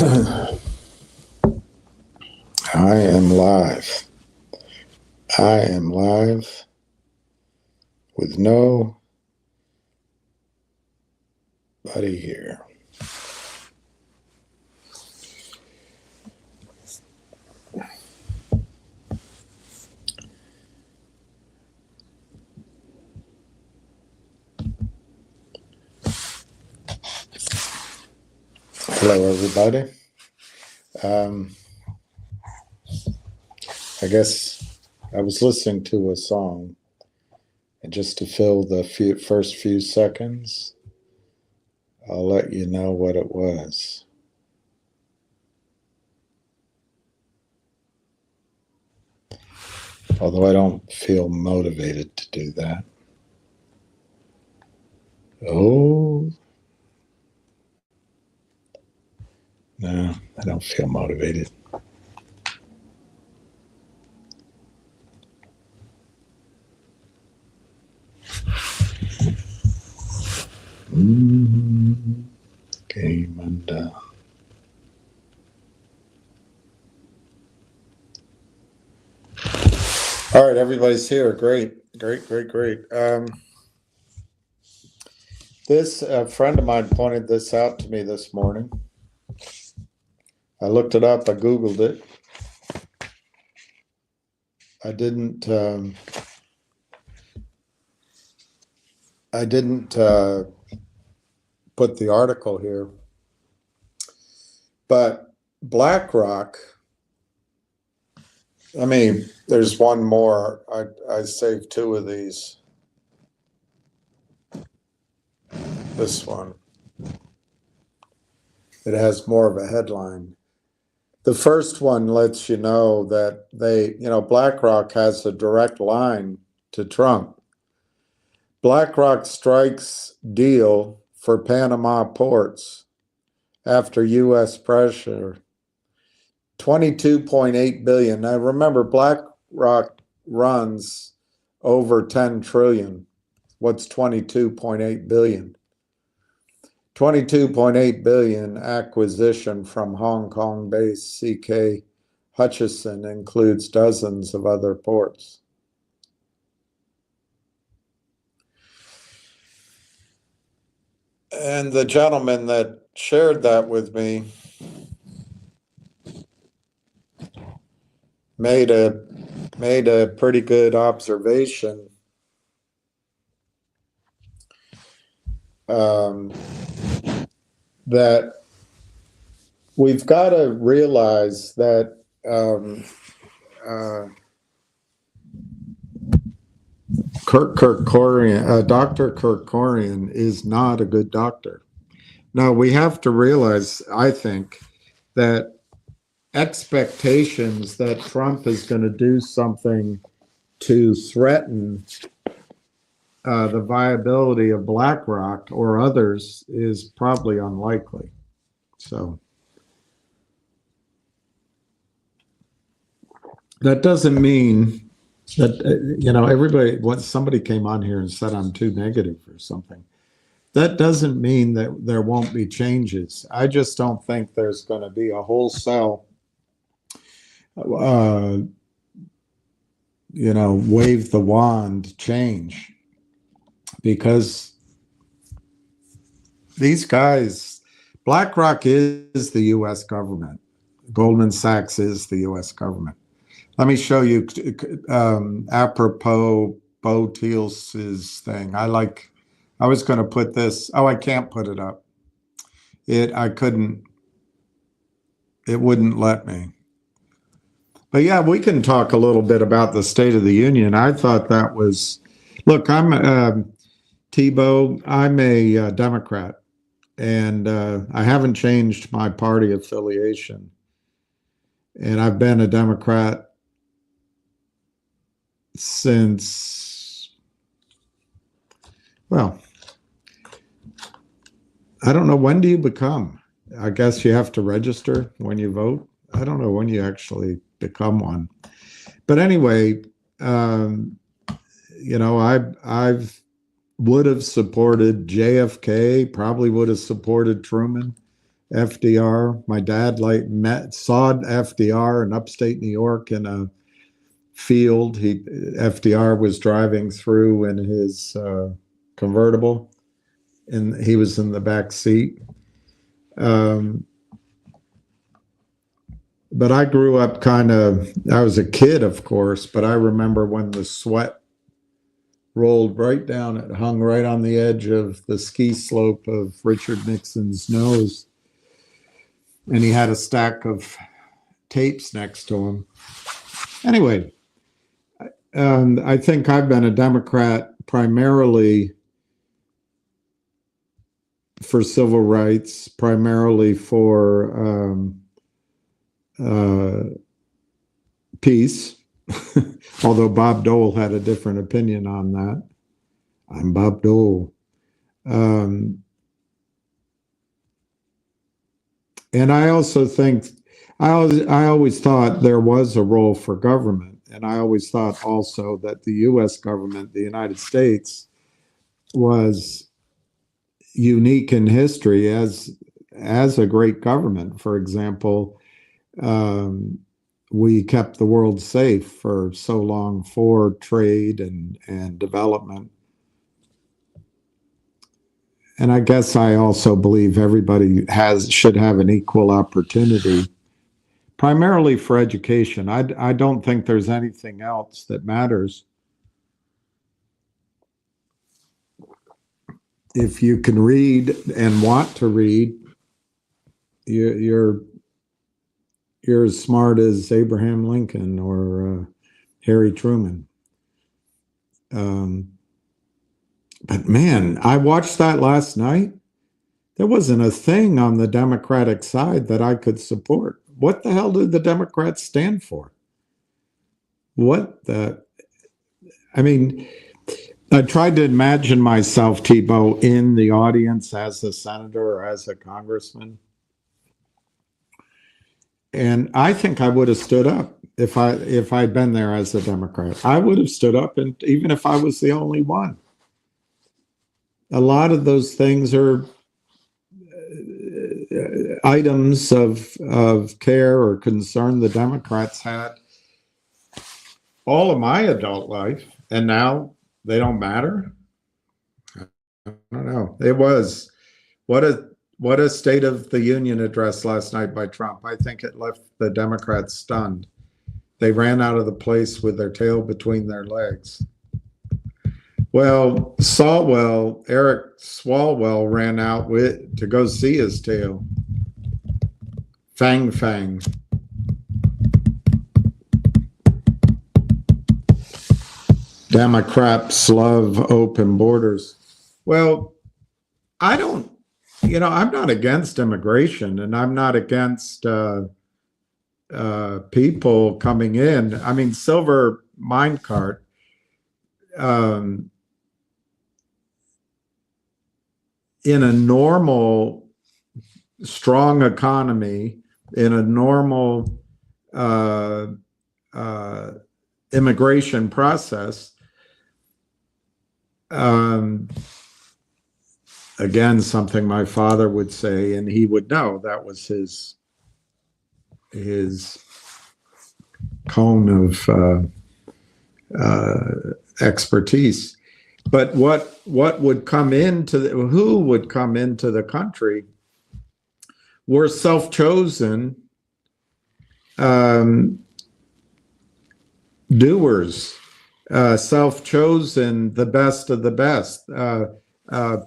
I am live. I am live with nobody here. Hello, everybody. I guess I was listening to a song, and just to fill the first few seconds, I'll let you know what it was. Although I don't feel motivated to do that. Oh, no, I don't feel motivated. Game undone. All right, everybody's here. Great. This friend of mine pointed this out to me this morning. I looked it up. I Googled it. I didn't put the article here, but BlackRock, I mean, there's one more. I saved two of these. This one. It has more of a headline. The first one lets you know that BlackRock has a direct line to Trump. BlackRock strikes deal for Panama ports after U.S. pressure. $22.8 billion. Now remember, BlackRock runs over 10 trillion. What's 22.8 billion? 22.8 billion acquisition from Hong Kong-based CK Hutchison includes dozens of other ports. And the gentleman that shared that with me made a pretty good observation. That we've got to realize that Dr. Kerkorian is not a good doctor. Now, we have to realize, I think, that expectations that Trump is going to do something to threaten the viability of BlackRock or others is probably unlikely. So that doesn't mean that, everybody, when somebody came on here and said I'm too negative or something, that doesn't mean that there won't be changes. I just don't think there's going to be a wholesale, wave the wand change. Because these guys, BlackRock is the U.S. government. Goldman Sachs is the U.S. government. Let me show you, apropos Bo Thiel's thing. I was going to put this. Oh, I can't put it up. I couldn't. It wouldn't let me. But yeah, we can talk a little bit about the State of the Union. I thought that was, look, I'm Tebow, I'm a Democrat, and I haven't changed my party affiliation. And I've been a Democrat since, well, I don't know, when do you become? I guess you have to register when you vote. I don't know when you actually become one. But anyway, I've would have supported JFK, probably would have supported Truman FDR. My dad saw FDR in upstate New York in a field. FDR was driving through in his convertible, and he was in the back seat. But I grew up I was a kid, of course, but I remember when the sweat rolled right down, it hung right on the edge of the ski slope of Richard Nixon's nose. And he had a stack of tapes next to him. Anyway, I think I've been a Democrat primarily for civil rights, primarily for peace, although Bob Dole had a different opinion on that. I'm Bob Dole. And I also think, I always thought there was a role for government. And I always thought also that the U.S. government, the United States, was unique in history as a great government. For example, we kept the world safe for so long for trade and development. And I guess I also believe everybody should have an equal opportunity, primarily for education. I don't think there's anything else that matters. If you can read and want to read, you're as smart as Abraham Lincoln or Harry Truman. But man, I watched that last night. There wasn't a thing on the Democratic side that I could support. What the hell did the Democrats stand for? I mean, I tried to imagine myself, Thibault, in the audience as a senator or as a congressman. And I think I would have stood up if I'd been there as a Democrat. I would have stood up, and even if I was the only one. A lot of those things are items of care or concern the Democrats had all of my adult life, and now they don't matter. I don't know. It was what a State of the Union address last night by Trump. I think it left the Democrats stunned. They ran out of the place with their tail between their legs. Well, Eric Swalwell ran out to go see his tail. Fang. Democrats love open borders. Well, I'm not against immigration, and I'm not against people coming in. I mean, silver minecart. In a normal, strong economy, in a normal immigration process, again, something my father would say, and he would know that was his cone of expertise. But what would come who would come into the country were self-chosen doers, self-chosen, the best of the best,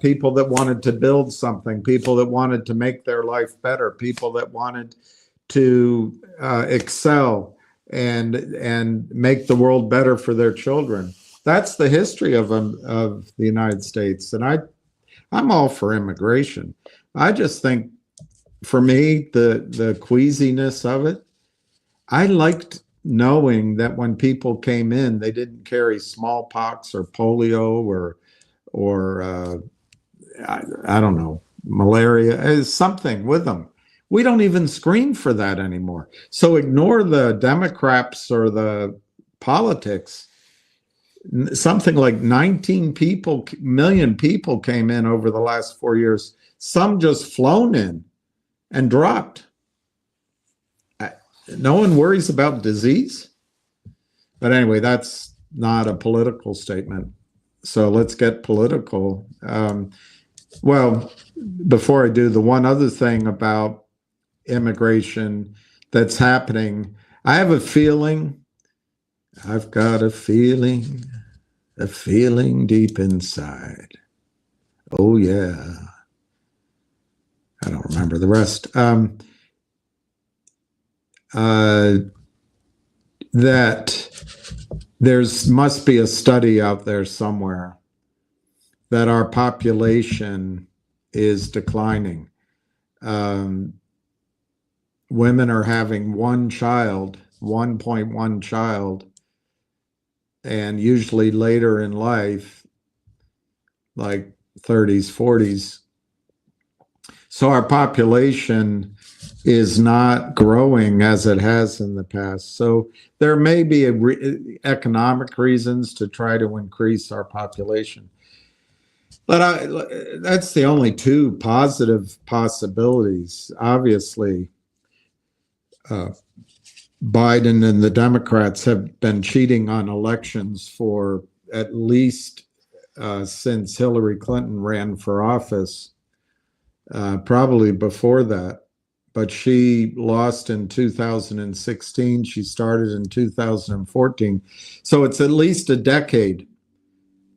people that wanted to build something, people that wanted to make their life better, people that wanted to excel and make the world better for their children. That's the history of the United States, and I'm all for immigration. I just think, for me, the queasiness of it, I liked knowing that when people came in, they didn't carry smallpox or polio or I don't know, malaria, something with them. We don't even screen for that anymore. So ignore the Democrats or the politics. Something like 19 million people came in over the last 4 years. Some just flown in. and dropped. No one worries about disease. But anyway, that's not a political statement. So let's get political. Well, before I do, the one other thing about immigration that's happening, I have a feeling, I've got a feeling deep inside. Oh, yeah. I don't remember the rest. That must be a study out there somewhere that our population is declining. Women are having 1.1 child, and usually later in life, like 30s, 40s. So our population is not growing as it has in the past. So there may be economic reasons to try to increase our population. But that's the only two positive possibilities. Obviously, Biden and the Democrats have been cheating on elections for at least since Hillary Clinton ran for office, probably before that. But she lost in 2016. She started in 2014. So it's at least a decade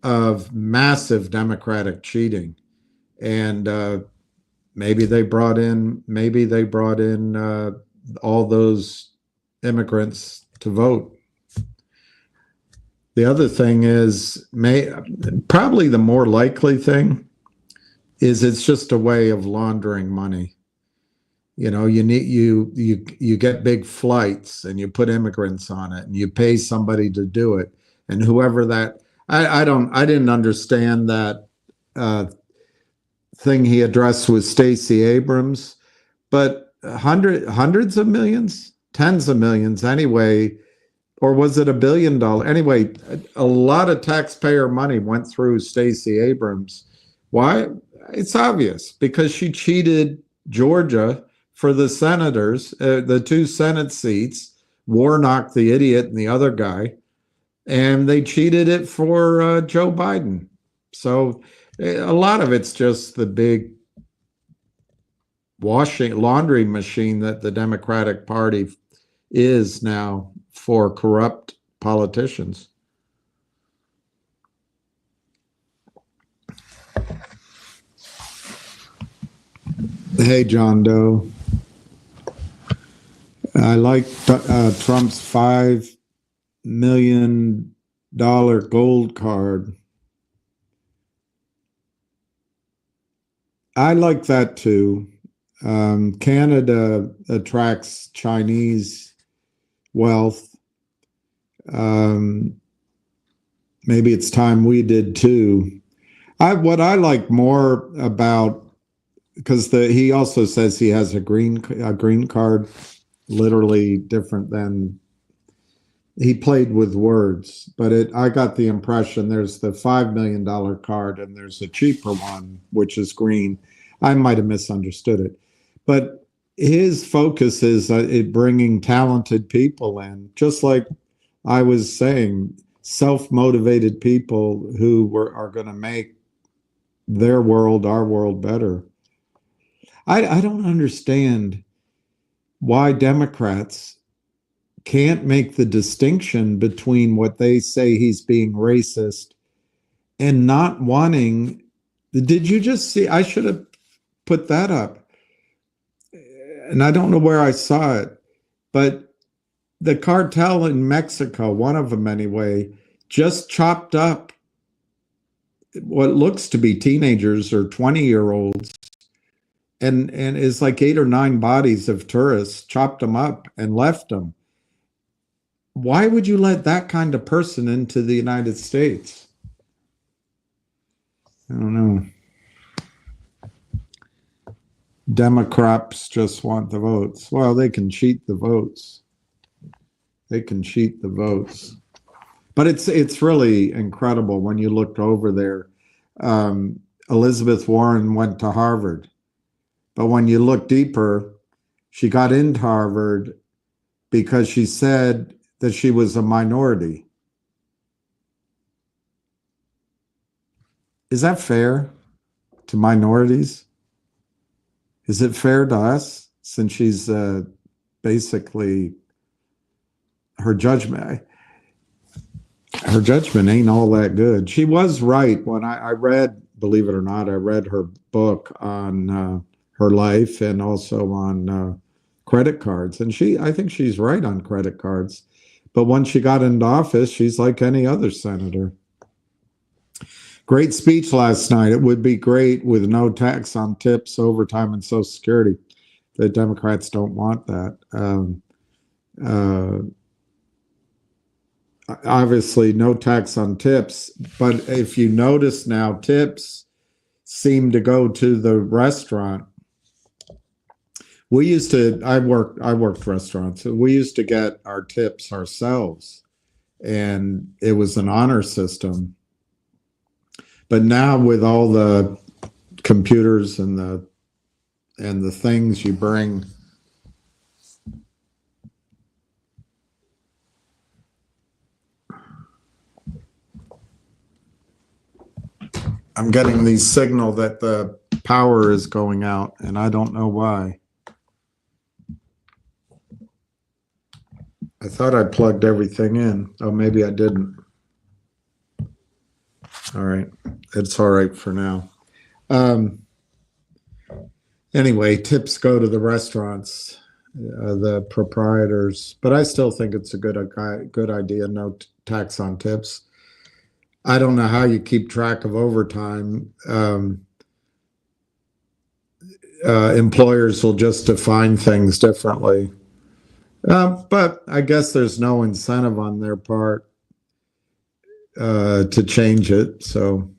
of massive Democratic cheating. And maybe they brought in all those immigrants to vote. The other thing is, probably the more likely thing is it's just a way of laundering money. You know, you get big flights and you put immigrants on it and you pay somebody to do it, and whoever that I didn't understand that thing he addressed with Stacey Abrams, but hundreds of millions, tens of millions anyway, or was it $1 billion? Anyway, a lot of taxpayer money went through Stacey Abrams. Why? It's obvious, because she cheated Georgia for the senators, the 2 Senate seats, Warnock, the idiot, and the other guy, and they cheated it for Joe Biden. So a lot of it's just the big laundry machine that the Democratic Party is now for corrupt politicians. Hey, John Doe. I like Trump's $5 million gold card. I like that too. Canada attracts Chinese wealth. Maybe it's time we did too. What I like more about, because he also says he has a green card, literally different than, he played with words, but I got the impression there's the $5 million card and there's a cheaper one, which is green. I might have misunderstood it, but his focus is bringing talented people in, just like I was saying, self-motivated people who are going to make their world, our world, better. I don't understand why Democrats can't make the distinction between what they say he's being racist and not wanting. Did you just see? I should have put that up. And I don't know where I saw it, but the cartel in Mexico, one of them anyway, just chopped up what looks to be teenagers or 20-year-olds, and is like 8 or 9 bodies of tourists, chopped them up and left them. Why would you let that kind of person into the United States? I don't know. Democrats just want the votes. Well, they can cheat the votes. They can cheat the votes. But it's really incredible when you looked over there. Elizabeth Warren went to Harvard, But when you look deeper, she got into Harvard because she said that she was a minority. Is that fair to minorities? Is it fair to us, since she's basically, her judgment ain't all that good. She was right when I read, believe it or not, I read her book on her life and also on credit cards. And I think she's right on credit cards. But once she got into office, she's like any other senator. Great speech last night. It would be great with no tax on tips, overtime, and Social Security. The Democrats don't want that. Obviously, no tax on tips. But if you notice now, tips seem to go to the restaurant. We used to, I worked restaurants. So we used to get our tips ourselves, and it was an honor system. But now with all the computers and the things you bring, I'm getting the signal that the power is going out, and I don't know why. I thought I plugged everything in. Oh, maybe I didn't. All right. It's all right for now. Anyway, tips go to the restaurants, the proprietors, but I still think it's a good idea, no tax on tips. I don't know how you keep track of overtime. Employers will just define things differently. But I guess there's no incentive on their part to change it. So,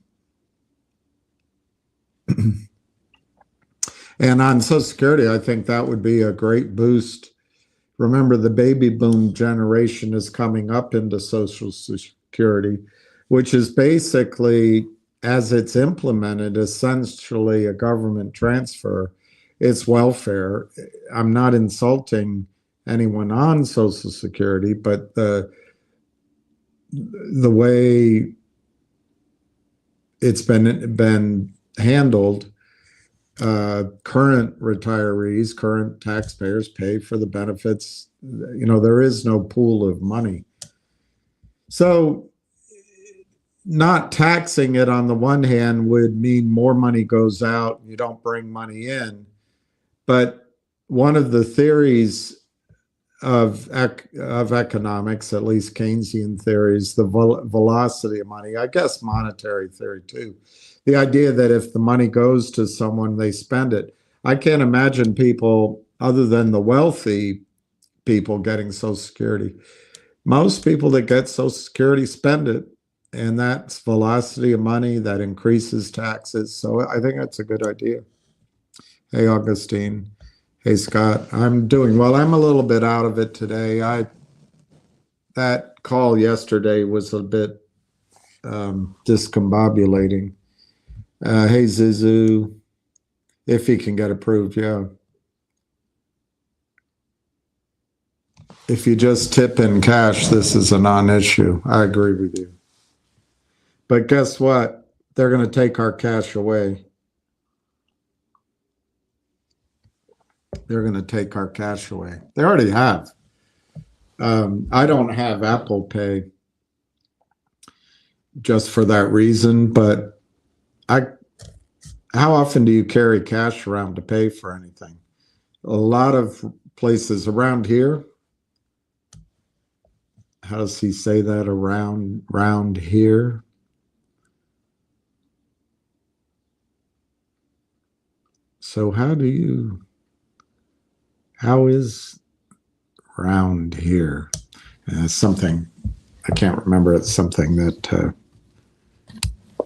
and on Social Security, I think that would be a great boost. Remember, the baby boom generation is coming up into Social Security, which is basically, as it's implemented, essentially a government transfer. It's welfare. I'm not insulting anyone on Social Security, but the way it's been handled, current retirees, current taxpayers pay for the benefits. You know, there is no pool of money. So not taxing it on the one hand would mean more money goes out, you don't bring money in. But one of the theories of economics, at least Keynesian theories, the velocity of money, I guess monetary theory too. The idea that if the money goes to someone, they spend it. I can't imagine people other than the wealthy people getting Social Security. Most people that get Social Security spend it, and that's velocity of money that increases taxes. So I think that's a good idea. Hey, Augustine. Hey, Scott. I'm doing well. I'm a little bit out of it today. That call yesterday was a bit discombobulating. Hey, Zizu. If he can get approved, yeah. If you just tip in cash, this is a non-issue. I agree with you. But guess what? They're going to take our cash away. They're going to take our cash away. They already have. I don't have Apple Pay just for that reason, but how often do you carry cash around to pay for anything? A lot of places around here. How does he say that? Around here? So how is round here? Something, I can't remember. It's something that,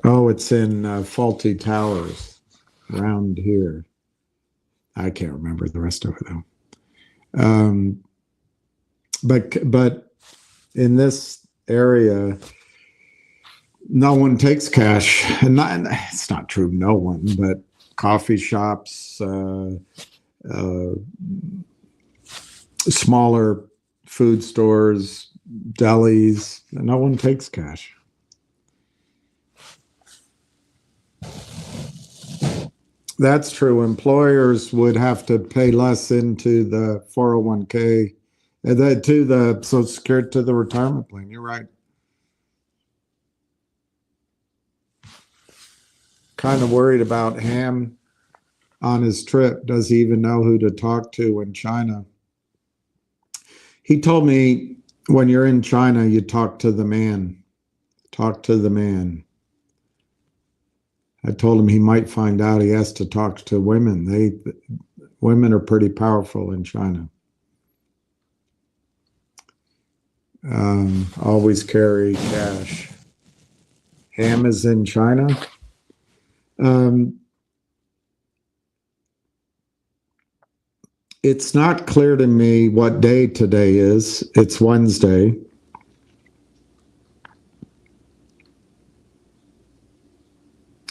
it's in Faulty Towers, round here. I can't remember the rest of it though. But in this area, no one takes cash. And it's not true, no one, but coffee shops, smaller food stores, delis. No one takes cash. That's true. Employers would have to pay less into the 401k, to the Social Security, to the retirement plan. You're right. Kind of worried about Ham on his trip. Does he even know who to talk to in China? He told me when you're in China, you talk to the man. Talk to the man. I told him he might find out he has to talk to women. Women are pretty powerful in China. Always carry cash. Ham is in China. It's not clear to me what day today is. It's Wednesday.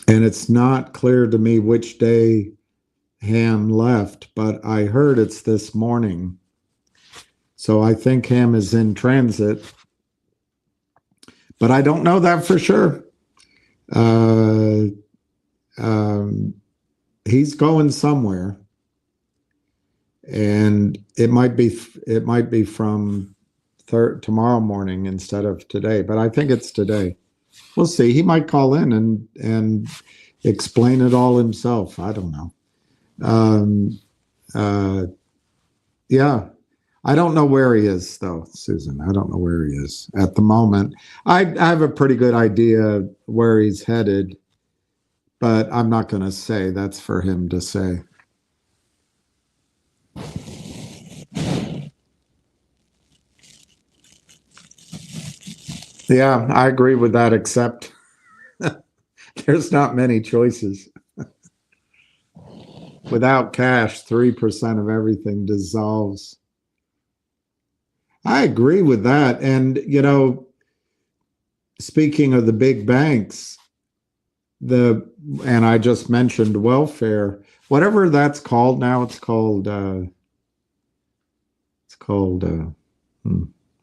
And it's not clear to me which day Ham left, but I heard it's this morning. So I think Ham is in transit, but I don't know that for sure. He's going somewhere, and it might be from tomorrow morning instead of today, but I think it's today. We'll see. He might call in and explain it all himself. I don't know. Yeah. I don't know where he is, though, Susan. I don't know where he is at the moment. I have a pretty good idea where he's headed, but I'm not going to say. That's for him to say. Yeah, I agree with that, except there's not many choices. Without cash, 3% of everything dissolves. I agree with that. And, speaking of the big banks, and I just mentioned welfare, whatever that's called now, it's called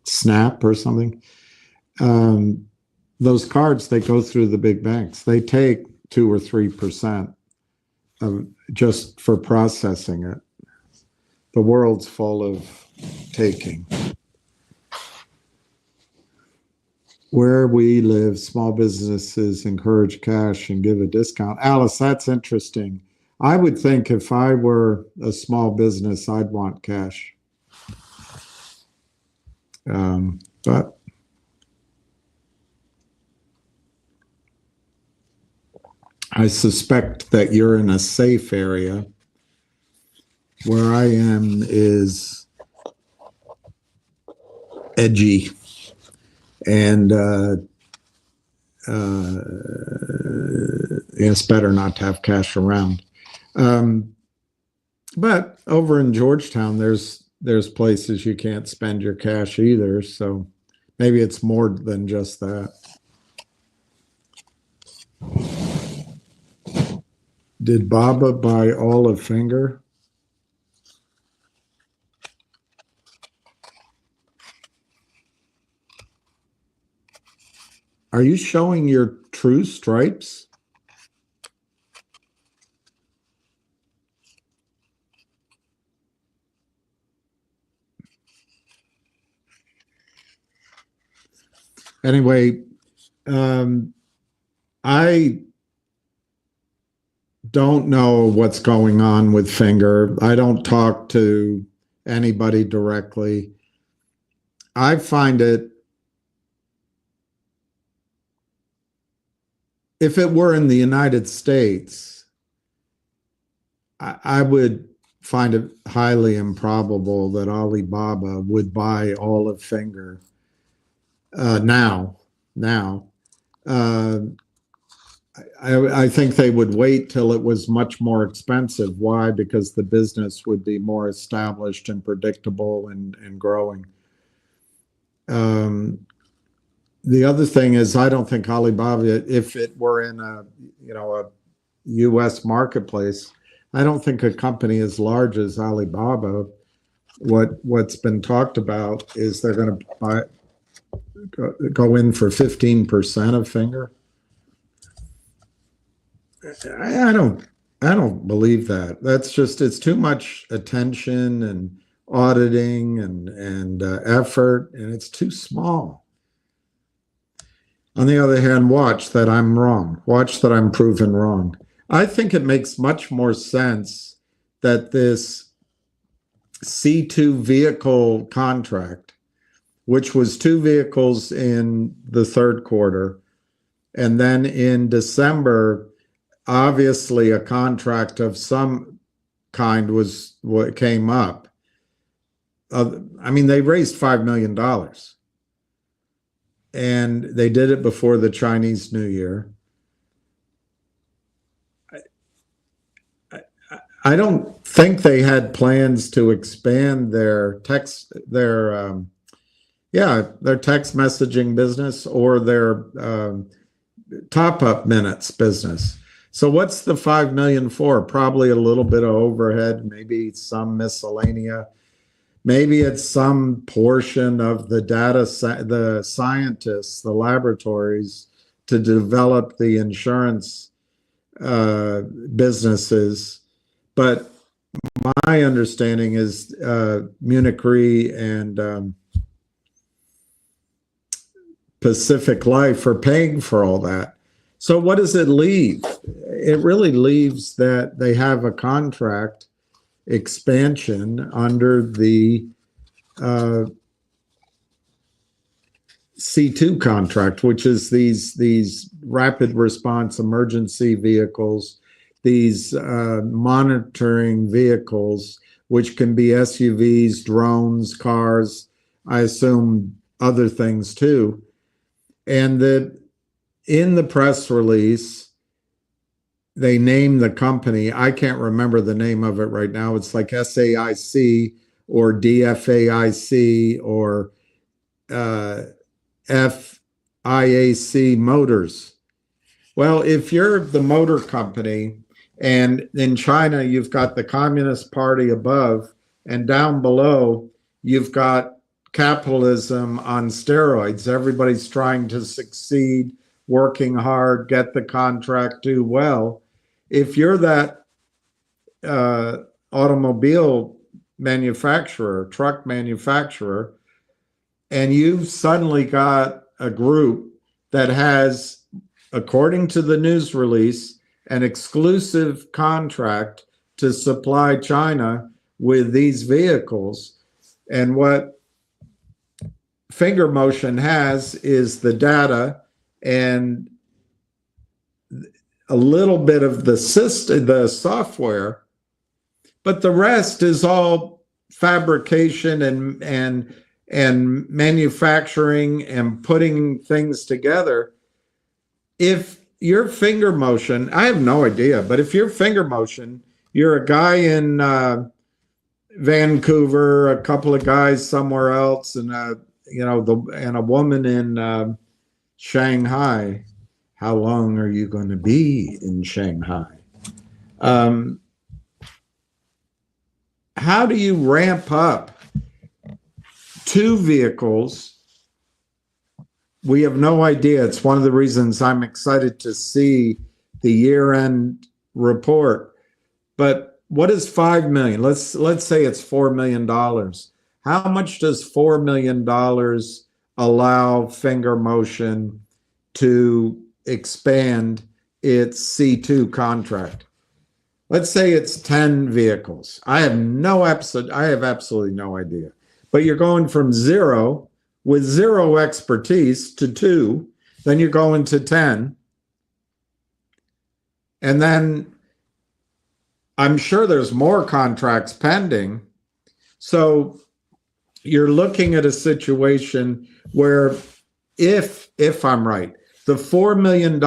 SNAP or something. Those cards, they go through the big banks. They take 2 or 3% of just for processing it. The world's full of taking. Where we live, small businesses encourage cash and give a discount. Alice, that's interesting. I would think if I were a small business, I'd want cash. But I suspect that you're in a safe area. Where I am is edgy, and it's better not to have cash around. But over in Georgetown, there's places you can't spend your cash either, so maybe it's more than just that. Did Baba buy all of Finger? Are you showing your true stripes? Anyway, I don't know what's going on with Finger. I don't talk to anybody directly. I find it, if it were in the United States, I would find it highly improbable that Alibaba would buy all of Finger now. I think they would wait till it was much more expensive. Why? Because the business would be more established and predictable and growing. The other thing is, I don't think Alibaba, if it were in a US marketplace. I don't think a company as large as Alibaba, what's been talked about is they're going to go in for 15% of Finger. I don't believe that. That's just, it's too much attention and auditing and effort, and it's too small. On the other hand, watch that I'm wrong. Watch that I'm proven wrong. I think it makes much more sense that this C2 vehicle contract, which was 2 vehicles in the third quarter, and then in December, obviously a contract of some kind was what came up. I mean, they raised $5 million. And they did it before the Chinese New Year. I don't think they had plans to expand their text messaging business or their top-up minutes business. So what's the $5 million for? Probably a little bit of overhead, maybe some miscellanea. Maybe it's some portion of the the scientists, the laboratories to develop the insurance businesses. But my understanding is Munich Re and Pacific Life are paying for all that. So what does it leave? It really leaves that they have a contract expansion under the C2 contract, which is these rapid response emergency vehicles, these monitoring vehicles, which can be SUVs, drones, cars, I assume other things too. And in the press release, they name the company. I can't remember the name of it right now. It's like SAIC or DFAIC or FIAC Motors. Well, if you're the motor company and in China, you've got the Communist Party above and down below, you've got capitalism on steroids. Everybody's trying to succeed, working hard, get the contract, do well. If you're that automobile manufacturer, truck manufacturer, and you've suddenly got a group that has, according to the news release, an exclusive contract to supply China with these vehicles, and what Finger Motion has is the data and a little bit of the system, the software, but the rest is all fabrication and manufacturing and putting things together. If your Finger Motion, I have no idea, but if you're Finger Motion, you're a guy in Vancouver, a couple of guys somewhere else, and a woman in Shanghai. How long are you going to be in Shanghai? How do you ramp up 2 vehicles? We have no idea. It's one of the reasons I'm excited to see the year-end report. But what is $5 million? Let's say it's $4 million. How much does $4 million allow Finger Motion to expand its C2 contract? Let's say it's 10 vehicles. I have absolutely no idea. But you're going from 0 with 0 expertise to 2, then you're going to 10. And then I'm sure there's more contracts pending. So you're looking at a situation where if I'm right, the $4 million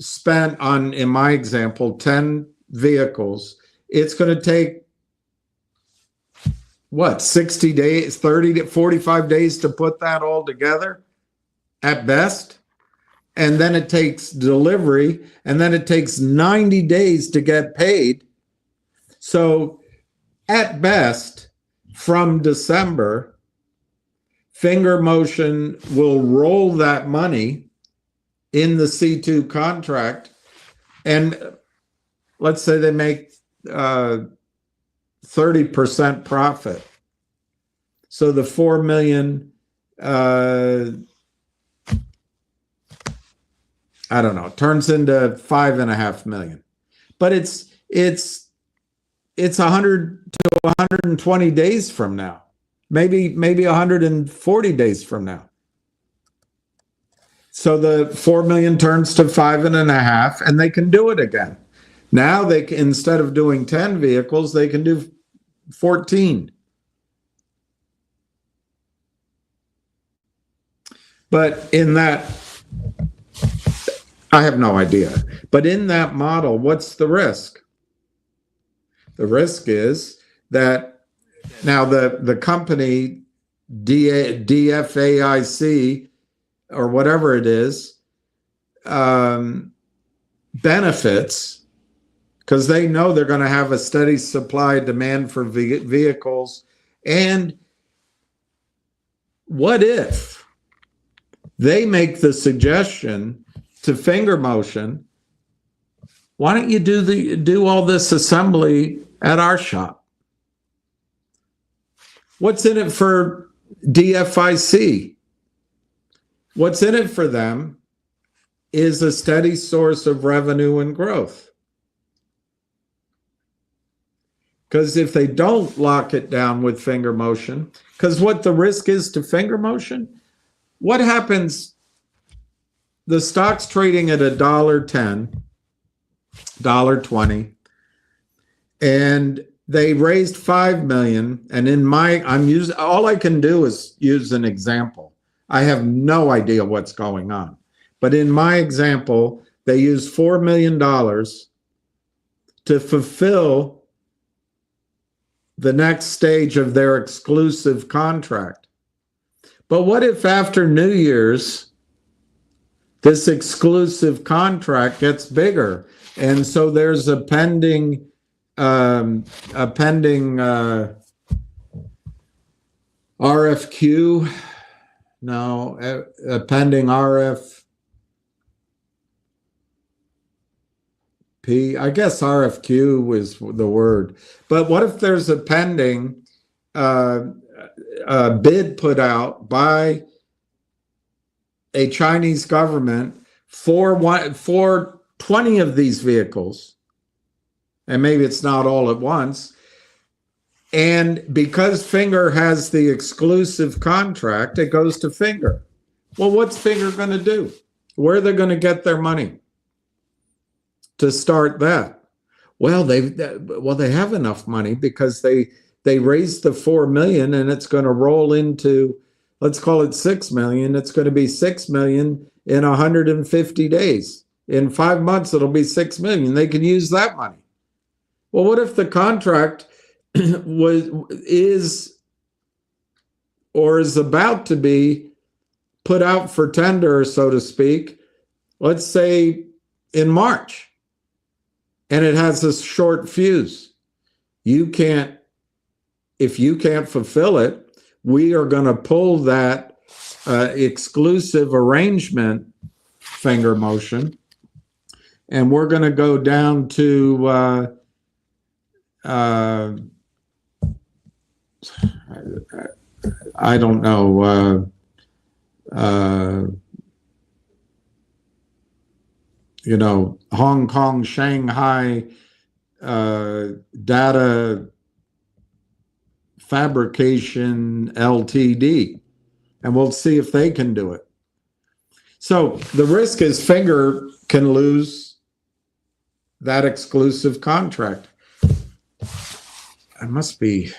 spent on, in my example, 10 vehicles, it's going to take, what, 60 days, 30 to 45 days to put that all together at best? and then it takes delivery, and then it takes 90 days to get paid. So at best, from December, Finger Motion will roll that money in the C2 contract, and let's say they make 30% profit. So the 4 million, I don't know, turns into 5.5 million. But it's 100 to 120 days from now, maybe 140 days from now. So the 4 million turns to 5.5, and they can do it again. Now they can, instead of doing 10 vehicles, they can do 14. But in that, I have no idea. But in that model, what's the risk? The risk is that now the company DFAIC or whatever it is benefits because they know they're going to have a steady supply demand for vehicles. And what if they make the suggestion to Finger Motion, why don't you do all this assembly at our shop? What's in it for DFIC? What's in it for them is a steady source of revenue and growth. Because if they don't lock it down with Finger Motion, because what the risk is to Finger Motion, what happens? The stock's trading at $1.10, $1.20, and they raised 5 million. And in my, all I can do is use an example. I have no idea what's going on. But in my example, they used $4 million to fulfill the next stage of their exclusive contract. But what if after New Year's, this exclusive contract gets bigger? And so there's a pending RFQ. No, a pending RFP. I guess RFQ was the word. But what if there's a pending bid put out by a Chinese government for 20 of these vehicles, and maybe it's not all at once, and because Finger has the exclusive contract, it goes to Finger. Well, what's Finger going to do? Where are they going to get their money to start that? Well, they have enough money because they raised the 4 million, and it's going to roll into, let's call it 6 million. It's going to be 6 million in 150 days. In 5 months, it'll be 6 million. They can use that money. Well, what if the contract is about to be put out for tender, so to speak, let's say in March, and it has a short fuse? If you can't fulfill it, we are going to pull that exclusive arrangement, Finger Motion, and we're going to go down to I don't know, Hong Kong, Shanghai Data Fabrication Ltd, and we'll see if they can do it. So the risk is Finger can lose that exclusive contract. I must be.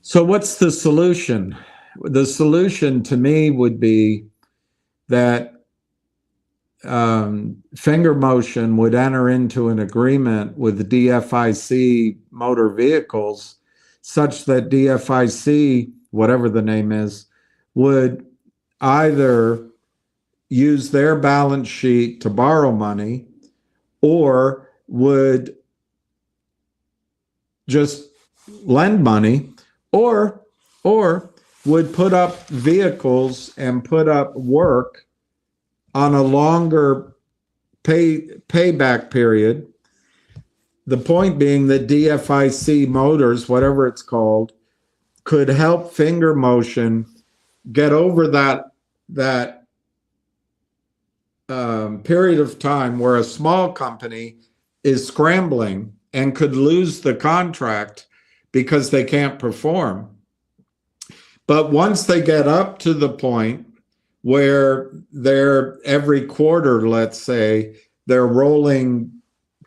So what's the solution? The solution to me would be that Finger Motion would enter into an agreement with DFIC Motor Vehicles such that DFIC, whatever the name is, would either use their balance sheet to borrow money or would just lend money or would put up vehicles and put up work on a longer payback period. The point being that DFIC Motors, whatever it's called, could help Finger Motion get over that period of time where a small company is scrambling and could lose the contract because they can't perform. But once they get up to the point where they're every quarter, let's say, they're rolling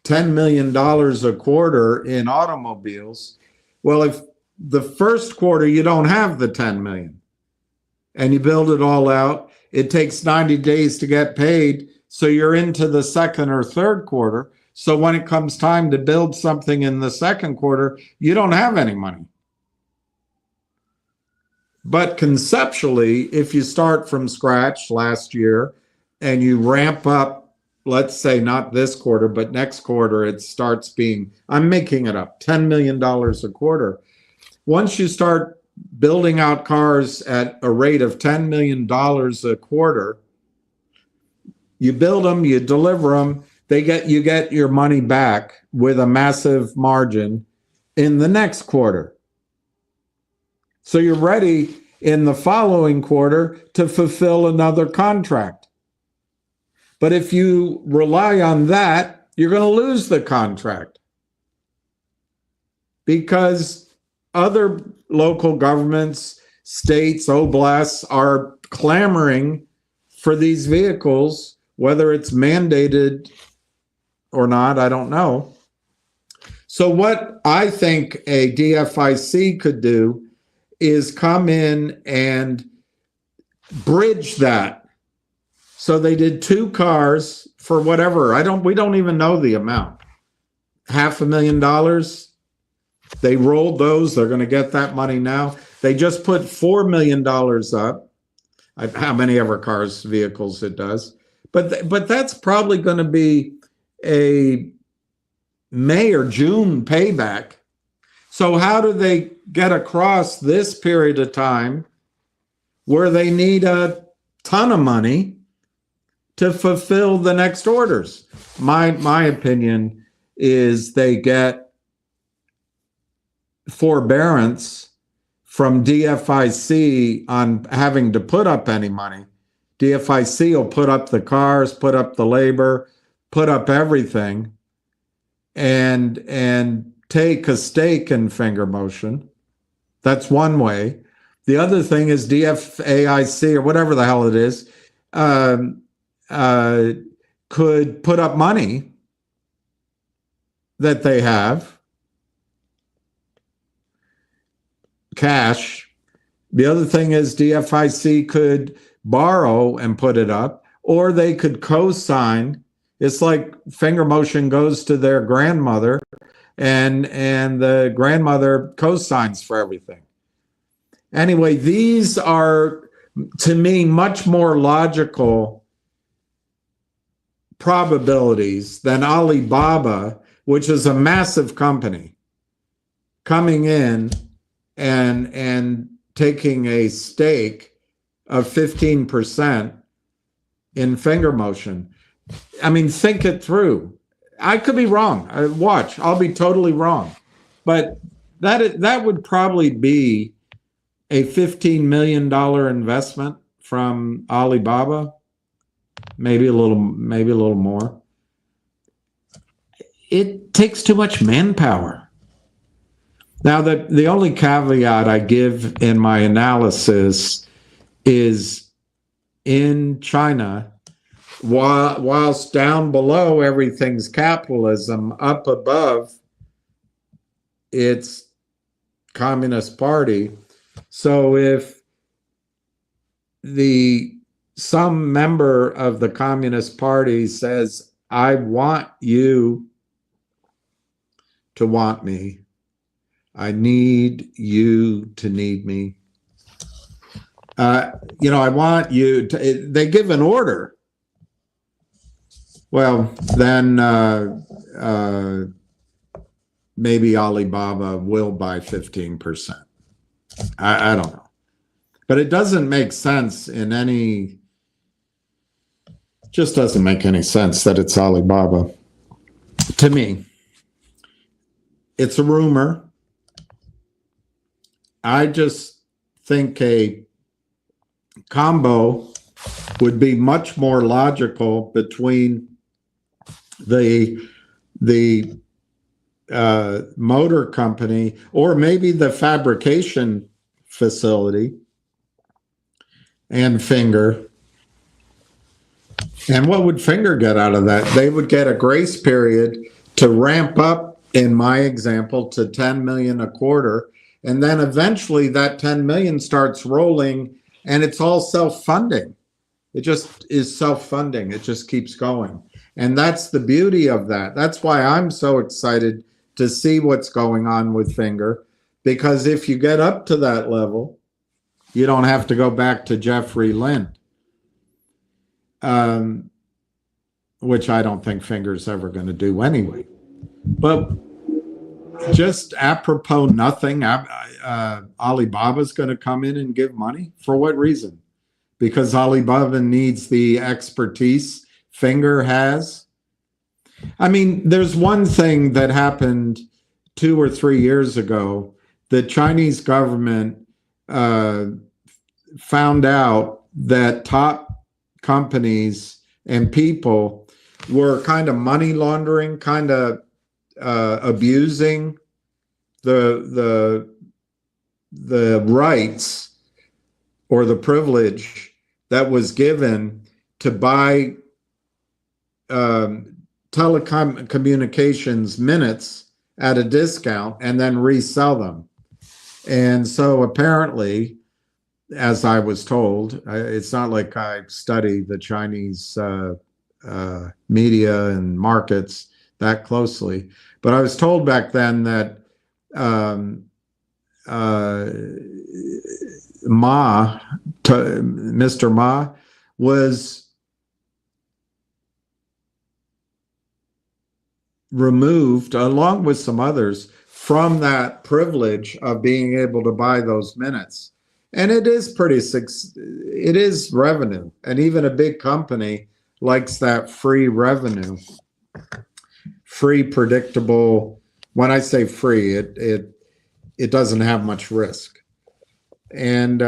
$10 million a quarter in automobiles. Well, if the first quarter you don't have the 10 million and you build it all out, it takes 90 days to get paid. So you're into the second or third quarter. So when it comes time to build something in the second quarter, you don't have any money. But conceptually, if you start from scratch last year and you ramp up, let's say not this quarter, but next quarter, it starts being, I'm making it up, $10 million a quarter. Once you start building out cars at a rate of $10 million a quarter, you build them, you deliver them, you get your money back with a massive margin in the next quarter. So you're ready in the following quarter to fulfill another contract. But if you rely on that, you're going to lose the contract because other local governments, states, oblasts are clamoring for these vehicles, whether it's mandated or not, I don't know. So what I think a DFIC could do is come in and bridge that. So they did 2 cars for whatever, we don't even know the amount. $500,000. They rolled those, they're going to get that money now. They just put $4 million up. How many ever cars, vehicles it does. But that's probably going to be a May or June payback. So how do they get across this period of time where they need a ton of money to fulfill the next orders? My opinion is they get forbearance from DFIC on having to put up any money. DFIC will put up the cars, put up the labor, put up everything, and take a stake in Finger Motion. That's one way. The other thing is DFAIC or whatever the hell it is could put up money that they have, cash. The other thing is DFIC could borrow and put it up, or they could co-sign. It's like Finger Motion goes to their grandmother and the grandmother co-signs for everything. Anyway, these are, to me, much more logical probabilities than Alibaba, which is a massive company, coming in and taking a stake of 15% in Finger Motion. I mean, think it through. I could be wrong. Watch, I'll be totally wrong. But that would probably be a $15 million investment from Alibaba, maybe a little more. It takes too much manpower. Now, the only caveat I give in my analysis is in China, whilst down below everything's capitalism, up above it's Communist Party. So if some member of the Communist Party says, I want you to want me, I need you to need me, I want you to, they give an order. Well, then maybe Alibaba will buy 15%. I don't know. But it doesn't make sense just doesn't make any sense that it's Alibaba. To me, it's a rumor. I just think a combo would be much more logical between the motor company or maybe the fabrication facility and Finger. And what would Finger get out of that? They would get a grace period to ramp up, in my example, to 10 million a quarter. And then eventually that 10 million starts rolling and it's all self-funding. It just is self-funding. It just keeps going. And that's the beauty of that. That's why I'm so excited to see what's going on with Finger, because if you get up to that level, you don't have to go back to Jeffrey Lent, which I don't think Finger's ever going to do anyway. But just apropos nothing, Alibaba's going to come in and give money? For what reason? Because Alibaba needs the expertise Finger has? I mean, there's one thing that happened 2 or 3 years ago. The Chinese government found out that top companies and people were kind of money laundering, kind of abusing the rights or the privilege that was given to buy telecommunications minutes at a discount and then resell them. And so apparently, as I was told, it's not like I study the Chinese media and markets that closely, but I was told back then that Mr. Ma was removed, along with some others, from that privilege of being able to buy those minutes. And it is it is revenue. And even a big company likes that free revenue, free, predictable. When I say free, it doesn't have much risk, and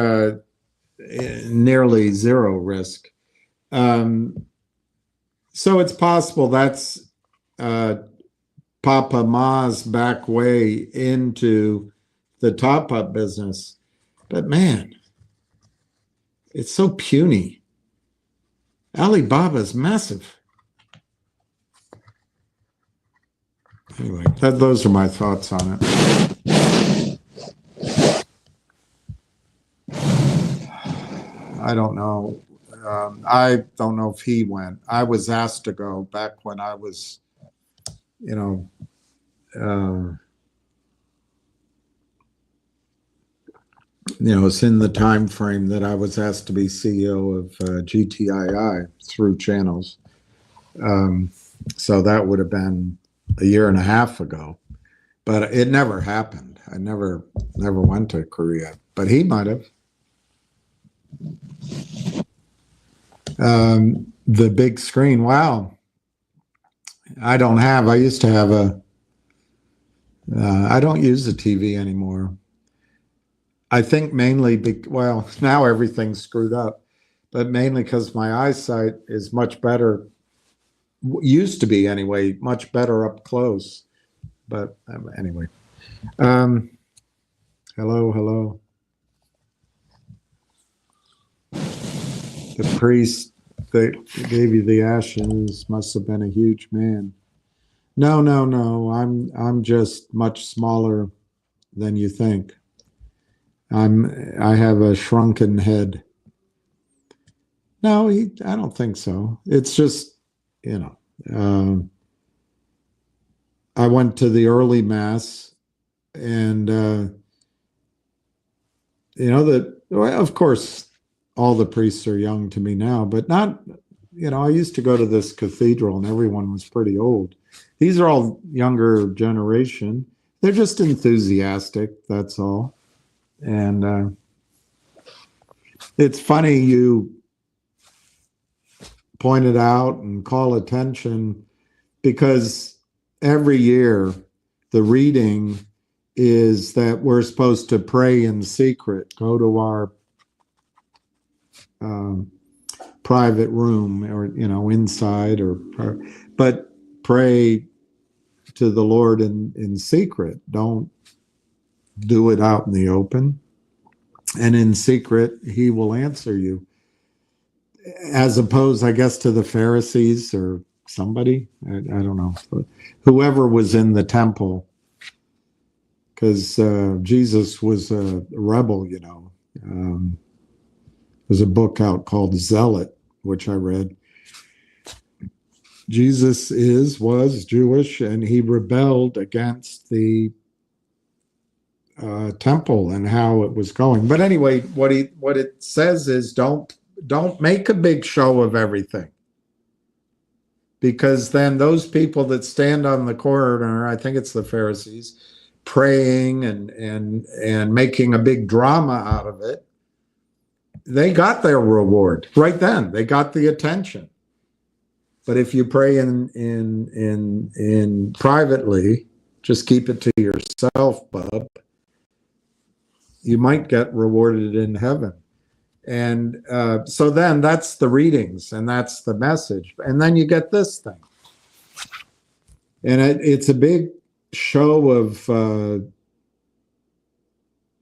nearly zero risk. So it's possible that's Papa Ma's back way into the top-up business. But man, it's so puny. Alibaba's massive. Anyway, those are my thoughts on it. I don't know. I don't know if he went. I was asked to go back when I was, it's in the time frame that I was asked to be CEO of GTII through channels. So that would have been a year and a half ago, but it never happened. I never went to Korea, but he might have. The big screen. Wow. I used to have I don't use a TV anymore. I think mainly, well, now everything's screwed up, but mainly because my eyesight is much better, used to be anyway, much better up close. But anyway, hello. The priest that gave you the ashes must have been a huge man. No. I'm just much smaller than you think. I have a shrunken head. No, I don't think so. It's just, I went to the early mass, and well, of course all the priests are young to me now, but not, I used to go to this cathedral and everyone was pretty old. These are all younger generation. They're just enthusiastic, that's all. And it's funny you pointed out and call attention, because every year the reading is that we're supposed to pray in secret, go to our private room, or inside, but pray to the Lord in secret. Don't do it out in the open. And in secret, he will answer you. As opposed, I guess, to the Pharisees or somebody, I don't know, whoever was in the temple, because Jesus was a rebel, there's a book out called Zealot, which I read. Jesus was Jewish, and he rebelled against the temple and how it was going. But anyway, what it says is don't make a big show of everything, because then those people that stand on the corner, I think it's the Pharisees, praying and making a big drama out of it, they got their reward right then. They got the attention. But if you pray in privately, just keep it to yourself, bub, you might get rewarded in heaven. And so then that's the readings, and that's the message. And then you get this thing. And it's a big show of,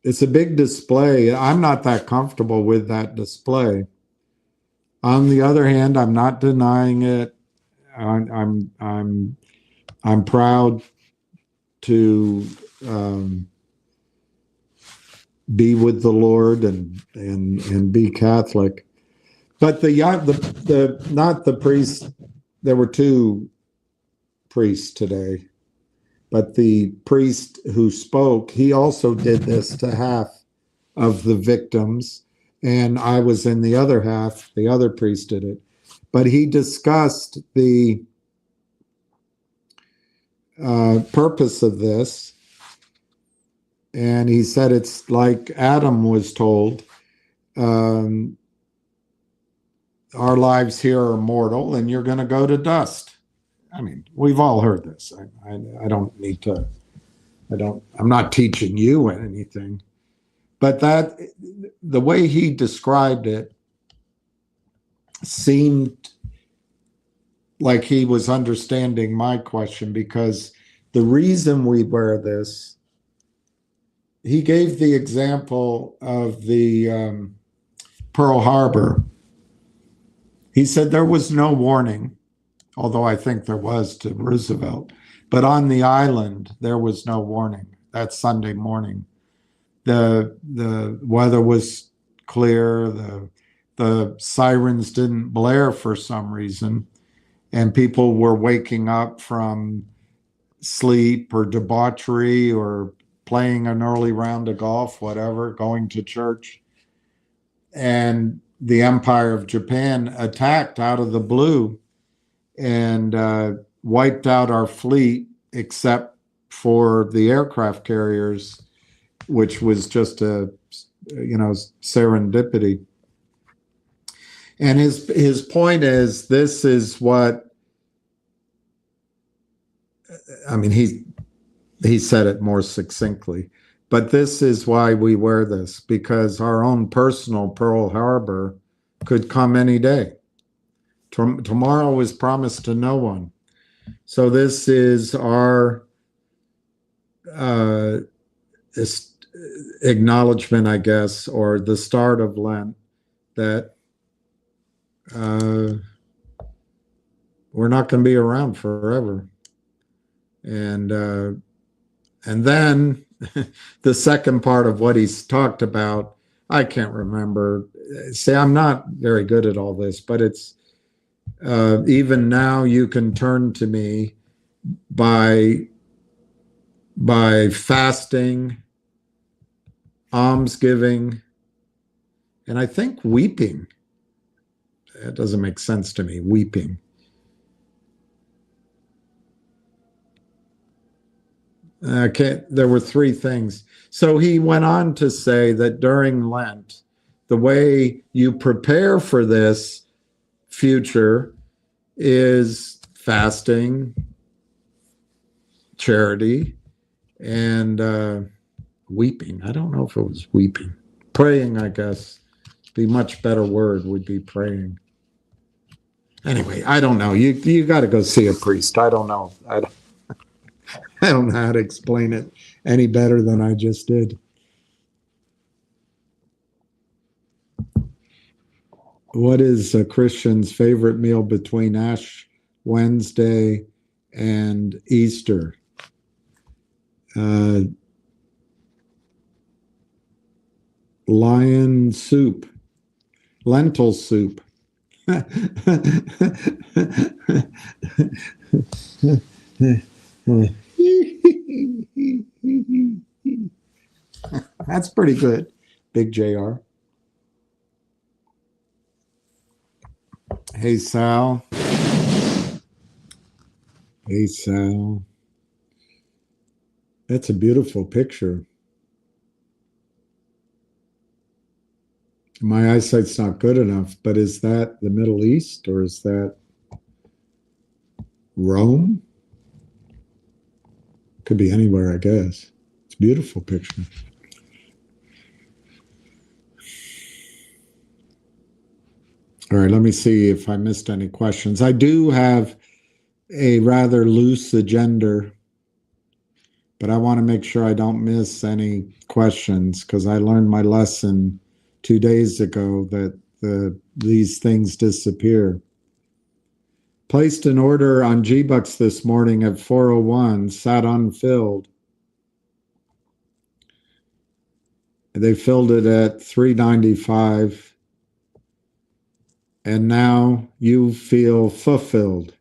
it's a big display. I'm not that comfortable with that display. On the other hand, I'm not denying it. I'm proud to be with the Lord and be Catholic. But not the priest. There were two priests today, but the priest who spoke, he also did this to half of the victims, and I was in the other half. The other priest did it, but he discussed the purpose of this. And he said it's like Adam was told, our lives here are mortal and you're going to go to dust. I mean, we've all heard this. I don't need to, I'm not teaching you anything. But the way he described it seemed like he was understanding my question, because the reason we wear this, he gave the example of the Pearl Harbor. He said there was no warning, although I think there was to Roosevelt. But on the island, there was no warning that Sunday morning. The weather was clear. The sirens didn't blare for some reason. And people were waking up from sleep or debauchery or playing an early round of golf, whatever, going to church. And the Empire of Japan attacked out of the blue and wiped out our fleet, except for the aircraft carriers, which was just a, serendipity. And his point is, this is what, I mean, he said it more succinctly, but this is why we wear this, because our own personal Pearl Harbor could come any day. Tomorrow is promised to no one. So this is our acknowledgement, I guess, or the start of Lent, that we're not going to be around forever. And then the second part of what he's talked about, I can't remember. See, I'm not very good at all this, but it's even now you can turn to me by fasting, almsgiving, And I think weeping. That doesn't make sense to me, weeping. Okay, there were three things. So he went on to say that during Lent, the way you prepare for this future is fasting, charity, and weeping. I don't know if it was weeping. Praying, I guess. The much better word would be praying. Anyway, I don't know. You got to go see a priest. I don't know. I don't know how to explain it any better than I just did. What is a Christian's favorite meal between Ash Wednesday and Easter? Lion soup, lentil soup. That's pretty good, Big JR. Hey, Sal. Hey, Sal. That's a beautiful picture. My eyesight's not good enough, but is that the Middle East or is that Rome? Could be anywhere, I guess. It's a beautiful picture. All right, let me see if I missed any questions. I do have a rather loose agenda, but I want to make sure I don't miss any questions because I learned my lesson 2 days ago that these things disappear. Placed an order on G-Bucks this morning at 4:01, sat unfilled. They filled it at 3.95, and now you feel fulfilled.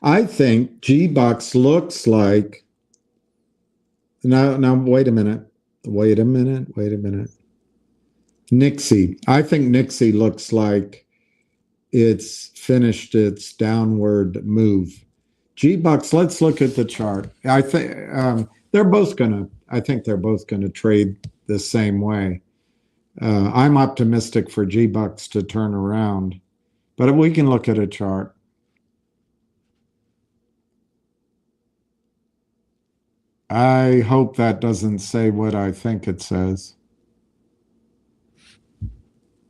I think G-Bucks looks like, now wait a minute. NIXX. I think NIXX looks like it's finished its downward move. G-Bucks, let's look at the chart. I think they're both gonna trade the same way. I'm optimistic for G-Bucks to turn around, but we can look at a chart. I hope that doesn't say what I think it says.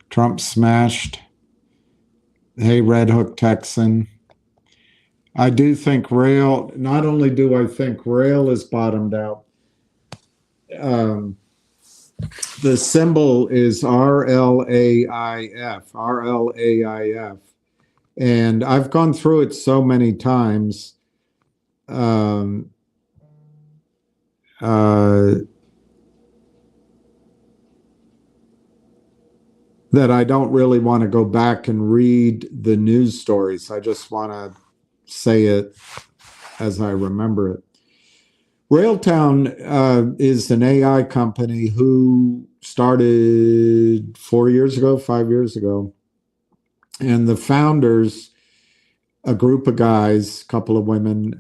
Trump smashed. Hey, Red Hook Texan. I do think Rail, not only do I think Rail is bottomed out, the symbol is RLAIF. And I've gone through it so many times. That I don't really want to go back and read the news stories. I just want to say it as I remember it. Railtown is an AI company who started 4 years ago, 5 years ago. And the founders, a group of guys, a couple of women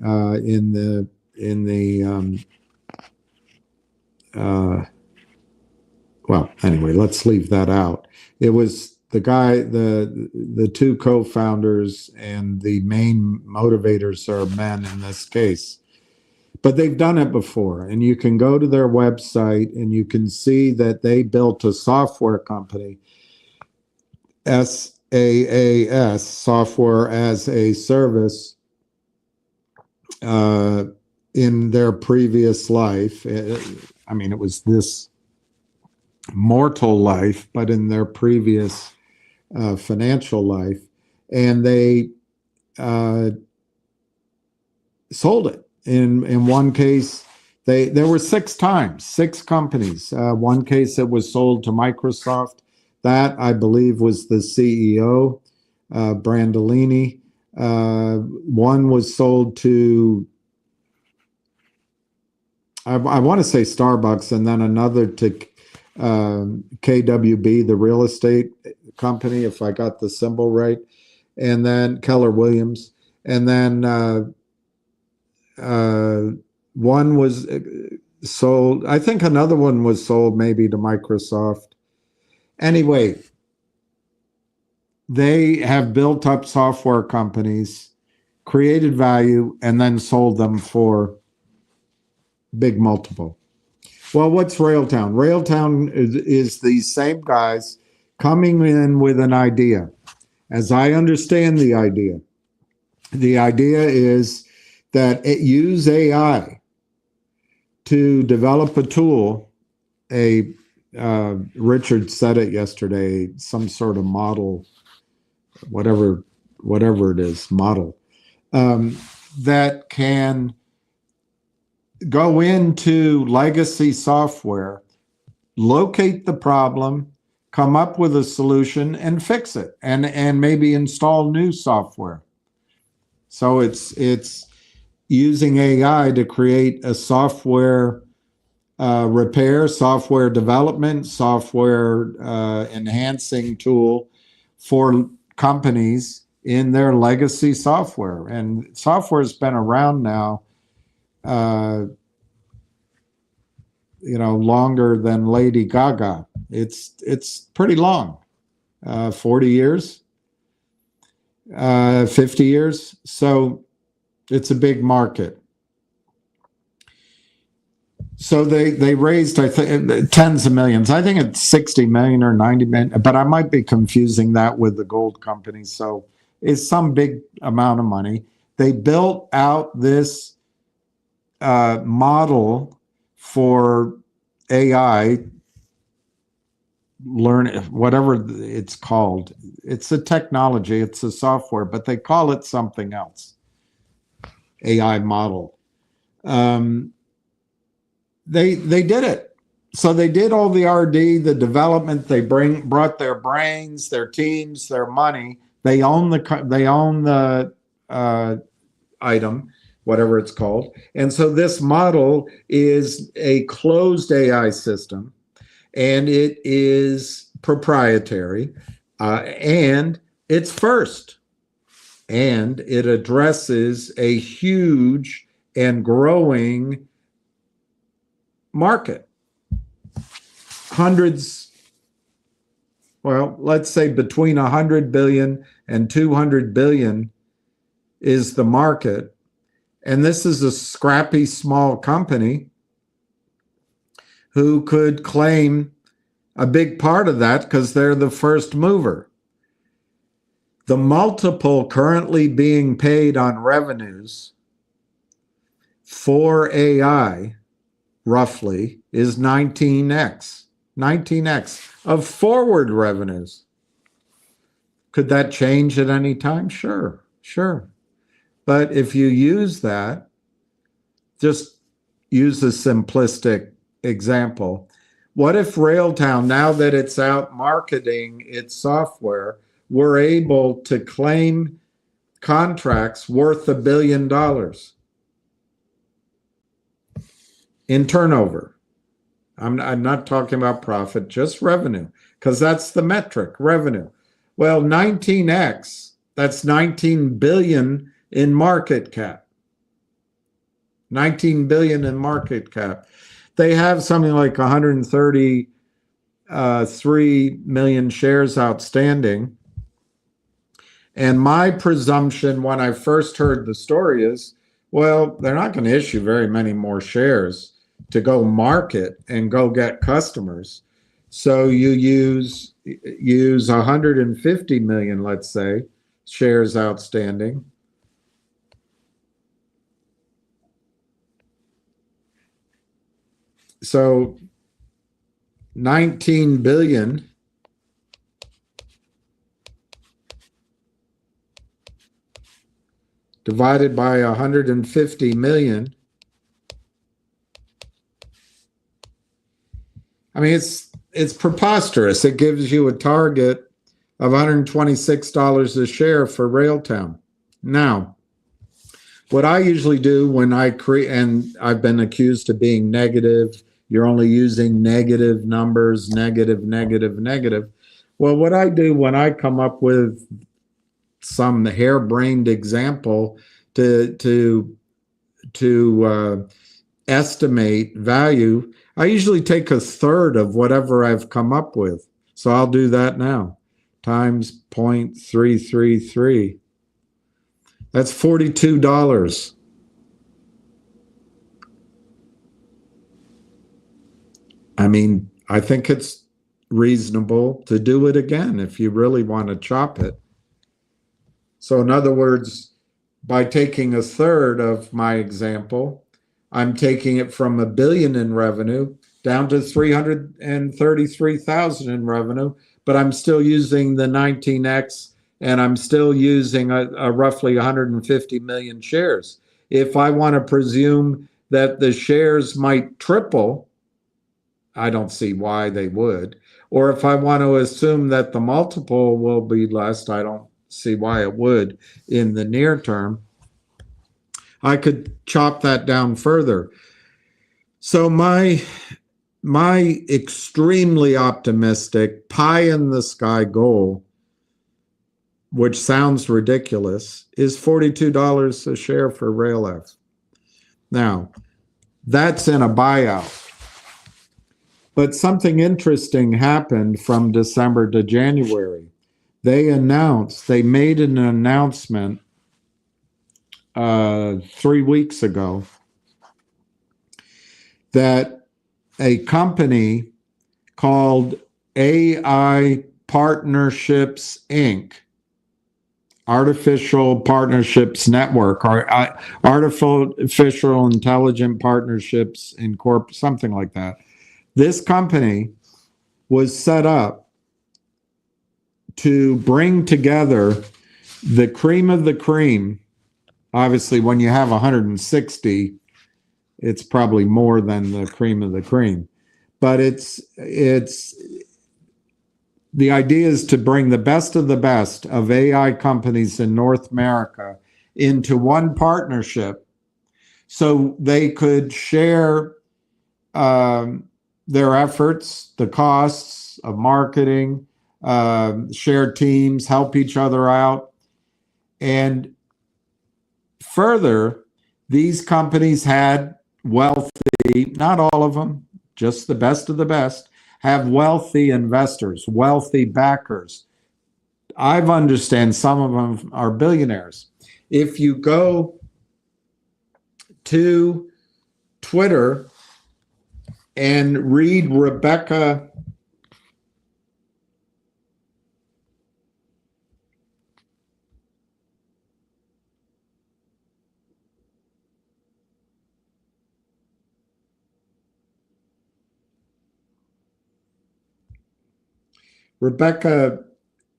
well, anyway, let's leave that out. It was the guy, the two co-founders, and the main motivators are men in this case. But they've done it before, and you can go to their website and you can see that they built a software company, SaaS, software as a service, in their previous life. I mean, it was this mortal life, but in their previous financial life, and they sold it. In one case, there were 6 companies. One case it was sold to Microsoft. That, I believe, was the CEO, Brandolini. One was sold to I want to say Starbucks, and then another to KWB, the real estate company, if I got the symbol right, and then Keller Williams, and then one was sold. I think another one was sold maybe to Microsoft. Anyway, they have built up software companies, created value, and then sold them for big multiple. Well, what's Railtown? Railtown is these same guys coming in with an idea. As I understand the idea is that it use AI to develop a tool. Richard said it yesterday, some sort of model, whatever it is, model, that can go into legacy software, locate the problem, come up with a solution, and fix it, and maybe install new software. So it's using AI to create a software repair, software development, software enhancing tool for companies in their legacy software. And software has been around now longer than Lady Gaga. It's pretty long, 40 years, 50 years. So it's a big market. So they raised, I think, tens of millions. I think it's 60 million or 90 million, but I might be confusing that with the gold company. So it's some big amount of money. They built out this model for AI, whatever it's called. It's a technology, it's a software, but they call it something else. AI model. They did it. So they did all the R&D, the development. They brought their brains, their teams, their money. They own the item, whatever it's called. And so this model is a closed AI system, and it is proprietary, and it's first. And it addresses a huge and growing market. Hundreds, well, let's say between 100 billion and 200 billion is the market. And this is a scrappy small company who could claim a big part of that because they're the first mover. The multiple currently being paid on revenues for AI roughly is 19x of forward revenues. Could that change at any time? Sure. But if you use that, just use a simplistic example. What if Railtown, now that it's out marketing its software, were able to claim contracts worth $1 billion in turnover? I'm not talking about profit, just revenue, because that's the metric, revenue. Well, 19x, that's 19 billion in market cap. 19 billion in market cap. They have something like 133 million shares outstanding. And my presumption when I first heard the story is, well, they're not going to issue very many more shares to go market and go get customers. So you use 150 million, let's say, shares outstanding. So 19 billion divided by 150 million. I mean, it's preposterous. It gives you a target of $126 a share for Railtown. Now, what I usually do when I create, and I've been accused of being negative, you're only using negative numbers, negative, negative, negative. Well, what I do when I come up with some harebrained example to estimate value, I usually take a third of whatever I've come up with. So I'll do that now. Times 0.333. That's $42. I mean, I think it's reasonable to do it again if you really want to chop it. So in other words, by taking a third of my example, I'm taking it from $1 billion in revenue down to 333,000 in revenue, but I'm still using the 19x and I'm still using a roughly 150 million shares. If I want to presume that the shares might triple, I don't see why they would. Or if I want to assume that the multiple will be less, I don't see why it would in the near term. I could chop that down further. So my extremely optimistic pie in the sky goal, which sounds ridiculous, is $42 a share for RLAIF. Now, that's in a buyout. But something interesting happened from December to January. They made an announcement 3 weeks ago that a company called AI Partnerships Inc., Artificial Partnerships Network, or Artificial Intelligent Partnerships Incorporated, something like that. This company was set up to bring together the cream of the cream. Obviously, when you have 160, it's probably more than the cream of the cream. But it's the idea is to bring the best of AI companies in North America into one partnership so they could share their efforts, the costs of marketing, share teams, help each other out. And further, these companies had wealthy, not all of them, just the best of the best, have wealthy investors, wealthy backers. I understand some of them are billionaires. If you go to Twitter and read Rebecca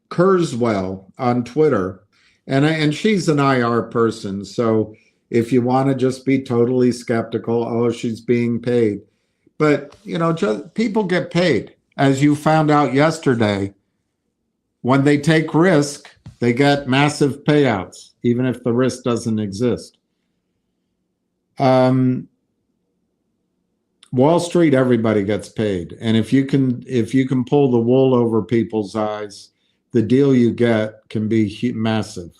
Kurzweil on Twitter, and she's an IR person, so if you want to just be totally skeptical, oh, she's being paid. But, just people get paid. As you found out yesterday, when they take risk, they get massive payouts, even if the risk doesn't exist. Wall Street, everybody gets paid. And if you can pull the wool over people's eyes, the deal you get can be massive.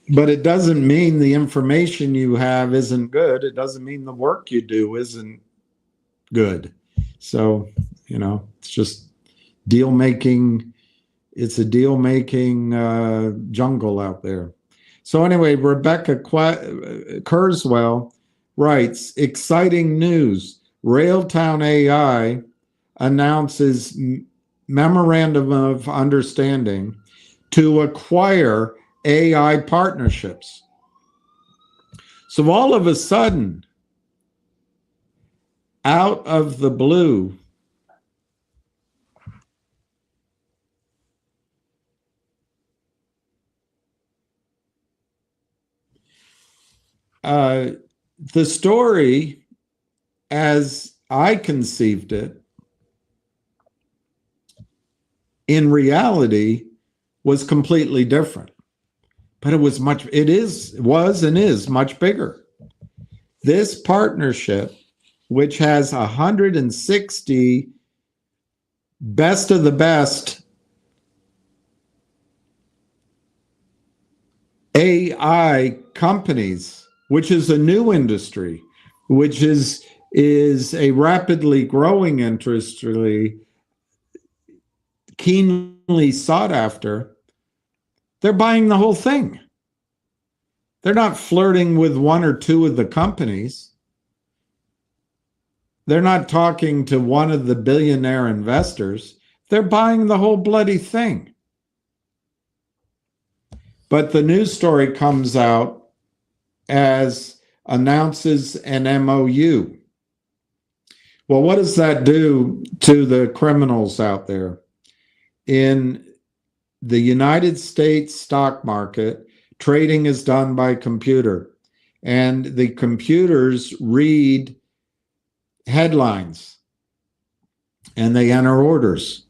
But it doesn't mean the information you have isn't good. It doesn't mean the work you do isn't good. So, it's just deal making. It's a deal making jungle out there. So anyway, Rebecca Kurzweil writes, exciting news. Railtown AI announces memorandum of understanding to acquire AI partnerships. So all of a sudden, out of the blue, the story, as I conceived it, in reality, was completely different. but it was and is much bigger. This partnership, which has 160 best of the best AI companies, which is a new industry, which is a rapidly growing industry, keenly sought after, they're buying the whole thing. They're not flirting with one or two of the companies. They're not talking to one of the billionaire investors. They're buying the whole bloody thing. But the news story comes out as announces an MOU. Well, what does that do to the criminals out there? In the United States stock market, trading is done by computer, and the computers read headlines and they enter orders.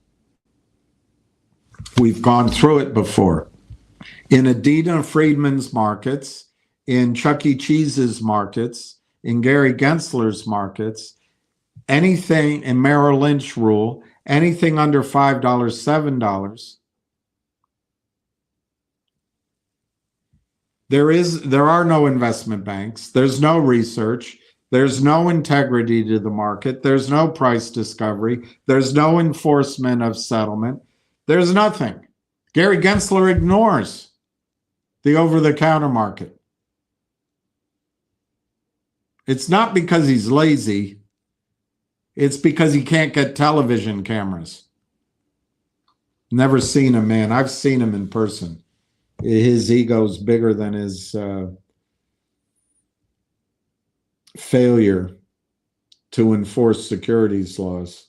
We've gone through it before. In Adina Friedman's markets, in Chuck E. Cheese's markets, in Gary Gensler's markets, anything in Merrill Lynch rule, anything under $5, $7, there are no investment banks. There's no research. There's no integrity to the market. There's no price discovery. There's no enforcement of settlement. There's nothing. Gary Gensler ignores the over-the-counter market. It's not because he's lazy. It's because he can't get television cameras. Never seen him, man. I've seen him in person. His ego's bigger than his failure to enforce securities laws.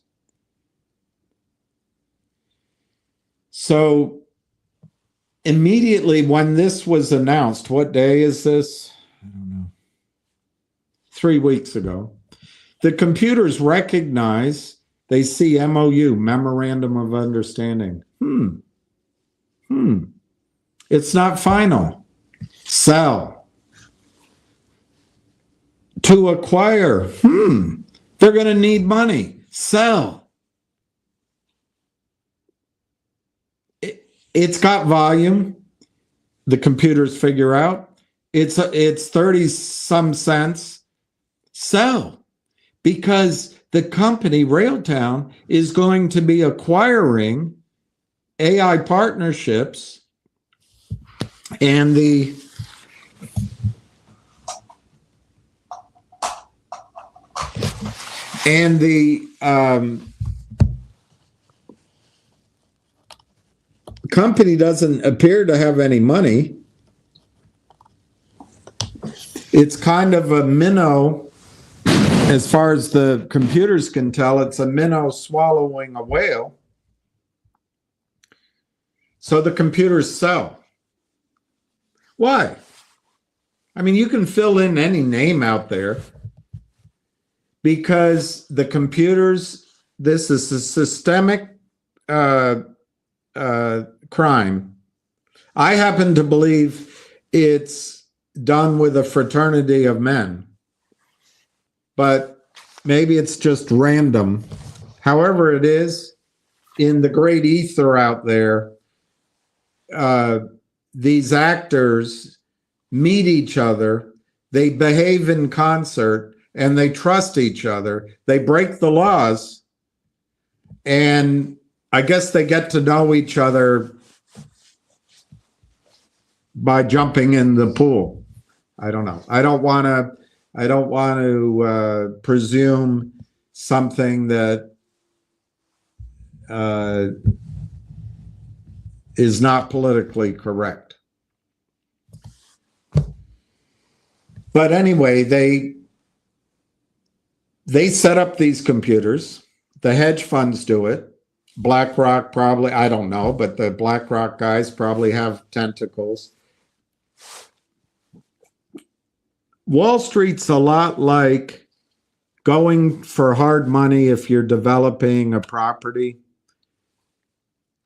So immediately when this was announced, what day is this? I don't know. 3 weeks ago. The computers recognize, they see MOU, Memorandum of Understanding. It's not final. Sell. To acquire. They're going to need money. Sell. It's got volume. The computers figure out. It's 30 some cents. Sell. Because the company, Railtown, is going to be acquiring AI partnerships, and the company doesn't appear to have any money. It's kind of a minnow. As far as the computers can tell, it's a minnow swallowing a whale. So the computers sell. Why? I mean, you can fill in any name out there because the computers, this is a systemic crime. I happen to believe it's done with a fraternity of men, but maybe it's just random. However it is, in the great ether out there, these actors meet each other, they behave in concert, and they trust each other. They break the laws, and I guess they get to know each other by jumping in the pool. I don't know. I don't want to presume something that is not politically correct. But anyway, they set up these computers. The hedge funds do it. BlackRock probably, I don't know, but the BlackRock guys probably have tentacles. Wall Street's a lot like going for hard money if you're developing a property.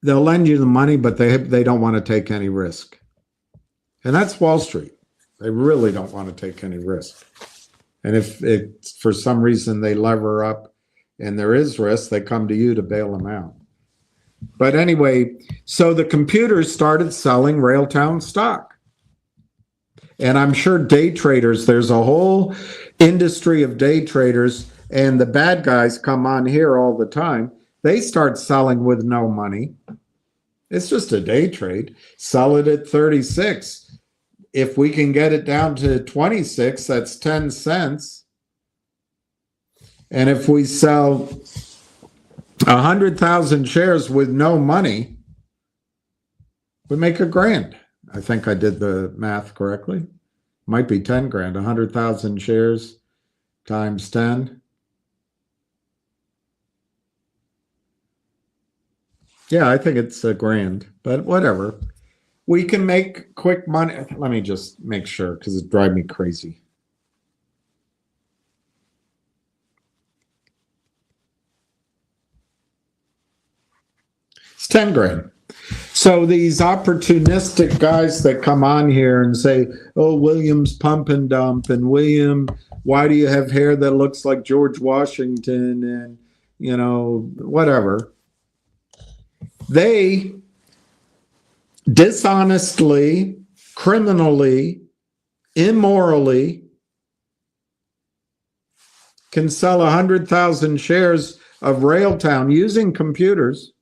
They'll lend you the money, but they don't want to take any risk. And that's Wall Street. They really don't want to take any risk. And if for some reason they lever up and there is risk, they come to you to bail them out. But anyway, so the computers started selling Railtown stock. And I'm sure day traders, there's a whole industry of day traders, and the bad guys come on here all the time. They start selling with no money. It's just a day trade. Sell it at 36. If we can get it down to 26, that's 10 cents. And if we sell 100,000 shares with no money, we make $1,000. I think I did the math correctly. Might be 10 grand. 100,000 shares times 10. Yeah, I think it's $1,000, but whatever. We can make quick money. Let me just make sure because it drives me crazy. It's 10 grand. So these opportunistic guys that come on here and say, oh, William's pump and dump, and William, why do you have hair that looks like George Washington, and, you know, whatever. They dishonestly, criminally, immorally can sell 100,000 shares of Railtown using computers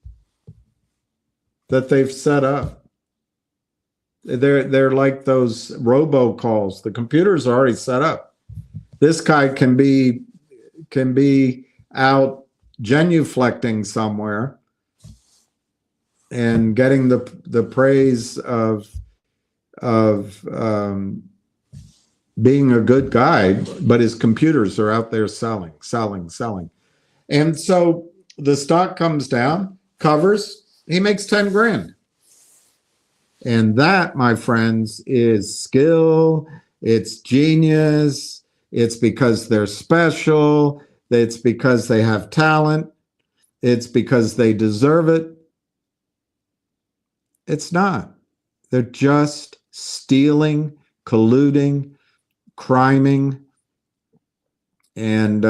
that they've set up. They're like those robocalls. The computers are already set up. This guy can be out genuflecting somewhere and getting the praise of being a good guy, but his computers are out there selling. And so the stock comes down, covers, he makes 10 grand. And that, my friends, is skill, it's genius, it's because they're special, it's because they have talent, it's because they deserve it. It's not. They're just stealing, colluding, criming. And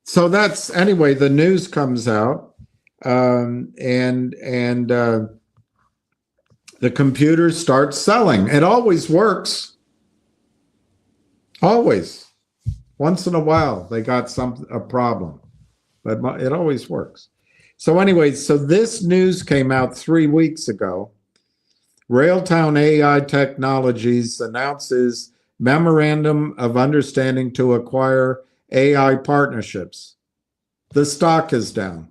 so that's, anyway, the news comes out. The computers start selling. It always works. Always. Once in a while, they got a problem, but it always works. So anyway, so this news came out 3 weeks ago. Railtown AI Technologies announces memorandum of understanding to acquire AI partnerships. The stock is down.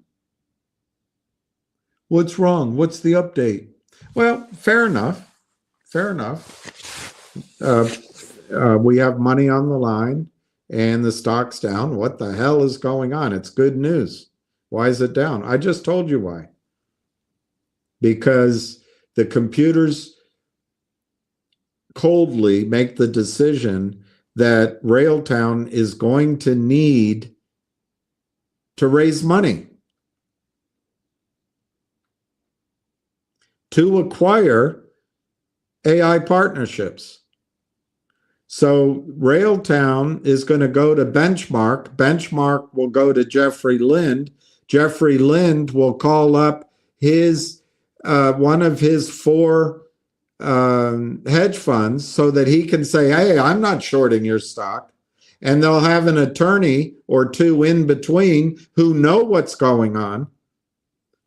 What's wrong? What's the update? Well, fair enough. Fair enough. We have money on the line and the stock's down. What the hell is going on? It's good news. Why is it down? I just told you why. Because the computers coldly make the decision that Railtown is going to need to raise money to acquire AI partnerships. So Railtown is going to go to Benchmark. Benchmark will go to Jeffrey Lind. Jeffrey Lind will call up his one of his 4 hedge funds so that he can say, hey, I'm not shorting your stock. And they'll have an attorney or 2 in between who know what's going on,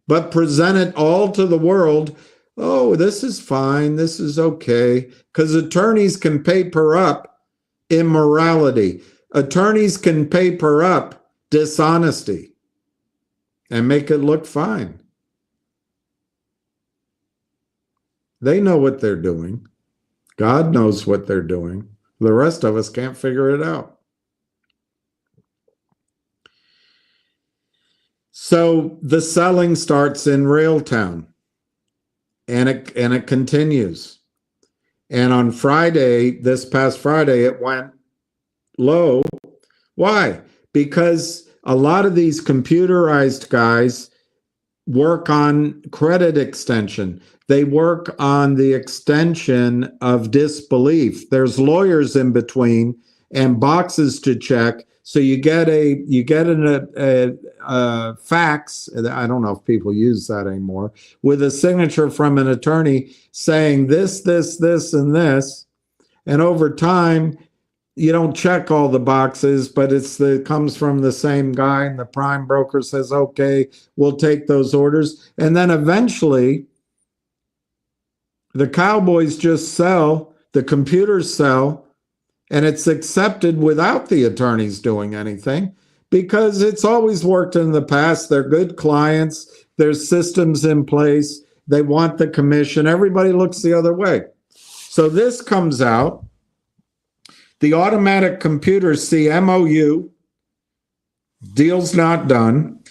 but present it all to the world. Oh, this is fine. This is okay. Because attorneys can paper up immorality. Attorneys can paper up dishonesty and make it look fine. They know what they're doing. God knows what they're doing. The rest of us can't figure it out. So the selling starts in Railtown, and it continues. And on Friday, this past Friday, it went low. Why? Because a lot of these computerized guys work on credit extension. They work on the extension of disbelief. There's lawyers in between and boxes to check. So you get a fax. I don't know if people use that anymore, with a signature from an attorney saying this, and this. And over time, you don't check all the boxes, but it comes from the same guy, and the prime broker says, okay, we'll take those orders. And then eventually, the cowboys just sell, the computers sell, and it's accepted without the attorneys doing anything, because it's always worked in the past. They're good clients. There's systems in place. They want the commission. Everybody looks the other way. So this comes out. The automatic computers see MOU, deals not done,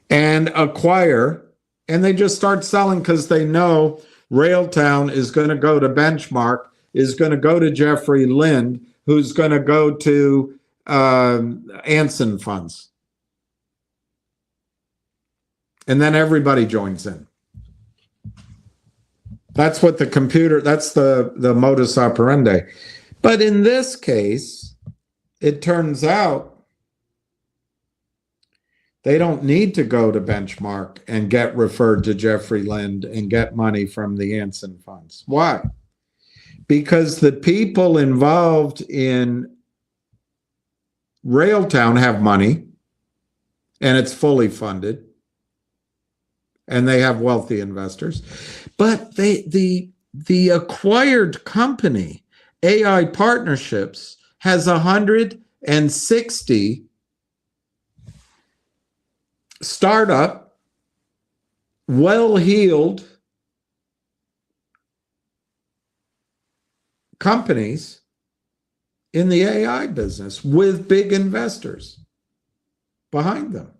and acquire, and they just start selling because they know Railtown is going to go to Benchmark, is going to go to Jeffrey Lind, who's going to go to Anson Funds. And then everybody joins in. That's what the computer, that's the modus operandi. But in this case, it turns out they don't need to go to Benchmark and get referred to Jeffrey Lind and get money from the Anson Funds. Why? Because the people involved in Railtown have money, and it's fully funded, and they have wealthy investors. But the acquired company, AI Partnerships, has 160 startup, well-heeled companies in the AI business with big investors behind them.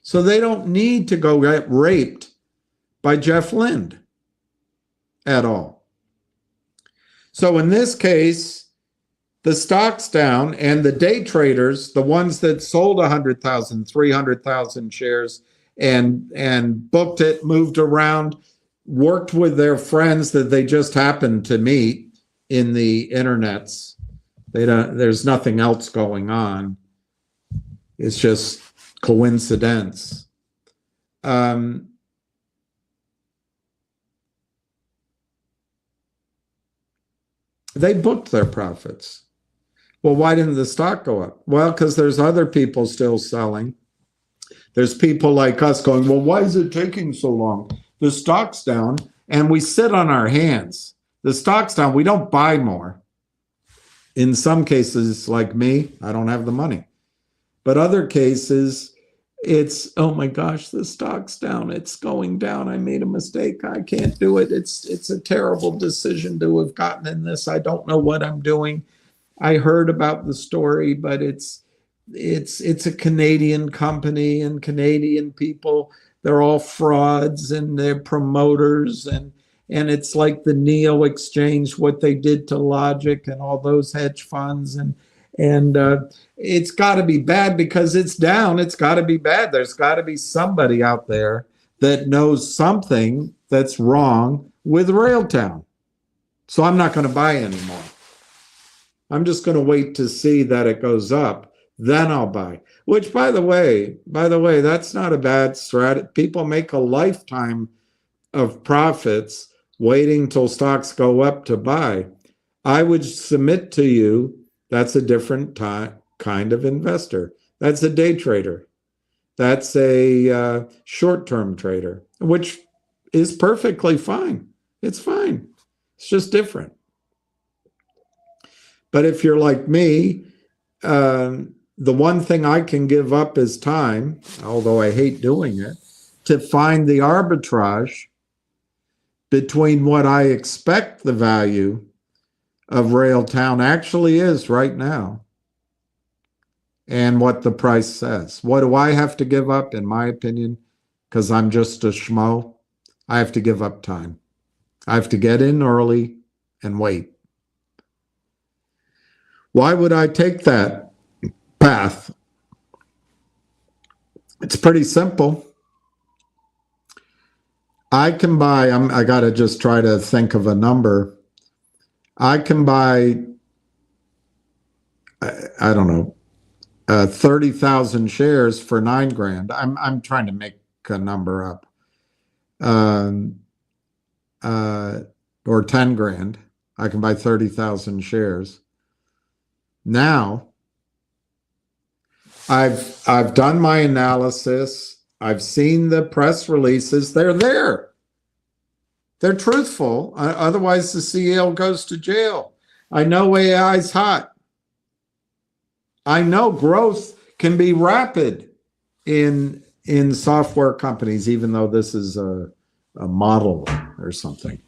So they don't need to go get raped by Jeff Lind at all. So in this case, the stock's down, and the day traders, the ones that sold 100,000, 300,000 shares and booked it, moved around, worked with their friends that they just happened to meet in the internets. There's nothing else going on. It's just coincidence. They booked their profits. Well, why didn't the stock go up? Well, because there's other people still selling. There's people like us going, well, why is it taking so long? The stock's down, and we sit on our hands. The stock's down. We don't buy more. In some cases, like me, I don't have the money. But other cases, it's, oh my gosh, the stock's down. It's going down. I made a mistake. I can't do it. It's a terrible decision to have gotten in this. I don't know what I'm doing. I heard about the story, but it's a Canadian company, and Canadian people, they're all frauds, and they're promoters, and it's like the Neo exchange, what they did to Logic and all those hedge funds, and it's got to be bad because it's down. It's got to be bad. There's got to be somebody out there that knows something that's wrong with Railtown. So I'm not going to buy anymore. I'm just going to wait to see that it goes up. Then I'll buy. Which, by the way, that's not a bad strategy. People make a lifetime of profits waiting till stocks go up to buy. I would submit to you that's a different kind of investor. That's a day trader. That's a short-term trader, which is perfectly fine. It's fine. It's just different. But if you're like me, the one thing I can give up is time, although I hate doing it, to find the arbitrage between what I expect the value of Railtown actually is right now and what the price says. What do I have to give up, in my opinion? Because I'm just a schmo. I have to give up time. I have to get in early and wait. Why would I take that path? It's pretty simple. I can buy, I got to just try to think of a number. I can buy, I don't know, 30,000 shares for 9 grand. I'm trying to make a number up. Um, or 10 grand. I can buy 30,000 shares. Now, I've done my analysis. I've seen the press releases. They're there. They're truthful. Otherwise, the CEO goes to jail. I know AI is hot. I know growth can be rapid in software companies, even though this is a model or something.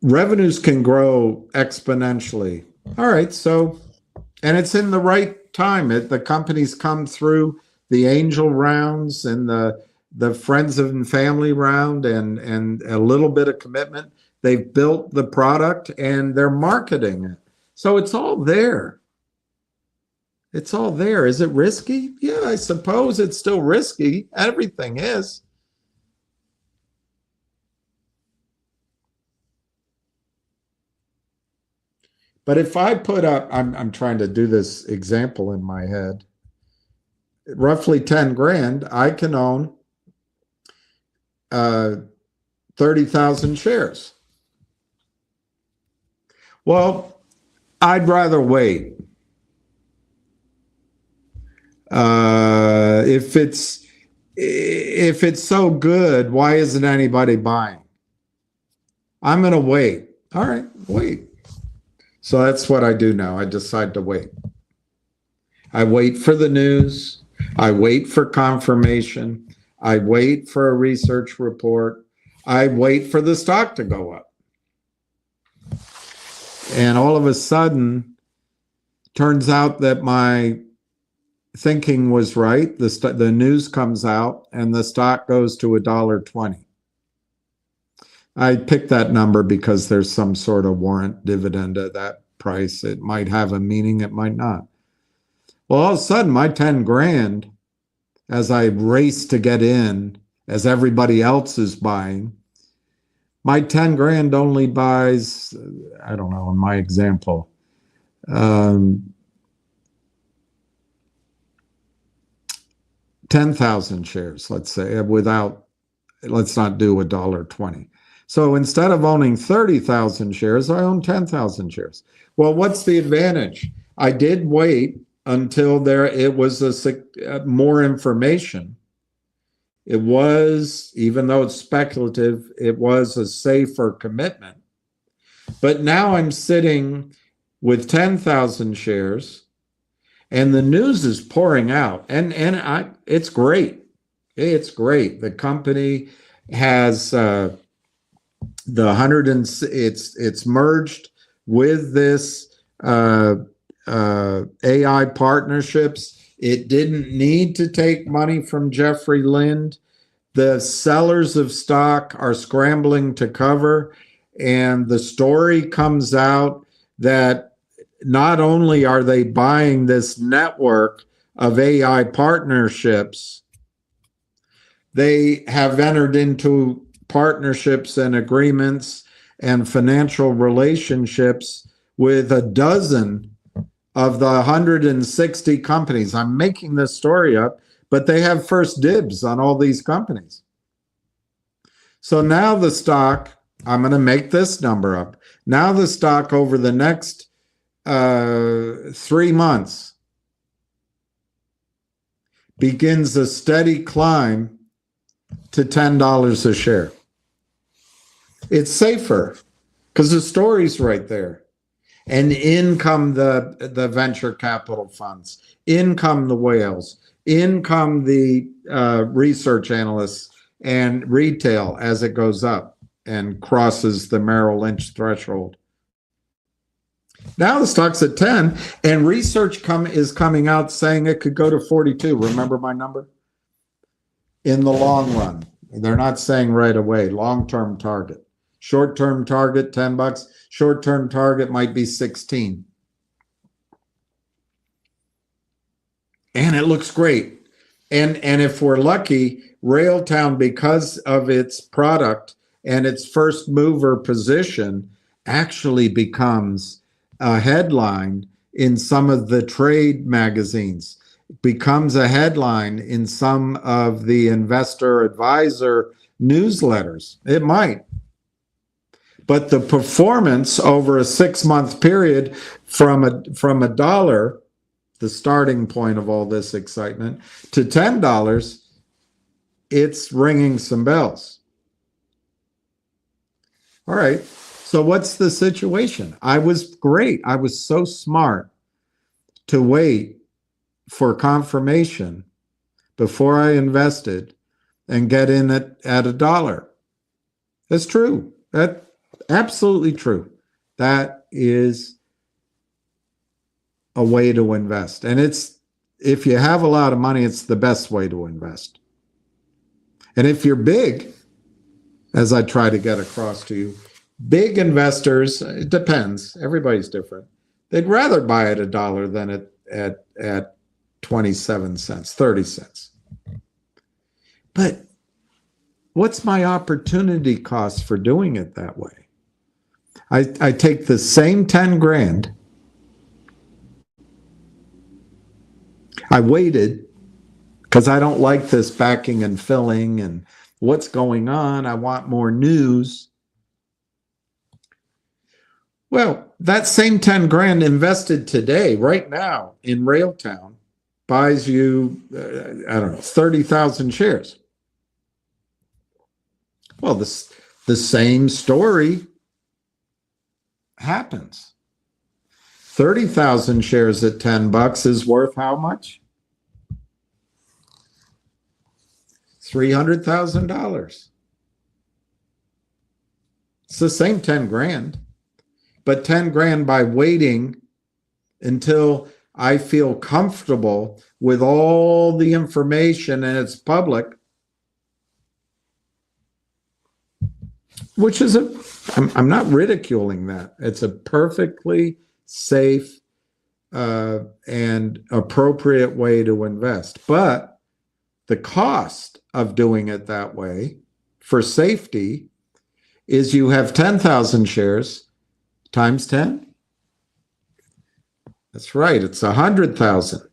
Revenues can grow exponentially. All right, so, and it's in the right time. The companies come through the angel rounds and the friends and family round and a little bit of commitment. They've built the product and they're marketing it. So it's all there. It's all there. Is it risky? Yeah, I suppose it's still risky. Everything is. But if I put up, I'm trying to do this example in my head, roughly 10 grand, I can own 30,000 shares. Well, I'd rather wait. If it's so good, why isn't anybody buying? I'm going to wait. All right, wait. So that's what I do now. I decide to wait. I wait for the news. I wait for confirmation. I wait for a research report. I wait for the stock to go up. And all of a sudden, turns out that my thinking was right. The news comes out and the stock goes to $1.20. I picked that number because there's some sort of warrant dividend at that price. It might have a meaning, it might not. Well, all of a sudden, my 10 grand, as I race to get in, as everybody else is buying, my 10 grand only buys, I don't know, in my example, 10,000 shares, let's say, let's not do $1.20. So instead of owning 30,000 shares, I own 10,000 shares. Well, what's the advantage? I did wait until it was more information. It was, even though it's speculative, it was a safer commitment. But now I'm sitting with 10,000 shares and the news is pouring out, and it's great. It's great. The company has it's merged with this AI partnerships. It didn't need to take money from Jeffrey Lind. The sellers of stock are scrambling to cover, and the story comes out that not only are they buying this network of AI partnerships, they have entered into partnerships and agreements and financial relationships with a dozen of the 160 companies. I'm making this story up, but they have first dibs on all these companies. So now the stock, I'm going to make this number up. Now the stock over the next 3 months begins a steady climb to $10 a share. It's safer because the story's right there. And in come the venture capital funds, in come the whales, in come the research analysts and retail as it goes up and crosses the Merrill Lynch threshold. Now the stock's at 10, and research is coming out saying it could go to 42. Remember my number? In the long run. They're not saying right away, long-term target. Short-term target, $10. Short-term target might be 16. And it looks great. And if we're lucky, Railtown, because of its product and its first mover position, actually becomes a headline in some of the trade magazines, becomes a headline in some of the investor advisor newsletters. It might. But the performance over a 6-month period from a dollar, the starting point of all this excitement, to $10, it's ringing some bells. All right. So what's the situation? I was great. I was so smart to wait for confirmation before I invested and get in at $1. That's true. That's absolutely true. That is a way to invest. And it's, if you have a lot of money, it's the best way to invest. And if you're big, as I try to get across to you, big investors, it depends. Everybody's different. They'd rather buy at $1 than at 27 cents, 30 cents. But what's my opportunity cost for doing it that way? I take the same 10 grand. I waited because I don't like this backing and filling and what's going on. I want more news. Well, that same 10 grand invested today, right now in Railtown, buys you, I don't know, 30,000 shares. Well, the same story happens. 30,000 shares at $10 is worth how much? $300,000. It's the same 10 grand, but 10 grand by waiting until I feel comfortable with all the information and it's public, which is I'm not ridiculing that. It's a perfectly safe and appropriate way to invest. But the cost of doing it that way for safety is you have 10,000 shares times 10. That's right. It's 100,000.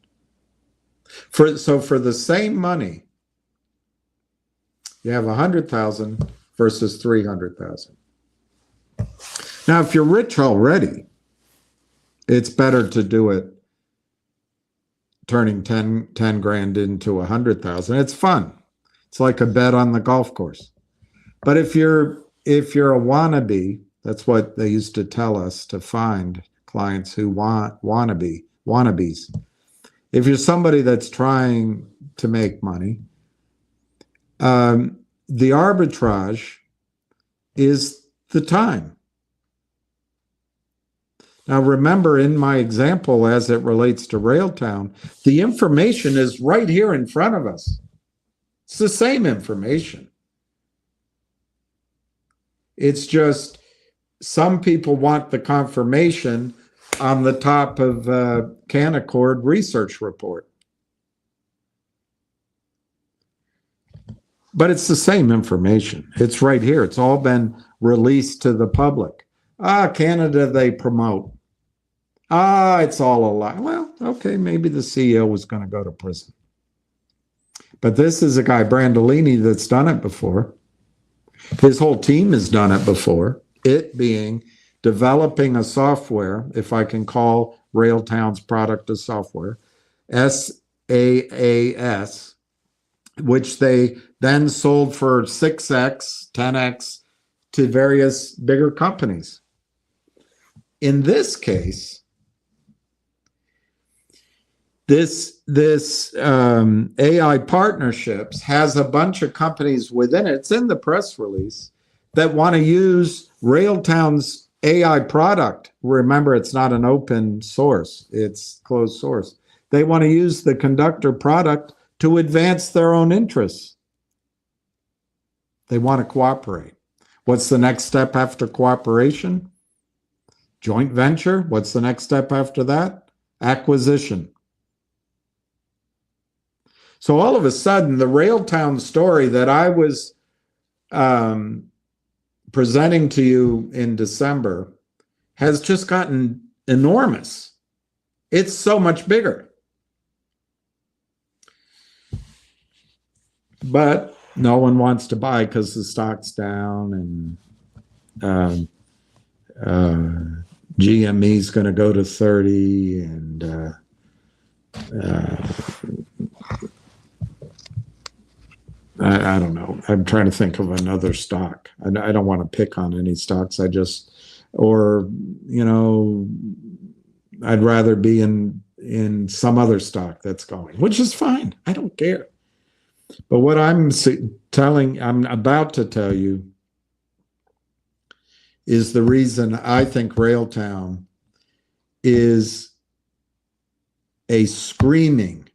So for the same money, you have 100,000 versus 300,000. Now, if you're rich already, it's better to do it turning 10 grand into 100,000. It's fun. It's like a bet on the golf course. But if you're a wannabe, that's what they used to tell us to find clients who want wannabes. If you're somebody that's trying to make money, the arbitrage is the time. Now, remember, in my example, as it relates to Railtown, the information is right here in front of us. It's the same information. It's just some people want the confirmation on the top of Canaccord research report. But it's the same information. It's right here. It's all been released to the public. Canada, they promote. It's all a lie. Well, okay, maybe the CEO was going to go to prison. But this is a guy, Brandolini, that's done it before. His whole team has done it before. It being developing a software, if I can call Railtown's product a software, SaaS, which they then sold for 6x, 10x to various bigger companies. In this case, this AI partnerships has a bunch of companies within it. It's in the press release that want to use Railtown's AI product. Remember, it's not an open source. It's closed source. They want to use the Conductor product to advance their own interests. They want to cooperate. What's the next step after cooperation? Joint venture. What's the next step after that? Acquisition. So all of a sudden, the Railtown story that I was presenting to you in December has just gotten enormous. It's so much bigger. But no one wants to buy because the stock's down, and GME's going to go to 30, and I don't know. I'm trying to think of another stock. I don't want to pick on any stocks. I'd rather be in some other stock that's going, which is fine. I don't care. But what I'm about to tell you is the reason I think Railtown is a screaming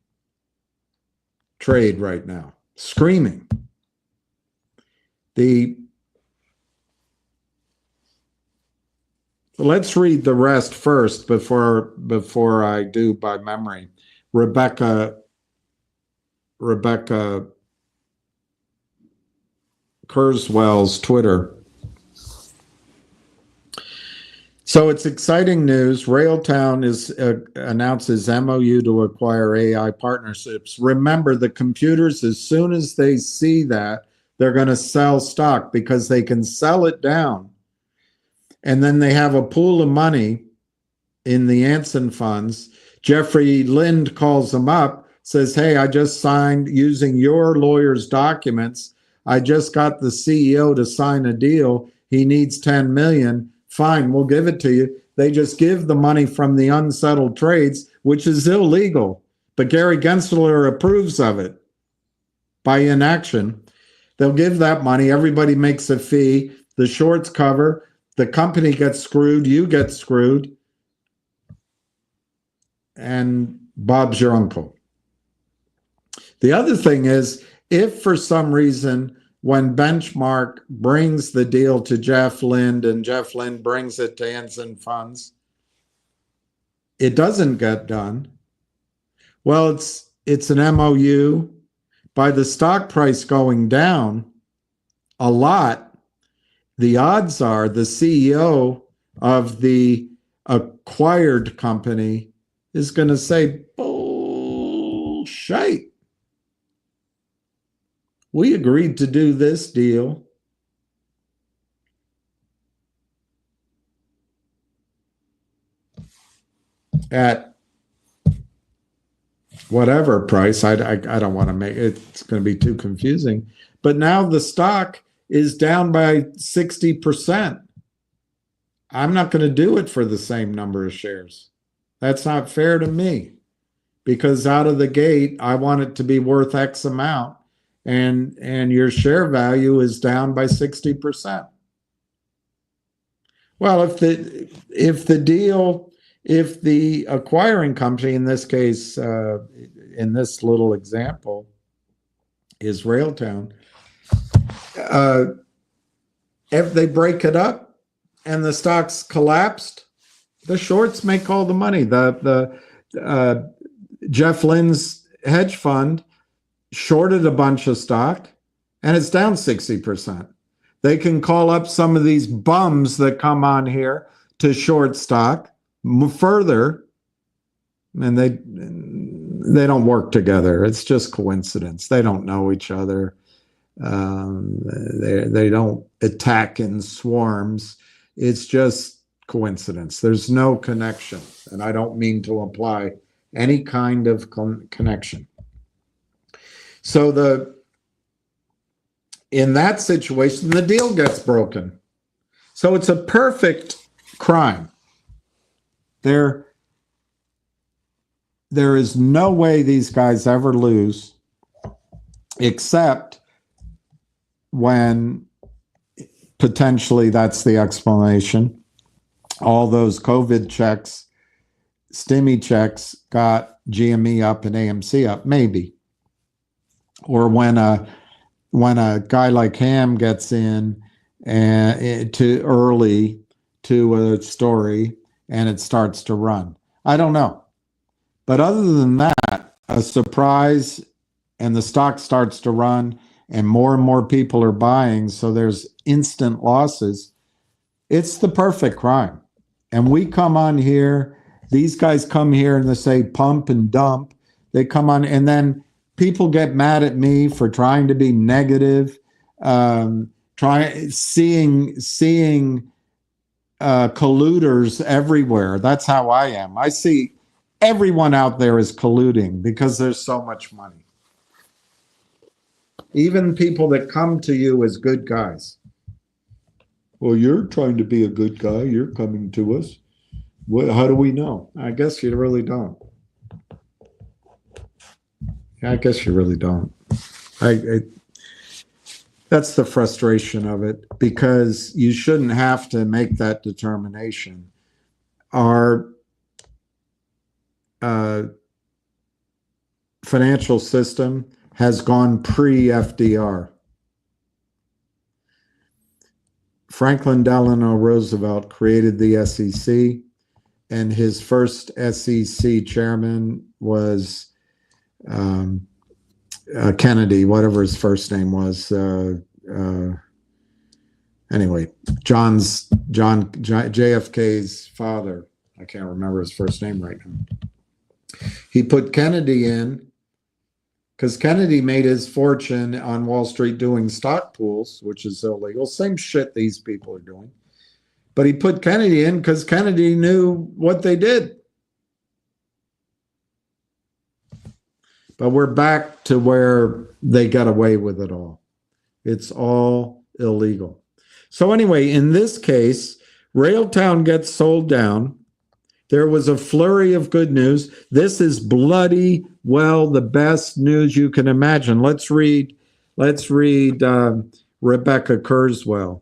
trade right now. Screaming. Let's read the rest first before I do by memory. Rebecca Kurzweil's Twitter. So it's exciting news. Railtown announces MOU to acquire AI partnerships. Remember, the computers, as soon as they see that, they're going to sell stock because they can sell it down. And then they have a pool of money in the Anson funds. Jeffrey Lind calls them up, says, hey, I just signed using your lawyer's documents. I just got the CEO to sign a deal. He needs 10 million. Fine, we'll give it to you. They just give the money from the unsettled trades, which is illegal. But Gary Gensler approves of it by inaction. They'll give that money. Everybody makes a fee. The shorts cover. The company gets screwed. You get screwed. And Bob's your uncle. The other thing is, if for some reason when Benchmark brings the deal to Jeff Lind and Jeff Lind brings it to Anson Funds, it doesn't get done. Well, it's an MOU. By the stock price going down a lot, the odds are the CEO of the acquired company is going to say, bullshit. We agreed to do this deal. At whatever price. I don't want to make it, it's going to be too confusing. But now the stock is down by 60%. I'm not going to do it for the same number of shares. That's not fair to me, because out of the gate, I want it to be worth X amount. And your share value is down by 60%. Well, if the acquiring company, in this case, in this little example, is Railtown, if they break it up and the stock's collapsed, the shorts make all the money. The Jeff Lind's hedge fund shorted a bunch of stock and it's down 60%. They can call up some of these bums that come on here to short stock further, and they don't work together. It's just coincidence. They don't know each other. They don't attack in swarms. It's just coincidence. There's no connection, and I don't mean to imply any kind of connection. So in that situation, the deal gets broken. So it's a perfect crime. There is no way these guys ever lose, except when potentially that's the explanation. All those COVID checks, stimmy checks got GME up and AMC up, maybe. Or when a guy like Ham gets in too early to a story and it starts to run. I don't know. But other than that, a surprise and the stock starts to run and more people are buying, so there's instant losses, it's the perfect crime. And we come on here, these guys come here and they say pump and dump. They come on, and then people get mad at me for trying to be negative, seeing colluders everywhere. That's how I am. I see everyone out there is colluding because there's so much money. Even people that come to you as good guys. Well, you're trying to be a good guy. You're coming to us. How do we know? I guess you really don't. I guess you really don't. That's the frustration of it, because you shouldn't have to make that determination. Our financial system has gone pre-FDR. Franklin Delano Roosevelt created the SEC, and his first SEC chairman was Kennedy, whatever his first name was. Anyway, JFK's father. I can't remember his first name right now. He put Kennedy in because Kennedy made his fortune on Wall Street doing stock pools, which is illegal. Same shit these people are doing. But he put Kennedy in because Kennedy knew what they did. But we're back to where they got away with it all. It's all illegal. So anyway, in this case, Railtown gets sold down. There was a flurry of good news. This is bloody well the best news you can imagine. Let's read Rebecca Kurzweil.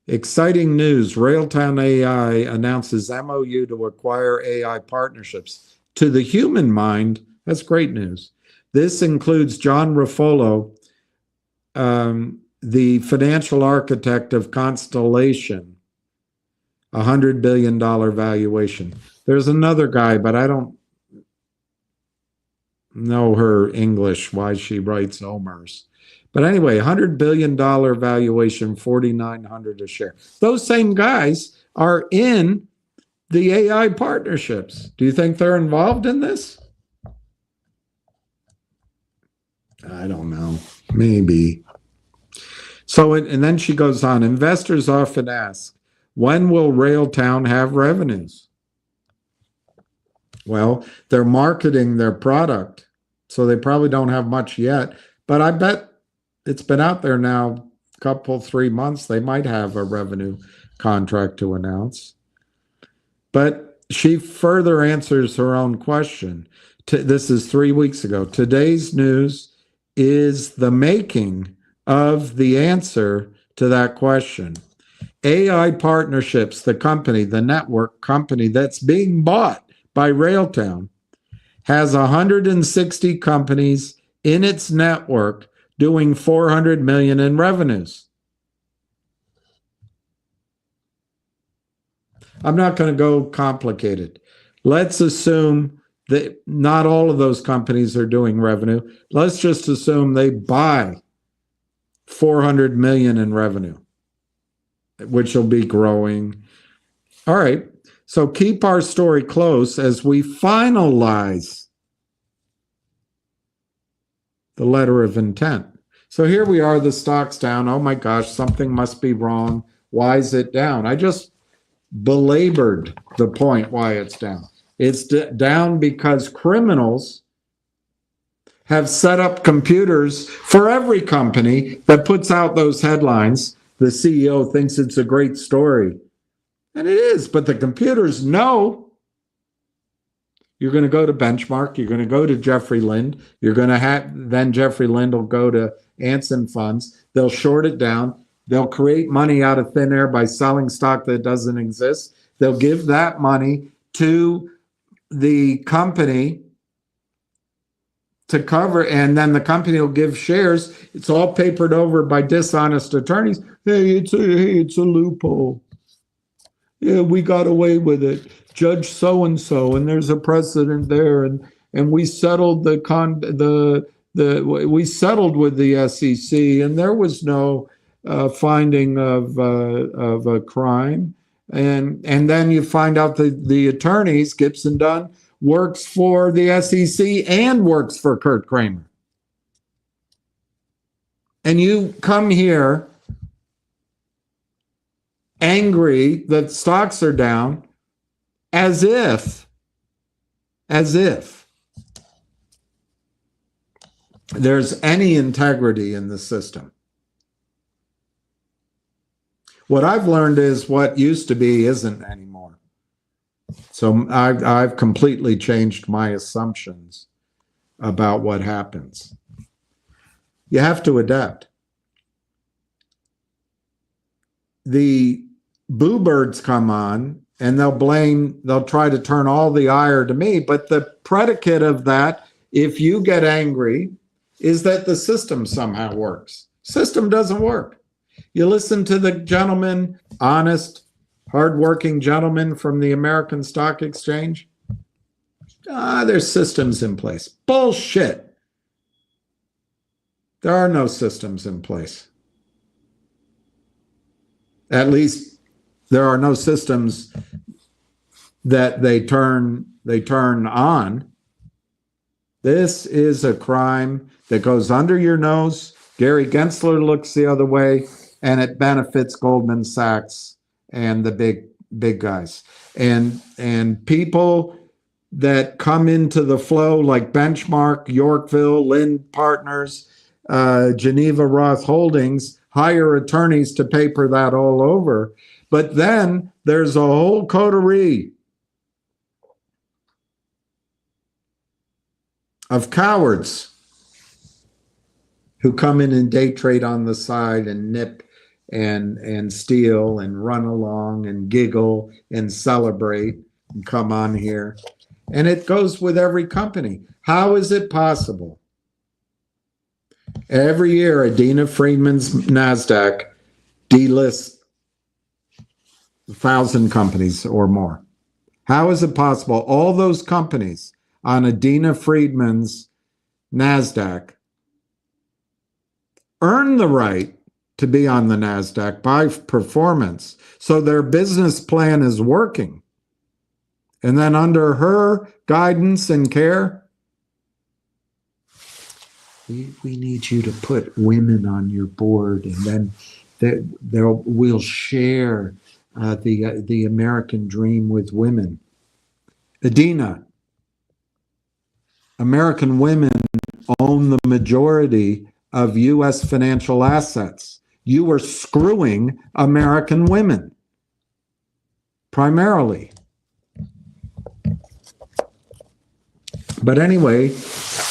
Exciting news. Railtown AI announces MOU to acquire AI partnerships. To the human mind, that's great news. This includes John Ruffolo, the financial architect of Constellation, $100 billion valuation. There's another guy, but I don't know her English, why she writes Omers. But anyway, $100 billion valuation, $4,900 a share. Those same guys are in the AI partnerships. Do you think they're involved in this? I don't know. Maybe. So, and then she goes on, investors often ask, when will Railtown have revenues? Well, they're marketing their product, so they probably don't have much yet. But I bet it's been out there now a couple, 3 months. They might have a revenue contract to announce. But she further answers her own question. This is 3 weeks ago. Today's news is the making of the answer to that question. AI Partnerships, the company, the network company that's being bought by Railtown, has 160 companies in its network doing $400 million in revenues. I'm not going to go complicated. Let's assume that not all of those companies are doing revenue. Let's just assume they buy $400 million in revenue, which will be growing. All right. So keep our story close as we finalize the letter of intent. So here we are, the stock's down. Oh my gosh, something must be wrong. Why is it down? I just belabored the point why it's down. It's down because criminals have set up computers for every company that puts out those headlines. The CEO thinks it's a great story. And it is, but the computers know. You're going to go to Benchmark. You're going to go to Jeffrey Lind. You're going to then Jeffrey Lind will go to Anson Funds. They'll short it down. They'll create money out of thin air by selling stock that doesn't exist. They'll give that money to the company to cover, and then the company will give shares. It's all papered over by dishonest attorneys. Hey, it's a loophole. Yeah, we got away with it. Judge so-and-so, and there's a precedent there, and we settled the we settled with the SEC, and there was no finding of a crime. And then you find out the attorneys, Gibson Dunn, works for the SEC and works for Kurt Kramer. And you come here angry that stocks are down, as if there's any integrity in the system. What I've learned is what used to be isn't anymore. So I've completely changed my assumptions about what happens. You have to adapt. The boo birds come on and they'll try to turn all the ire to me, but the predicate of that, if you get angry, is that the system somehow works. System doesn't work. You listen to the gentleman, honest, hardworking gentleman from the American Stock Exchange. There's systems in place. Bullshit. There are no systems in place. At least there are no systems that they turn on. This is a crime that goes under your nose. Gary Gensler looks the other way, and it benefits Goldman Sachs and the big guys. And people that come into the flow like Benchmark, Yorkville, Lind Partners, Geneva Roth Holdings, hire attorneys to paper that all over. But then there's a whole coterie of cowards who come in and day trade on the side and nip and steal and run along and giggle and celebrate and come on here. And it goes with every company. How is it possible? Every year, Adina Friedman's NASDAQ delists 1,000 companies or more. How is it possible all those companies on Adina Friedman's NASDAQ earn the right to be on the NASDAQ by performance, so their business plan is working? And then under her guidance and care, we need you to put women on your board, and then we'll share the American dream with women. Adina, American women own the majority of U.S. financial assets. You are screwing American women, primarily. But anyway,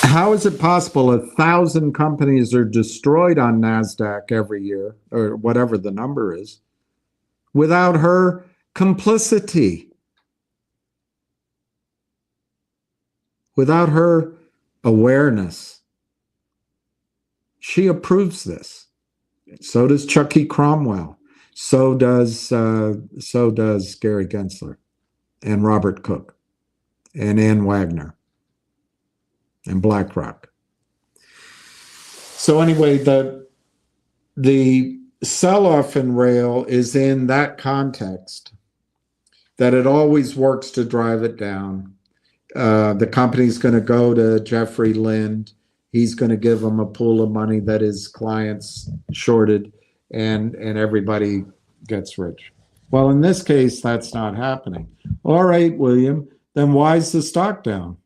how is it possible 1,000 companies are destroyed on NASDAQ every year, or whatever the number is, without her complicity, without her awareness? She approves this. So does Chucky Cromwell. So does Gary Gensler and Robert Cook and Ann Wagner and BlackRock. So anyway, the sell-off in rail is in that context, that it always works to drive it down. The company's going to go to Jeffrey Lind. He's going to give them a pool of money that his clients shorted, and everybody gets rich. Well, in this case, that's not happening. All right, William, then why is the stock down?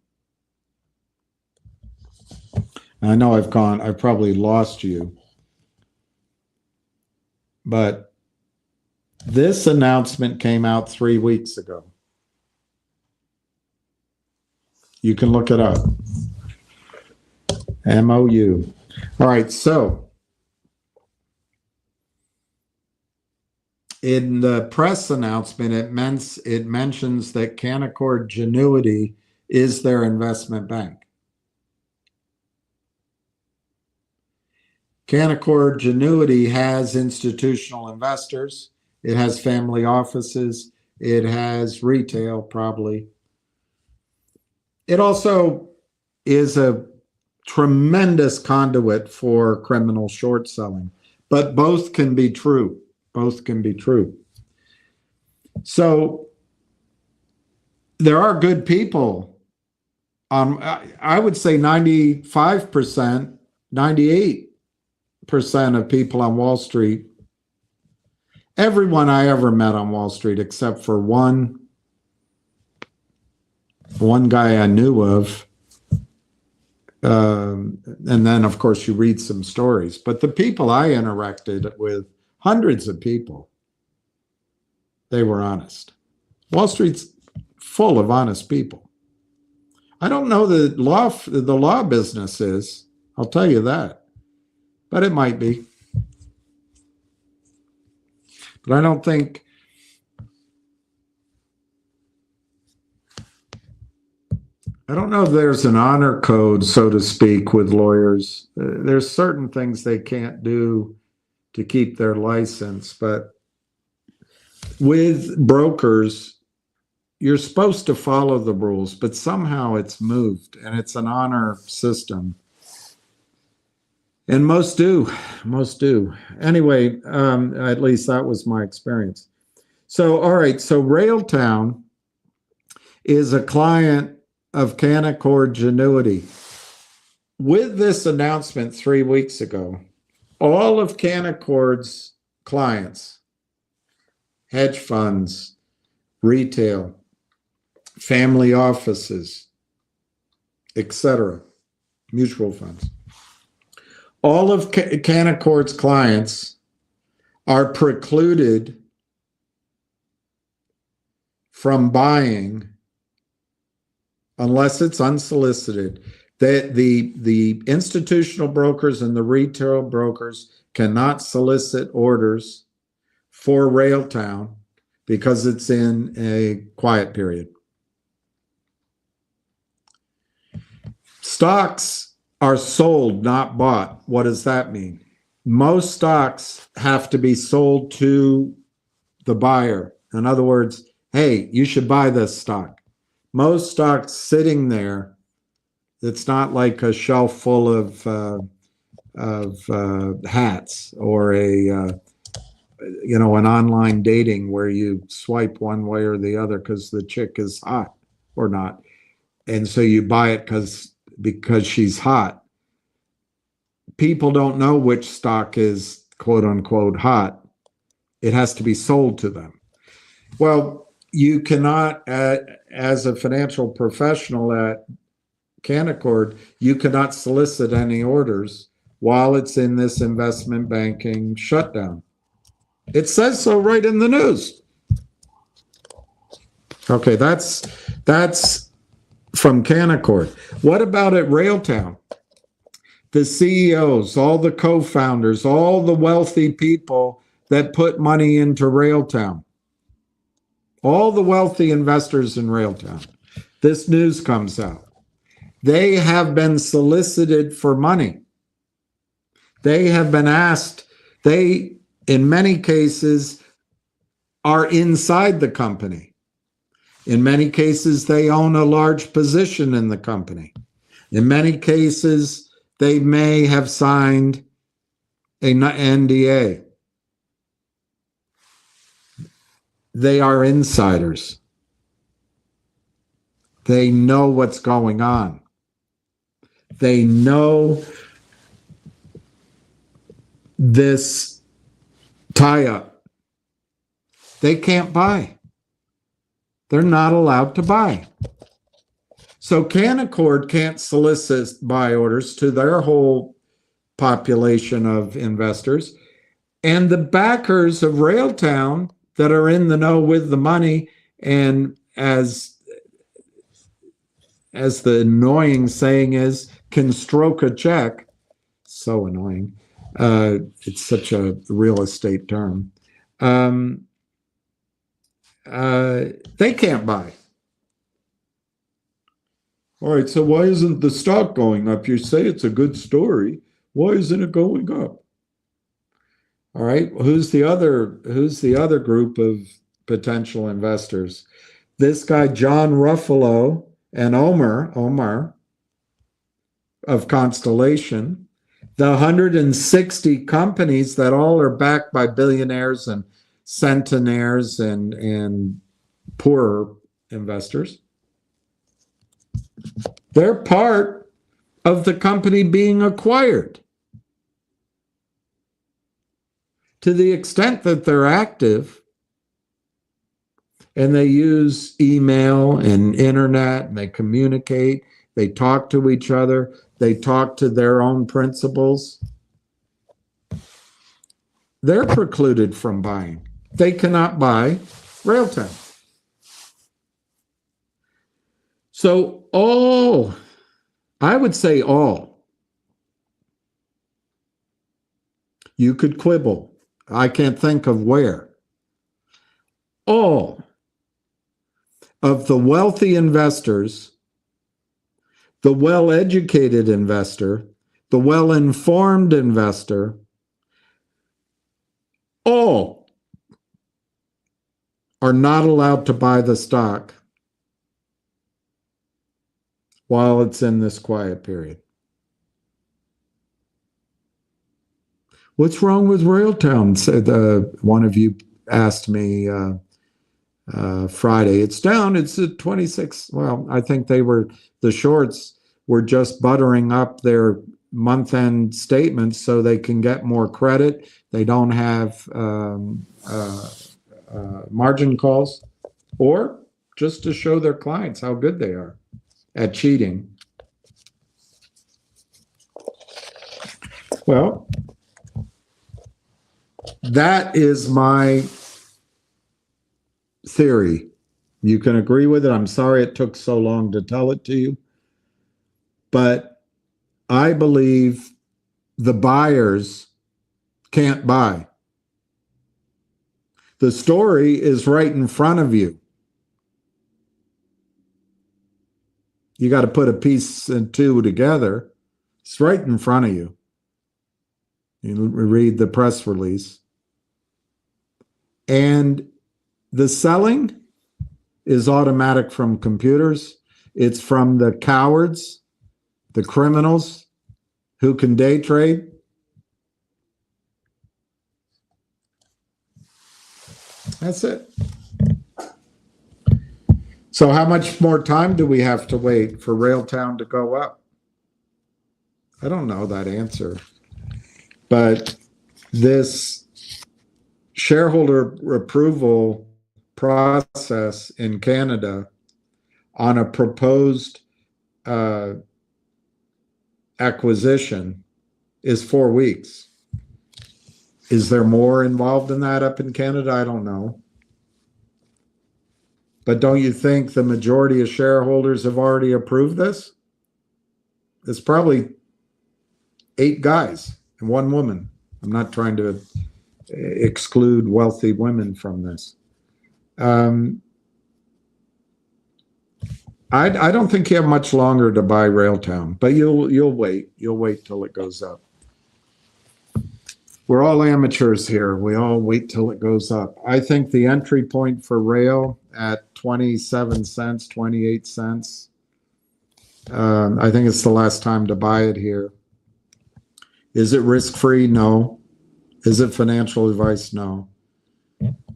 I know I've probably lost you, but this announcement came out 3 weeks ago. You can look it up. MOU. All right, so in the press announcement, it mentions that Canaccord Genuity is their investment bank. Canaccord Genuity has institutional investors. It has family offices. It has retail, probably. It also is a tremendous conduit for criminal short selling. But both can be true. Both can be true. So there are good people. I would say 95%, 98% of people on Wall Street, everyone I ever met on Wall Street except for one guy I knew of, and then of course you read some stories, but the people I interacted with, hundreds of people, they were honest. Wall Street's full of honest people. I don't know the law business is, I'll tell you that, but it might be. But I don't think know if there's an honor code, so to speak, with lawyers. There's certain things they can't do to keep their license, but with brokers, you're supposed to follow the rules, but somehow it's moved and it's an honor system. And most do. Anyway, at least that was my experience. So, all right, so Railtown is a client of Canaccord Genuity. With this announcement 3 weeks ago, all of Canaccord's clients, hedge funds, retail, family offices, etc., mutual funds, all of Canaccord's clients are precluded from buying unless it's unsolicited. The institutional brokers and the retail brokers cannot solicit orders for Railtown because it's in a quiet period. Stocks are sold, not bought. What does that mean? Most stocks have to be sold to the buyer. In other words, hey, you should buy this stock. Most stocks sitting there, it's not like a shelf full of hats or an online dating where you swipe one way or the other because the chick is hot or not, and so you buy it because she's hot. People don't know which stock is quote unquote hot. It has to be sold to them. Well, you cannot, as a financial professional at Canaccord, you cannot solicit any orders while it's in this investment banking shutdown. It says so right in the news. Okay, that's from Canaccord. What about at Railtown? The CEOs, all the co-founders, all the wealthy people that put money into Railtown, all the wealthy investors in Railtown, this news comes out. They have been solicited for money. They have been asked, they, in many cases, are inside the company. In many cases, they own a large position in the company. In many cases, they may have signed an NDA. They are insiders. They know what's going on. They know this tie-up. They can't buy. They're not allowed to buy. So Canaccord can't solicit buy orders to their whole population of investors. And the backers of Railtown that are in the know with the money, and as the annoying saying is, can stroke a check. So annoying. It's such a real estate term. They can't buy. All right, so why isn't the stock going up? You say it's a good story. Why isn't it going up? All right, who's the other group of potential investors? This guy, John Ruffalo, and Omar. of Constellation, the 160 companies that all are backed by billionaires and centenaires and poorer investors. They're part of the company being acquired. To the extent that they're active and they use email and internet and they communicate, they talk to each other, they talk to their own principals, they're precluded from buying. They cannot buy Railtown. So all, I would say all, you could quibble. I can't think of where. All of the wealthy investors, the well-educated investor, the well-informed investor, all are not allowed to buy the stock while it's in this quiet period. What's wrong with Railtown? Said one of you asked me Friday. It's down. It's at 26. Well, I think the shorts were just buttering up their month-end statements so they can get more credit. They don't have margin calls, or just to show their clients how good they are at cheating. Well, that is my theory. You can agree with it. I'm sorry it took so long to tell it to you. But I believe the buyers can't buy. The story is right in front of you. You got to put a piece and two together. It's right in front of you. You read the press release. And the selling is automatic from computers. It's from the cowards, the criminals who can day trade. That's it. So how much more time do we have to wait for Railtown to go up? I don't know that answer. But this shareholder approval process in Canada on a proposed acquisition is 4 weeks. Is there more involved in that up in Canada? I don't know. But don't you think the majority of shareholders have already approved this? It's probably 8 guys and 1 woman. I'm not trying to exclude wealthy women from this. I don't think you have much longer to buy Railtown, but you'll wait. You'll wait till it goes up. We're all amateurs here. We all wait till it goes up. I think the entry point for Rail at 27 cents, 28 cents. I think it's the last time to buy it here. Is it risk-free? No. Is it financial advice? No.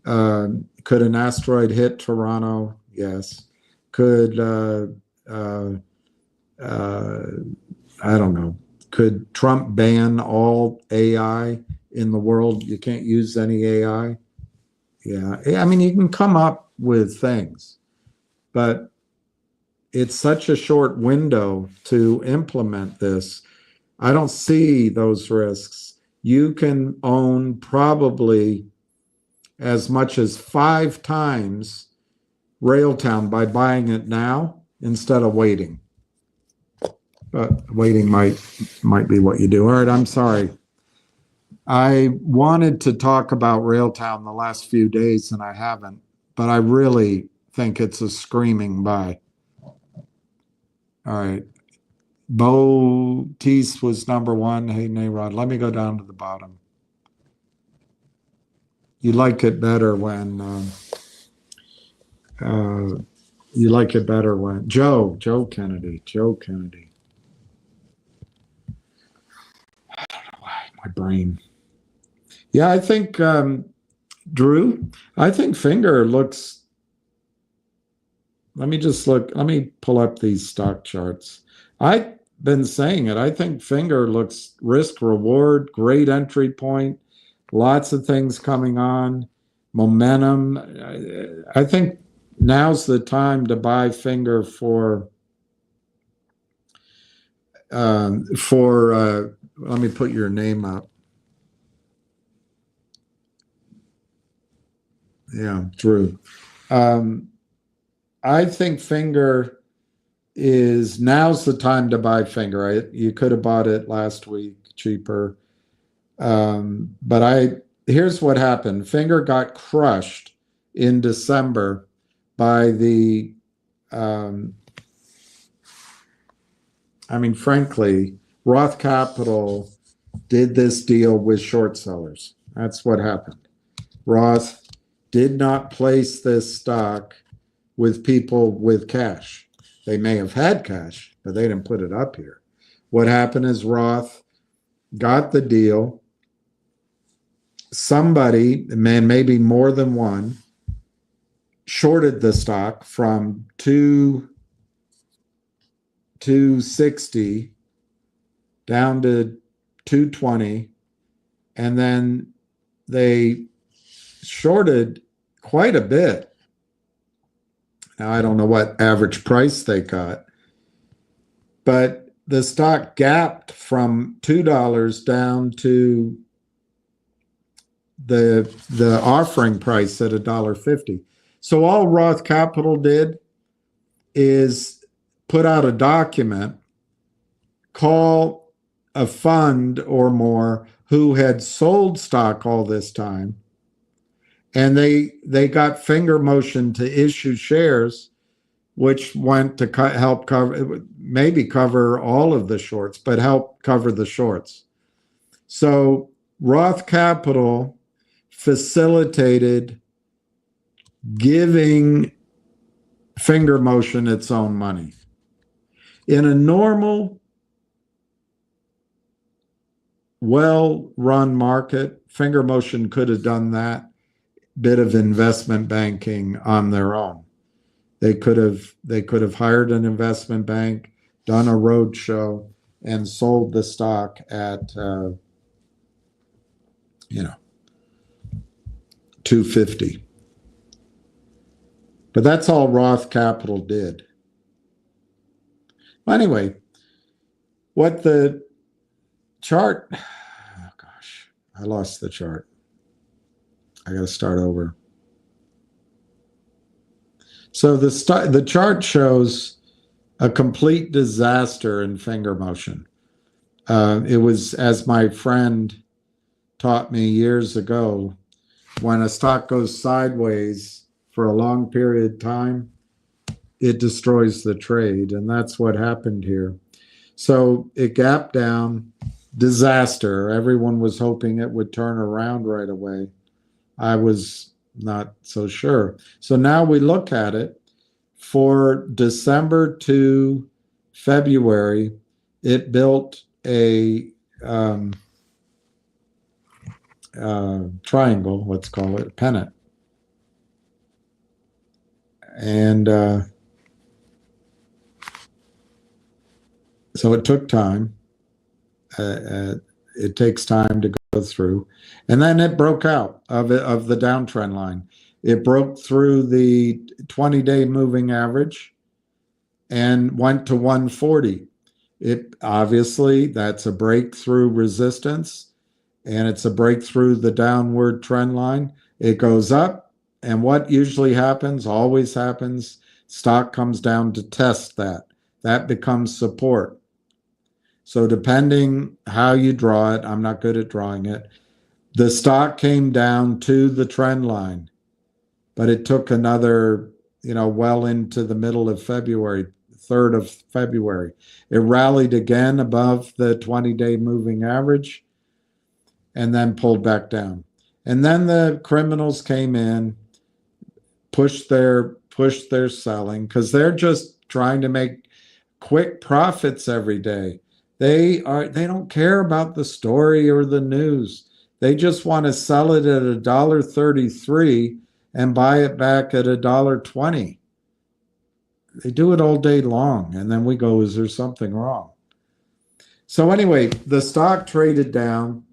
Could an asteroid hit Toronto? Yes. Could, I don't know. Could Trump ban all AI in the world? You can't use any AI. Yeah. I mean, you can come up with things, but it's such a short window to implement this. I don't see those risks. You can own probably as much as 5 times Railtown by buying it now instead of waiting. But waiting might be what you do. All right, I'm sorry. I wanted to talk about Railtown the last few days and I haven't, but I really think it's a screaming buy. All right. Bo Teese was number 1. Hey, Nayrod, let me go down to the bottom. You like it better when Joe Kennedy. My brain. Yeah, I think, Drew, I think finger looks, let me just look, let me pull up these stock charts. I've been saying it. I think finger looks risk reward, great entry point, lots of things coming on, momentum. I think now's the time to buy finger for let me put your name up. Yeah, Drew. I think finger is now's the time to buy finger. You could have bought it last week cheaper. But here's what happened. Finger got crushed in December by the frankly, Roth Capital did this deal with short sellers. That's what happened. Roth did not place this stock with people with cash. They may have had cash, but they didn't put it up here. What happened is Roth got the deal. Somebody, man, maybe more than one, shorted the stock from 260 down to 220, and then they shorted quite a bit. Now, I don't know what average price they got, but the stock gapped from $2 down to the offering price at $1.50. So all Roth Capital did is put out a document, call a fund or more who had sold stock all this time, and they got finger motion to issue shares, which went to help cover, maybe cover all of the shorts, but help cover the shorts. So Roth Capital facilitated giving finger motion its own money. In a normal, well-run market, finger motion could have done that bit of investment banking on their own. They could have hired an investment bank, done a road show, and sold the stock at $250. But that's all Roth Capital did. Anyway, what the chart, oh gosh, I lost the chart. I got to start over. So the chart shows a complete disaster in finger motion. It was, as my friend taught me years ago, when a stock goes sideways for a long period of time, it destroys the trade. And that's what happened here. So it gapped down, disaster. Everyone was hoping it would turn around right away. I was not so sure. So now we look at it for December to February. It built a triangle, let's call it, a pennant. And so it took time. It takes time to go through. And then it broke out of the downtrend line. It broke through the 20-day moving average and went to 140. It obviously, that's a breakthrough resistance, and it's a breakthrough the downward trend line. It goes up, and what usually happens, always happens, stock comes down to test that. That becomes support. So depending how you draw it, I'm not good at drawing it, the stock came down to the trend line, but it took another, well into the middle of February, 3rd of February. It rallied again above the 20-day moving average and then pulled back down. And then the criminals came in, pushed their selling, because they're just trying to make quick profits every day. They don't care about the story or the news. They just want to sell it at $1.33 and buy it back at $1.20. They do it all day long, and then we go, is there something wrong? So anyway, the stock traded down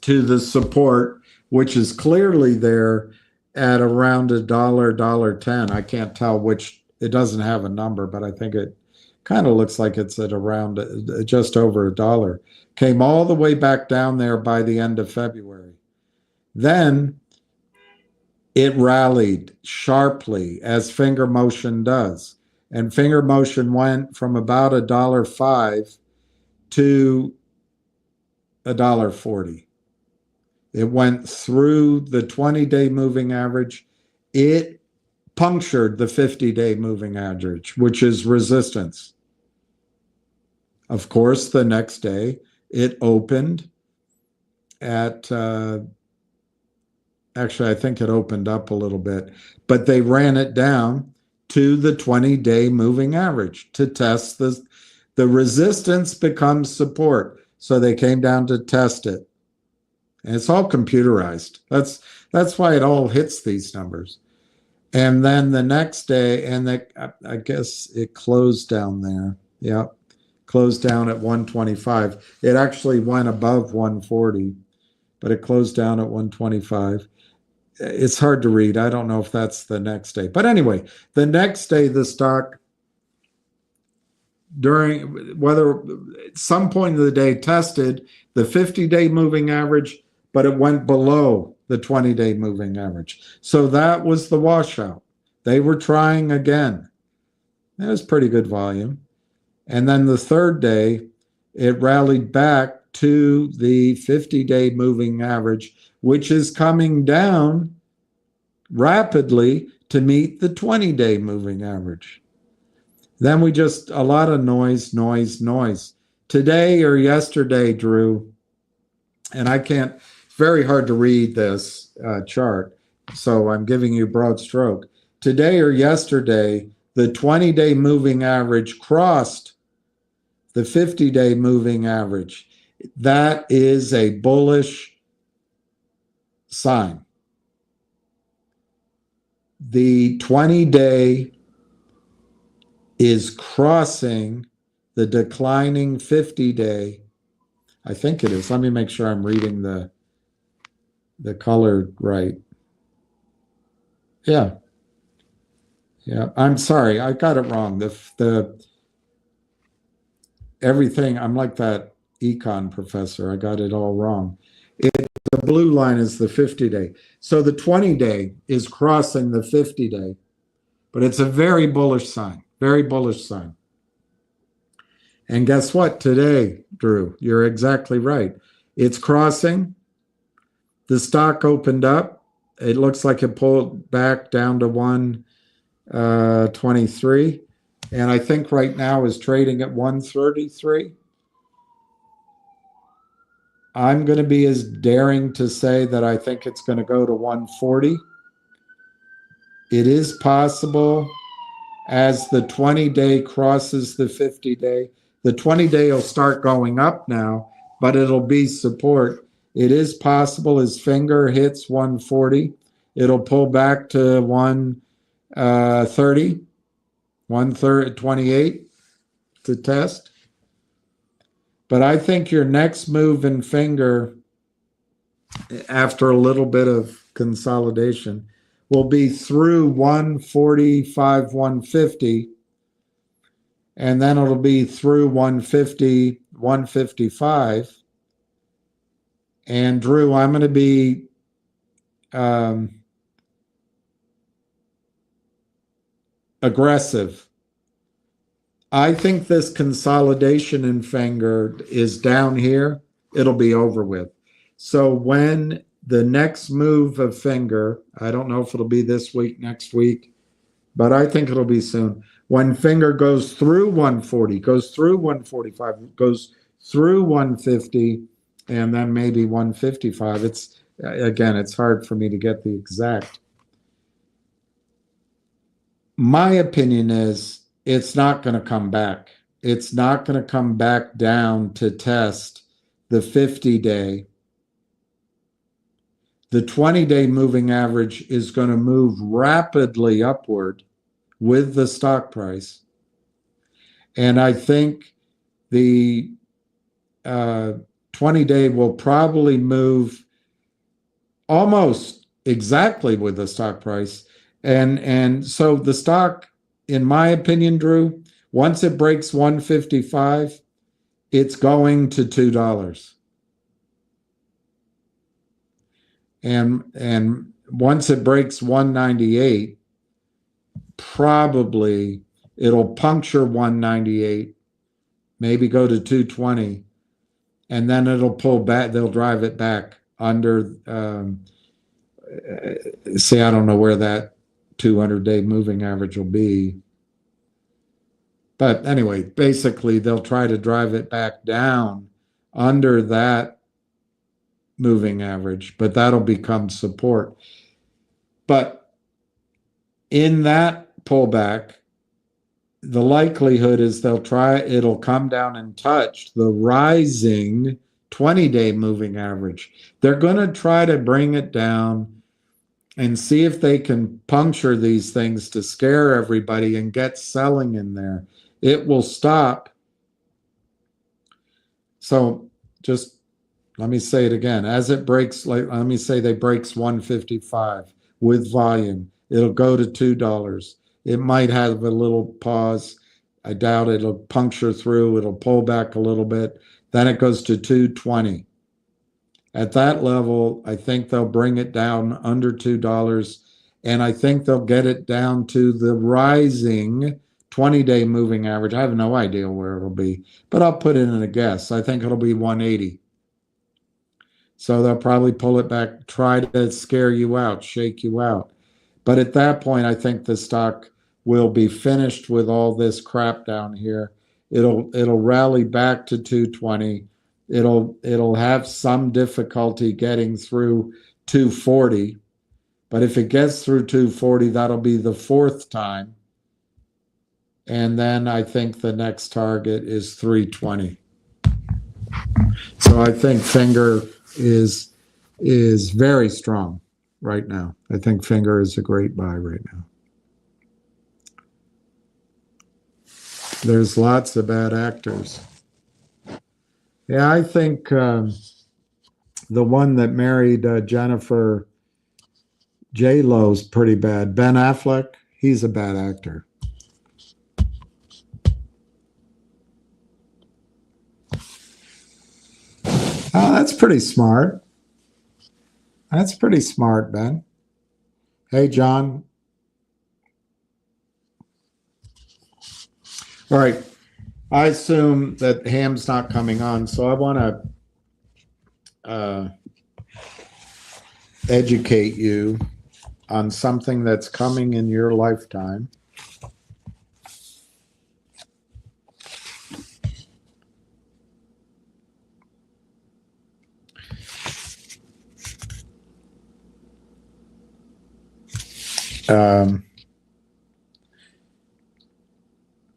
to the support, which is clearly there at around $1.10. I can't tell which, it doesn't have a number, but I think it kind of looks like it's at around just over $1. Came all the way back down there by the end of February. Then it rallied sharply, as finger motion does. And finger motion went from about $1.05 to $1.40. It went through the 20-day moving average. It punctured the 50-day moving average, which is resistance. Of course, the next day, it opened at, actually, I think it opened up a little bit, but they ran it down to the 20-day moving average to test the resistance becomes support. So they came down to test it. And it's all computerized. That's why it all hits these numbers. And then the next day, and I guess it closed down there. Yeah, closed down at 125. It actually went above 140, but it closed down at 125. It's hard to read. I don't know if that's the next day. But anyway, the next day, the stock, during whether at some point of the day, tested the 50-day moving average, but it went below the 20-day moving average. So that was the washout. They were trying again. That was pretty good volume. And then the third day, it rallied back to the 50-day moving average, which is coming down rapidly to meet the 20-day moving average. Then we just, a lot of noise. Today or yesterday, Drew, and I can't, it's very hard to read this chart, so I'm giving you broad stroke. Today or yesterday, the 20-day moving average crossed the 50-day moving average. That is a bullish sign. The 20-day is crossing the declining 50-day. I think it is. Let me make sure I'm reading the color right. Yeah. I'm sorry, I got it wrong. The everything. I'm like that econ professor. I got it all wrong. The blue line is the 50-day. So the 20-day is crossing the 50-day, but it's a very bullish sign. Very bullish sign. And guess what? Today, Drew, you're exactly right. It's crossing. The stock opened up. It looks like it pulled back down to 123. And I think right now is trading at 133. I'm going to be as daring to say that I think it's going to go to 140. It is possible as the 20-day crosses the 50-day. The 20-day will start going up now, but it'll be support. It is possible as finger hits 140, it'll pull back to 130, 128 to test. But I think your next move in finger, after a little bit of consolidation, will be through 145, 150, and then it'll be through 150, 155. And Drew, I'm going to be aggressive. I think this consolidation in finger is down here. It'll be over with. So when the next move of finger, I don't know if it'll be this week, next week, but I think it'll be soon. When finger goes through 140, goes through 145, goes through 150, and then maybe 155. It's, again, it's hard for me to get the exact. My opinion is it's not going to come back. it's not going to come back down to test the 50-day. The 20-day moving average is going to move rapidly upward with the stock price. And I think the 20-day will probably move almost exactly with the stock price. And so the stock, in my opinion, Drew, once it breaks 155, it's going to $2. And once it breaks 198, probably it'll puncture 198, maybe go to 220, and then it'll pull back. They'll drive it back under. See, I don't know where that 200-day moving average will be. But anyway, basically, they'll try to drive it back down under that moving average, but that'll become support. But in that pullback, the likelihood is it'll come down and touch the rising 20-day moving average. They're going to try to bring it down and see if they can puncture these things to scare everybody and get selling in there. It will stop. So just let me say it again. As it breaks, let me say they breaks 155 with volume, it'll go to $2. It might have a little pause. I doubt it'll puncture through. It'll pull back a little bit. Then it goes to 220. At that level, I think they'll bring it down under $2, and I think they'll get it down to the rising 20-day moving average. I have no idea where it'll be, but I'll put it in a guess. I think it'll be 180. So they'll probably pull it back, try to scare you out, shake you out. But at that point, I think the stock will be finished with all this crap down here. It'll rally back to 220. It'll have some difficulty getting through 240. But if it gets through 240, that'll be the fourth time. And then I think the next target is 320. So I think Finger is very strong right now. I think Finger is a great buy right now. There's lots of bad actors. Yeah, I think the one that married Jennifer J-Lo's pretty bad. Ben Affleck, he's a bad actor. Oh, that's pretty smart. That's pretty smart, Ben. Hey, John. All right. I assume that Ham's not coming on, so I want to educate you on something that's coming in your lifetime.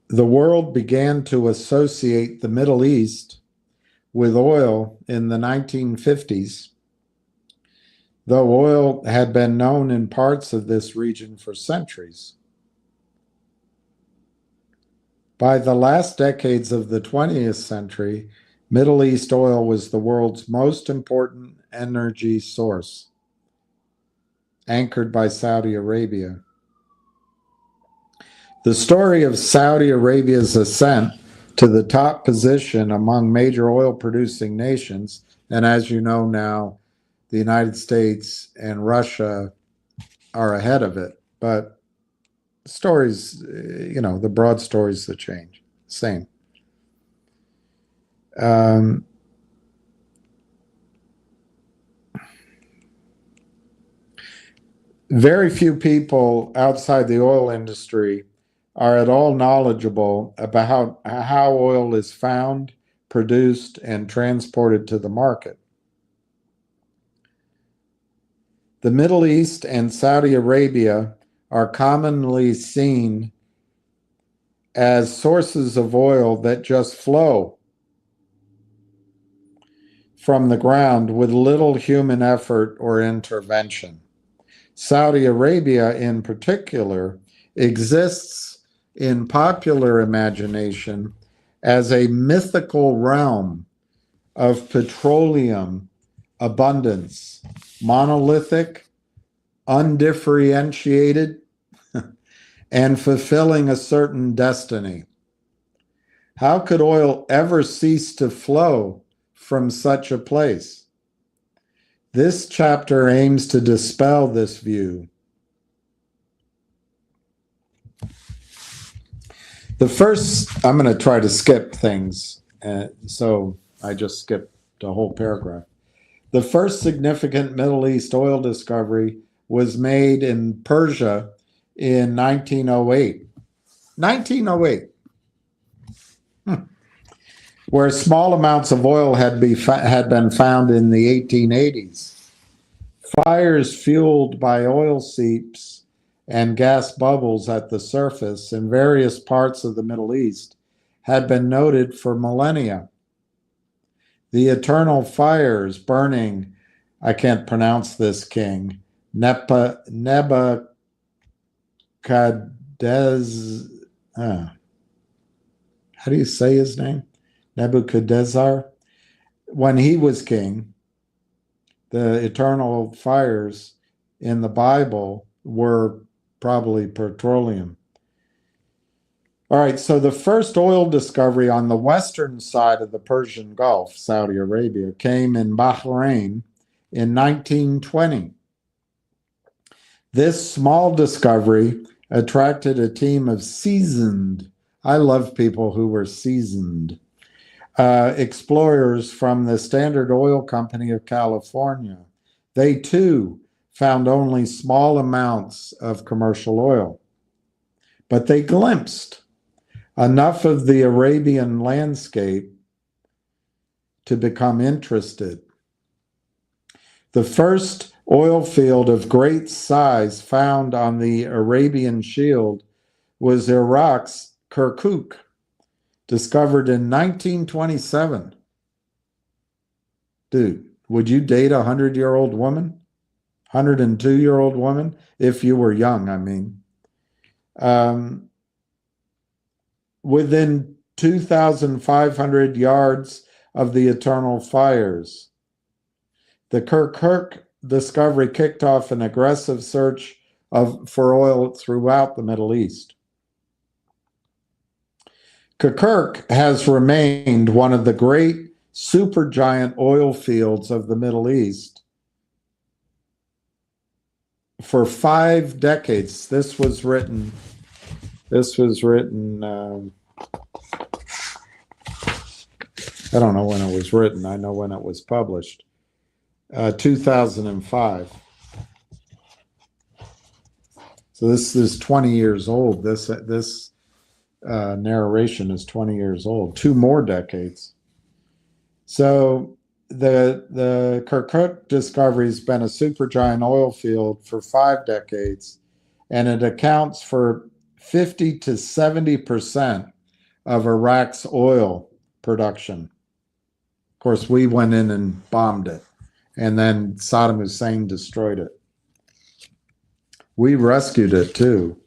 The world began to associate the Middle East with oil in the 1950s, though oil had been known in parts of this region for centuries. By the last decades of the 20th century, Middle East oil was the world's most important energy source, anchored by Saudi Arabia. The story of Saudi Arabia's ascent to the top position among major oil-producing nations, and as you know now, the United States and Russia are ahead of it. But stories, you know, the broad stories that change, same. Very few people outside the oil industry are at all knowledgeable about how oil is found, produced, and transported to the market. The Middle East and Saudi Arabia are commonly seen as sources of oil that just flow from the ground with little human effort or intervention. Saudi Arabia, in particular, exists in popular imagination as a mythical realm of petroleum abundance, monolithic, undifferentiated, and fulfilling a certain destiny. How could oil ever cease to flow from such a place? This chapter aims to dispel this view. The first, I'm going to try to skip things, so I just skipped a whole paragraph. The first significant Middle East oil discovery was made in Persia in 1908. 1908. Where small amounts of oil had been found in the 1880s. Fires fueled by oil seeps and gas bubbles at the surface in various parts of the Middle East had been noted for millennia. The eternal fires burning, I can't pronounce this king, Nebuchadnezzar, how do you say his name? Nebuchadnezzar. When he was king, the eternal fires in the Bible were probably petroleum. All right, so the first oil discovery on the western side of the Persian Gulf, Saudi Arabia, came in Bahrain in 1920. This small discovery attracted a team of seasoned, I love people who were seasoned, explorers from the Standard Oil Company of California. They too found only small amounts of commercial oil, but they glimpsed enough of the Arabian landscape to become interested. The first oil field of great size found on the Arabian Shield was Iraq's Kirkuk, discovered in 1927. Dude, would you date a 100-year-old woman? 102-year-old woman? If you were young, I mean. Within 2,500 yards of the eternal fires. The Kirkuk discovery kicked off an aggressive search for oil throughout the Middle East. Kirkuk has remained one of the great supergiant oil fields of the Middle East for 5 decades. This was written, I don't know when it was written. I know when it was published. 2005. So this is 20 years old. This narration is 20 years old. 2 more decades. So the Kirkuk discovery has been a supergiant oil field for 5 decades, and it accounts for 50 to 70% of Iraq's oil production. Of course, we went in and bombed it, and then Saddam Hussein destroyed it. We rescued it too.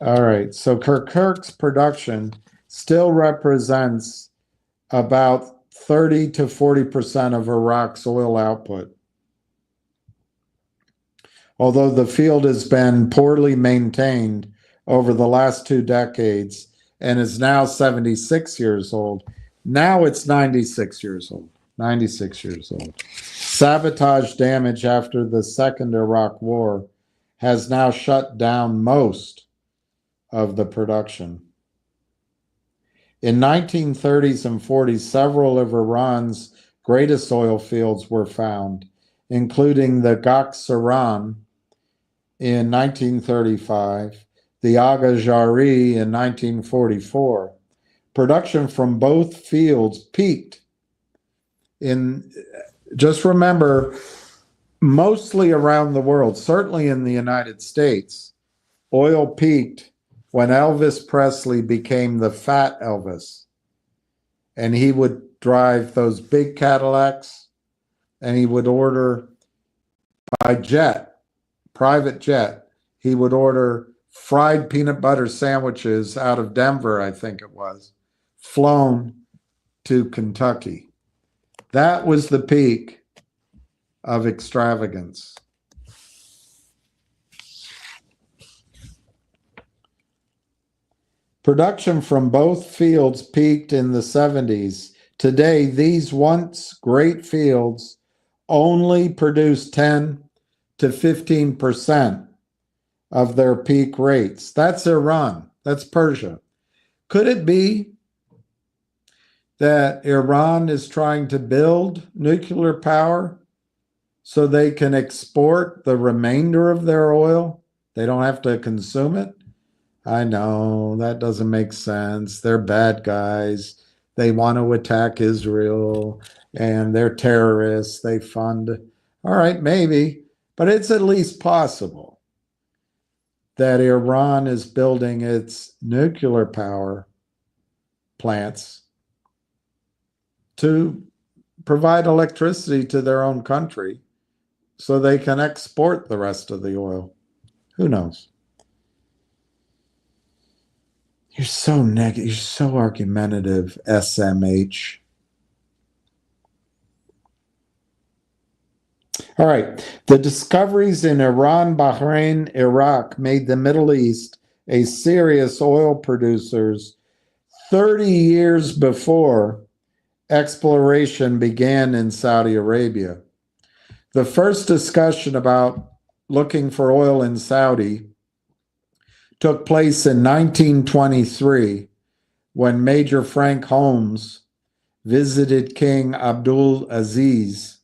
All right, so Kirkuk's production still represents about 30 to 40% of Iraq's oil output. Although the field has been poorly maintained over the last 2 decades and is now 76 years old, now it's 96 years old. 96 years old. Sabotage damage after the Second Iraq War has now shut down most of the production. In 1930s and 40s, several of Iran's greatest oil fields were found, including the Gaksaran in 1935, the Aga Jari in 1944. Production from both fields peaked in, just remember, mostly around the world, certainly in the United States, oil peaked when Elvis Presley became the fat Elvis, and he would drive those big Cadillacs, and he would order by jet, private jet, he would order fried peanut butter sandwiches out of Denver, I think it was, flown to Kentucky. That was the peak of extravagance. Production from both fields peaked in the 70s. Today, these once great fields only produce 10 to 15% of their peak rates. That's Iran. That's Persia. Could it be that Iran is trying to build nuclear power so they can export the remainder of their oil? They don't have to consume it. I know that doesn't make sense. They're bad guys. They want to attack Israel and they're terrorists. They fund. All right, maybe, but it's at least possible that Iran is building its nuclear power plants to provide electricity to their own country so they can export the rest of the oil. Who knows? You're so negative. You're so argumentative, SMH. All right. The discoveries in Iran, Bahrain, Iraq made the Middle East a serious oil producers 30 years before exploration began in Saudi Arabia. The first discussion about looking for oil in Saudi took place in 1923 when Major Frank Holmes visited King Abdul Aziz.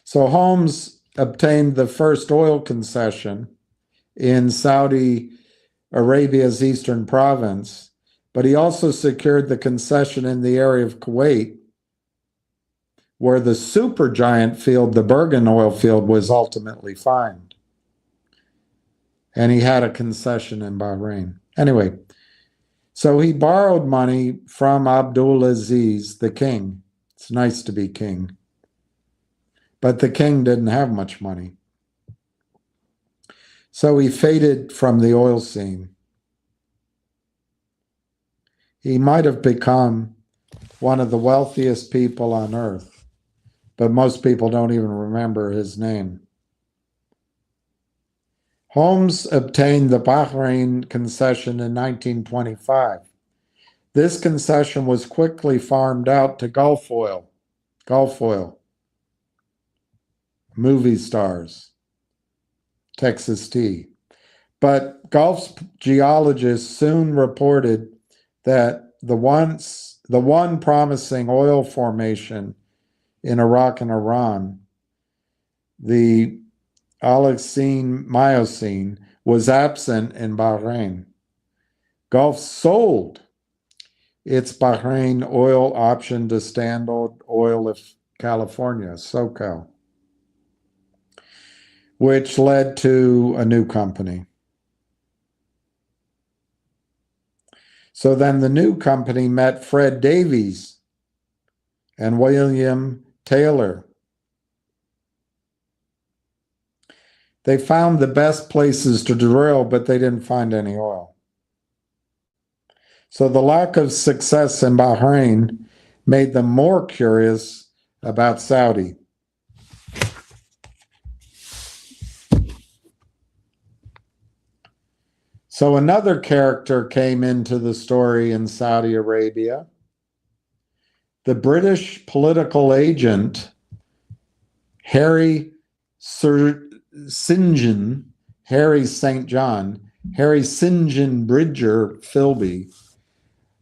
So Holmes obtained the first oil concession in Saudi Arabia's eastern province, but he also secured the concession in the area of Kuwait, where the supergiant field, the Bergen oil field, was ultimately found. And he had a concession in Bahrain. Anyway, so he borrowed money from Abdul Aziz, the king. It's nice to be king. But the king didn't have much money. So he faded from the oil scene. He might have become one of the wealthiest people on earth, but most people don't even remember his name. Holmes obtained the Bahrain concession in 1925. This concession was quickly farmed out to Gulf Oil, movie stars, Texas Tea. But Gulf's geologists soon reported that the one promising oil formation in Iraq and Iran, the Oligocene Miocene, was absent in Bahrain. Gulf sold its Bahrain oil option to Standard Oil of California, SoCal, which led to a new company. So then the new company met Fred Davies and William Taylor. They found the best places to drill, but they didn't find any oil. So the lack of success in Bahrain made them more curious about Saudi. So another character came into the story in Saudi Arabia. The British political agent, Harry St. John Bridger Philby,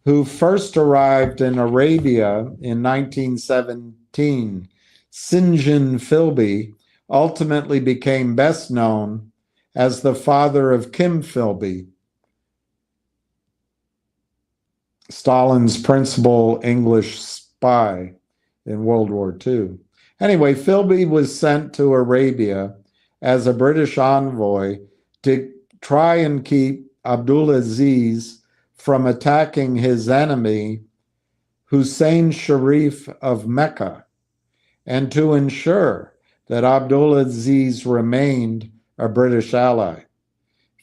who first arrived in Arabia in 1917. St. John Philby ultimately became best known as the father of Kim Philby, Stalin's principal English spy in World War II. Anyway, Philby was sent to Arabia as a British envoy to try and keep Abdulaziz from attacking his enemy, Hussein Sharif of Mecca, and to ensure that Abdulaziz remained a British ally.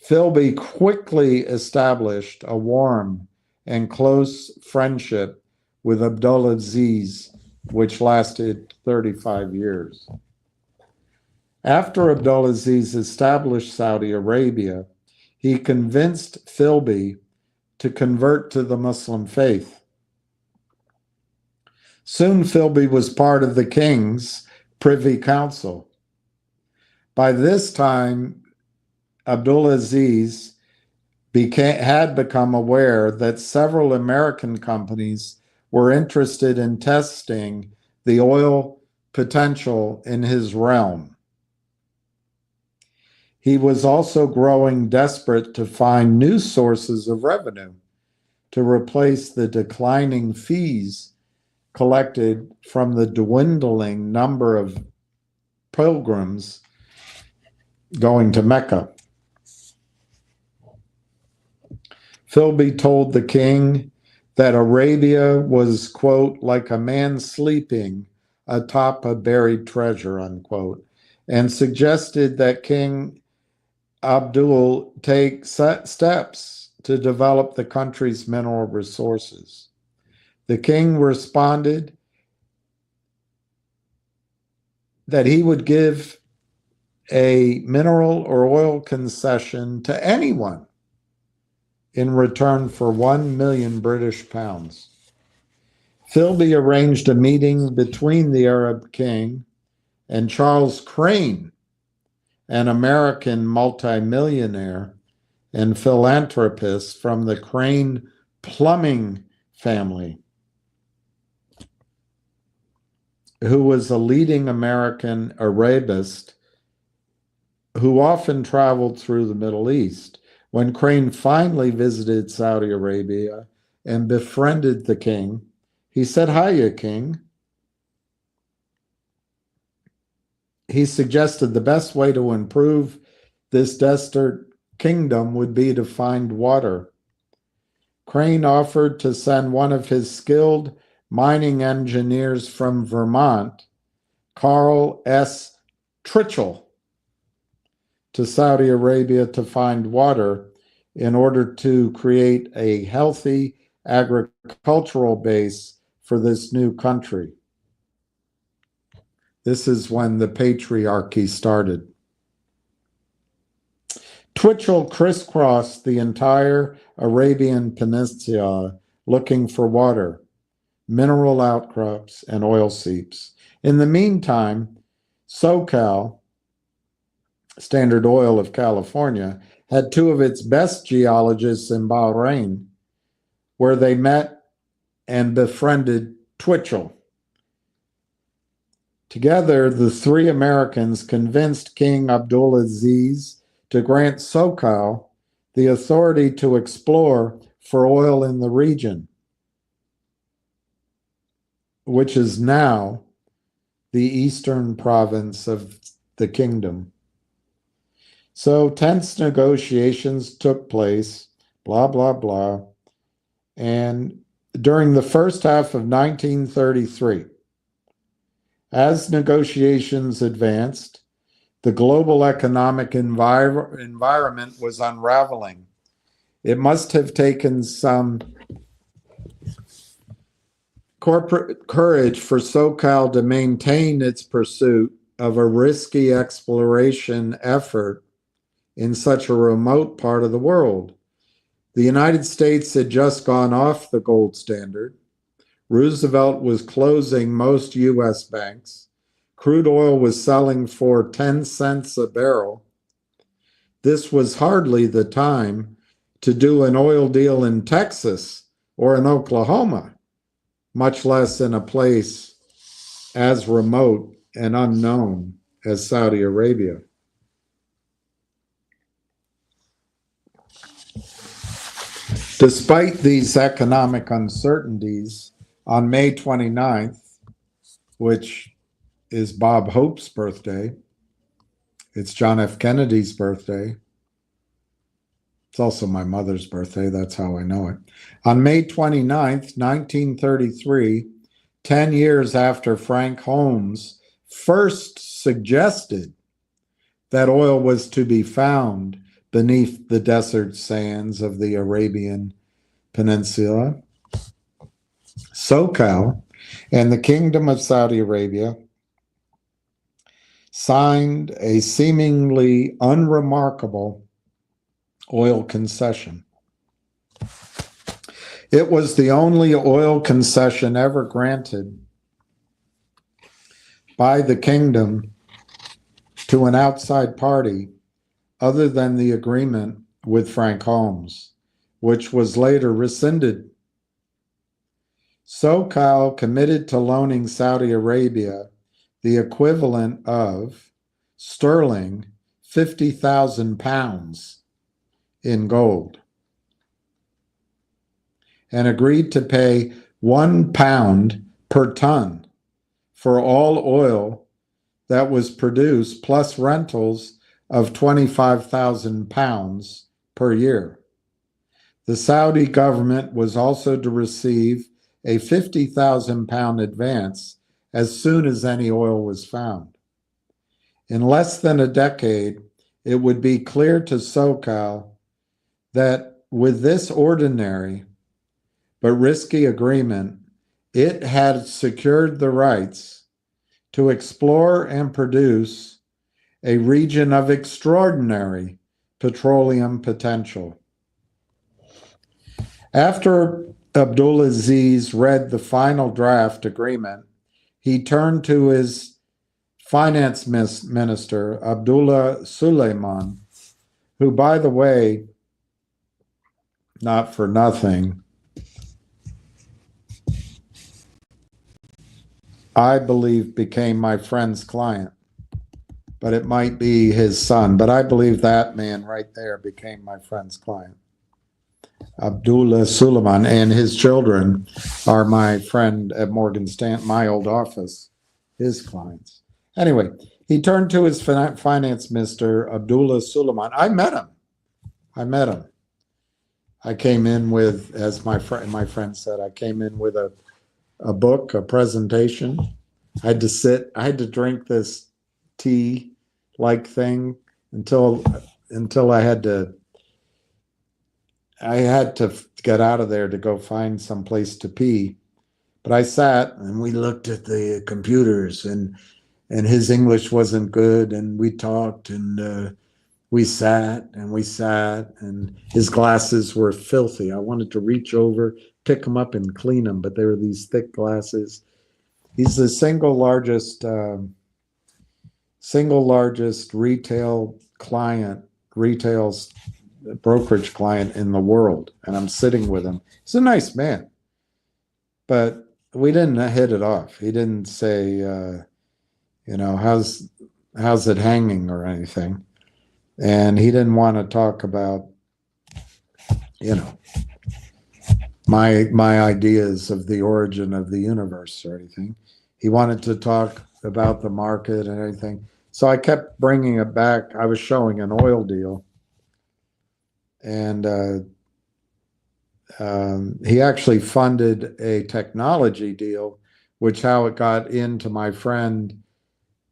Philby quickly established a warm and close friendship with Abdulaziz, which lasted 35 years. After Abdulaziz established Saudi Arabia, he convinced Philby to convert to the Muslim faith. Soon Philby was part of the king's Privy Council. By this time, Abdulaziz had become aware that several American companies were interested in testing the oil potential in his realm. He was also growing desperate to find new sources of revenue to replace the declining fees collected from the dwindling number of pilgrims going to Mecca. Philby told the king that Arabia was, quote, like a man sleeping atop a buried treasure, unquote, and suggested that King Abdul take steps to develop the country's mineral resources. The king responded that he would give a mineral or oil concession to anyone in return for 1 million British pounds. Philby arranged a meeting between the Arab king and Charles Crane, an American multimillionaire and philanthropist from the Crane plumbing family, who was a leading American Arabist who often traveled through the Middle East. When Crane finally visited Saudi Arabia and befriended the king, he said, "Hiya, king." He suggested the best way to improve this desert kingdom would be to find water. Crane offered to send one of his skilled mining engineers from Vermont, Carl S. Tritchell, to Saudi Arabia to find water in order to create a healthy agricultural base for this new country. This is when the patriarchy started. Tritchell crisscrossed the entire Arabian Peninsula looking for water, mineral outcrops, and oil seeps. In the meantime, SoCal, Standard Oil of California, had two of its best geologists in Bahrain, where they met and befriended Tritchell. Together, the three Americans convinced King Abdulaziz to grant SoCal the authority to explore for oil in the region, which is now the eastern province of the kingdom. So tense negotiations took place, blah, blah, blah. And during the first half of 1933, as negotiations advanced, the global economic environment was unraveling. It must have taken some corporate courage for SoCal to maintain its pursuit of a risky exploration effort in such a remote part of the world. The United States had just gone off the gold standard. Roosevelt was closing most U.S. banks. Crude oil was selling for 10 cents a barrel. This was hardly the time to do an oil deal in Texas or in Oklahoma, much less in a place as remote and unknown as Saudi Arabia. Despite these economic uncertainties, on May 29th, which is Bob Hope's birthday. It's John F. Kennedy's birthday. It's also my mother's birthday. That's how I know it. On May 29th, 1933, 10 years after Frank Holmes first suggested that oil was to be found beneath the desert sands of the Arabian Peninsula, SoCal and the Kingdom of Saudi Arabia signed a seemingly unremarkable oil concession. It was the only oil concession ever granted by the kingdom to an outside party other than the agreement with Frank Holmes, which was later rescinded. SoCal committed to loaning Saudi Arabia the equivalent of sterling 50,000 pounds in gold, and agreed to pay £1 per ton for all oil that was produced, plus rentals of 25,000 pounds per year. The Saudi government was also to receive a 50,000 pound advance as soon as any oil was found. In less than a decade, it would be clear to SoCal that with this ordinary but risky agreement, it had secured the rights to explore and produce a region of extraordinary petroleum potential. After Abdulaziz read the final draft agreement, he turned to his finance minister, Abdullah Suleiman, who, by the way, not for nothing, I believe became my friend's client, but it might be his son. But I believe that man right there became my friend's client. Abdullah Suleiman and his children are my friend at Morgan Stanley, my old office, his clients. Anyway, he turned to his finance minister, Abdullah Suleiman. I met him. I came in with, as my friend said, I came in with a book, a presentation. I had to sit, I had to drink this tea-like thing until I had to get out of there to go find some place to pee. But I sat and we looked at the computers, and his English wasn't good, and we talked, and we sat, and his glasses were filthy. I wanted to reach over, pick them up and clean them, but they were these thick glasses. He's the single largest retail brokerage client in the world, and I'm sitting with him. He's a nice man, but we didn't hit it off. He didn't say, how's it hanging or anything, and he didn't want to talk about, my ideas of the origin of the universe or anything. He wanted to talk about the market and everything. So I kept bringing it back. I was showing an oil deal, and he actually funded a technology deal, which how it got into my friend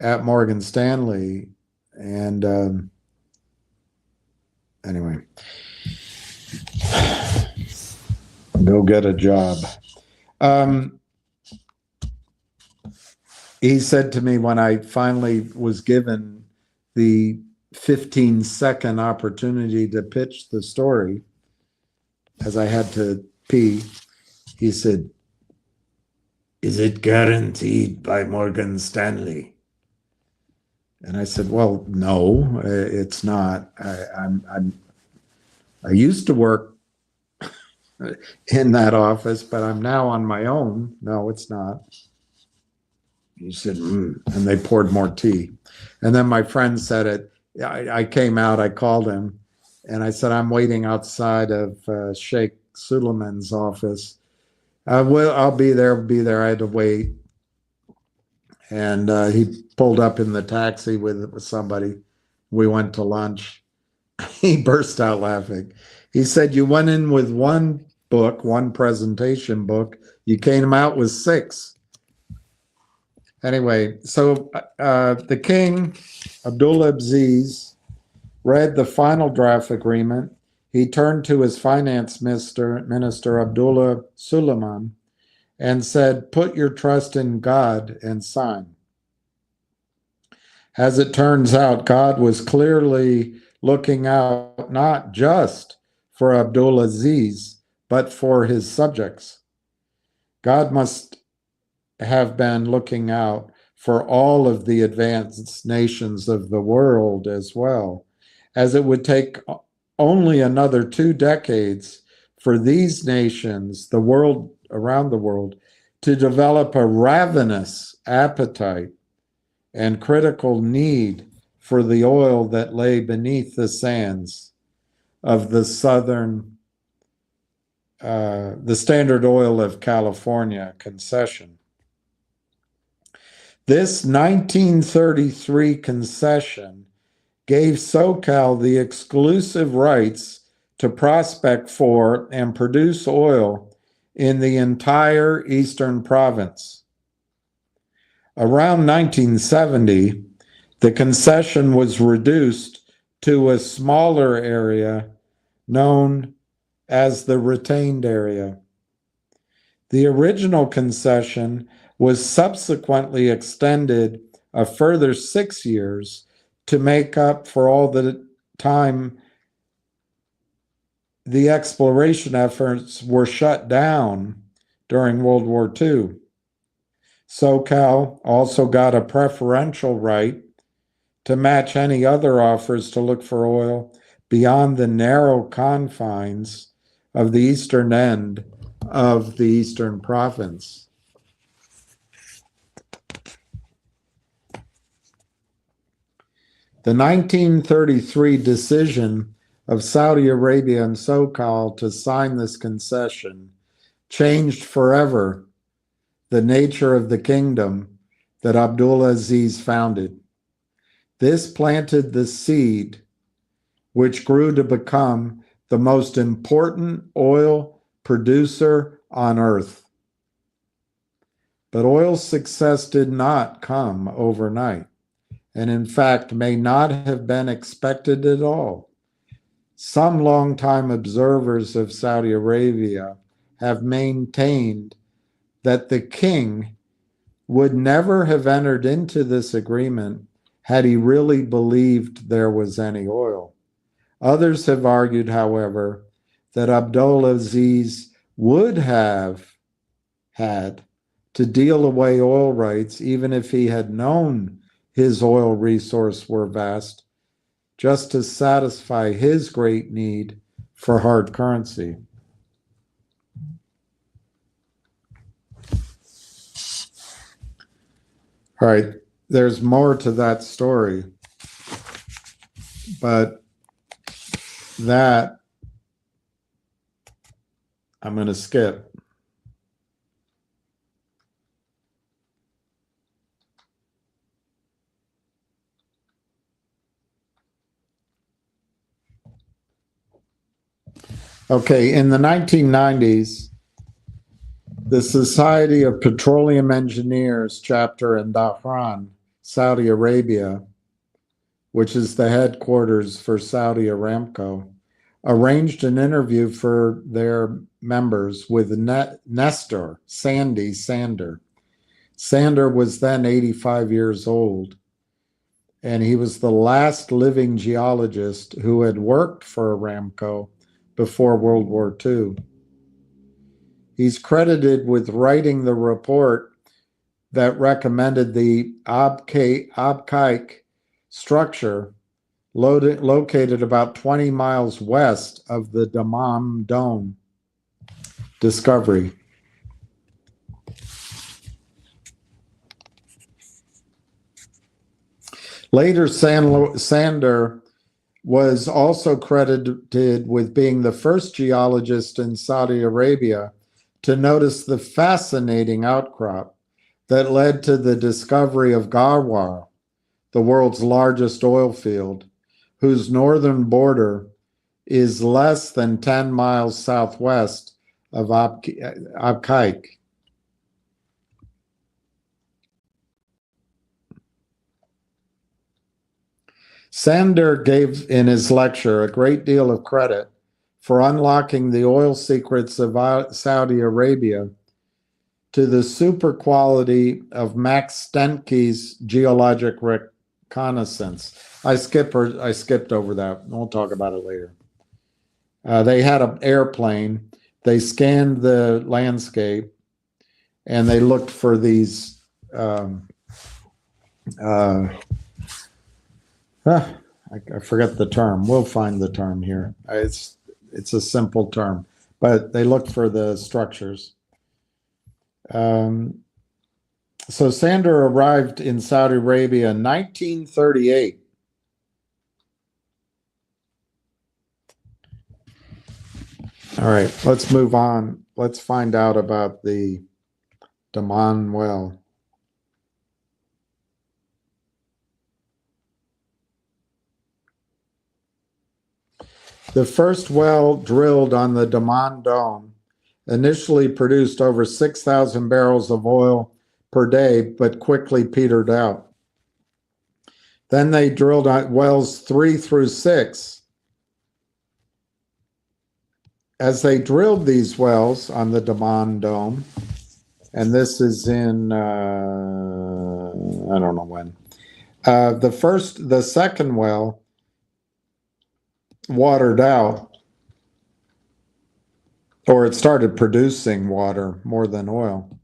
at Morgan Stanley. And anyway, go get a job. He said to me when I finally was given the 15-second opportunity to pitch the story, as I had to pee, he said, "Is it guaranteed by Morgan Stanley?" And I said, "Well, no, it's not. I used to work in that office, but I'm now on my own." "No, it's not." He said, and they poured more tea. And then my friend said it. I came out, I called him, and I said, "I'm waiting outside of Sheikh Suleiman's office. I'll be there. I had to wait. And he pulled up in the taxi with somebody. We went to lunch. He burst out laughing. He said, "You went in with one book, one presentation book. You came out with 6." Anyway, so the king, Abdulaziz, read the final draft agreement. He turned to his finance minister Abdullah Suleiman, and said, "Put your trust in God and sign." As it turns out, God was clearly looking out not just for Abdulaziz, but for his subjects. God must have been looking out for all of the advanced nations of the world as well, as it would take only another 2 decades for these nations, the world around the world, to develop a ravenous appetite and critical need for the oil that lay beneath the sands of the Standard Oil of California concession. This 1933 concession gave SoCal the exclusive rights to prospect for and produce oil in the entire eastern province. Around 1970, the concession was reduced to a smaller area known as the retained area. The original concession was subsequently extended a further 6 years to make up for all the time the exploration efforts were shut down during World War II. SoCal also got a preferential right to match any other offers to look for oil beyond the narrow confines of the eastern end of the eastern province. The 1933 decision of Saudi Arabia and SoCal to sign this concession changed forever the nature of the kingdom that Abdulaziz founded. This planted the seed which grew to become the most important oil producer on earth. But oil's success did not come overnight, and in fact may not have been expected at all. Some longtime observers of Saudi Arabia have maintained that the king would never have entered into this agreement had he really believed there was any oil. Others have argued, however, that Abdulaziz would have had to deal away oil rights even if he had known his oil resource were vast, just to satisfy his great need for hard currency. All right, there's more to that story, but that I'm going to skip. Okay, in the 1990s, the Society of Petroleum Engineers chapter in Dhahran, Saudi Arabia, which is the headquarters for Saudi Aramco, arranged an interview for their members with Nestor Sandy Sander. Sander was then 85 years old, and he was the last living geologist who had worked for Aramco before World War II. He's credited with writing the report that recommended the Abqaiq structure located about 20 miles west of the Dammam Dome discovery. Later, Sander was also credited with being the first geologist in Saudi Arabia to notice the fascinating outcrop that led to the discovery of Ghawar, the world's largest oil field, whose northern border is less than 10 miles southwest of Abqaiq. Sander gave in his lecture a great deal of credit for unlocking the oil secrets of Saudi Arabia to the super quality of Max Stenke's geologic reconnaissance. I skipped over that. We'll talk about it later. They had an airplane. They scanned the landscape, and they looked for these. I forget the term. We'll find the term here. It's a simple term, but they looked for the structures. So Sander arrived in Saudi Arabia in 1938. All right, let's move on. Let's find out about the Daman well. The first well drilled on the Daman Dome initially produced over 6,000 barrels of oil per day, but quickly petered out. Then they drilled on wells 3 through 6. As they drilled these wells on the Daman Dome, and this is in, I don't know when, the second well watered out, or it started producing water more than oil.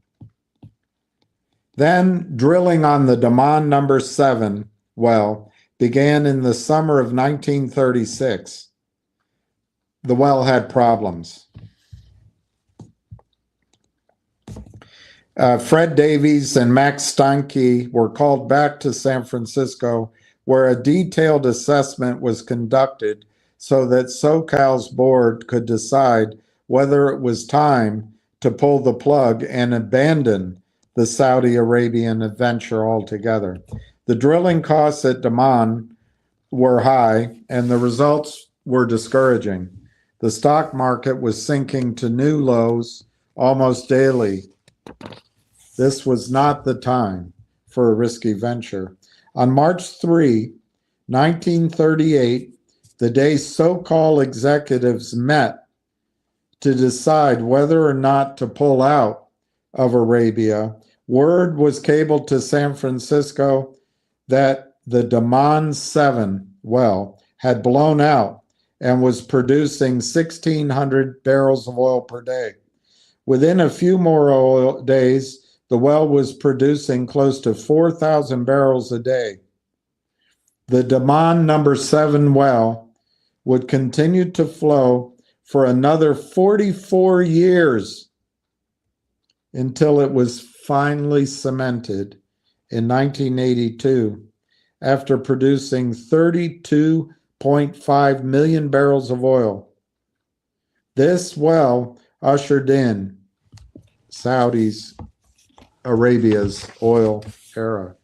Then drilling on the Daman number 7 well began in the summer of 1936. The well had problems. Fred Davies and Max Stenke were called back to San Francisco, where a detailed assessment was conducted so that SoCal's board could decide whether it was time to pull the plug and abandon the Saudi Arabian venture altogether. The drilling costs at Daman were high, and the results were discouraging. The stock market was sinking to new lows almost daily. This was not the time for a risky venture. On March 3, 1938, the day so-called executives met to decide whether or not to pull out of Arabia, word was cabled to San Francisco that the Daman 7 well had blown out and was producing 1,600 barrels of oil per day. Within a few more days, the well was producing close to 4,000 barrels a day. The Daman number 7 well would continue to flow for another 44 years until it was finally cemented in 1982 after producing 32.5 million barrels of oil. This well ushered in Saudi Arabia's oil era.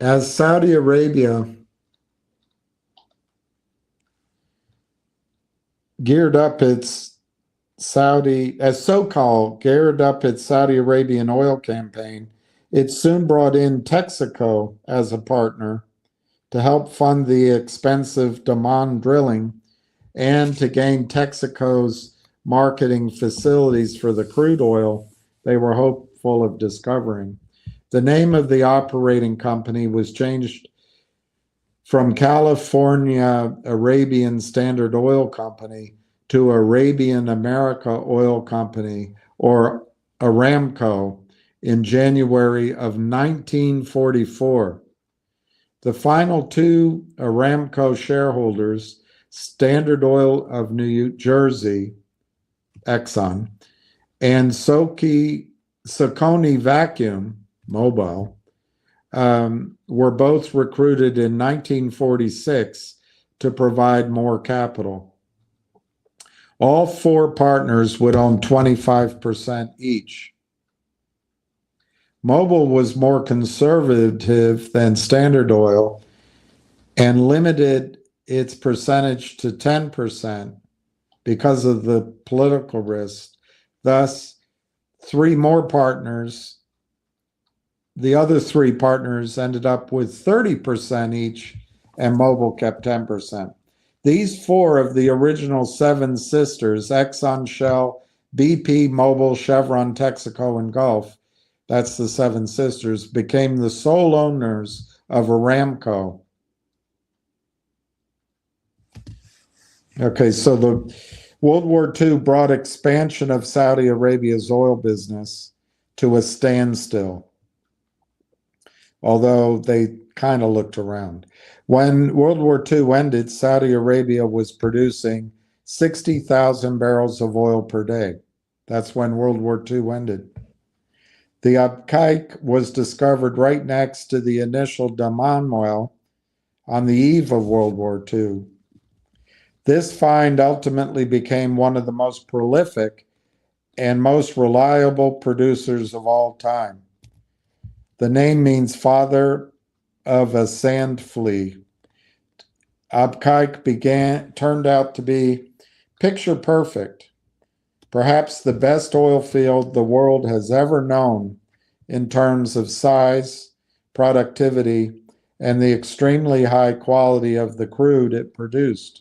As Saudi Arabia geared up its SoCal geared up its Saudi Arabian oil campaign, it soon brought in Texaco as a partner to help fund the expensive Daman drilling and to gain Texaco's marketing facilities for the crude oil they were hopeful of discovering. The name of the operating company was changed from California Arabian Standard Oil Company to Arabian America Oil Company, or Aramco, in January of 1944. The final two Aramco shareholders, Standard Oil of New Jersey, Exxon, and Socony Vacuum Mobile were both recruited in 1946 to provide more capital. All four partners would own 25% each. Mobil was more conservative than Standard Oil and limited its percentage to 10% because of the political risk. Thus, three more partners, the other three partners ended up with 30% each, and Mobil kept 10%. These four of the original seven sisters, Exxon, Shell, BP, Mobil, Chevron, Texaco, and Gulf, that's the seven sisters, became the sole owners of Aramco. Okay, so the World War II brought expansion of Saudi Arabia's oil business to a standstill, although they kind of looked around. When World War II ended, Saudi Arabia was producing 60,000 barrels of oil per day. That's when World War II ended. The Abqaiq was discovered right next to the initial Daman well on the eve of World War II. This find ultimately became one of the most prolific and most reliable producers of all time. The name means father of a sand flea. Abqaiq turned out to be picture perfect, perhaps the best oil field the world has ever known in terms of size, productivity, and the extremely high quality of the crude it produced.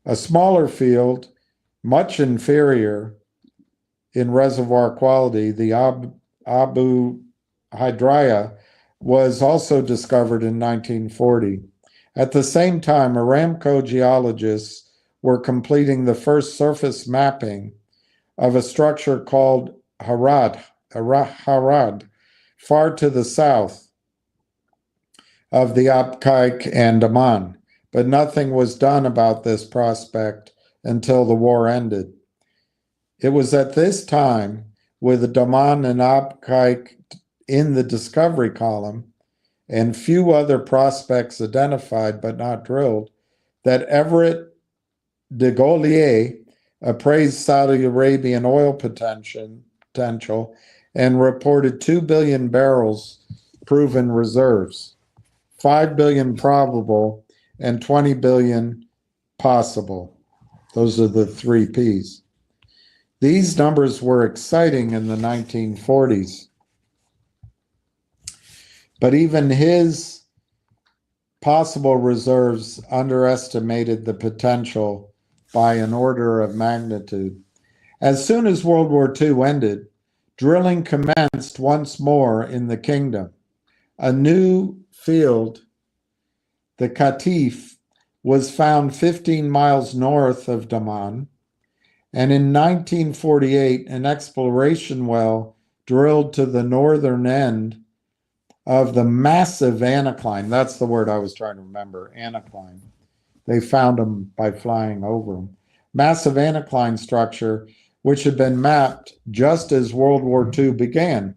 A smaller field, much inferior in reservoir quality, the Abu Hydraya, was also discovered in 1940. At the same time, Aramco geologists were completing the first surface mapping of a structure called Harad, far to the south of the Abqaiq and Daman, but nothing was done about this prospect until the war ended. It was at this time, with the Daman and Abqaiq in the discovery column and few other prospects identified but not drilled, that Everett de Gaulier appraised Saudi Arabian oil potential and reported 2 billion barrels proven reserves, 5 billion probable, and 20 billion possible. Those are the three P's. These numbers were exciting in the 1940s, but even his possible reserves underestimated the potential by an order of magnitude. As soon as World War II ended, drilling commenced once more in the kingdom. A new field, the Qatif, was found 15 miles north of Daman, and in 1948, an exploration well drilled to the northern end of the massive anticline. That's the word I was trying to remember, anticline. They found them by flying over them. Massive anticline structure, which had been mapped just as World War II began.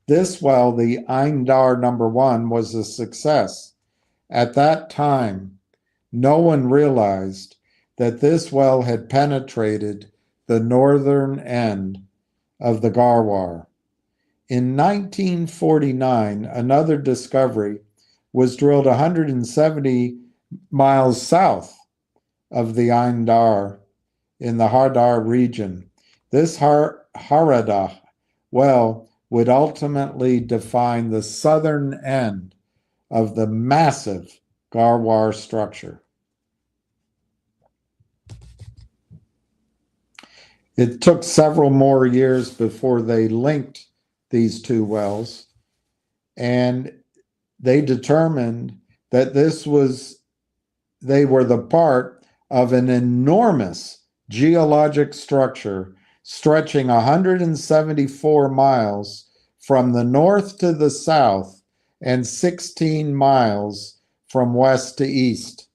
This well, the Eindar number 1, was a success. At that time, no one realized that this well had penetrated the northern end of the Garwar. In 1949, another discovery was drilled 170 miles south of the Eindar in the Hardar region. This Harada well would ultimately define the southern end of the massive Garwar structure. It took several more years before they linked these two wells, and they determined that they were the part of an enormous geologic structure stretching 174 miles from the north to the south and 16 miles from west to east.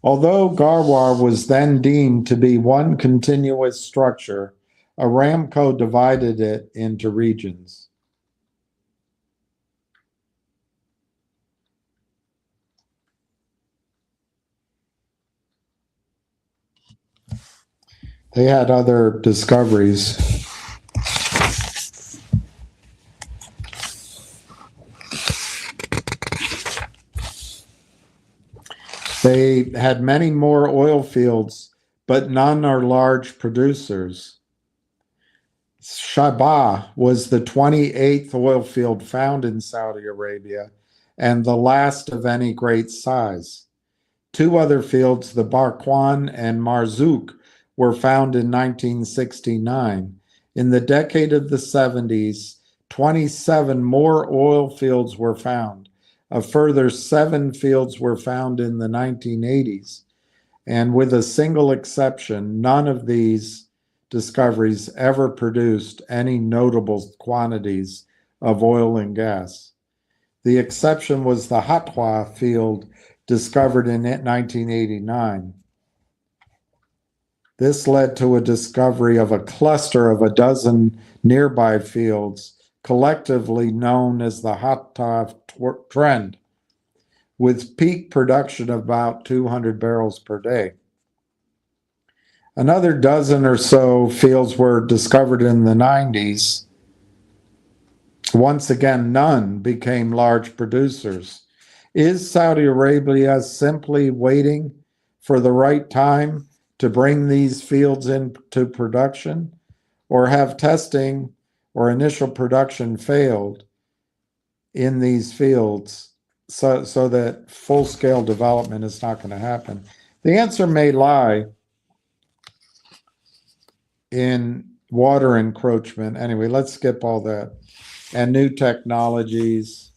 Although Garwar was then deemed to be one continuous structure, Aramco divided it into regions. They had other discoveries. They had many more oil fields, but none are large producers. Shabah was the 28th oil field found in Saudi Arabia and the last of any great size. Two other fields, the Barkwan and Marzouk, were found in 1969. In the decade of the 70s, 27 more oil fields were found. A further 7 fields were found in the 1980s. And with a single exception, none of these discoveries ever produced any notable quantities of oil and gas. The exception was the Hatwa field discovered in 1989. This led to a discovery of a cluster of a dozen nearby fields, collectively known as the Hatwa trend, with peak production of about 200 barrels per day. Another dozen or so fields were discovered in the 90s. Once again, none became large producers. Is Saudi Arabia simply waiting for the right time to bring these fields into production? Or have testing or initial production failed in these fields so that full-scale development is not going to happen? The answer may lie in water encroachment. Anyway, let's skip all that. And new technologies,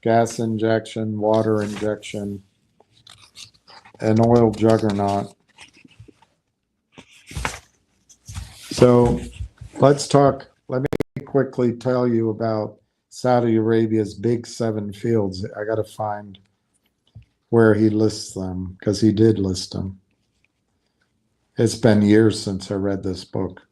gas injection, water injection, an oil juggernaut. So let's talk, let me quickly tell you about Saudi Arabia's big 7 fields. I got to find where he lists them, because he did list them. It's been years since I read this book.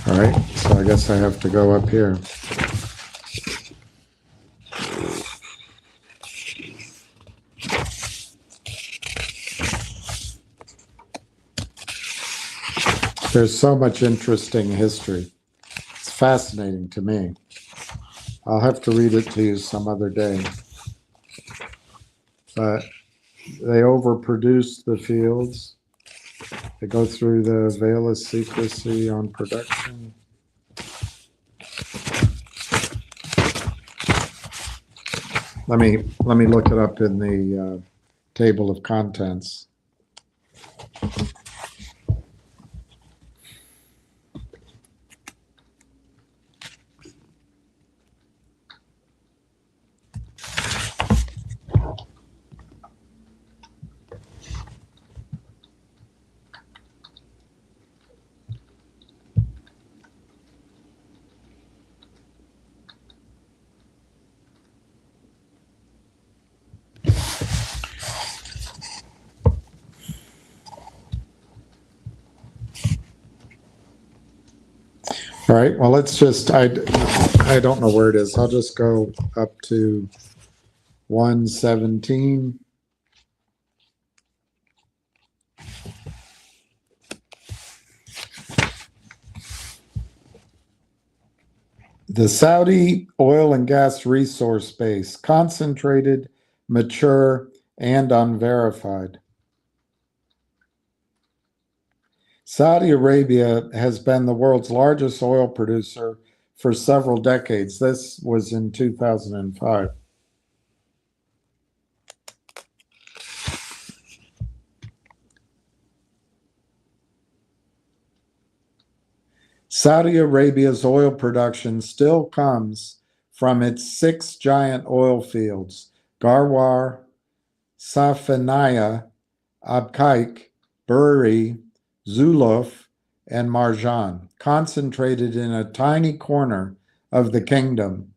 All right, so I guess I have to go up here. There's so much interesting history. It's fascinating to me. I'll have to read it to you some other day. But they overproduce the fields. They go through the veil of secrecy on production. Let me look it up in the table of contents. All right, well, let's just, I don't know where it is. I'll just go up to 117. The Saudi oil and gas resource base, concentrated, mature, and unverified. Saudi Arabia has been the world's largest oil producer for several decades. This was in 2005. Saudi Arabia's oil production still comes from its 6 giant oil fields: Garwar, Safaniya, Abqaiq, Buri, Zuluf, and marjan, concentrated in a tiny corner of the kingdom.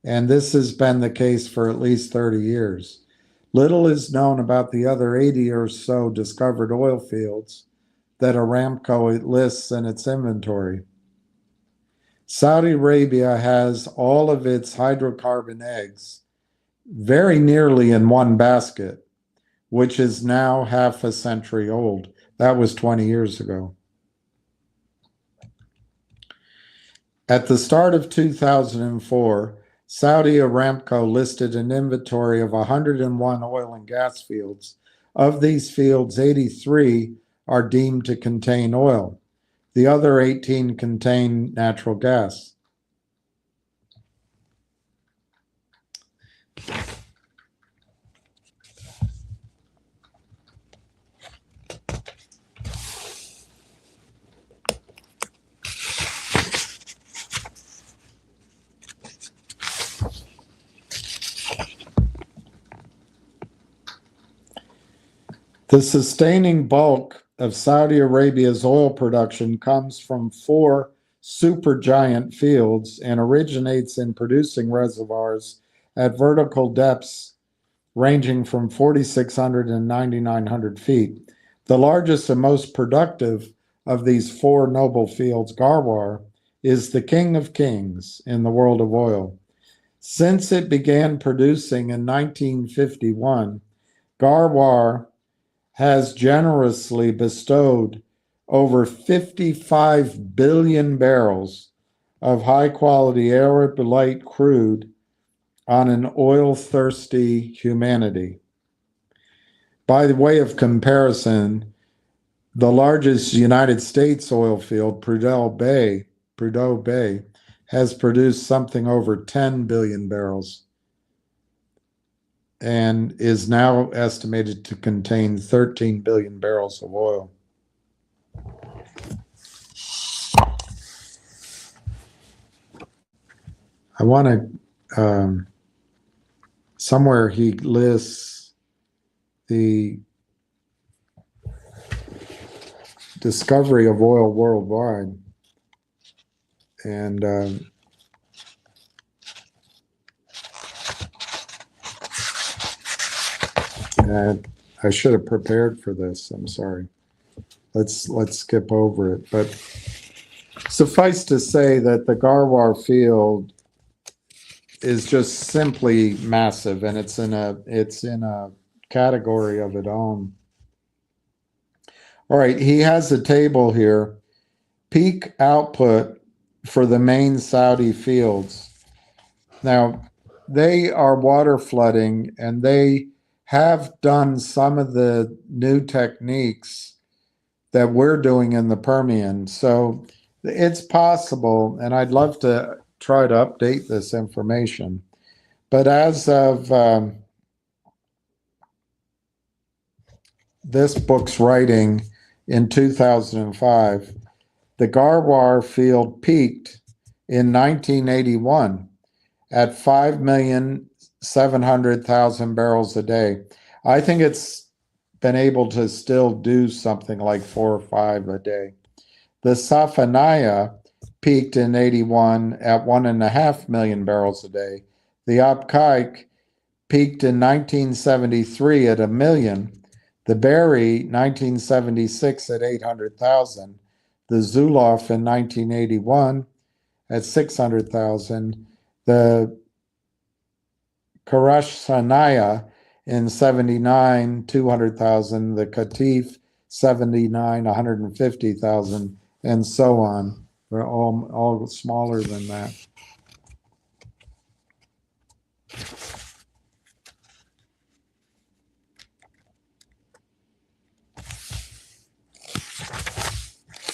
And this has been the case for at least 30 years. Little is known about the other 80 or so discovered oil fields that Aramco lists in its inventory. Saudi Arabia has all of its hydrocarbon eggs very nearly in one basket, which is now half a century old. That was 20 years ago. At the start of 2004, Saudi Aramco listed an inventory of 101 oil and gas fields. Of these fields, 83 are deemed to contain oil. The other 18 contain natural gas. The sustaining bulk of Saudi Arabia's oil production comes from 4 supergiant fields and originates in producing reservoirs at vertical depths ranging from 4,600 and 9,900 feet. The largest and most productive of these 4 noble fields, Garwar, is the king of kings in the world of oil. Since it began producing in 1951, Garwar has generously bestowed over 55 billion barrels of high-quality Arab light crude on an oil-thirsty humanity. By the way of comparison, the largest United States oil field, Prudhoe Bay, has produced something over 10 billion barrels and is now estimated to contain 13 billion barrels of oil. I want to, somewhere he lists the discovery of oil worldwide. And I should have prepared for this. I'm sorry. Let's skip over it. But suffice to say that the Garwar field is just simply massive, and it's in a category of its own. All right, he has a table here. Peak output for the main Saudi fields. Now, they are water flooding, and they have done some of the new techniques that we're doing in the Permian. So it's possible, and I'd love to try to update this information. But as of this book's writing in 2005, the Garwar field peaked in 1981 at 5,700,000 barrels a day. I think it's been able to still do something like 4 or 5 a day. The Safanaya peaked in 81 at 1.5 million barrels a day. The Abqaiq peaked in 1973 at 1 million. The Berry, 1976 at 800,000. The Zulauf in 1981 at 600,000. The Karash Sanaya in 79, 200,000. The Qatif, 79, 150,000, and so on. They're all smaller than that.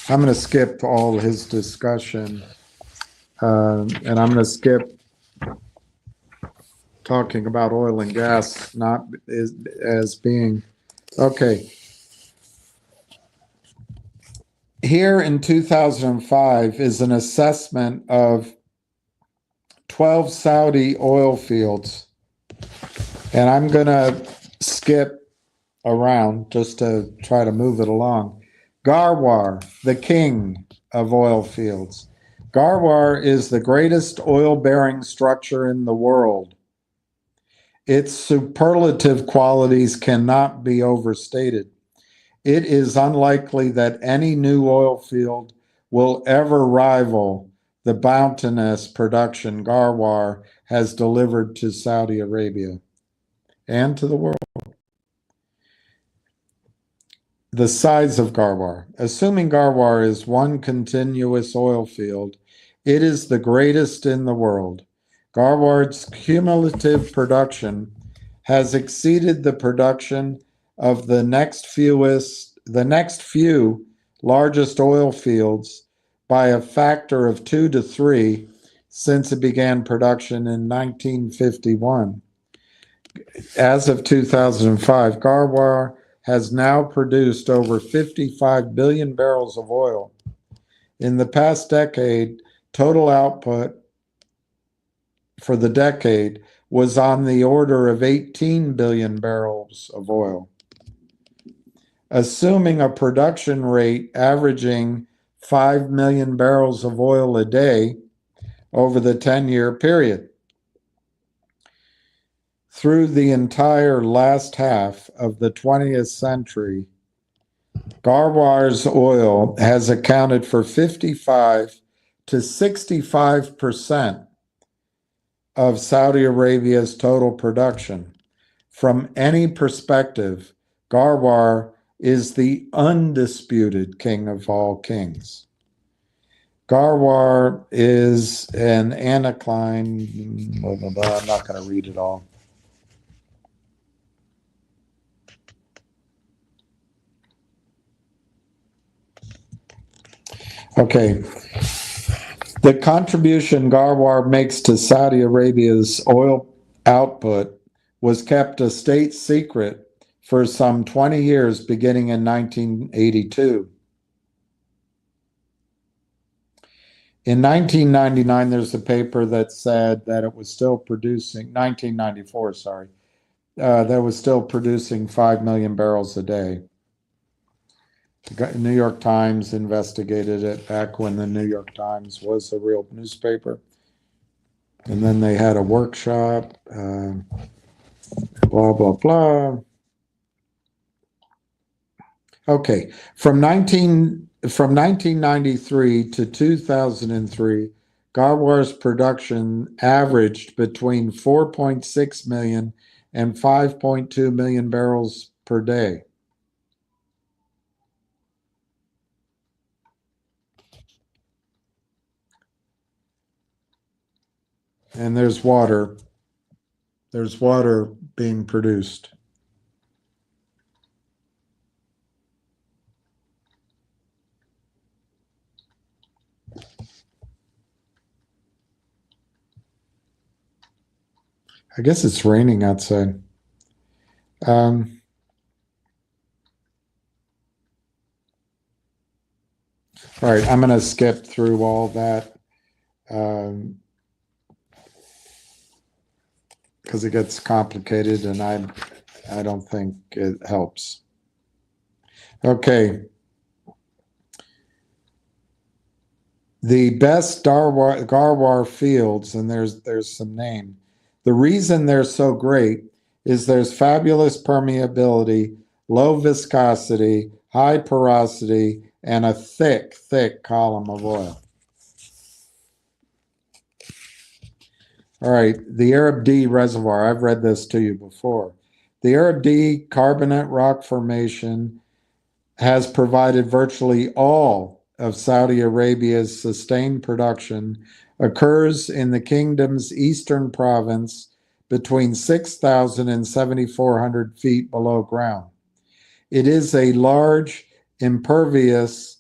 I'm going to skip all his discussion, and I'm going to skip talking about oil and gas not as being okay. Here in 2005 is an assessment of 12 Saudi oil fields, and I'm going to skip around just to try to move it along. Garwar, the king of oil fields. Garwar is the greatest oil-bearing structure in the world. Its superlative qualities cannot be overstated. It is unlikely that any new oil field will ever rival the bounteous production Garwar has delivered to Saudi Arabia and to the world. The size of Garwar. Assuming Garwar is one continuous oil field, it is the greatest in the world. Garwar's cumulative production has exceeded the production of the next few largest oil fields by a factor of 2 to 3 since it began production in 1951. As of 2005, Garwar has now produced over 55 billion barrels of oil. In the past decade, total output for the decade was on the order of 18 billion barrels of oil. Assuming a production rate averaging 5 million barrels of oil a day over the 10-year period. Through the entire last half of the 20th century, Garwar's oil has accounted for 55 to 65% of Saudi Arabia's total production. From any perspective, Garwar is the undisputed king of all kings. Garwar is an anticline, blah, blah, blah. I'm not going to read it all. Okay. The contribution Garwar makes to Saudi Arabia's oil output was kept a state secret for some 20 years, beginning in 1982. In 1999, there's a paper that said that it was still producing, 1994, sorry, that was still producing 5 million barrels a day. The New York Times investigated it back when the New York Times was a real newspaper. And then they had a workshop, blah, blah, blah. Okay, from 1993 to 2003, Garwar's production averaged between 4.6 million and 5.2 million barrels per day. And there's water. There's water being produced. I guess it's raining outside. All right, I'm going to skip through all that because it gets complicated and I don't think it helps. Okay. The best Garwar fields, and there's some name. The reason they're so great is there's fabulous permeability, low viscosity, high porosity, and a thick, thick column of oil. All right, the Arab D reservoir, I've read this to you before. The Arab D carbonate rock formation has provided virtually all of Saudi Arabia's sustained production, occurs in the kingdom's eastern province between 6,000 and 7,400 feet below ground. It is a large, impervious,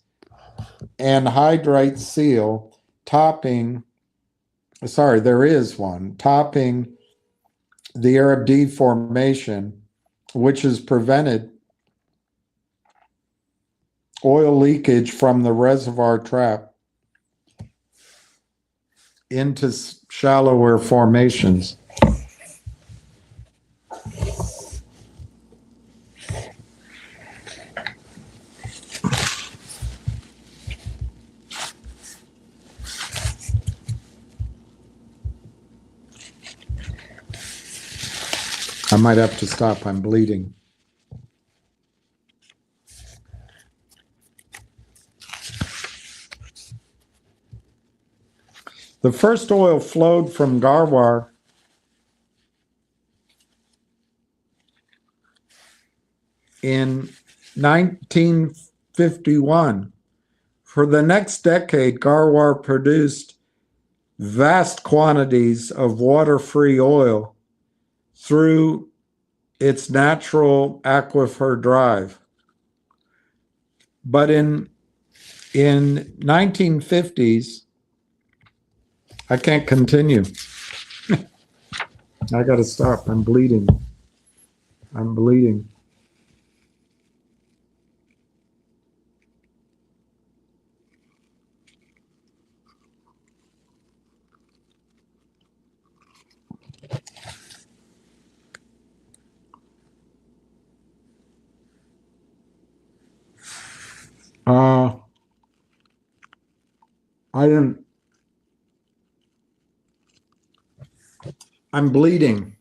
anhydrite seal topping the Arab D formation, which has prevented oil leakage from the reservoir trap into shallower formations. might have to stop. I'm bleeding. The first oil flowed from Garwar in 1951. For the next decade, Garwar produced vast quantities of water-free oil through its natural aquifer drive. But in 1950s, I can't continue. I got to stop. I'm bleeding. I'm bleeding. I'm bleeding.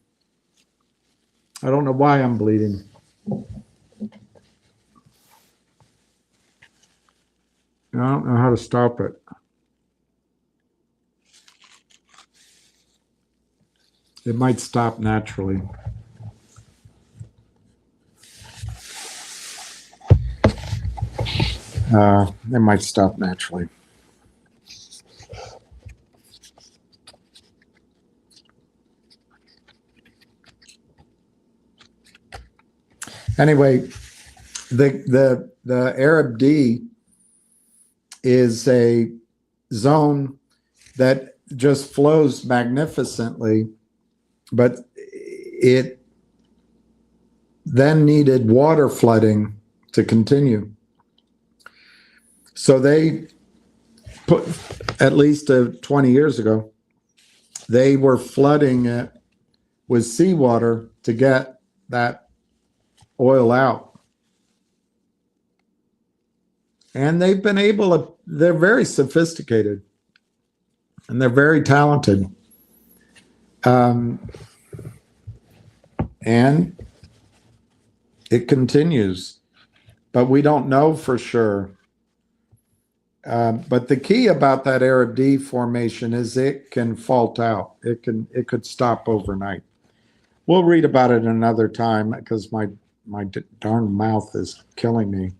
I don't know why I'm bleeding. I don't know how to stop it. It might stop naturally. It might stop naturally. Anyway, the Arab D is a zone that just flows magnificently, but it then needed water flooding to continue. So they put, at least 20 years ago, they were flooding it with seawater to get that oil out. And they've been able to, they're very sophisticated and they're very talented. And it continues, but we don't know for sure. But the key about that Arab D formation is it can fault out. It could stop overnight. We'll read about it another time because my darn mouth is killing me.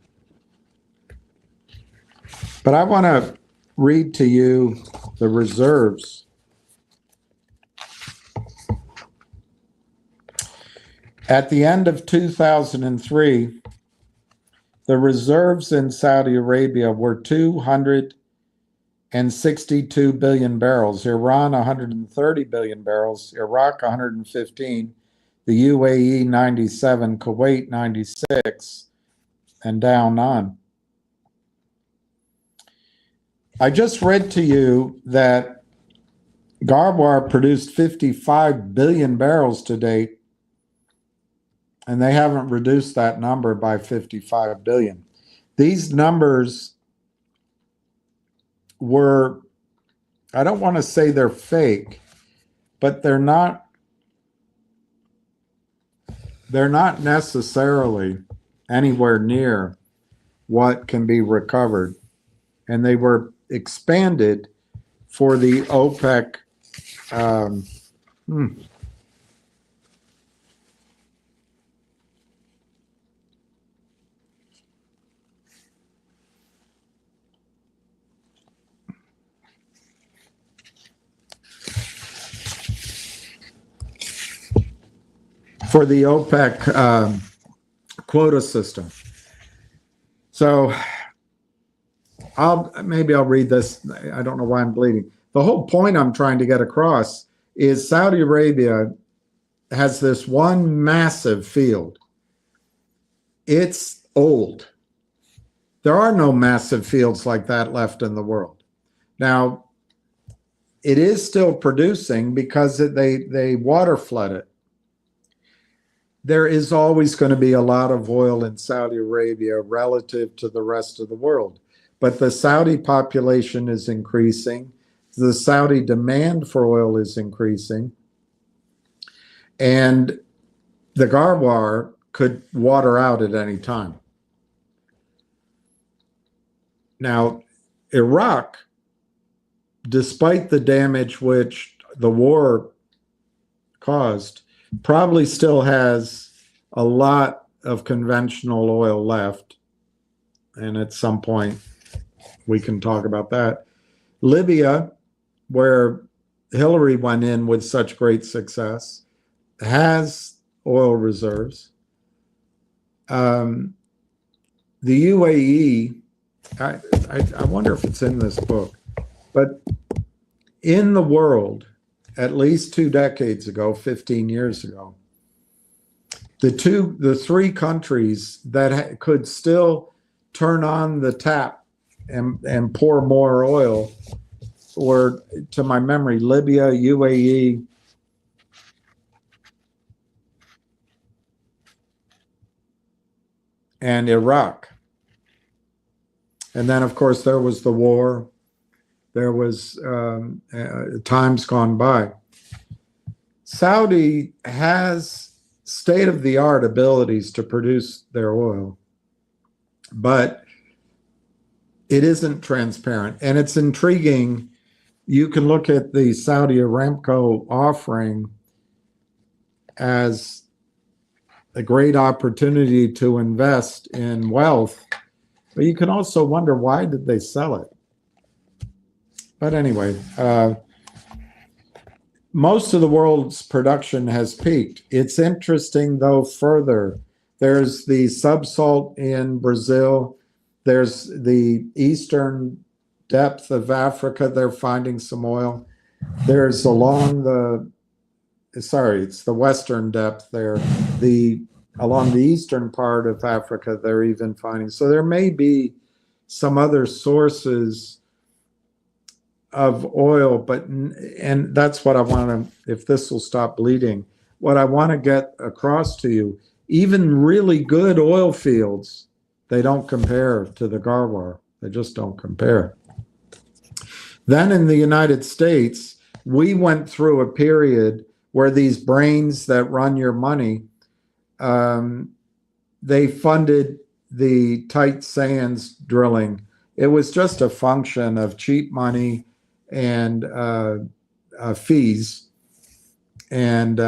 But I want to read to you the reserves. At the end of 2003, the reserves in Saudi Arabia were 262 billion barrels, Iran 130 billion barrels, Iraq 115, the UAE 97, Kuwait 96, and down on. I just read to you that Garwar produced 55 billion barrels to date, and they haven't reduced that number by 55 billion. These numbers were, I don't want to say they're fake, but they're not necessarily anywhere near what can be recovered. And they were expanded for the OPEC quota system. So maybe I'll read this. I don't know why I'm bleeding. The whole point I'm trying to get across is Saudi Arabia has this one massive field. It's old. There are no massive fields like that left in the world. Now, it is still producing because they water flood it. There is always going to be a lot of oil in Saudi Arabia relative to the rest of the world. But the Saudi population is increasing. The Saudi demand for oil is increasing. And the Garwar could water out at any time. Now, Iraq, despite the damage which the war caused, probably still has a lot of conventional oil left. And at some point, we can talk about that. Libya, where Hillary went in with such great success, has oil reserves. The UAE, I wonder if it's in this book, but in the world, at least 2 decades ago, 15 years ago, the three countries that could still turn on the tap and pour more oil were, to my memory, Libya, UAE, and Iraq. And then, of course, there was the war. There was times gone by. Saudi has state-of-the-art abilities to produce their oil, but it isn't transparent. And it's intriguing. You can look at the Saudi Aramco offering as a great opportunity to invest in wealth, but you can also wonder, why did they sell it? But anyway, most of the world's production has peaked. It's interesting, though, further. There's the subsalt in Brazil. There's the eastern depth of Africa. They're finding some oil. There's along the, sorry, it's the western depth there. Along the eastern part of Africa, they're even finding. So there may be some other sources of oil, but, and that's what I want to, if this will stop bleeding, what I want to get across to you, even really good oil fields, they don't compare to the Garwar. They just don't compare. Then in the United States, we went through a period where these brains that run your money, they funded the tight sands drilling. It was just a function of cheap money and fees. And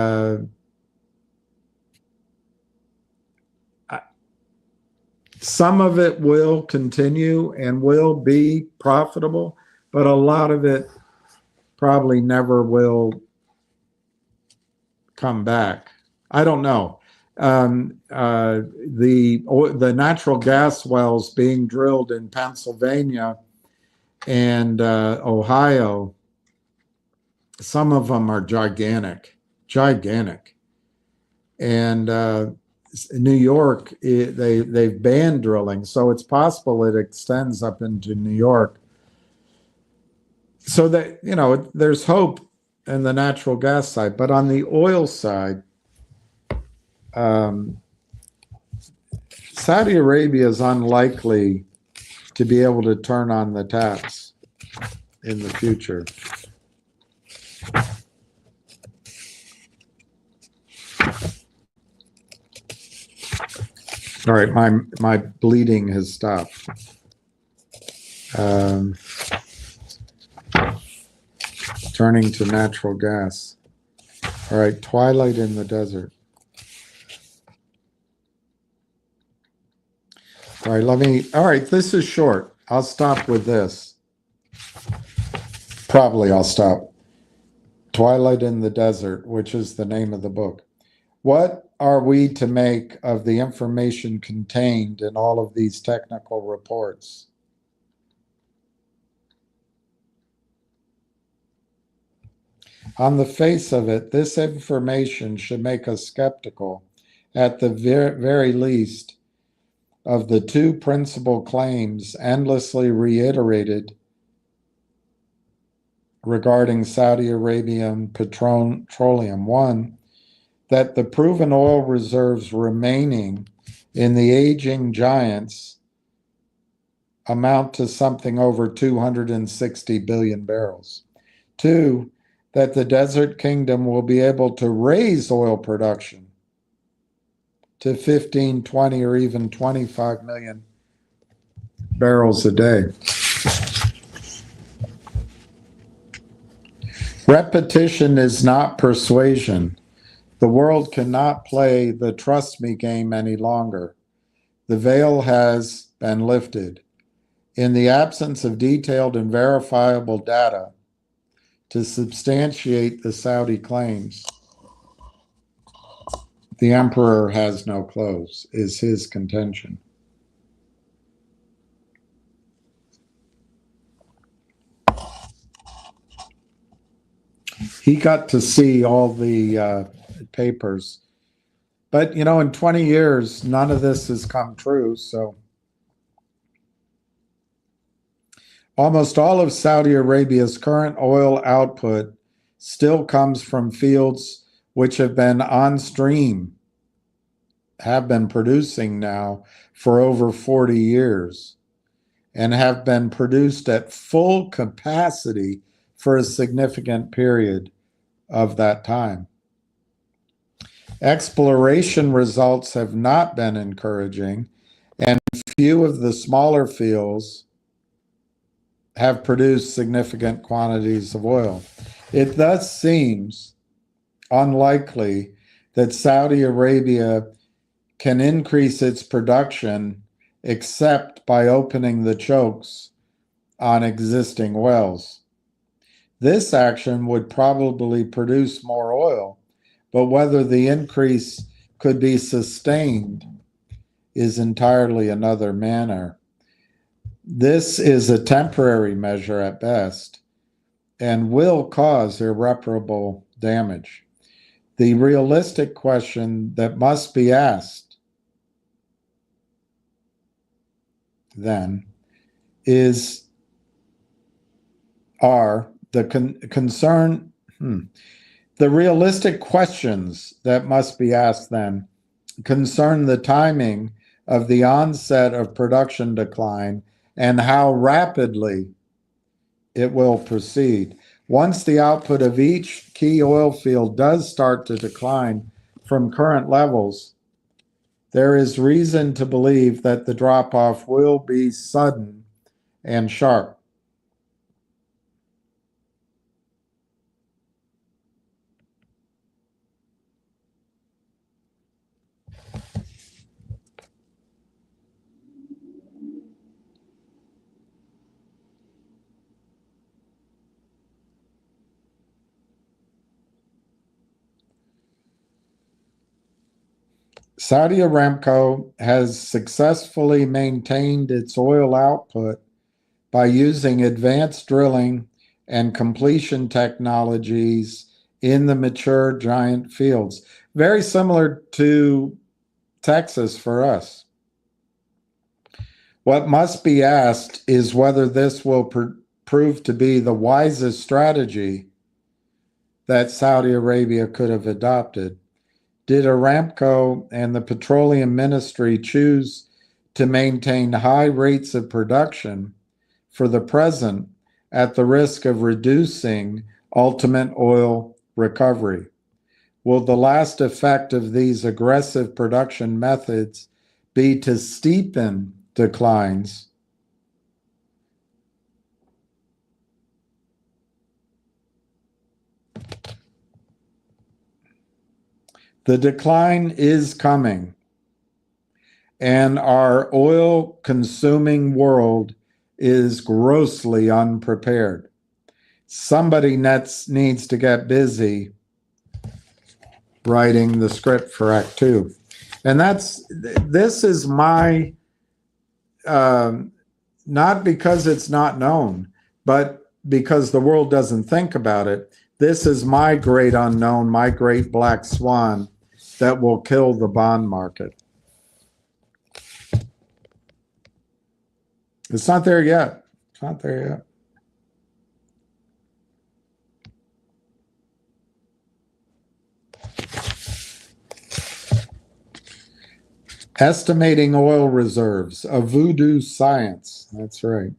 some of it will continue and will be profitable, but a lot of it probably never will come back. I don't know. The natural gas wells being drilled in Pennsylvania and Ohio, some of them are gigantic. And New York, they've banned drilling, so it's possible it extends up into New York. So that, you know, there's hope in the natural gas side, but on the oil side, Saudi Arabia is unlikely to be able to turn on the taps in the future. All right, my bleeding has stopped. Turning to natural gas. All right, twilight in the desert. All right, this is short. I'll stop with this. Probably I'll stop. Twilight in the Desert, which is the name of the book. What are we to make of the information contained in all of these technical reports? On the face of it, this information should make us skeptical, at the very least, of the two principal claims endlessly reiterated regarding Saudi Arabian petroleum. One, that the proven oil reserves remaining in the aging giants amount to something over 260 billion barrels. Two, that the desert kingdom will be able to raise oil production to 15, 20, or even 25 million barrels a day. Repetition is not persuasion. The world cannot play the trust me game any longer. The veil has been lifted. In the absence of detailed and verifiable data to substantiate the Saudi claims, the emperor has no clothes, is his contention. He got to see all the papers. But, you know, in 20 years, none of this has come true. So almost all of Saudi Arabia's current oil output still comes from fields which have been on stream, have been producing now for over 40 years, and have been produced at full capacity for a significant period of that time. Exploration results have not been encouraging, and few of the smaller fields have produced significant quantities of oil. It thus seems unlikely that Saudi Arabia can increase its production except by opening the chokes on existing wells. This action would probably produce more oil, but whether the increase could be sustained is entirely another matter. This is a temporary measure at best and will cause irreparable damage. The realistic question that must be asked then is, the realistic questions that must be asked then concern the timing of the onset of production decline and how rapidly it will proceed. Once the output of each key oil field does start to decline from current levels, there is reason to believe that the drop-off will be sudden and sharp. Saudi Aramco has successfully maintained its oil output by using advanced drilling and completion technologies in the mature giant fields, very similar to Texas for us. What must be asked is whether this will prove to be the wisest strategy that Saudi Arabia could have adopted. Did Aramco and the Petroleum Ministry choose to maintain high rates of production for the present at the risk of reducing ultimate oil recovery? Will the last effect of these aggressive production methods be to steepen declines The decline is coming, and our oil-consuming world is grossly unprepared. Somebody needs to get busy writing the script for Act Two. And this is my, not because it's not known, but because the world doesn't think about it. This is my great unknown, my great black swan that will kill the bond market. It's not there yet. It's not there yet. Estimating oil reserves, a voodoo science. That's right.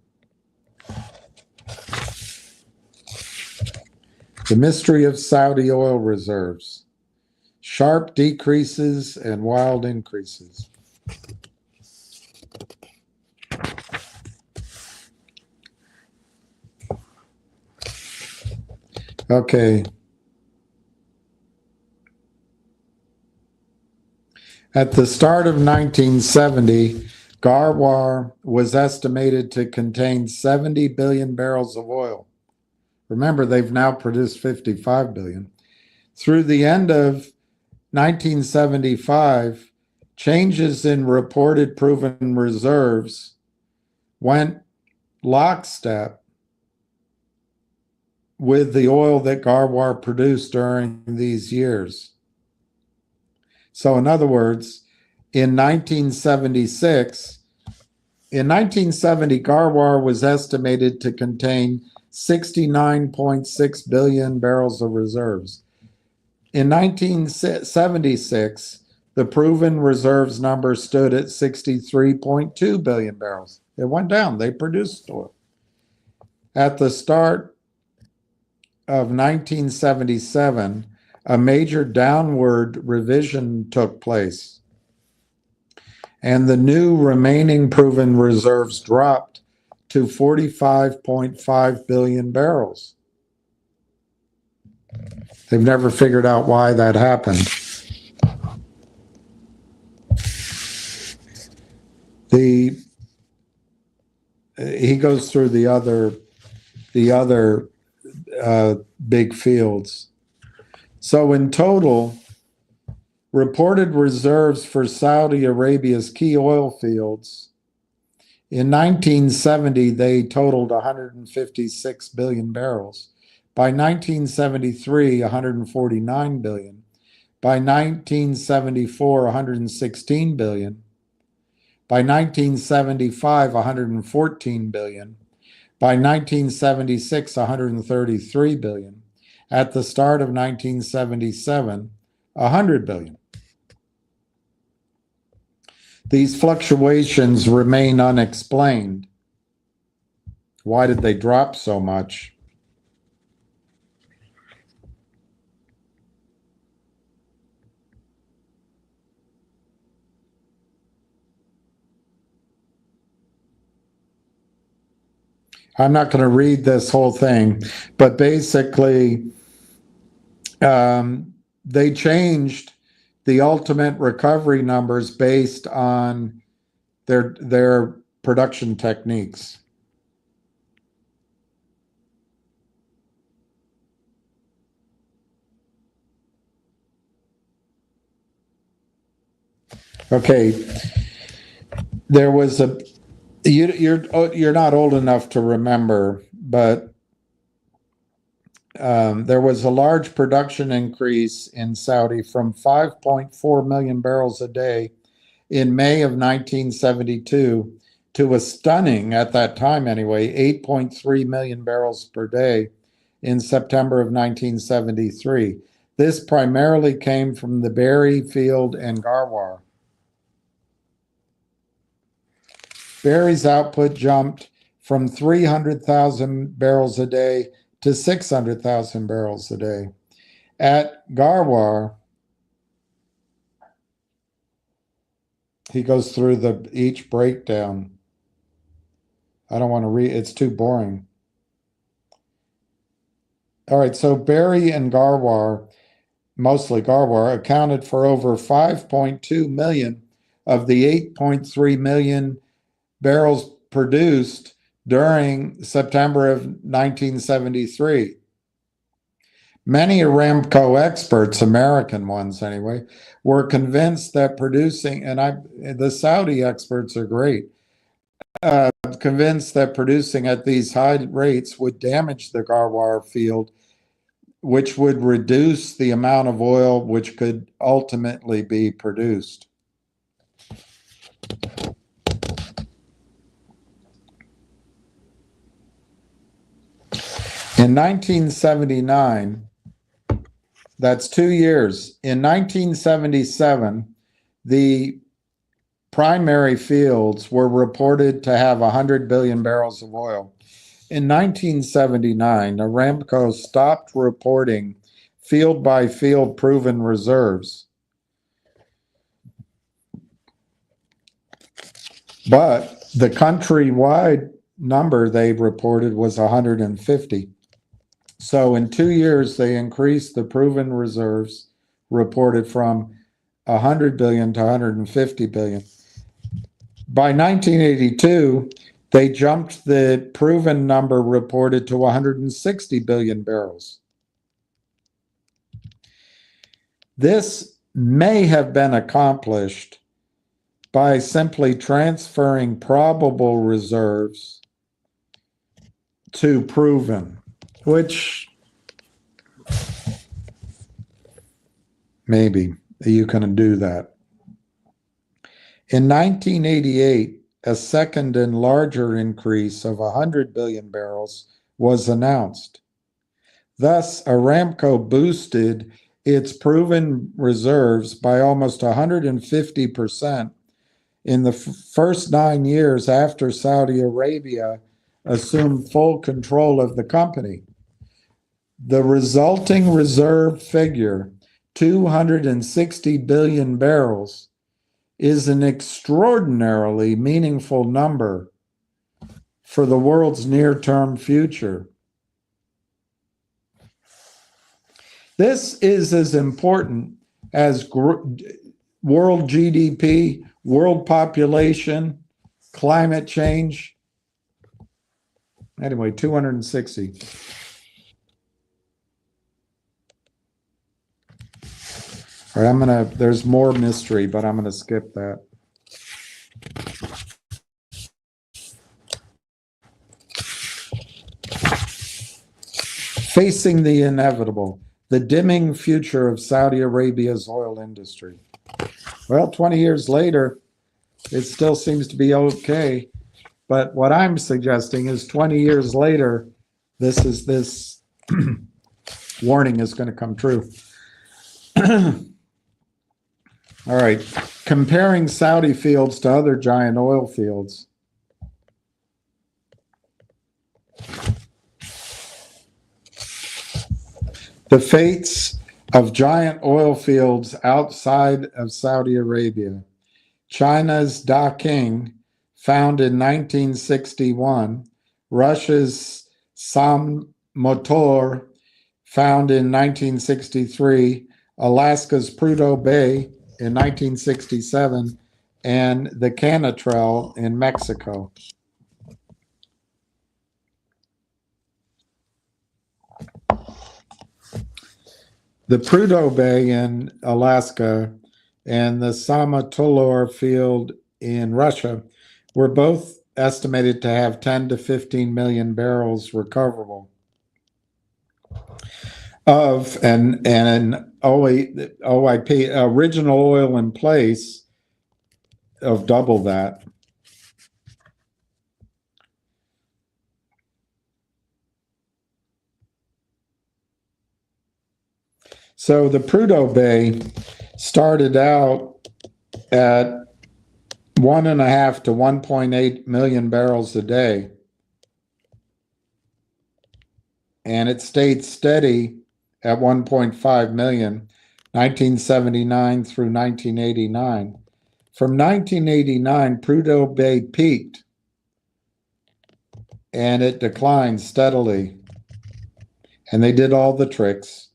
The mystery of Saudi oil reserves. sharp decreases and wild increases. Okay. At the start of 1970, Garwar was estimated to contain 70 billion barrels of oil. Remember, they've now produced 55 billion. Through the end of 1975, changes in reported proven reserves went lockstep with the oil that Garwar produced during these years. So in other words, in 1976, in 1970, Garwar was estimated to contain 69.6 billion barrels of reserves. In 1976, the proven reserves number stood at 63.2 billion barrels. It went down. They produced oil. At the start of 1977, a major downward revision took place, and the new remaining proven reserves dropped to 45.5 billion barrels. They've never figured out why that happened. He goes through the other big fields. So in total, reported reserves for Saudi Arabia's key oil fields, in 1970, they totaled 156 billion barrels. By 1973, 149 billion. By 1974, 116 billion. By 1975, 114 billion. By 1976, 133 billion. At the start of 1977, 100 billion. These fluctuations remain unexplained. Why did they drop so much? I'm not going to read this whole thing, but basically, they changed the ultimate recovery numbers based on their production techniques. Okay, there was a you're not old enough to remember, but there was a large production increase in Saudi from 5.4 million barrels a day in May of 1972 to a stunning, at that time anyway, 8.3 million barrels per day in September of 1973. This primarily came from the Berry field and Garwar. Berry's output jumped from 300,000 barrels a day to 600,000 barrels a day. At Garwar, he goes through each breakdown. I don't want to read, it's too boring. All right, so Berry and Garwar, mostly Garwar, accounted for over 5.2 million of the 8.3 million barrels produced during September of 1973. Many Aramco experts, American ones anyway, were convinced that producing, and the Saudi experts are great, convinced that producing at these high rates would damage the Garwar field, which would reduce the amount of oil which could ultimately be produced. In 1979, that's 2 years. In 1977, the primary fields were reported to have 100 billion barrels of oil. In 1979, Aramco stopped reporting field by field proven reserves. But the countrywide number they reported was 150. So in 2 years, they increased the proven reserves reported from 100 billion to 150 billion. By 1982, they jumped the proven number reported to 160 billion barrels. This may have been accomplished by simply transferring probable reserves to proven, which maybe you can do that. In 1988, a second and larger increase of 100 billion barrels was announced. Thus, Aramco boosted its proven reserves by almost 150% in the first 9 years after Saudi Arabia assumed full control of the company. The resulting reserve figure, 260 billion barrels, is an extraordinarily meaningful number for the world's near-term future. This is as important as world GDP, world population, climate change. Anyway, 260. All right, there's more mystery, but I'm gonna skip that. Facing the inevitable, the dimming future of Saudi Arabia's oil industry. Well, 20 years later, it still seems to be okay. But what I'm suggesting is 20 years later, this warning is going to come true. All right, comparing Saudi fields to other giant oil fields. The fates of giant oil fields outside of Saudi Arabia. China's Daking, found in 1961. Russia's Samotor, found in 1963. Alaska's Prudhoe Bay in 1967, and the Canatrell in Mexico. The Prudhoe Bay in Alaska and the Samotor field in Russia were both estimated to have 10 to 15 million barrels recoverable of an OIP, original oil in place, of double that. So the Prudhoe Bay started out at 1.5 to 1.8 million barrels a day, and it stayed steady at 1.5 million, 1979 through 1989. From 1989, Prudhoe Bay peaked, and it declined steadily, and they did all the tricks.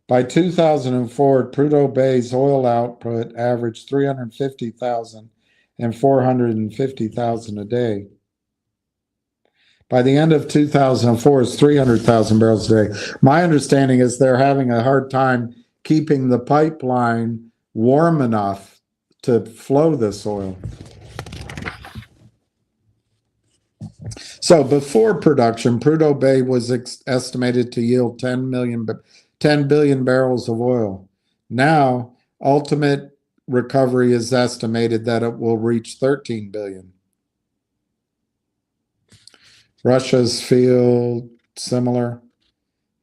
By 2004, Prudhoe Bay's oil output averaged 350,000 and 450,000 a day. By the end of 2004, it's 300,000 barrels a day. My understanding is they're having a hard time keeping the pipeline warm enough to flow this oil. So before production, Prudhoe Bay was estimated to yield 10 billion barrels of oil. Now, ultimate recovery is estimated that it will reach 13 billion. Russia's field, similar.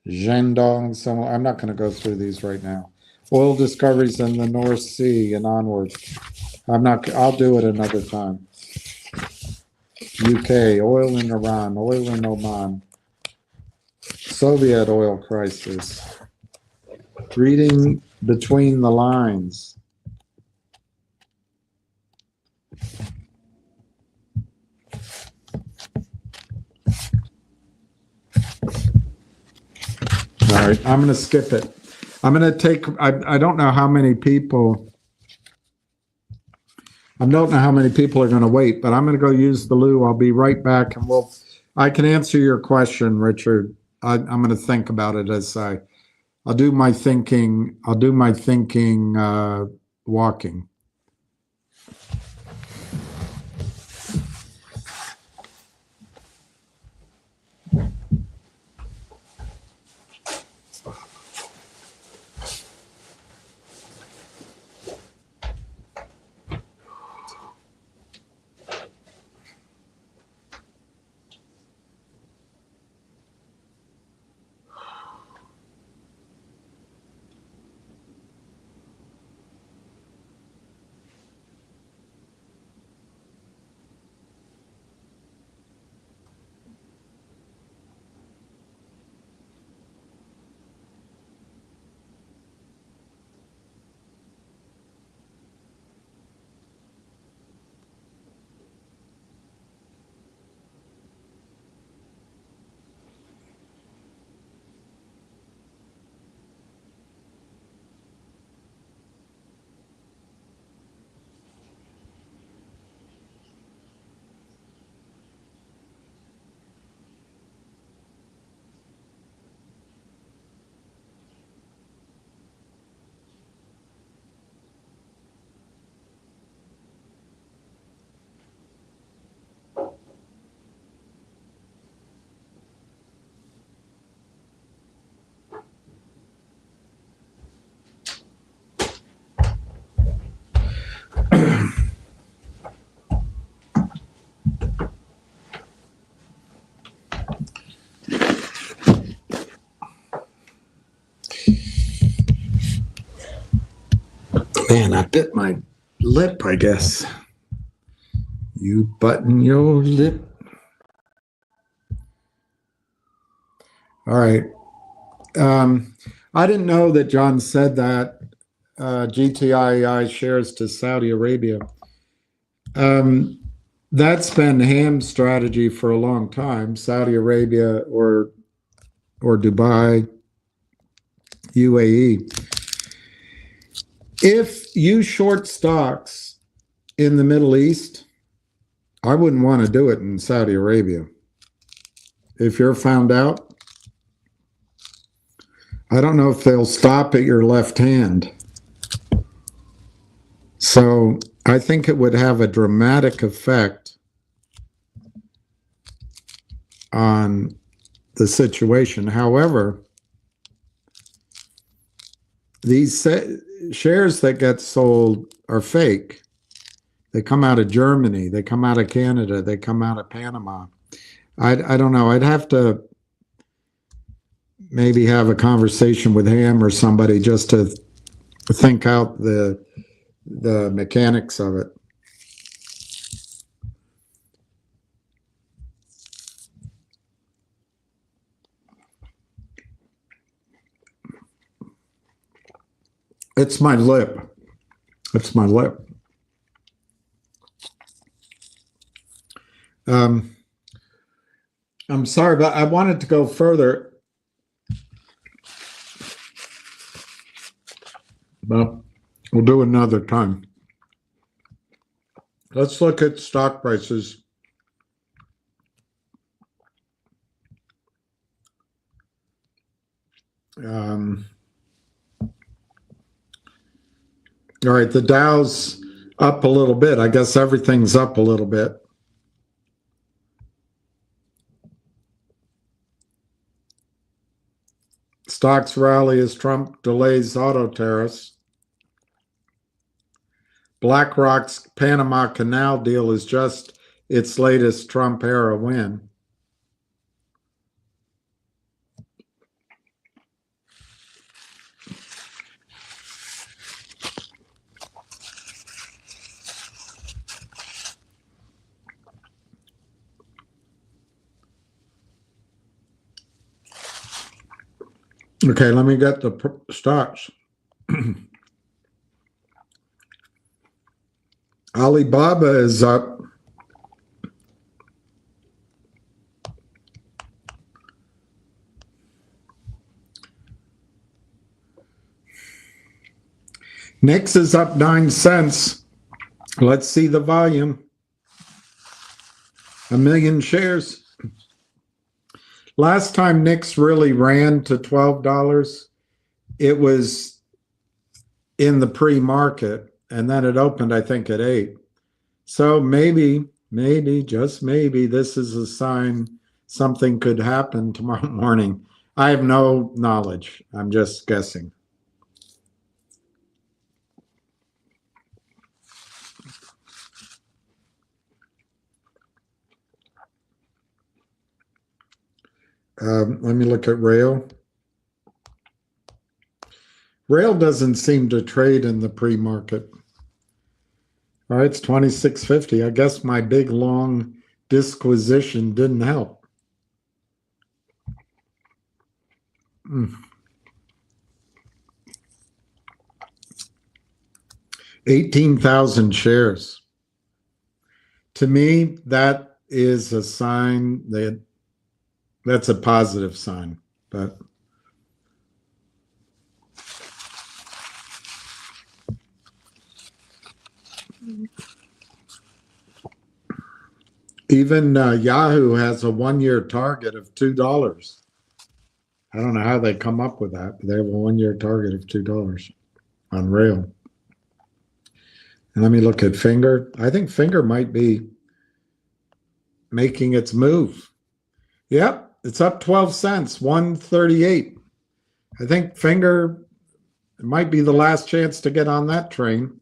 Zhendong, similar. I'm not going to go through these right now. Oil discoveries in the North Sea and onward. I'll do it another time. UK, oil in Iran, oil in Oman. Soviet oil crisis. Reading between the lines. All right, I'm going to skip it. I'm going to take, I don't know how many people, I don't know how many people are going to wait, but I'm going to go use the loo. I'll be right back, and I can answer your question, Richard. I'm going to think about it as I'll do my thinking, walking. Man, I bit my lip, I guess. You button your lip. All right. I didn't know that John said that GTII shares to Saudi Arabia. That's been Ham's strategy for a long time. Saudi Arabia or Dubai, UAE. If you short stocks in the Middle East, I wouldn't want to do it in Saudi Arabia. If you're found out, I don't know if they'll stop at your left hand. So I think it would have a dramatic effect on the situation. However, these shares that get sold are fake. They come out of Germany. They come out of Canada. They come out of Panama. I don't know. I'd have to maybe have a conversation with Ham or somebody just to think out the mechanics of it. It's my lip. It's my lip. I'm sorry, but I wanted to go further. But we'll do another time. Let's look at stock prices. All right, the Dow's up a little bit. I guess everything's up a little bit. Stocks rally as Trump delays auto tariffs. BlackRock's Panama Canal deal is just its latest Trump-era win. Okay, let me get the stocks. Alibaba is up. NIXX is up 9 cents. Let's see the volume. 1 million shares. Last time NIXX really ran to $12, it was in the pre-market, and then it opened, I think, at 8. So maybe, just maybe, this is a sign something could happen tomorrow morning. I have no knowledge. I'm just guessing. Let me look at Rail. Rail doesn't seem to trade in the pre-market. All right, it's 26.50. I guess my big long disquisition didn't help. 18,000 shares. To me, that is a sign that's a positive sign, but even Yahoo has a 1-year target of $2. I don't know how they come up with that, but they have a 1-year target of $2 on Rail. And let me look at Finger. I think Finger might be making its move. Yep, it's up 12 cents, 138. I think Finger might be the last chance to get on that train.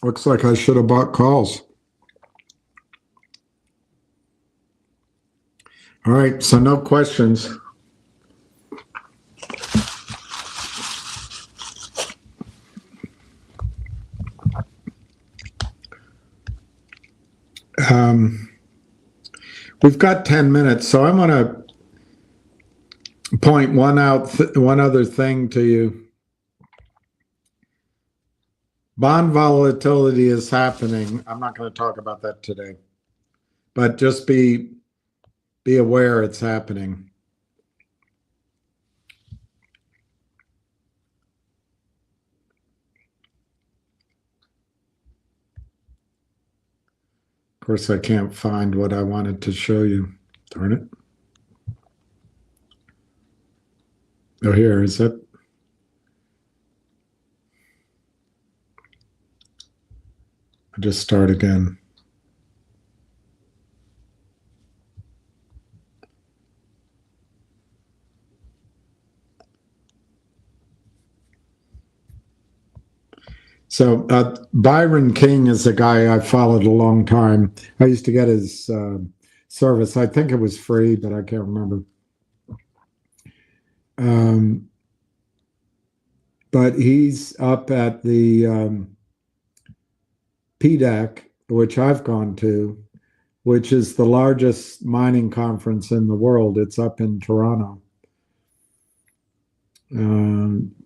Looks like I should have bought calls. All right, so no questions. We've got 10 minutes, so I'm going to point one other thing to you. Bond volatility is happening. I'm not going to talk about that today, but just be aware it's happening. Of course, I can't find what I wanted to show you. Darn it. Oh, here is it. I'll just start again. So Byron King is a guy I followed a long time. I used to get his service. I think it was free, but I can't remember. But he's up at the PDAC, which I've gone to, which is the largest mining conference in the world. It's up in Toronto.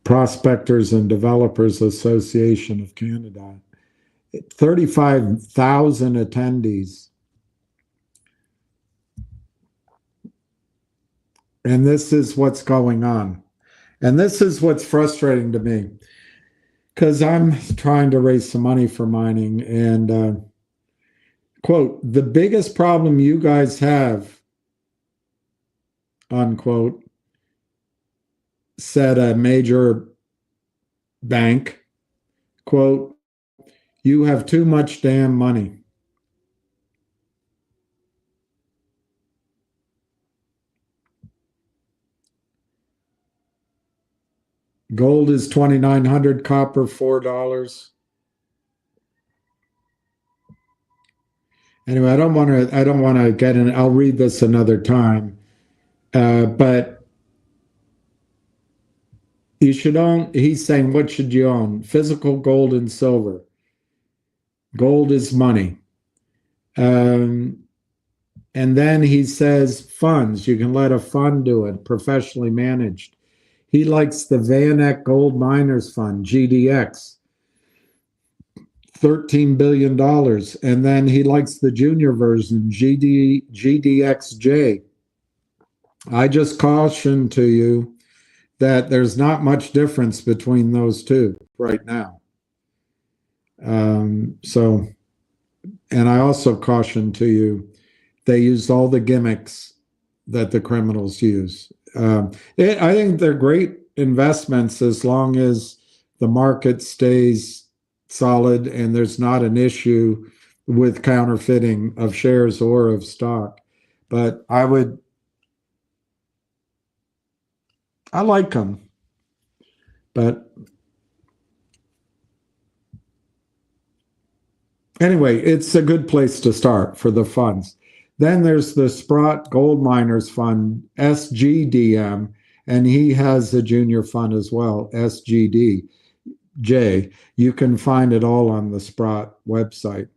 Prospectors and Developers Association of Canada. 35,000 attendees. And this is what's going on. And this is what's frustrating to me, because I'm trying to raise some money for mining. And, quote, the biggest problem you guys have, unquote, said a major bank, quote, you have too much damn money. Gold is $2,900, copper $4. Anyway, I don't want to get in. I'll read this another time. But you should own, he's saying, what should you own? Physical gold and silver. Gold is money. And then he says funds. You can let a fund do it, professionally managed. He likes the Van Eck Gold Miners Fund, GDX, $13 billion. And then he likes the junior version, GDXJ. I just caution to you that there's not much difference between those two right now. And I also caution to you, they used all the gimmicks that the criminals use. I think they're great investments as long as the market stays solid and there's not an issue with counterfeiting of shares or of stock. But I like them. But anyway, it's a good place to start for the funds. Then there's the Sprott Gold Miners Fund, SGDM, and he has a junior fund as well, SGDJ. You can find it all on the Sprott website.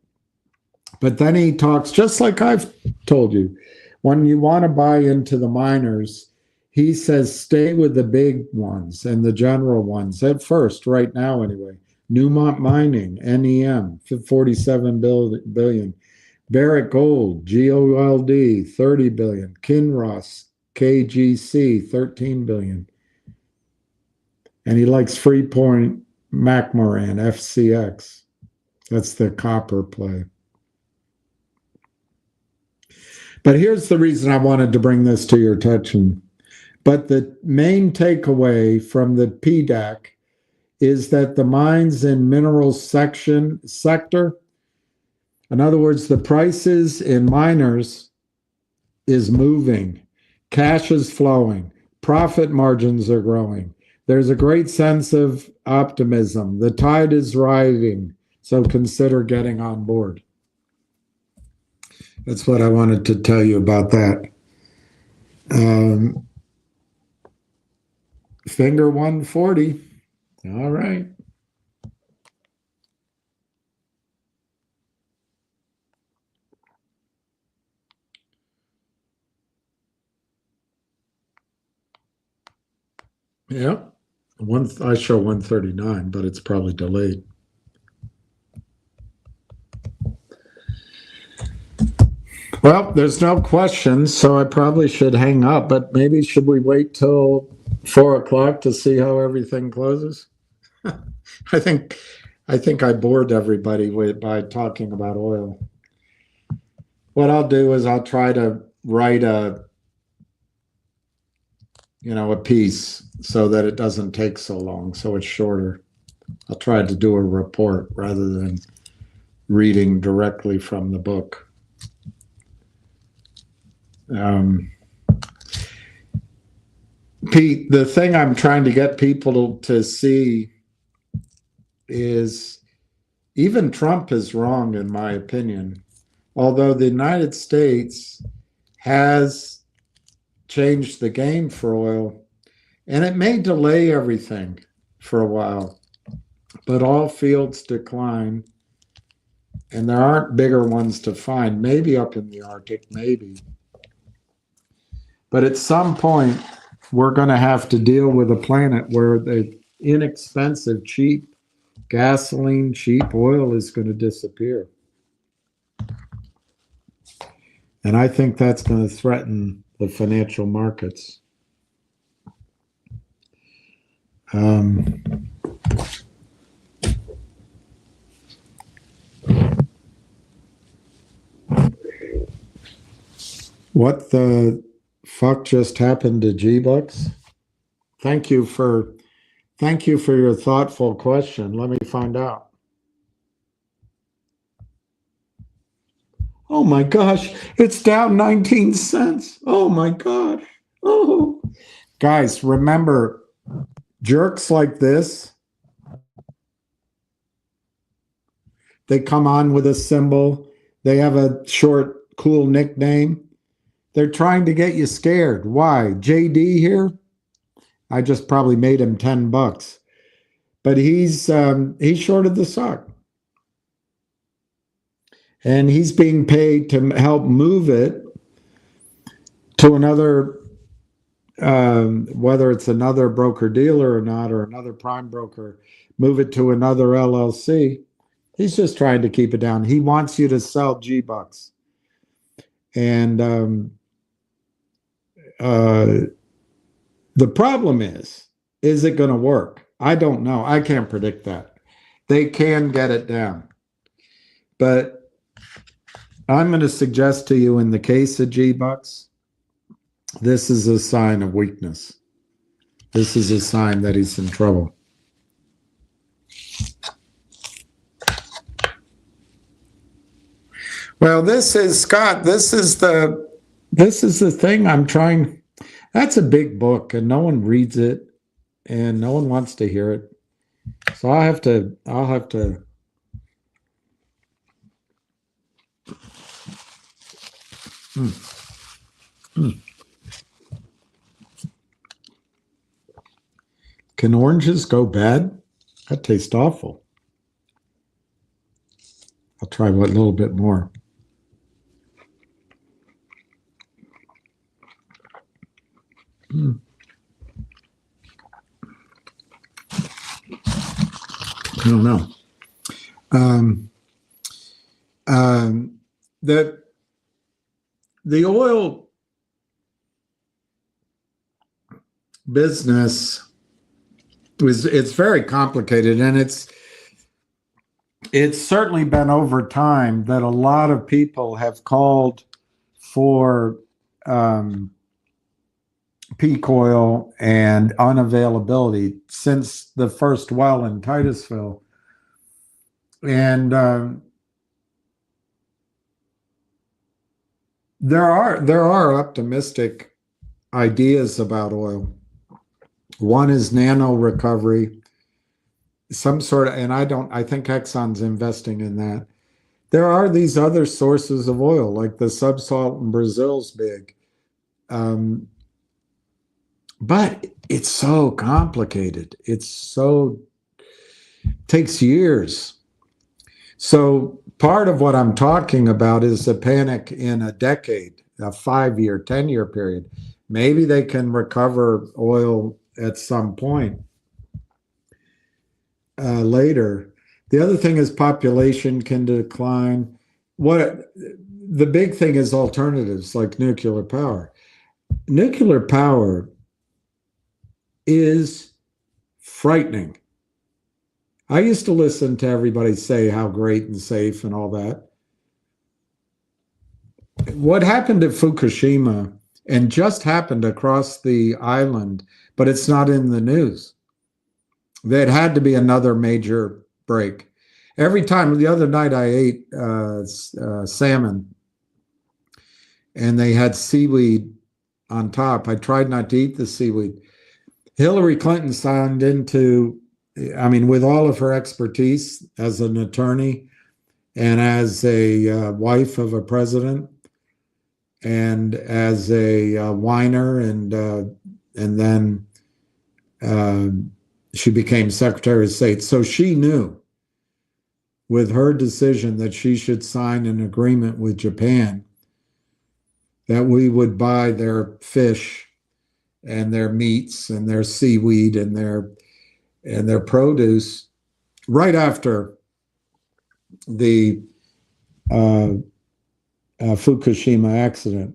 But then he talks, just like I've told you, when you want to buy into the miners, he says stay with the big ones and the general ones at first, right now anyway. Newmont Mining, NEM, 47 billion. Barrick Gold, GOLD, 30 billion. Kinross, KGC, 13 billion. And he likes Freeport McMoran, FCX. That's the copper play. But here's the reason I wanted to bring this to your attention. But the main takeaway from the PDAC is that the mines and minerals sector, in other words, the prices in miners is moving. Cash is flowing. Profit margins are growing. There's a great sense of optimism. The tide is rising, so consider getting on board. That's what I wanted to tell you about that. Finger 140. All right. Yeah. I show 139, but it's probably delayed. Well, there's no questions, so I probably should hang up, but maybe should we wait till 4 o'clock to see how everything closes? I think I bored everybody by talking about oil. What I'll do is I'll try to write a piece so that it doesn't take so long, so it's shorter. I'll try to do a report rather than reading directly from the book. Pete, the thing I'm trying to get people to see is even Trump is wrong, in my opinion. Although the United States has changed the game for oil, and it may delay everything for a while, but all fields decline, and there aren't bigger ones to find, maybe up in the Arctic, maybe. But at some point, we're going to have to deal with a planet where the inexpensive, cheap gasoline, cheap oil is going to disappear. And I think that's going to threaten the financial markets. What the fuck just happened to G-Bucks? Thank you for your thoughtful question. Let me find out. Oh my gosh, it's down 19 cents. Oh my God. Oh. Guys, remember, jerks like this, they come on with a symbol. They have a short, cool nickname. They're trying to get you scared. Why? JD here? I just probably made him $10. But he's shorted the stock. and he's being paid to help move it to another, whether it's another broker dealer or not, or another prime broker, move it to another LLC. He's just trying to keep it down. He wants you to sell G-Bucks. And the problem is it going to work? I don't know. I can't predict that. They can get it down. But I'm going to suggest to you, in the case of G-Bucks, this is a sign of weakness. This is a sign that he's in trouble. Well, this is, Scott, this is the thing I'm trying. That's a big book, and no one reads it, and no one wants to hear it. So I'll have to. Can oranges go bad? That tastes awful. I'll try a little bit more. I don't know. The oil business it's very complicated, and it's certainly been over time that a lot of people have called for peak oil and unavailability since the first well in Titusville. And there are optimistic ideas about oil. One is nano recovery, some sort of, and I think Exxon's investing in that. There are these other sources of oil, like the subsalt in Brazil's big. But it's so complicated. It takes years. So part of what I'm talking about is a panic in a decade, a 5-year, 10-year period. Maybe they can recover oil at some point later. The other thing is population can decline. The big thing is alternatives like nuclear power. Nuclear power is frightening. I used to listen to everybody say how great and safe and all that. What happened at Fukushima, and just happened across the island, but it's not in the news. There had to be another major break. Every time, the other night I ate salmon, and they had seaweed on top. I tried not to eat the seaweed. Hillary Clinton signed into, with all of her expertise as an attorney and as a wife of a president and as a whiner, and then she became Secretary of State. So she knew with her decision that she should sign an agreement with Japan that we would buy their fish and their meats and their seaweed and their produce right after the Fukushima accident.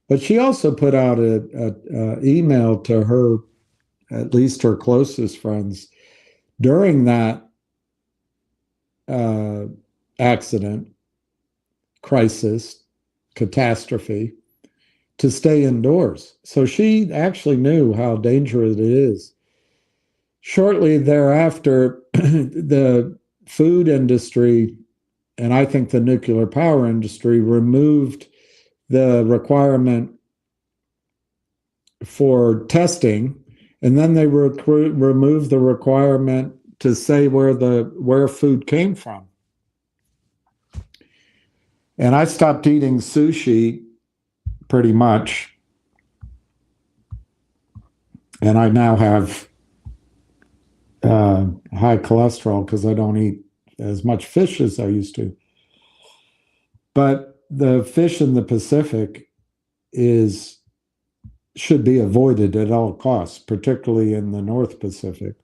But she also put out an email to her, at least her closest friends, during that accident, crisis, catastrophe, to stay indoors. So she actually knew how dangerous it is. Shortly thereafter, the food industry, and I think the nuclear power industry, removed the requirement for testing, and then they removed the requirement to say where food came from. And I stopped eating sushi pretty much, and I now have high cholesterol because I don't eat as much fish as I used to. But the fish in the Pacific should be avoided at all costs, particularly in the North Pacific,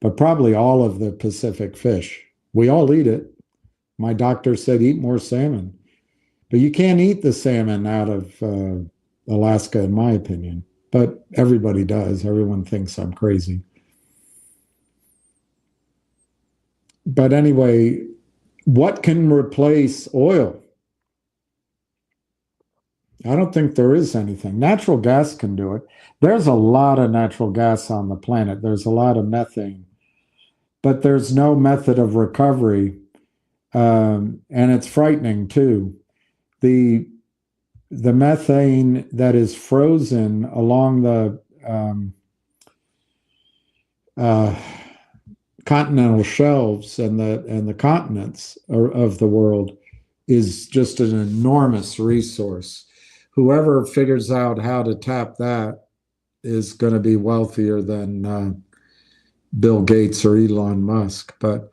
but probably all of the Pacific fish. We all eat it. My doctor said eat more salmon, but you can't eat the salmon out of Alaska, in my opinion. But everybody does. Everyone thinks I'm crazy. But anyway, what can replace oil? I don't think there is anything. Natural gas can do it. There's a lot of natural gas on the planet. There's a lot of methane, but there's no method of recovery. And it's frightening too. The methane that is frozen along the continental shelves and the continents of the world is just an enormous resource. Whoever figures out how to tap that is going to be wealthier than Bill Gates or Elon Musk. But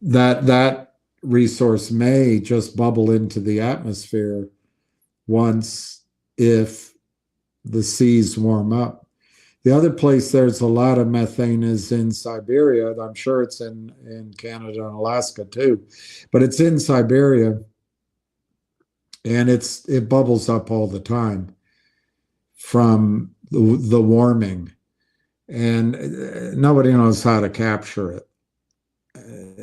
that resource may just bubble into the atmosphere once, if the seas warm up. The other place there's a lot of methane is in Siberia. I'm sure it's in Canada and Alaska too, but it's in Siberia, and it bubbles up all the time from the warming, and nobody knows how to capture it.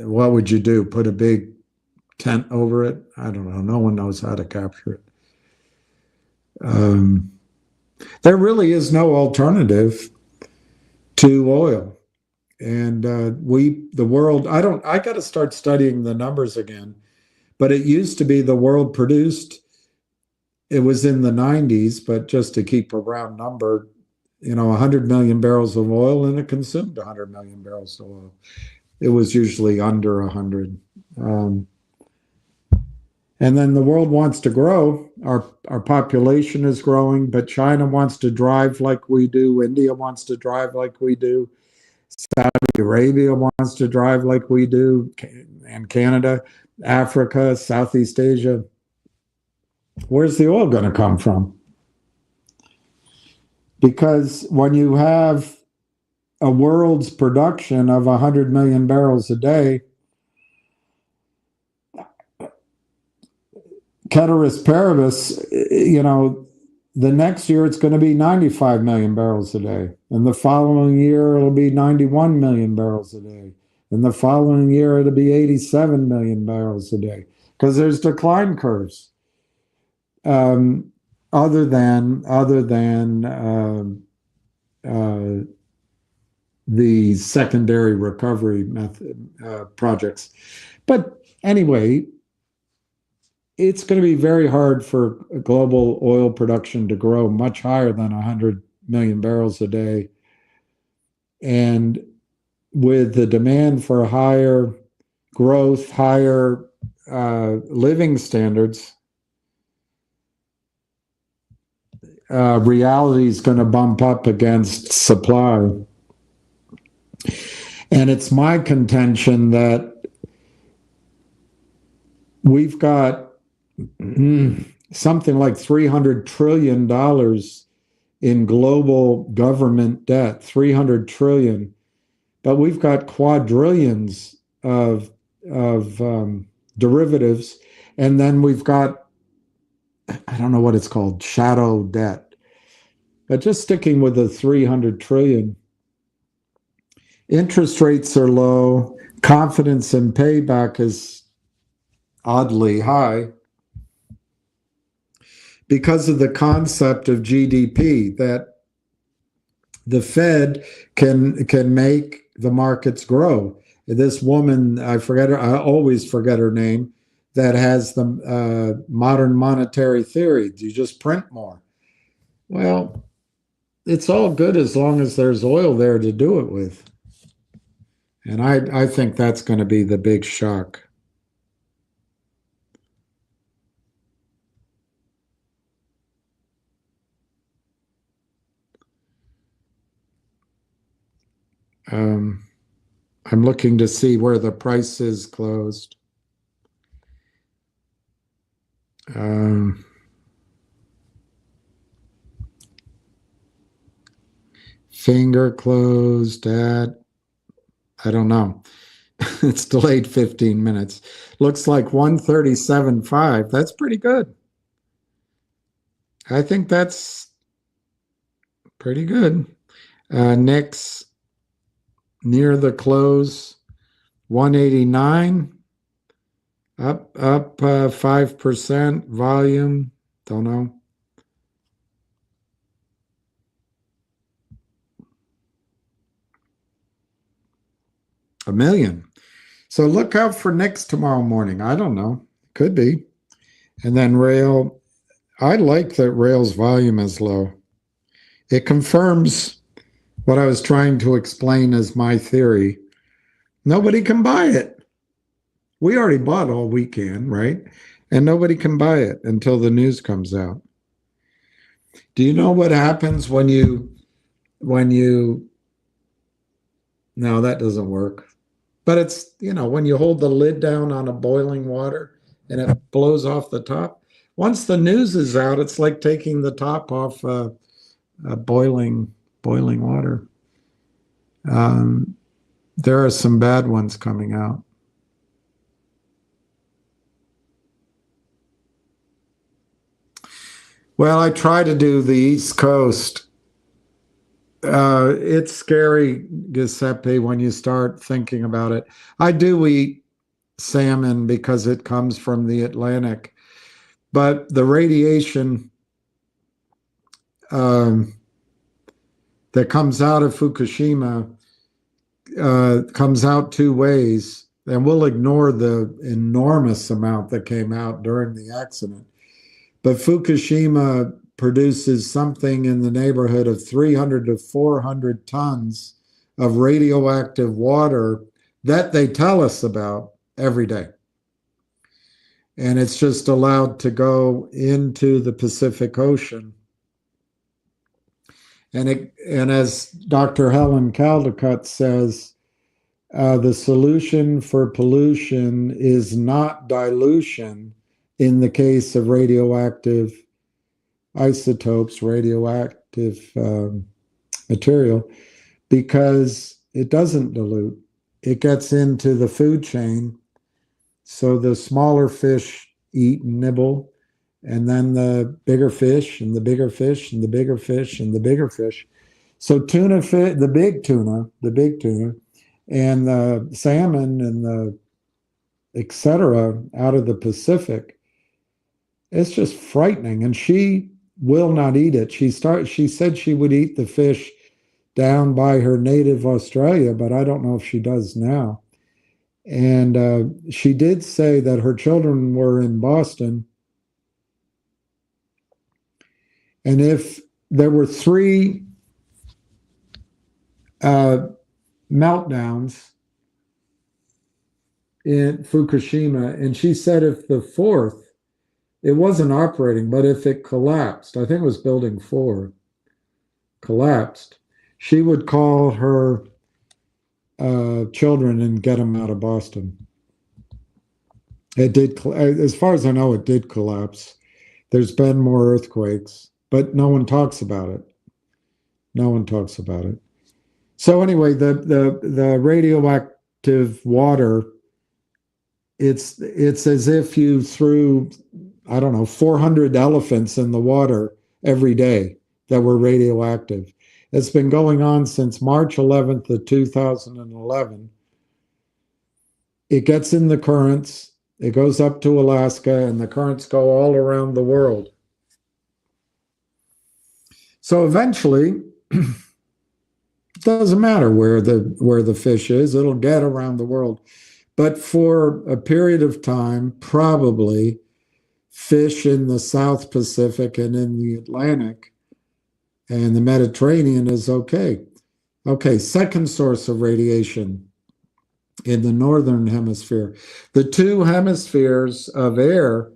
What would you do? Put a big tent over it? I don't know. No one knows how to capture it. There really is no alternative to oil. And the world, I got to start studying the numbers again, but it used to be the world produced, it was in the 90s, but just to keep a round number, 100 million barrels of oil, and it consumed 100 million barrels of oil. It was usually under 100. And then the world wants to grow. Our population is growing, but China wants to drive like we do. India wants to drive like we do. Saudi Arabia wants to drive like we do, and Canada, Africa, Southeast Asia. Where's the oil going to come from? Because when you have a world's production of 100 million barrels a day, ceteris paribus, the next year it's going to be 95 million barrels a day. And the following year it'll be 91 million barrels a day. And the following year it'll be 87 million barrels a day. Because there's decline curves. Other than the secondary recovery method projects. But anyway, it's going to be very hard for global oil production to grow much higher than 100 million barrels a day. And with the demand for higher growth, higher living standards, reality is going to bump up against supply. And it's my contention that we've got something like $300 trillion in global government debt, 300 trillion, but we've got quadrillions of derivatives, and then we've got, I don't know what it's called, shadow debt. But just sticking with the 300 trillion, interest rates are low, confidence in payback is oddly high because of the concept of GDP, that the Fed can make the markets grow. This woman, I always forget her name, that has the modern monetary theory. You just print more. Well, it's all good as long as there's oil there to do it with. And I think that's going to be the big shock. I'm looking to see where the price is closed. Finger closed at, I don't know. It's delayed 15 minutes. Looks like 137.5. That's pretty good. I think that's pretty good. NIXX near the close, 189. Up 5%. Volume, don't know. A million. So look out for NIXX tomorrow morning. I don't know. Could be. And then Rail, I like that Rail's volume is low. It confirms what I was trying to explain as my theory. Nobody can buy it. We already bought all we can, right? And nobody can buy it until the news comes out. Do you know what happens when you, no, that doesn't work. But it's, when you hold the lid down on a boiling water and it blows off the top. Once the news is out, it's like taking the top off boiling water. There are some bad ones coming out. Well, I try to do the East Coast. It's scary, Giuseppe, when you start thinking about it. I do eat salmon because it comes from the Atlantic, but the radiation that comes out of Fukushima comes out two ways, and we'll ignore the enormous amount that came out during the accident. But Fukushima produces something in the neighborhood of 300 to 400 tons of radioactive water that they tell us about every day. And it's just allowed to go into the Pacific Ocean. And as Dr. Helen Caldicott says, the solution for pollution is not dilution in the case of radioactive isotopes, radioactive material, because it doesn't dilute. It gets into the food chain. So the smaller fish eat and nibble, and then the bigger fish and the bigger fish and the bigger fish and the bigger fish. So tuna fish, the big tuna, and the salmon and the etc. out of the Pacific, it's just frightening. And she will not eat it. She said she would eat the fish down by her native Australia, but I don't know if she does now. And she did say that her children were in Boston, and if there were 3 meltdowns in Fukushima, and she said if the 4th, it wasn't operating, but if it collapsed, I think it was building 4, collapsed, she would call her children and get them out of Boston. It did, as far as I know, it did collapse. There's been more earthquakes, but no one talks about it. No one talks about it. So anyway, the radioactive water, it's as if you threw, I don't know, 400 elephants in the water every day that were radioactive. It's been going on since March 11th of 2011. It gets in the currents, it goes up to Alaska, and the currents go all around the world. So eventually, it doesn't matter where the fish is, it'll get around the world. But for a period of time, probably, fish in the South Pacific and in the Atlantic and the Mediterranean is okay. Okay, second source of radiation in the northern hemisphere. The two hemispheres of air,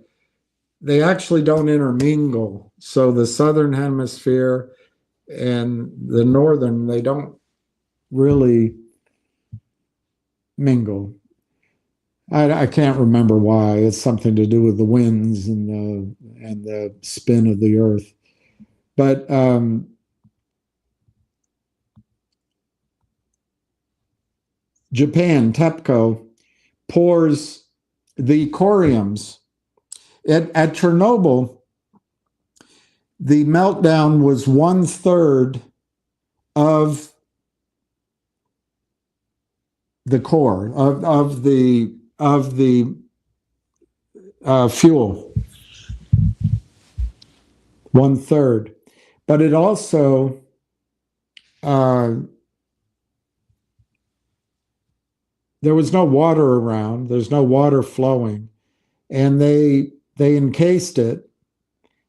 they actually don't intermingle. So the southern hemisphere and the northern, they don't really mingle. I can't remember why. It's something to do with the winds and the spin of the earth. But Japan, TEPCO, pours the coriums. At Chernobyl, the meltdown was 1/3 of the core of the fuel. 1/3, but it also there was no water around. There's no water flowing, and they encased it.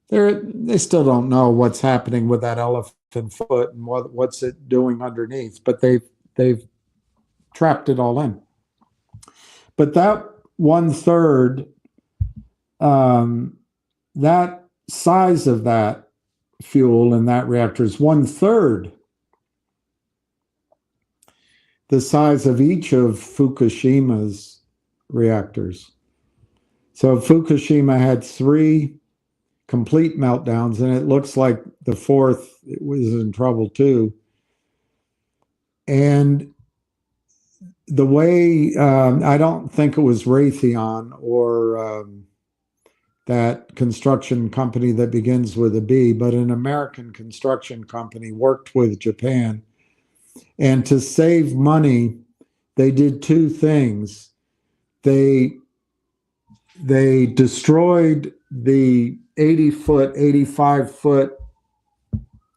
They still don't know what's happening with that elephant foot and what's it doing underneath, but they've trapped it all in. But that 1/3, that size of that fuel in that reactor is 1/3 the size of each of Fukushima's reactors. So Fukushima had 3 complete meltdowns, and it looks like the 4th was in trouble too. And the way, I don't think it was Raytheon or that construction company that begins with a B, but an American construction company worked with Japan. And to save money, they did 2 things. They destroyed the 80-foot, 85-foot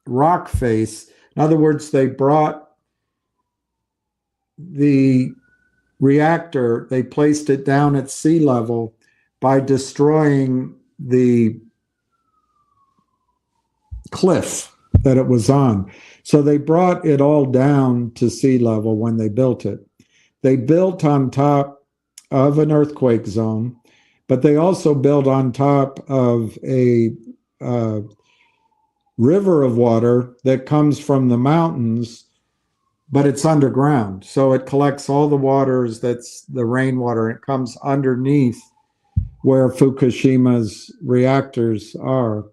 rock face. In other words, they brought the reactor, they placed it down at sea level by destroying the cliff that it was on. So they brought it all down to sea level when they built it. They built on top of an earthquake zone, but they also built on top of a river of water that comes from the mountains, but it's underground. So it collects all the waters, that's the rainwater, and it comes underneath where Fukushima's reactors are.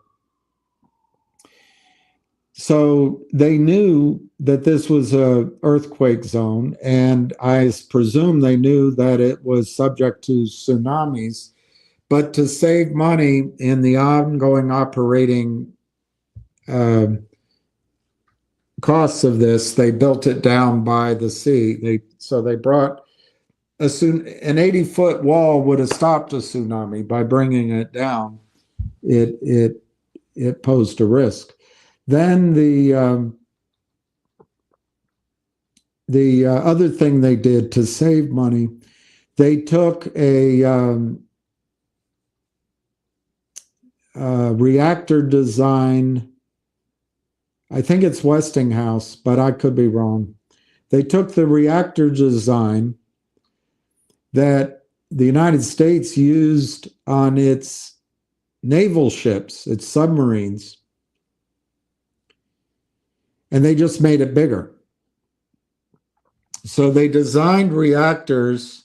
So they knew that this was an earthquake zone, and I presume they knew that it was subject to tsunamis. But to save money in the ongoing operating costs of this, they built it down by the sea. So they brought an 80-foot wall would have stopped a tsunami. By bringing it down, it posed a risk. Then the other thing they did to save money, they took a reactor design. I think it's Westinghouse, but I could be wrong. They took the reactor design that the United States used on its naval ships, its submarines, and they just made it bigger. So they designed reactors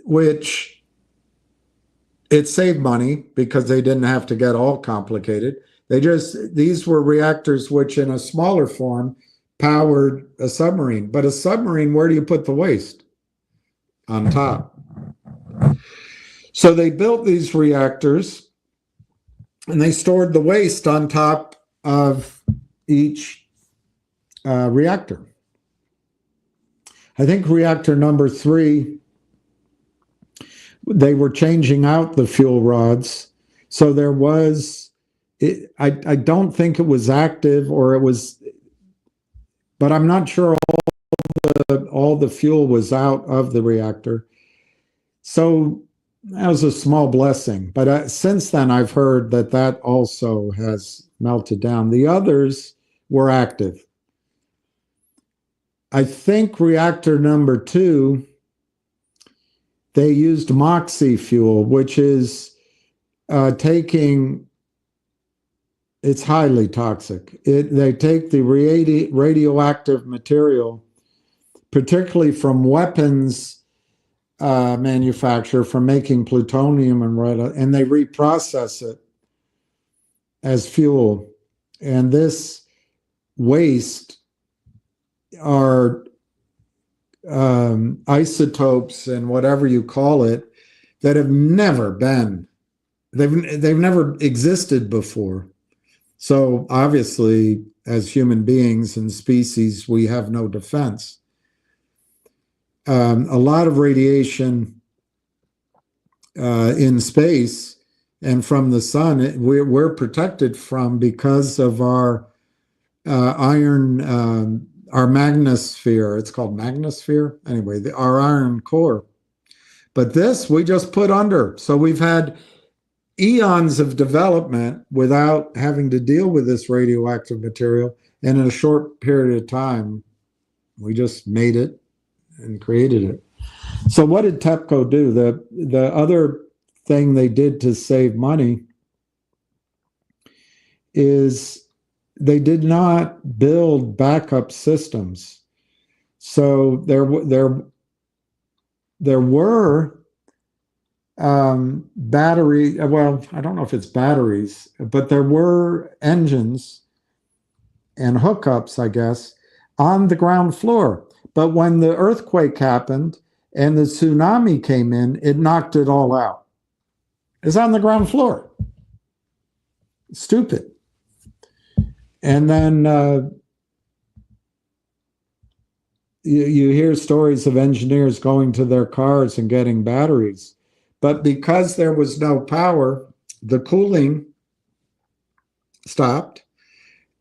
which it saved money because they didn't have to get all complicated. These were reactors which in a smaller form powered a submarine. But a submarine, where do you put the waste? On top. So they built these reactors and they stored the waste on top of each reactor. I think reactor number 3, they were changing out the fuel rods. So there was, I don't think it was active, or it was, but I'm not sure all the fuel was out of the reactor. So that was a small blessing. But since then, I've heard that also has melted down. The others were active. I think reactor number 2, they used moxie fuel, which is taking It's highly toxic. They take the radioactive material, particularly from weapons manufacture, from making plutonium and they reprocess it as fuel. And this waste are isotopes and whatever you call it that have never been, they've never existed before. So obviously, as human beings and species, we have no defense. A lot of radiation in space and from the sun, we're protected from because of our iron, our magnosphere. It's called magnosphere. Anyway, our iron core. But this we just put under. So we've had eons of development without having to deal with this radioactive material. And in a short period of time, we just made it and created it. So what did TEPCO do? The other thing they did to save money is they did not build backup systems. So there were battery, well, I don't know if it's batteries, but there were engines and hookups, I guess, on the ground floor. But when the earthquake happened and the tsunami came in, it knocked it all out. It's on the ground floor. Stupid. And then you hear stories of engineers going to their cars and getting batteries. But because there was no power, the cooling stopped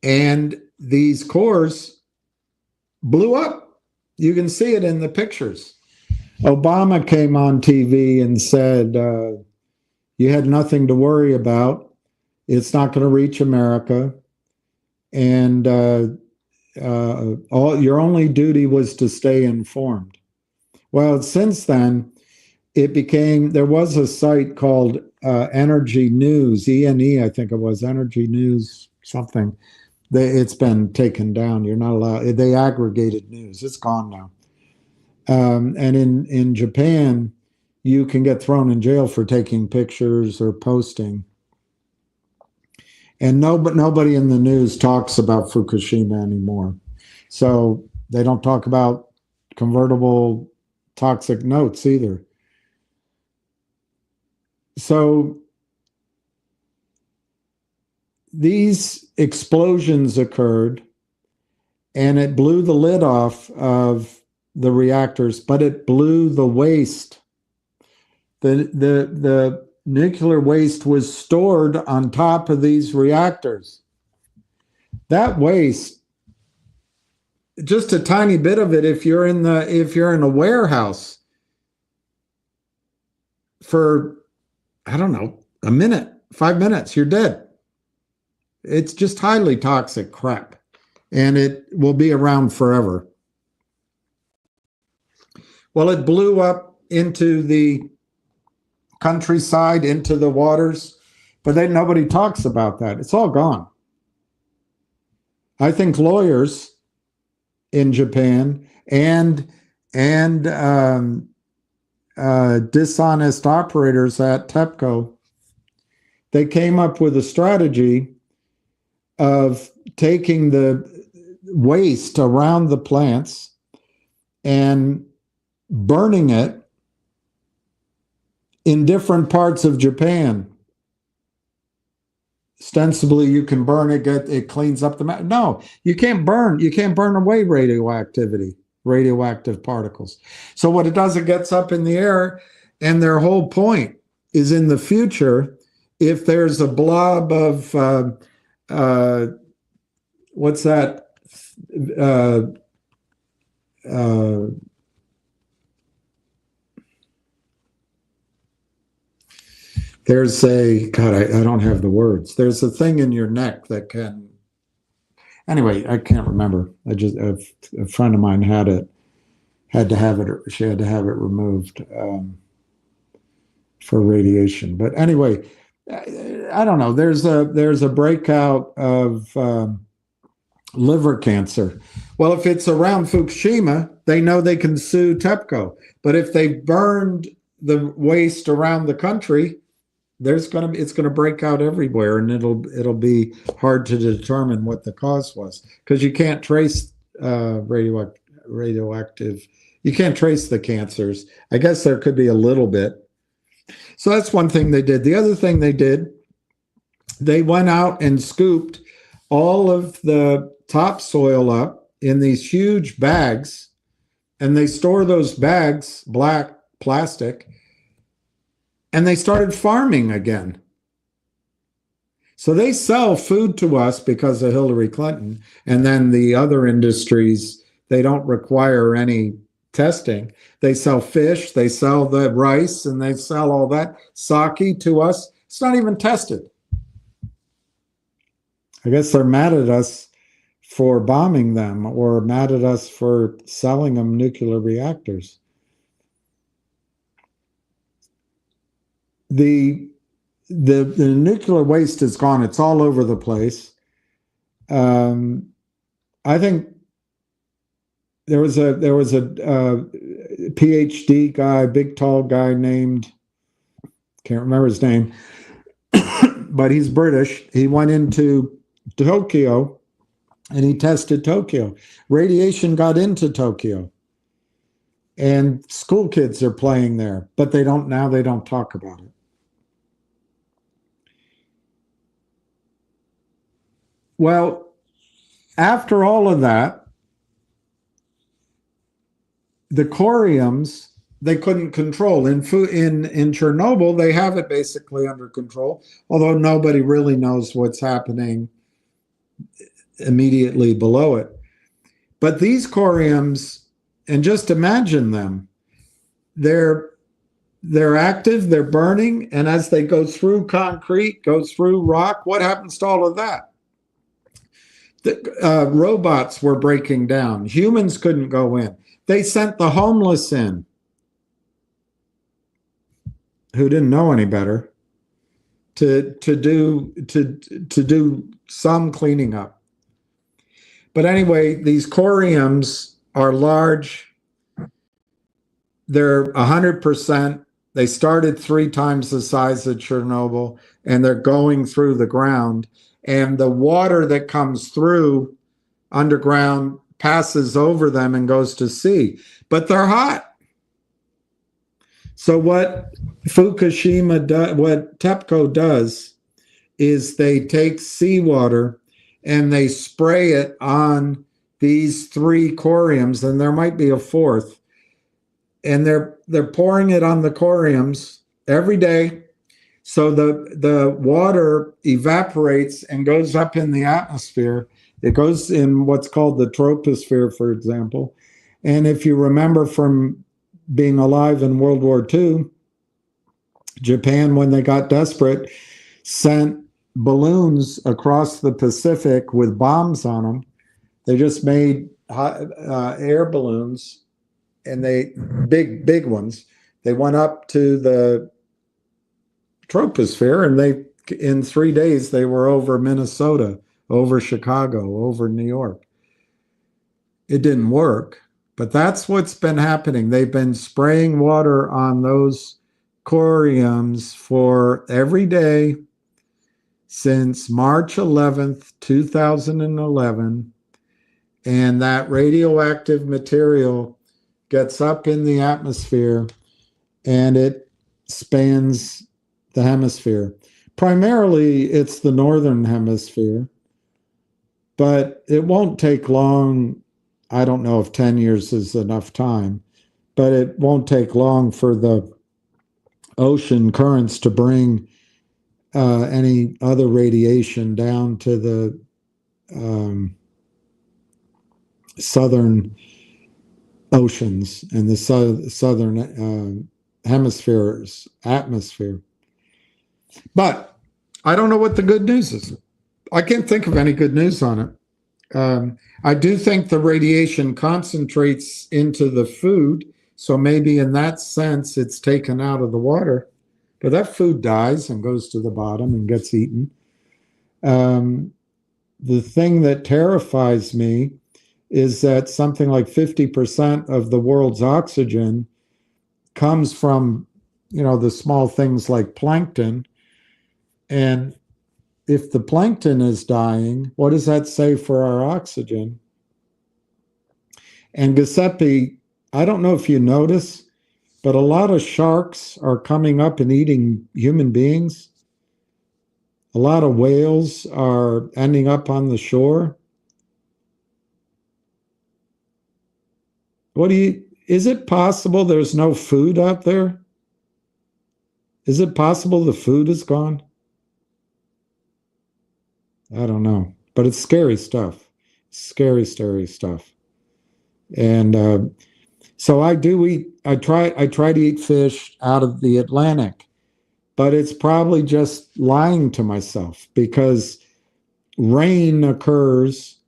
and these cores blew up. You can see it in the pictures. Obama came on TV and said, you had nothing to worry about. It's not going to reach America. And your only duty was to stay informed. Well, since then, there was a site called Energy News, ENE, I think it was, Energy News something. It's been taken down. You're not allowed, they aggregated news. It's gone now. And in Japan, you can get thrown in jail for taking pictures or posting. And nobody in the news talks about Fukushima anymore. So they don't talk about convertible toxic notes either. So these explosions occurred and it blew the lid off of the reactors, but it blew the waste. The nuclear waste was stored on top of these reactors. That waste, just a tiny bit of it, if you're in a warehouse for, I don't know, a minute, 5 minutes, you're dead. It's just highly toxic crap, and it will be around forever. Well, it blew up into the countryside, into the waters, but then nobody talks about that. It's all gone. I think lawyers in Japan and dishonest operators at TEPCO, they came up with a strategy of taking the waste around the plants and burning it in different parts of Japan. Ostensibly, you can burn it, it cleans up the matter. No, you can't burn away radioactive particles. So what it does, it gets up in the air, and their whole point is in the future, if there's a blob of, what's that? There's a, God, I don't have the words. There's a thing in your neck that can, anyway, I can't remember. A friend of mine had to have it removed for radiation. But anyway, I don't know. There's a breakout of liver cancer. Well, if it's around Fukushima, they know they can sue TEPCO. But if they burned the waste around the country, it's gonna break out everywhere, and it'll be hard to determine what the cause was, because you can't trace radioactive. You can't trace the cancers. I guess there could be a little bit. So that's one thing they did. The other thing they did, they went out and scooped all of the topsoil up in these huge bags, and they store those bags, black plastic, and they started farming again. So they sell food to us because of Hillary Clinton, and then the other industries, they don't require any testing. They sell fish, they sell the rice, and they sell all that sake to us. It's not even tested. I guess they're mad at us for bombing them, or mad at us for selling them nuclear reactors. The nuclear waste is gone. It's all over the place. I think there was a PhD guy, big tall guy named, can't remember his name, but he's British. He went into Tokyo and he tested Tokyo. Radiation got into Tokyo, and school kids are playing there, but they don't talk about it. Well, after all of that, the coriums, they couldn't control. In Chernobyl, they have it basically under control, although nobody really knows what's happening immediately below it. But these coriums, and just imagine them, they're active, they're burning, and as they go through concrete, go through rock, what happens to all of that? The robots were breaking down. Humans couldn't go in. They sent the homeless in, who didn't know any better, to do some cleaning up. But anyway, these coriums are large. They're 100%. They started 3 times the size of Chernobyl, and they're going through the ground. And the water that comes through underground passes over them and goes to sea. But they're hot. So what what TEPCO does is they take seawater and they spray it on these 3 coriums, and there might be a 4th. And they're pouring it on the coriums every day. So the water evaporates and goes up in the atmosphere. It goes in what's called the troposphere, for example. And if you remember from being alive in World War II, Japan, when they got desperate, sent balloons across the Pacific with bombs on them. They just made air balloons, and big ones. They went up to the troposphere, and in 3 days they were over Minnesota, over Chicago, over New York. It didn't work, but that's what's been happening. They've been spraying water on those coriums for every day since March 11th, 2011, and that radioactive material gets up in the atmosphere and it spans the hemisphere. Primarily, it's the northern hemisphere, but it won't take long. I don't know if 10 years is enough time, but it won't take long for the ocean currents to bring any other radiation down to the southern oceans and the southern hemisphere's atmosphere. But I don't know what the good news is. I can't think of any good news on it. I do think the radiation concentrates into the food, so maybe in that sense it's taken out of the water. but that food dies and goes to the bottom and gets eaten. The thing that terrifies me is that something like 50% of the world's oxygen comes from, the small things like plankton. And if the plankton is dying, what does that say for our oxygen? And Giuseppe, I don't know if you notice, but a lot of sharks are coming up and eating human beings. A lot of whales are ending up on the shore. Is it possible there's no food out there? Is it possible the food is gone? I don't know, but it's scary stuff. Scary, scary stuff. And so I try to eat fish out of the Atlantic, but it's probably just lying to myself because rain occurs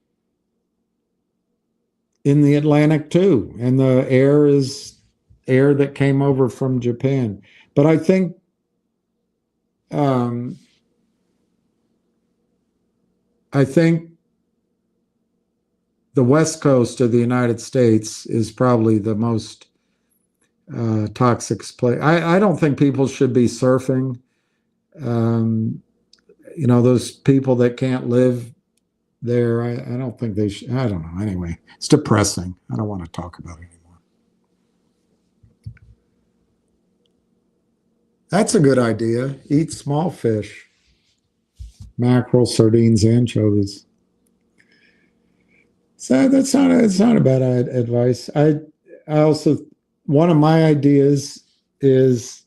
in the Atlantic too, and the air is air that came over from Japan. But I think the West Coast of the United States is probably the most toxic place. I don't think people should be surfing. Those people that can't live there, I don't think they should. I don't know. Anyway, it's depressing. I don't want to talk about it anymore. That's a good idea. Eat small fish. Mackerel, sardines, anchovies. So it's not a bad advice. I also, one of my ideas is,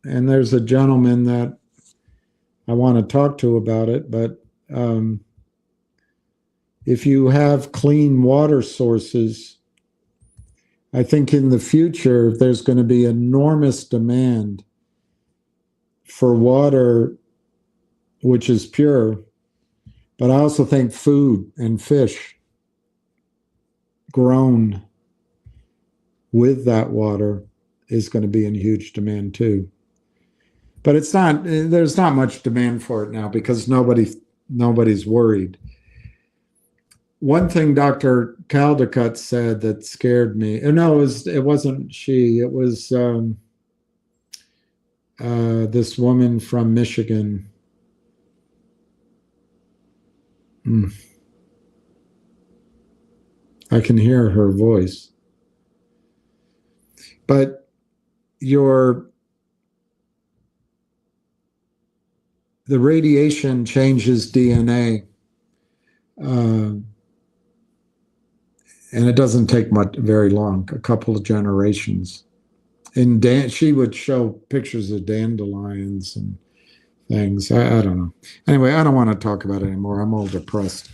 and there's a gentleman that I want to talk to about it, but if you have clean water sources, I think in the future there's going to be enormous demand for water which is pure, but I also think food and fish grown with that water is going to be in huge demand too. But there's not much demand for it now because nobody's worried. One thing Dr. Caldecott said that scared me. No, it wasn't she. It was this woman from Michigan. I can hear her voice. But the radiation changes DNA. And it doesn't take very long, a couple of generations. And she would show pictures of dandelions and things. I don't know. Anyway, I don't want to talk about it anymore. I'm all depressed.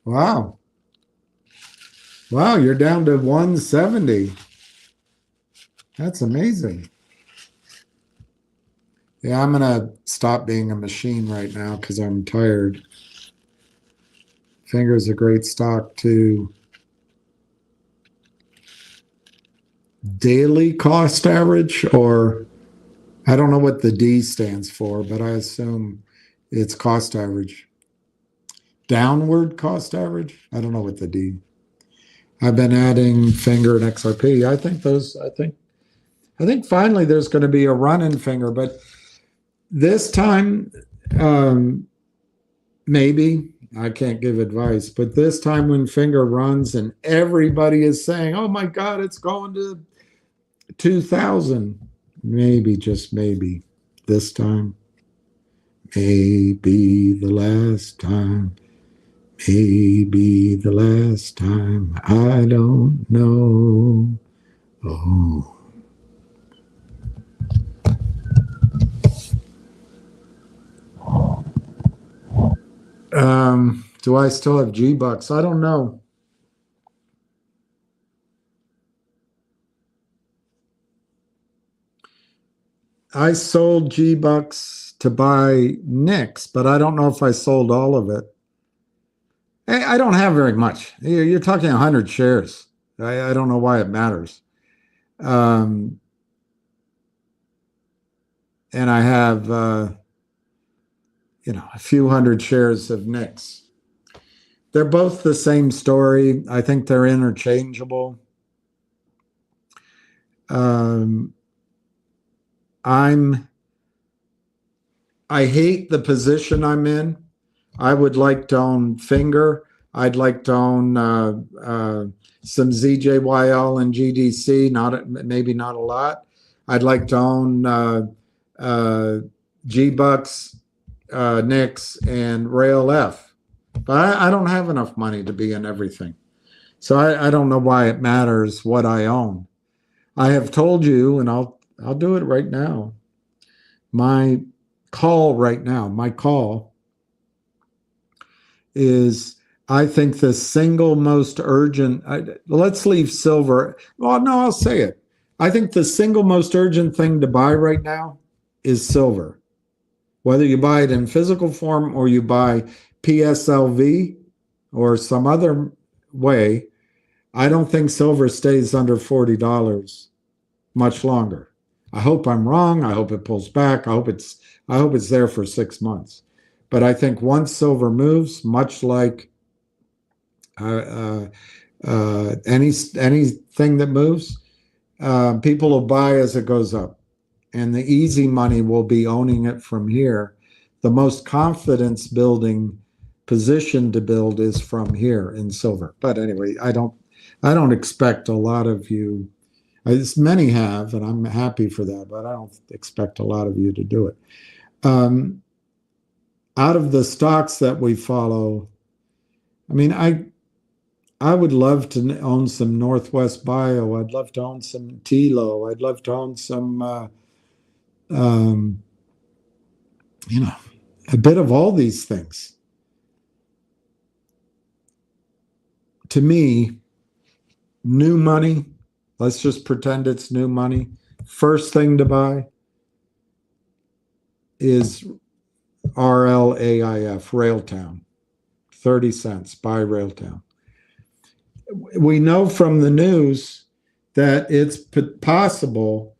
Wow. Wow, you're down to 170. That's amazing. Yeah, I'm going to stop being a machine right now because I'm tired. Finger's a great stock too. Daily cost average, or I don't know what the D stands for, but I assume it's cost average. Downward cost average? I don't know what the D. I've been adding Finger and XRP. I think finally there's going to be a run in Finger, but this time, maybe, I can't give advice, but this time when Finger runs and everybody is saying, oh my God, it's going to 2,000, maybe, just maybe, this time, maybe the last time, maybe the last time, I don't know. Oh. Do I still have G-Bucks? I don't know. I sold G-Bucks to buy NIXX, but I don't know if I sold all of it. I don't have very much. You're talking 100 shares. I don't know why it matters. And I have, a few hundred shares of NIXX. They're both the same story. I think they're interchangeable. I hate the position I'm in. I would like to own Finger. I'd like to own some ZJYL and GDC, maybe not a lot. I'd like to own G-Bucks, NIXX, and RLAIF. But I don't have enough money to be in everything. So I don't know why it matters what I own. I have told you, and I'll do it right now. My call is, I think the single most urgent, let's leave silver. Well, no, I'll say it. I think the single most urgent thing to buy right now is silver. Whether you buy it in physical form or you buy PSLV or some other way, I don't think silver stays under $40 much longer. I hope I'm wrong. I hope it pulls back. I hope it's there for 6 months. But I think once silver moves, much like anything that moves, people will buy as it goes up. And the easy money will be owning it from here. The most confidence building position to build is from here in silver. But anyway, I don't expect a lot of you, as many have, and I'm happy for that, but I don't expect a lot of you to do it. Out of the stocks that we follow, I mean, I would love to own some Northwest Bio. I'd love to own some Tilo. I'd love to own some, a bit of all these things. To me, new money, let's just pretend it's new money. First thing to buy is RLAIF, Railtown, 30 cents, buy Railtown. We know from the news that it's possible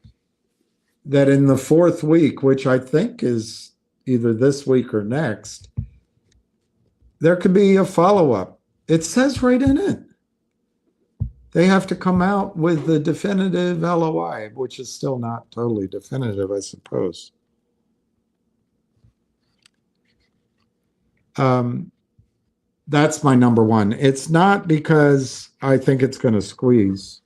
that in the fourth week, which I think is either this week or next, there could be a follow-up. It says right in it. They have to come out with the definitive LOI, which is still not totally definitive, I suppose. That's my number one. It's not because I think it's going to squeeze.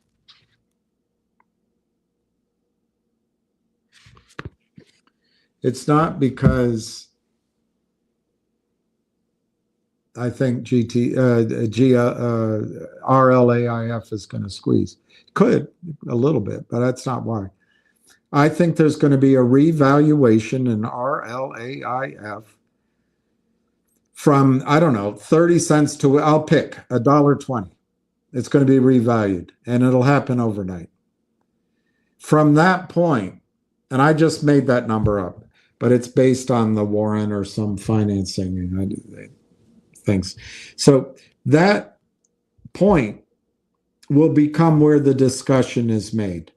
It's not because I think RLAIF is going to squeeze. Could a little bit, but that's not why. I think there's going to be a revaluation in RLAIF from, I don't know, 30 cents to, I'll pick $1.20. It's going to be revalued, and it'll happen overnight. From that point, and I just made that number up, but it's based on the warrant or some financing things. So that point will become where the discussion is made.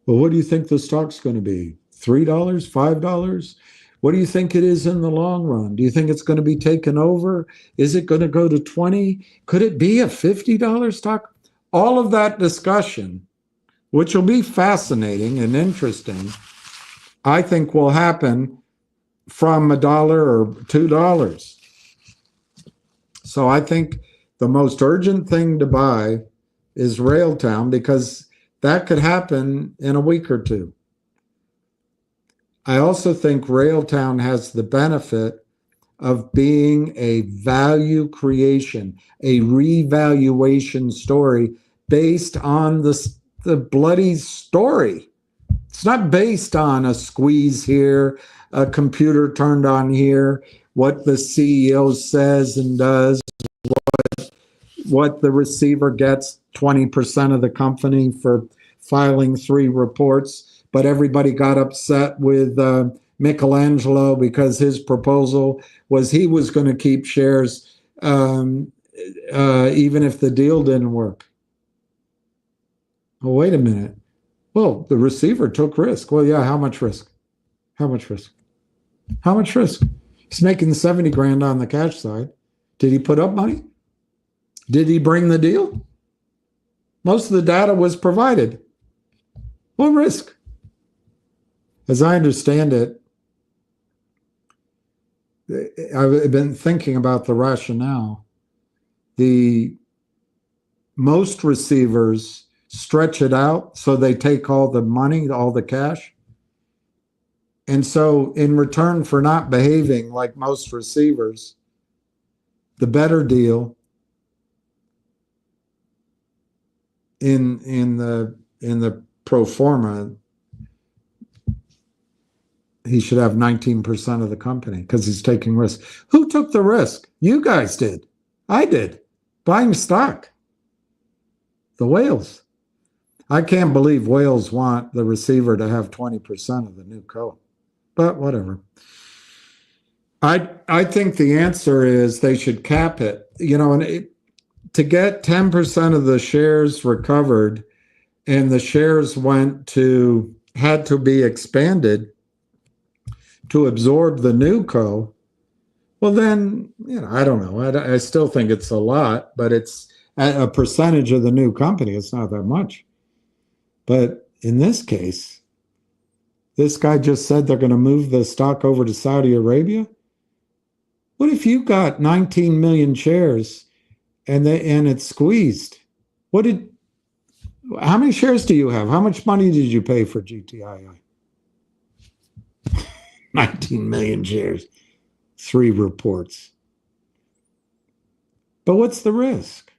Well, what do you think the stock's going to be? $3, $5? What do you think it is in the long run? Do you think it's going to be taken over? Is it going to go to 20? Could it be a $50 stock? All of that discussion, which will be fascinating and interesting, I think will happen from $1 or $2. So I think the most urgent thing to buy is Railtown, because that could happen in a week or two. I also think Railtown has the benefit of being a value creation, a revaluation story based on the bloody story. It's not based on a squeeze here, a computer turned on here, what the CEO says and does, what the receiver gets 20% of the company for filing 3 reports, but everybody got upset with Michelangelo because his proposal was he was going to keep shares even if the deal didn't work. Well, wait a minute. Well, the receiver took risk. Well, yeah, how much risk? How much risk? How much risk? He's making 70 grand on the cash side. Did he put up money? Did he bring the deal? Most of the data was provided. What risk? As I understand it, I've been thinking about the rationale. Most receivers stretch it out, so they take all the money, all the cash. And so in return for not behaving like most receivers, the better deal in the pro forma, he should have 19% of the company because he's taking risk. Who took the risk? You guys did. I did. Buying stock. The whales. I can't believe whales want the receiver to have 20% of the new co. But whatever. I think the answer is they should cap it. You know, and to get 10% of the shares recovered, and the shares had to be expanded to absorb the new co, well then, you know, I don't know. I still think it's a lot, but it's a percentage of the new company. It's not that much. But in this case, this guy just said they're going to move the stock over to Saudi Arabia. What if you got 19 million shares and it's squeezed? How many shares do you have? How much money did you pay for GTII? 19 million shares, 3 reports. But what's the risk?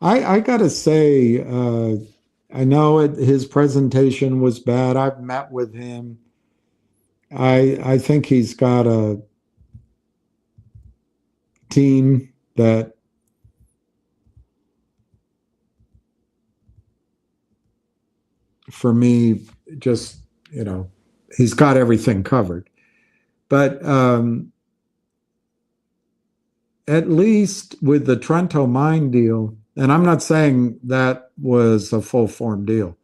I got to say, I know his presentation was bad. I've met with him. I think he's got a team that for me, just, you know, he's got everything covered. But at least with the Trento mine deal, and I'm not saying that was a full form deal.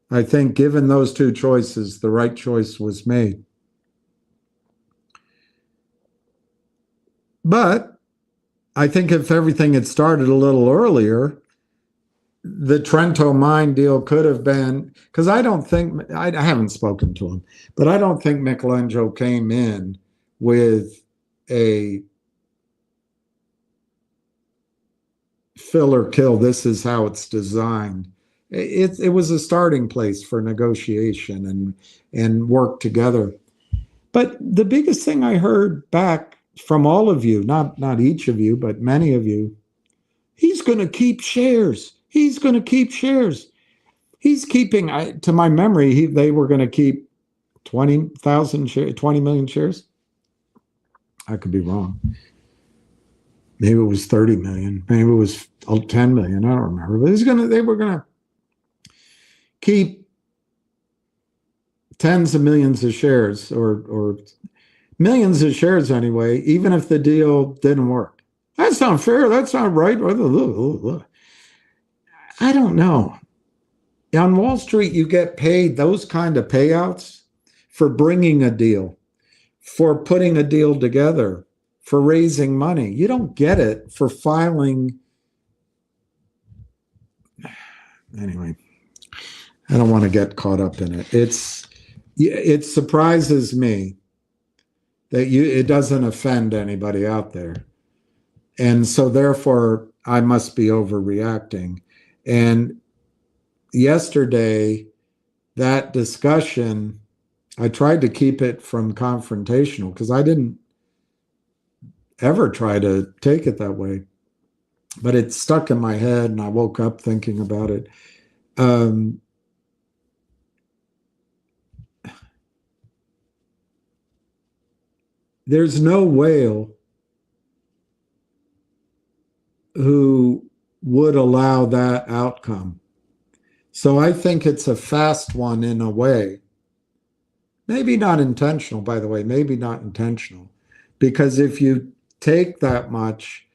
I think given those two choices, the right choice was made. But I think if everything had started a little earlier, the Trento mine deal could have been, because I don't think, I haven't spoken to him, but I don't think Michelangelo came in with a fill or kill, this is how it's designed. It was a starting place for negotiation and work together. But the biggest thing I heard back from all of you, not each of you, but many of you, he's going to keep shares. He's going to keep shares. He's keeping, to my memory, they were going to keep 20,000 shares, 20 million shares. I could be wrong. Maybe it was 30 million. Maybe it was 10 million. I don't remember. But they were going to keep tens of millions of shares or millions of shares anyway, even if the deal didn't work. That's not fair. That's not right. I don't know. On Wall Street, you get paid those kind of payouts for bringing a deal, for putting a deal together, for raising money. You don't get it for filing. Anyway, I don't want to get caught up in it. It surprises me that it doesn't offend anybody out there. And so therefore, I must be overreacting. And yesterday, that discussion, I tried to keep it from confrontational because I didn't ever try to take it that way. But it stuck in my head and I woke up thinking about it. There's no whale who would allow that outcome. So I think it's a fast one in a way. Maybe not intentional, by the way, maybe not intentional. Because if you take that much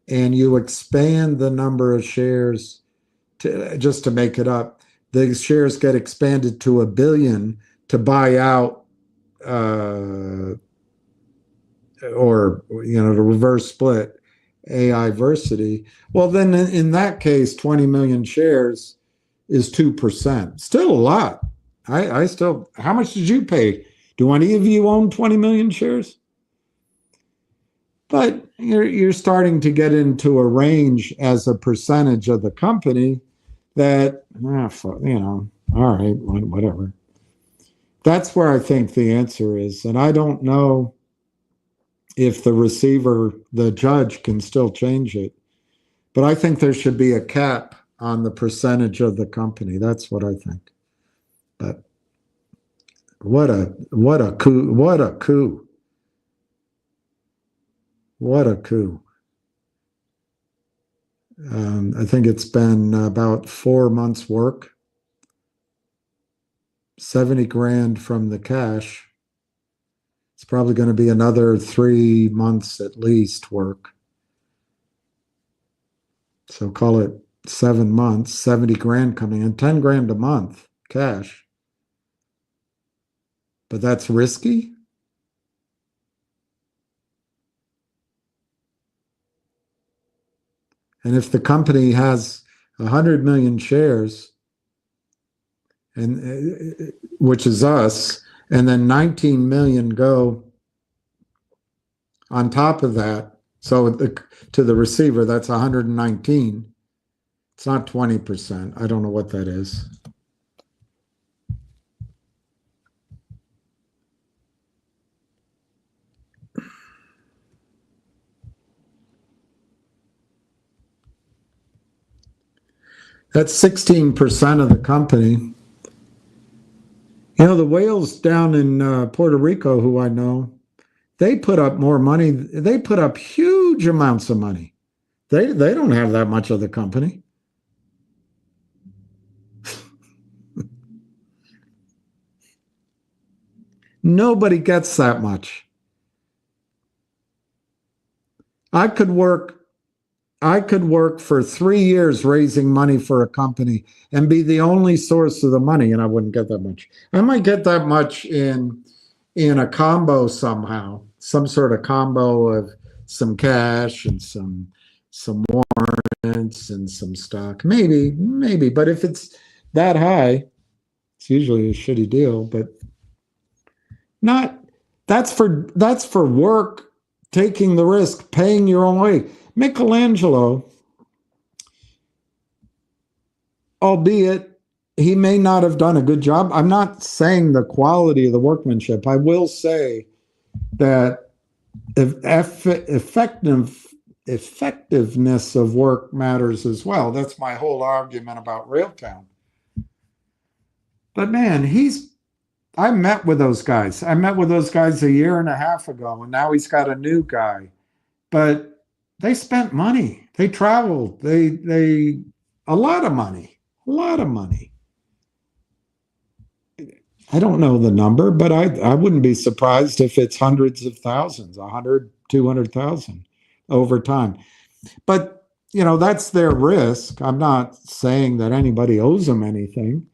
and you expand the number of shares just to make it up, the shares get expanded to 1 billion to buy out or to reverse split AI versity. Well, then in that case, 20 million shares is 2%. Still a lot. I still, how much did you pay? Do any of you own 20 million shares? But you're starting to get into a range as a percentage of the company that, all right, whatever. That's where I think the answer is. And I don't know if the receiver, the judge, can still change it. But I think there should be a cap on the percentage of the company. That's what I think. But what a coup. What a coup. What a coup. I think it's been about 4 months' work, 70 grand from the cash. It's probably going to be another 3 months at least work. So call it 7 months, 70 grand coming in, 10 grand a month cash. But that's risky. And if the company has 100 million shares, and which is us, and then 19 million go on top of that, so to the receiver, that's 119. It's not 20%. I don't know what that is. That's 16% of the company. The whales down in Puerto Rico, who I know, they put up more money. They put up huge amounts of money. They don't have that much of the company. Nobody gets that much. I could work for 3 years raising money for a company and be the only source of the money, and I wouldn't get that much. I might get that much in a combo somehow, some sort of combo of some cash and some warrants and some stock. Maybe. But if it's that high, it's usually a shitty deal. But not. That's for work, taking the risk, paying your own way. Michelangelo, albeit he may not have done a good job. I'm not saying the quality of the workmanship. I will say that effectiveness of work matters as well. That's my whole argument about Railtown. But man, I met with those guys. I met with those guys 1.5 years ago, and now he's got a new guy. But they spent money. They traveled. They a lot of money. A lot of money. I don't know the number, but I wouldn't be surprised if it's hundreds of thousands, 100, 200,000 over time. But, that's their risk. I'm not saying that anybody owes them anything.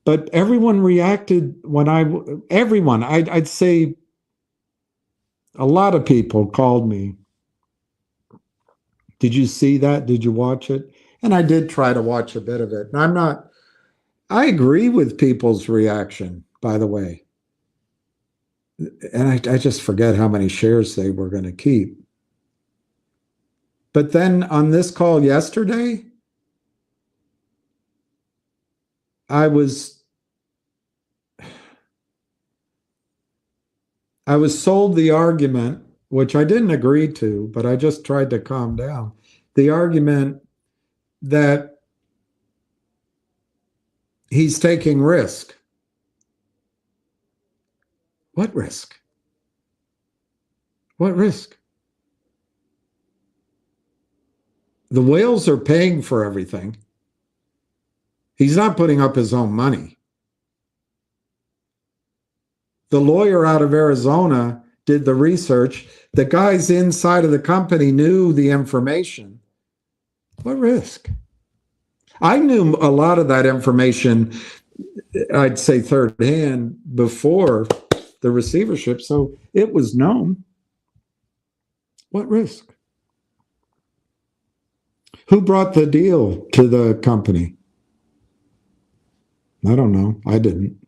But everyone reacted I'd say a lot of people called me. Did you see that? Did you watch it? And I did try to watch a bit of it. And I agree with people's reaction, by the way. And I just forget how many shares they were going to keep. But then on this call yesterday, I was sold the argument, which I didn't agree to, but I just tried to calm down. The argument that he's taking risk. What risk? What risk? The whales are paying for everything. He's not putting up his own money. The lawyer out of Arizona did the research. The guys inside of the company knew the information. What risk? I knew a lot of that information, I'd say third hand, before the receivership, so it was known. What risk? Who brought the deal to the company? I don't know. I didn't.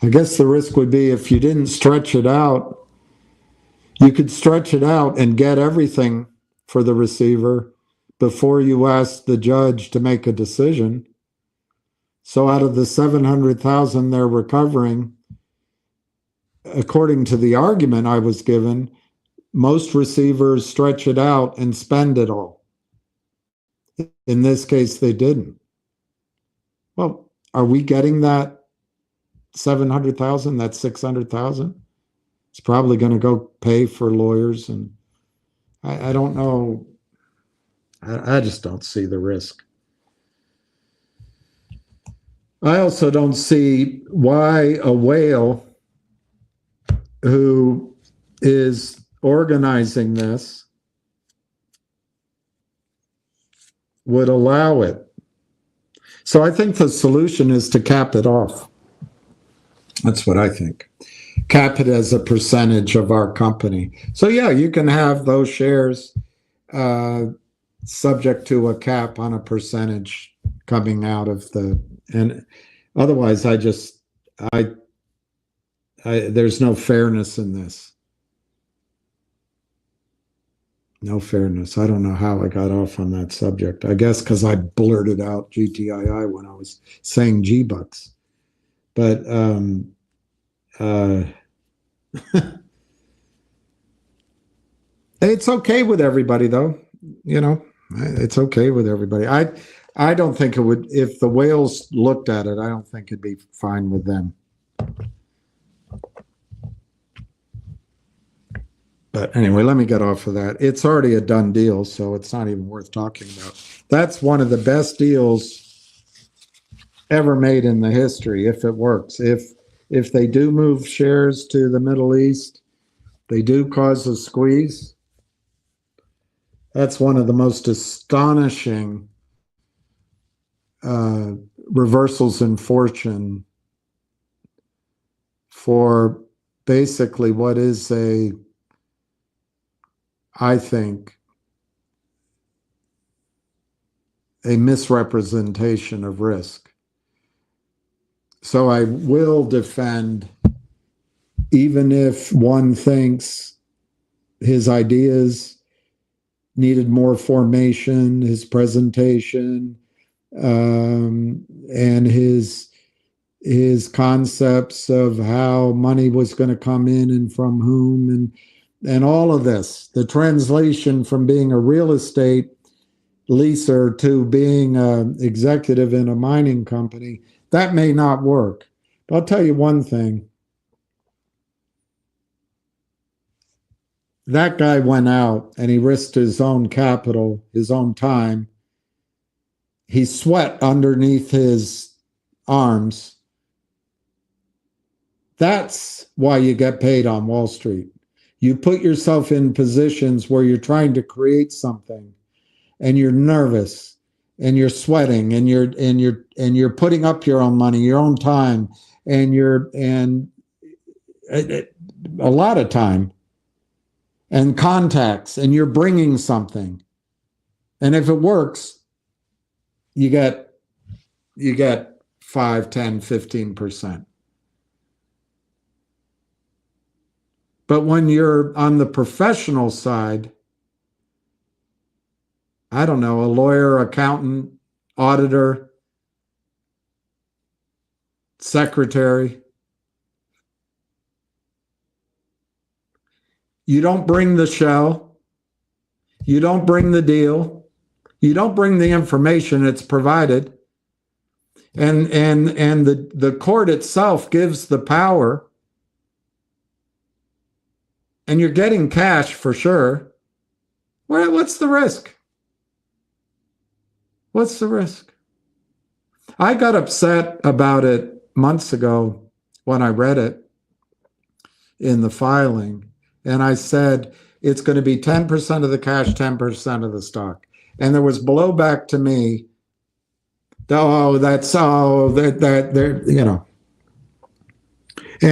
I guess the risk would be if you didn't stretch it out, you could stretch it out and get everything for the receiver before you ask the judge to make a decision. So out of the 700,000 they're recovering, according to the argument I was given, most receivers stretch it out and spend it all. In this case, they didn't. Well, are we getting that 700,000, that 600,000? It's probably going to go pay for lawyers, and I don't know. I just don't see the risk. I also don't see why a whale who is organizing this would allow it. So I think the solution is to cap it off. That's what I think. Cap it as a percentage of our company. So yeah, you can have those shares subject to a cap on a percentage coming out of the, and otherwise there's no fairness in this. No fairness. I don't know how I got off on that subject. I guess because I blurted out GTII when I was saying G-Bucks. But it's okay with everybody, though. You know, it's okay with everybody. I don't think it would, if the whales looked at it, I don't think it'd be fine with them. But anyway, let me get off of that. It's already a done deal, so it's not even worth talking about. That's one of the best deals ever made in the history, if it works. If they do move shares to the Middle East, they do cause a squeeze. That's one of the most astonishing reversals in fortune for basically what is I think, a misrepresentation of risk. So I will defend, even if one thinks his ideas needed more formation, his presentation, and his concepts of how money was going to come in and from whom, and all of this, the translation from being a real estate leaser to being an executive in a mining company, that may not work. But I'll tell you one thing. That guy went out and he risked his own capital, his own time. He sweat underneath his arms. That's why you get paid on Wall Street. You put yourself in positions where you're trying to create something and you're nervous and you're sweating and you're putting up your own money, your own time, and a lot of time and contacts, and you're bringing something. And if it works, you get 5, 10, 15%. But when you're on the professional side, I don't know, a lawyer, accountant, auditor, secretary, you don't bring the shell, you don't bring the deal, you don't bring the information that's provided, and the court itself gives the power, and you're getting cash for sure. What's the risk? What's the risk? I got upset about it months ago when I read it in the filing, and I said, it's going to be 10% of the cash, 10% of the stock. And there was blowback to me. Oh, that's and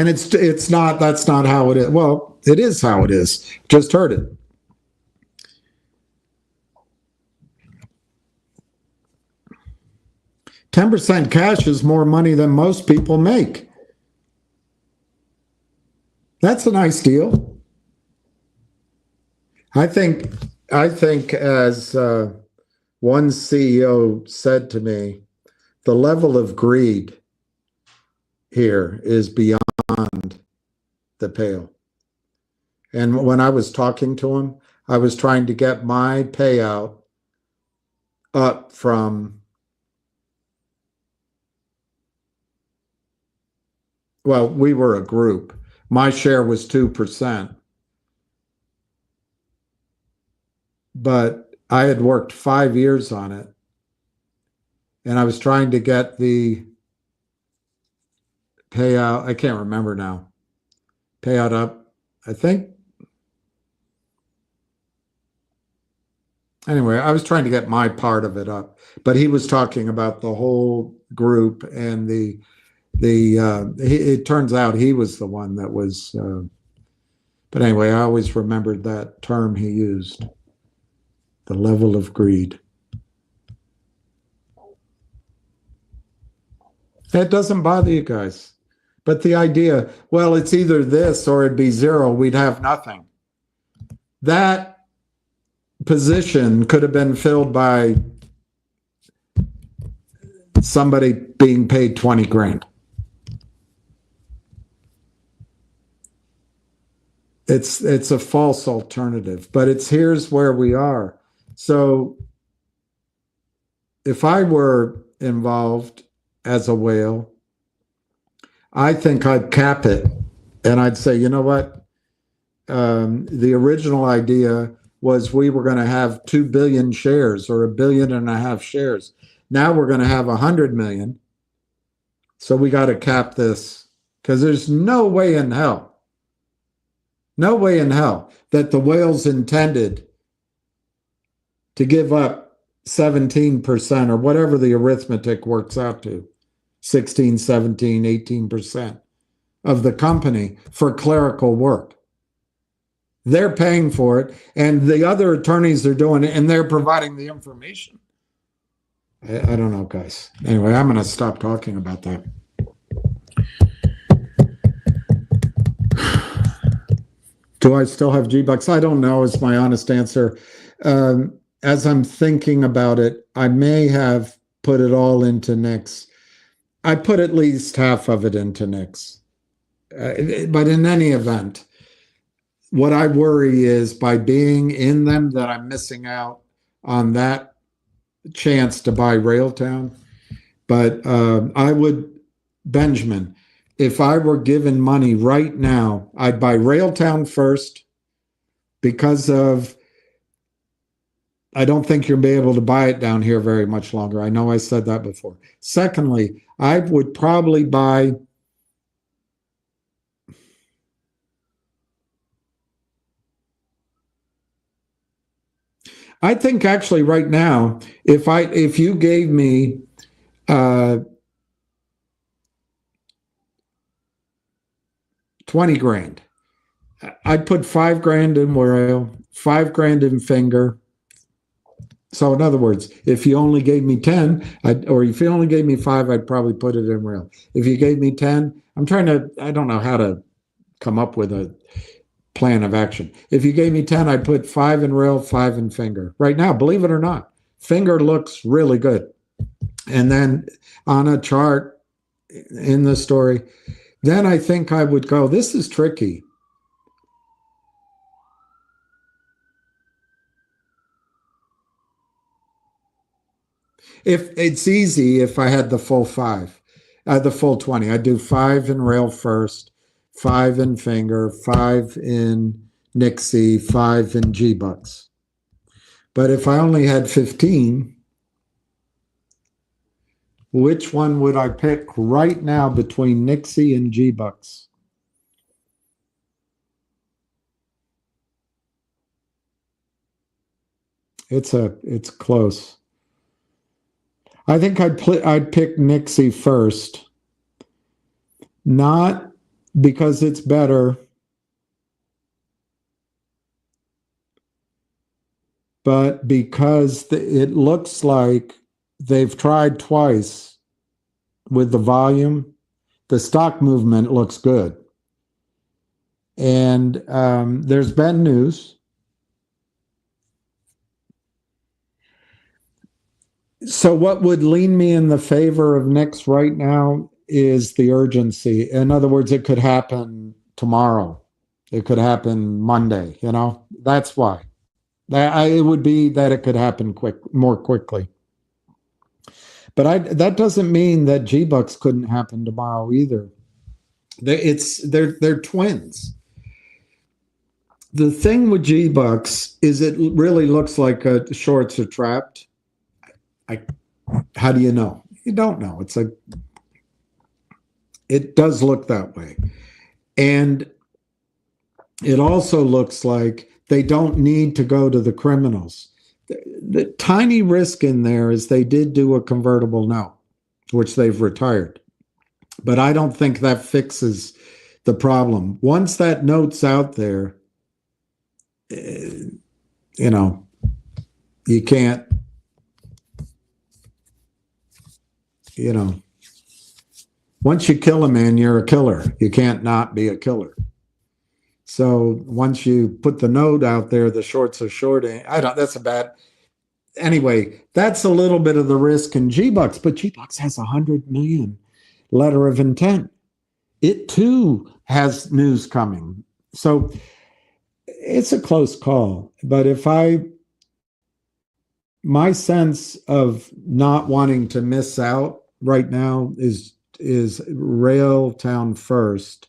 it's not, that's not how it is. Well, it is how it is. Just heard it. $10 cash is more money than most people make. That's a nice deal. I think as one CEO said to me, the level of greed here is beyond the pale. And when I was talking to him, I was trying to get my payout up from, well, we were a group. My share was 2%. But I had worked 5 years on it. And I was trying to get the payout, I can't remember now, payout up, I think. Anyway, I was trying to get my part of it up. But he was talking about the whole group, and it turns out he was the one that was, but anyway, I always remembered that term he used, the level of greed. It doesn't bother you guys. But the idea, well, it's either this or it'd be zero, we'd have nothing. That position could have been filled by somebody being paid 20 grand. It's a false alternative, but here's where we are. So if I were involved as a whale, I think I'd cap it, and I'd say, you know what? The original idea was we were going to have 2 billion shares or 1.5 billion shares. Now we're going to have 100 million. So we got to cap this, because there's no way in hell that the whales intended to give up 17% or whatever the arithmetic works out to, 16, 17, 18% of the company for clerical work. They're paying for it, and the other attorneys are doing it, and they're providing the information. I don't know, guys. Anyway, I'm going to stop talking about that. Do I still have G-Bucks? I don't know is my honest answer. As I'm thinking about it, I may have put it all into NIXX. I put at least half of it into NIXX. But in any event, what I worry is by being in them that I'm missing out on that chance to buy Railtown. But I would, Benjamin, if I were given money right now, I'd buy Railtown first because of, I don't think you'll be able to buy it down here very much longer. I know I said that before. Secondly, I would probably buy I think actually right now, if you gave me 20 grand, I'd put 5 grand in Rail, 5 grand in Finger. So in other words, if you only gave me 10, or if you only gave me 5, I'd probably put it in Rail. If you gave me 10, I don't know how to come up with a plan of action. If you gave me 10, I'd put 5 in Rail, 5 in Finger. Right now, believe it or not, Finger looks really good. And then on a chart in the story, then I think I would go, this is tricky. If it's easy, if I had the full 5, the full 20, I'd do 5 in Rail first, 5 in Finger, 5 in NIXX, 5 in G-Bucks. But if I only had 15, Which one would I pick right now between NIXX and G-Bucks? It's close. I think I'd pick NIXX first, not because it's better, but because it looks like they've tried twice with the volume. The stock movement looks good. And there's been news. So what would lean me in the favor of NIXX right now is the urgency. In other words, it could happen tomorrow. It could happen Monday, you know? That's why. It would be that it could happen more quickly. But that doesn't mean that G-Bucks couldn't happen tomorrow either. They're twins. The thing with G-Bucks is it really looks like shorts are trapped. How do you know? You don't know. It does look that way. And it also looks like they don't need to go to the criminals. The tiny risk in there is they did do a convertible note, which they've retired. But I don't think that fixes the problem. Once that note's out there, you know, you can't, you know, once you kill a man, you're a killer. You can't not be a killer. So once you put the note out there, the shorts are shorting. That's a bad, anyway, that's a little bit of the risk in G-Bucks, but G-Bucks has 100 million letter of intent. It too has news coming. So it's a close call. But my sense of not wanting to miss out right now is Railtown first,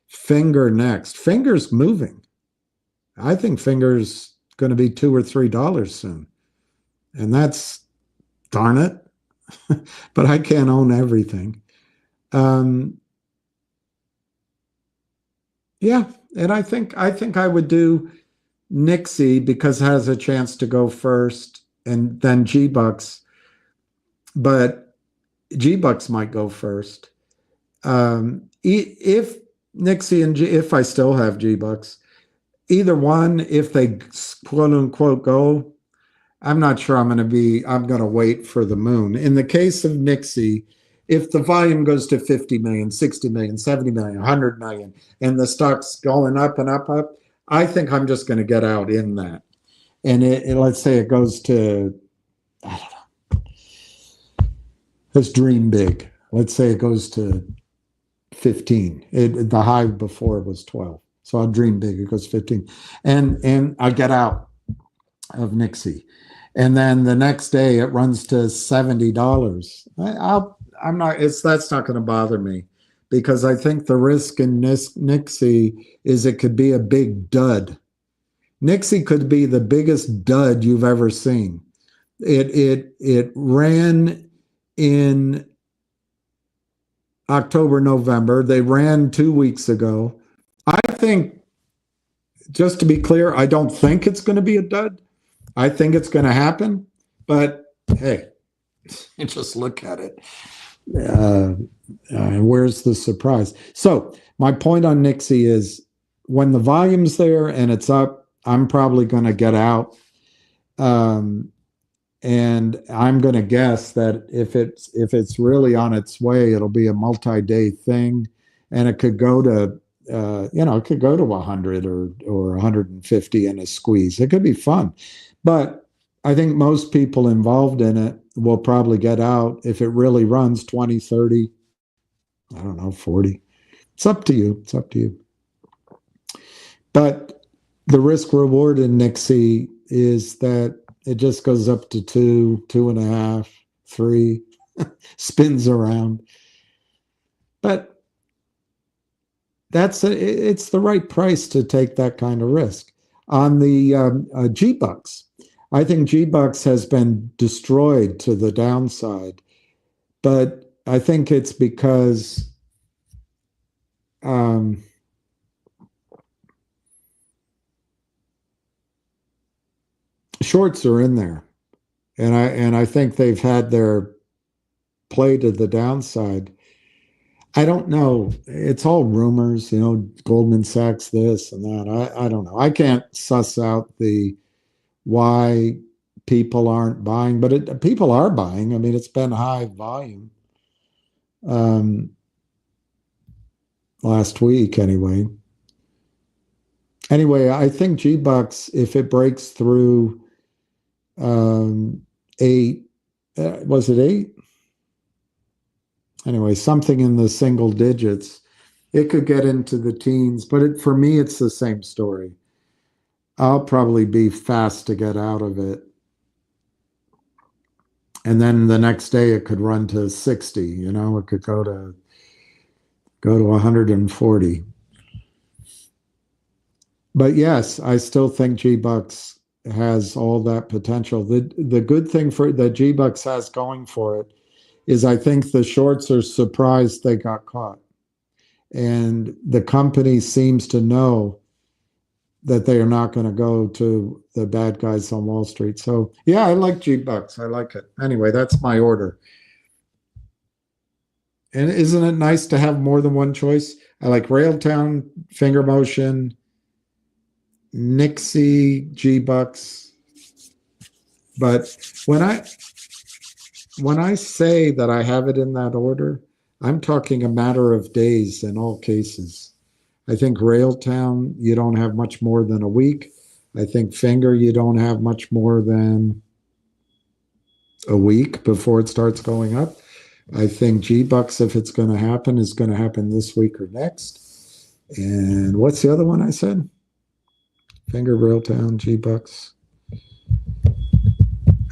Finger next. Finger's moving. I think Finger's going to be $2 or $3 soon. And that's, darn it. But I can't own everything. Yeah, and I think I would do NIXX because it has a chance to go first, and then G-Bucks. But G-Bucks might go first. If NIXX and if I still have G-Bucks, either one, if they quote unquote go, I'm not sure I'm going to wait for the moon. In the case of NIXX, if the volume goes to 50 million, 60 million, 70 million, 100 million, and the stock's going up and up, I think I'm just going to get out in that. And let's say it goes to, I don't know, let's dream big. Let's say it goes to 15. The high before was 12. So I'll dream big. It goes 15. And I get out of NIXX. And then the next day it runs to $70. That's not going to bother me, because I think the risk in NIXX is it could be a big dud. NIXX could be the biggest dud you've ever seen. It ran in October, November. They ran 2 weeks ago. I think, just to be clear, I don't think it's going to be a dud. I think it's going to happen, but hey, just look at it. Where's the surprise? So my point on NIXX is when the volume's there and it's up, I'm probably going to get out. And I'm going to guess that if it's really on its way, it'll be a multi-day thing, and it could go to it could go to 100 or 150 in a squeeze. It could be fun, but I think most people involved in it will probably get out if it really runs 20, 30, I don't know, 40. It's up to you. It's up to you. But the risk reward in NIXX is that it just goes up to 2, 2.5, 3, spins around. But it's the right price to take that kind of risk. On the G-Bucks, I think G-Bucks has been destroyed to the downside But I think it's because shorts are in there, and I think they've had their play to the downside. I don't know. It's all rumors, Goldman Sachs this and that. I don't know. I can't suss out the why people aren't buying, but people are buying. I mean, it's been high volume last week anyway. Anyway, I think G-Bucks, if it breaks through 8, was it 8? Anyway, something in the single digits, it could get into the teens, but for me, it's the same story. I'll probably be fast to get out of it. And then the next day it could run to 60, it could go to 140. But yes, I still think G-Bucks has all that potential. The good thing that G-Bucks has going for it is I think the shorts are surprised they got caught. And the company seems to know that they are not going to go to the bad guys on Wall Street. So yeah, I like G-Bucks. I like it. Anyway, that's my order. And isn't it nice to have more than one choice? I like Railtown, Finger Motion, NIXX, G-Bucks. But when I say that I have it in that order, I'm talking a matter of days in all cases. I think Railtown, you don't have much more than a week. I think Finger, you don't have much more than a week before it starts going up. I think G-Bucks, if it's going to happen, is going to happen this week or next. And what's the other one I said? Finger, Railtown, G-Bucks.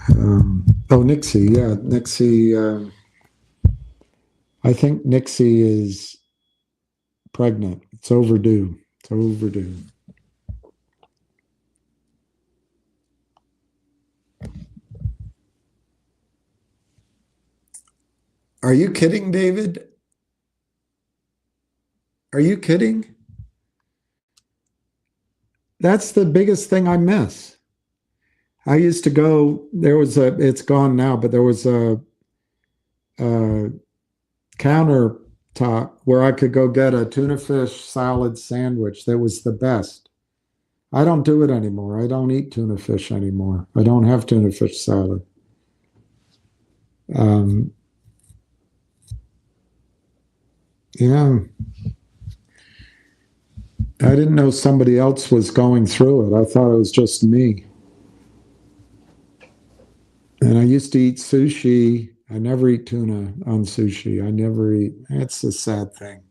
NIXX, yeah, NIXX. I think NIXX is pregnant. It's overdue. It's overdue. Are you kidding, David? Are you kidding? That's the biggest thing I miss. I used to go, it's gone now, but there was a countertop where I could go get a tuna fish salad sandwich that was the best. I don't do it anymore. I don't eat tuna fish anymore. I don't have tuna fish salad. Yeah. I didn't know somebody else was going through it. I thought it was just me. And I used to eat sushi. I never eat tuna on sushi. I never eat. It's a sad thing.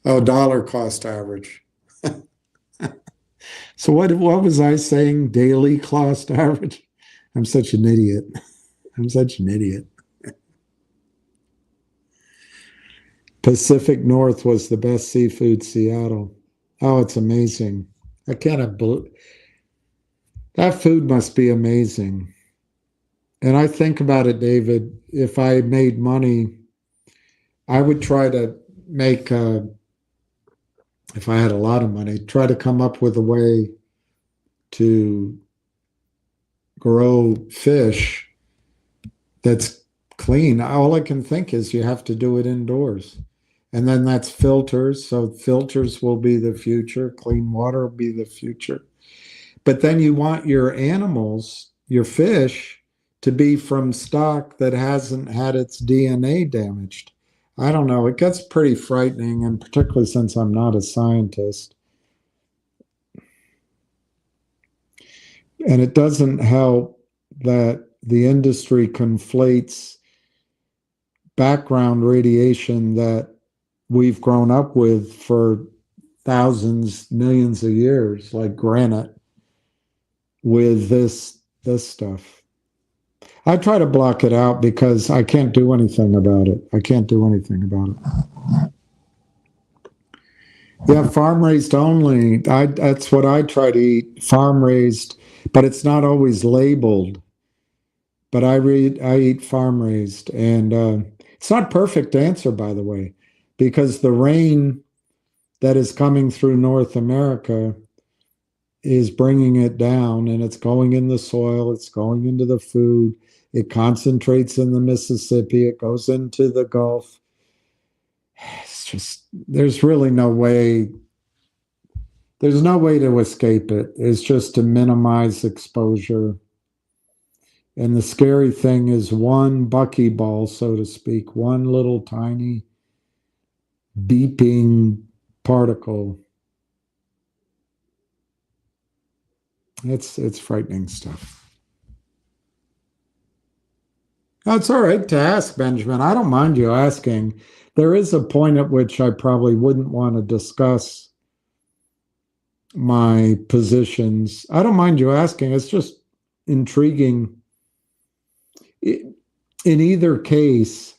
Oh, dollar cost average. So what was I saying? Daily cost average? I'm such an idiot. I'm such an idiot. Pacific North was the best seafood, Seattle. Oh, it's amazing. I can't believe that food must be amazing. And I think about it, David, if I made money, I would try to make, if I had a lot of money, try to come up with a way to grow fish that's clean. All I can think is you have to do it indoors. And then that's filters. So filters will be the future. Clean water will be the future. But then you want your animals, your fish, to be from stock that hasn't had its DNA damaged. I don't know. It gets pretty frightening, and particularly since I'm not a scientist. And it doesn't help that the industry conflates background radiation that we've grown up with for thousands, millions of years, like granite, with this stuff. I try to block it out because I can't do anything about it. I can't do anything about it. Yeah, farm raised only. That's what I try to eat, farm raised, but it's not always labeled. But I eat farm raised, and It's not a perfect answer, by the way, because the rain that is coming through North America is bringing it down, and it's going in the soil, it's going into the food, it concentrates in the Mississippi, it goes into the Gulf. It's just, there's really no way, there's no way to escape it. It's just to minimize exposure. And the scary thing is one buckyball, so to speak, one little tiny beeping particle. It's frightening stuff. That's all right to ask, Benjamin. I don't mind you asking. There is a point at which I probably wouldn't want to discuss my positions. I don't mind you asking. It's just intriguing. In either case,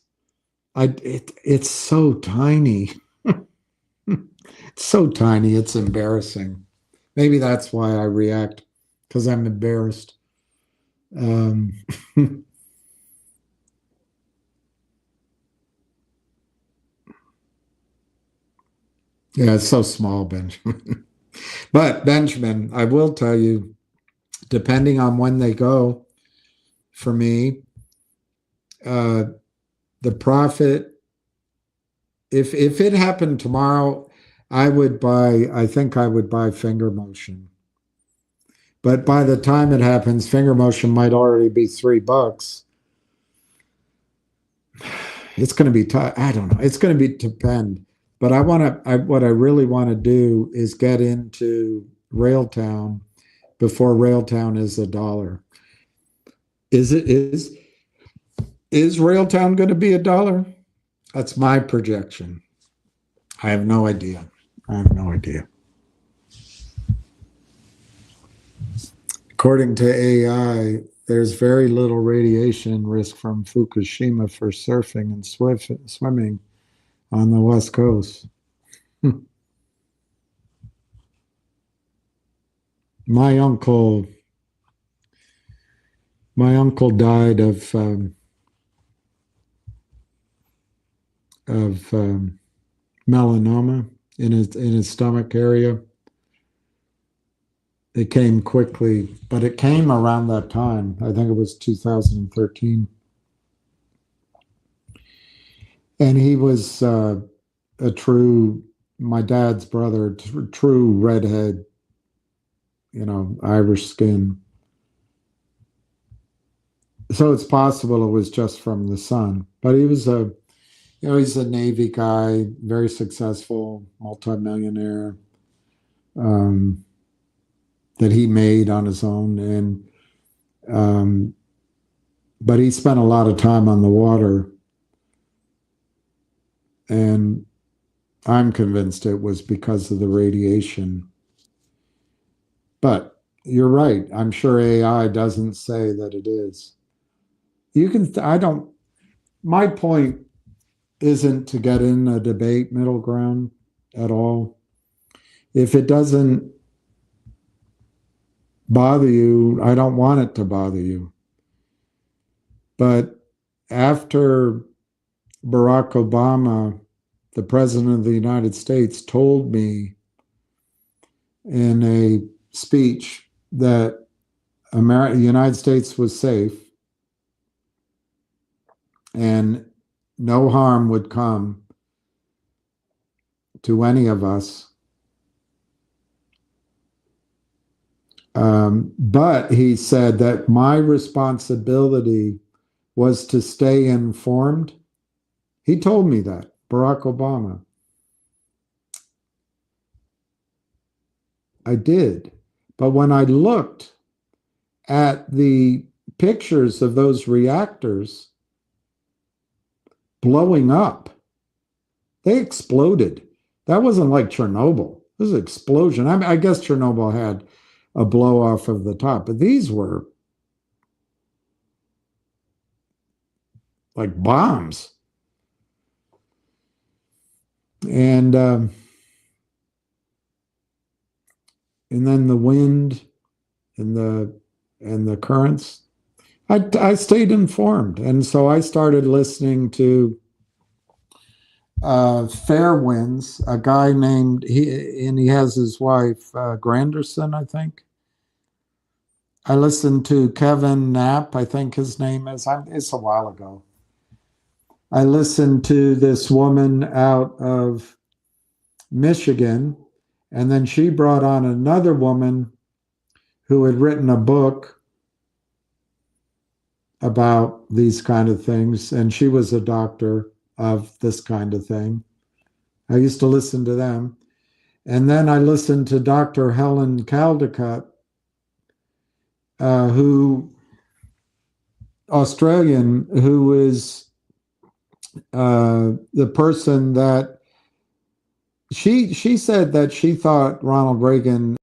it's so tiny. It's so tiny, it's embarrassing. Maybe that's why I react, because I'm embarrassed. Yeah, it's so small, Benjamin. But Benjamin, I will tell you, depending on when they go, for me, the profit, if it happened tomorrow, I think I would buy Finger Motion. But by the time it happens, Finger Motion might already be $3. It's going to be tough. I don't know. It's going to be depend. But what I really want to do is get into Railtown before Railtown is $1. Is Railtown going to be $1? That's my projection. I have no idea. According to AI, there's very little radiation risk from Fukushima for surfing and swimming on the West Coast. My uncle died of melanoma in his stomach area. It came quickly, but it came around that time. I think it was 2013. And he was my dad's brother, true redhead, Irish skin. So it's possible it was just from the sun. But he was he's a Navy guy, very successful, multimillionaire, that he made on his own. And but he spent a lot of time on the water. And I'm convinced it was because of the radiation. But you're right. I'm sure AI doesn't say that it is. My point isn't to get in a debate middle ground at all. If it doesn't bother you, I don't want it to bother you. But after Barack Obama, the president of the United States, told me in a speech that the United States was safe and no harm would come to any of us. But he said that my responsibility was to stay informed. He told me that, Barack Obama. I did. But when I looked at the pictures of those reactors blowing up, they exploded. That wasn't like Chernobyl. It was an explosion. I guess Chernobyl had a blow off of the top, but these were like bombs. And then the wind and the currents. I stayed informed, and so I started listening to Fairwinds, a guy named, he has his wife, Granderson, I think. I listened to Kevin Knapp, I think his name is. It's a while ago. I listened to this woman out of Michigan, and then she brought on another woman who had written a book about these kind of things, and she was a doctor of this kind of thing. I used to listen to them. And then I listened to Dr. Helen Caldicott, who Australian, who is the person that she said that she thought Ronald Reagan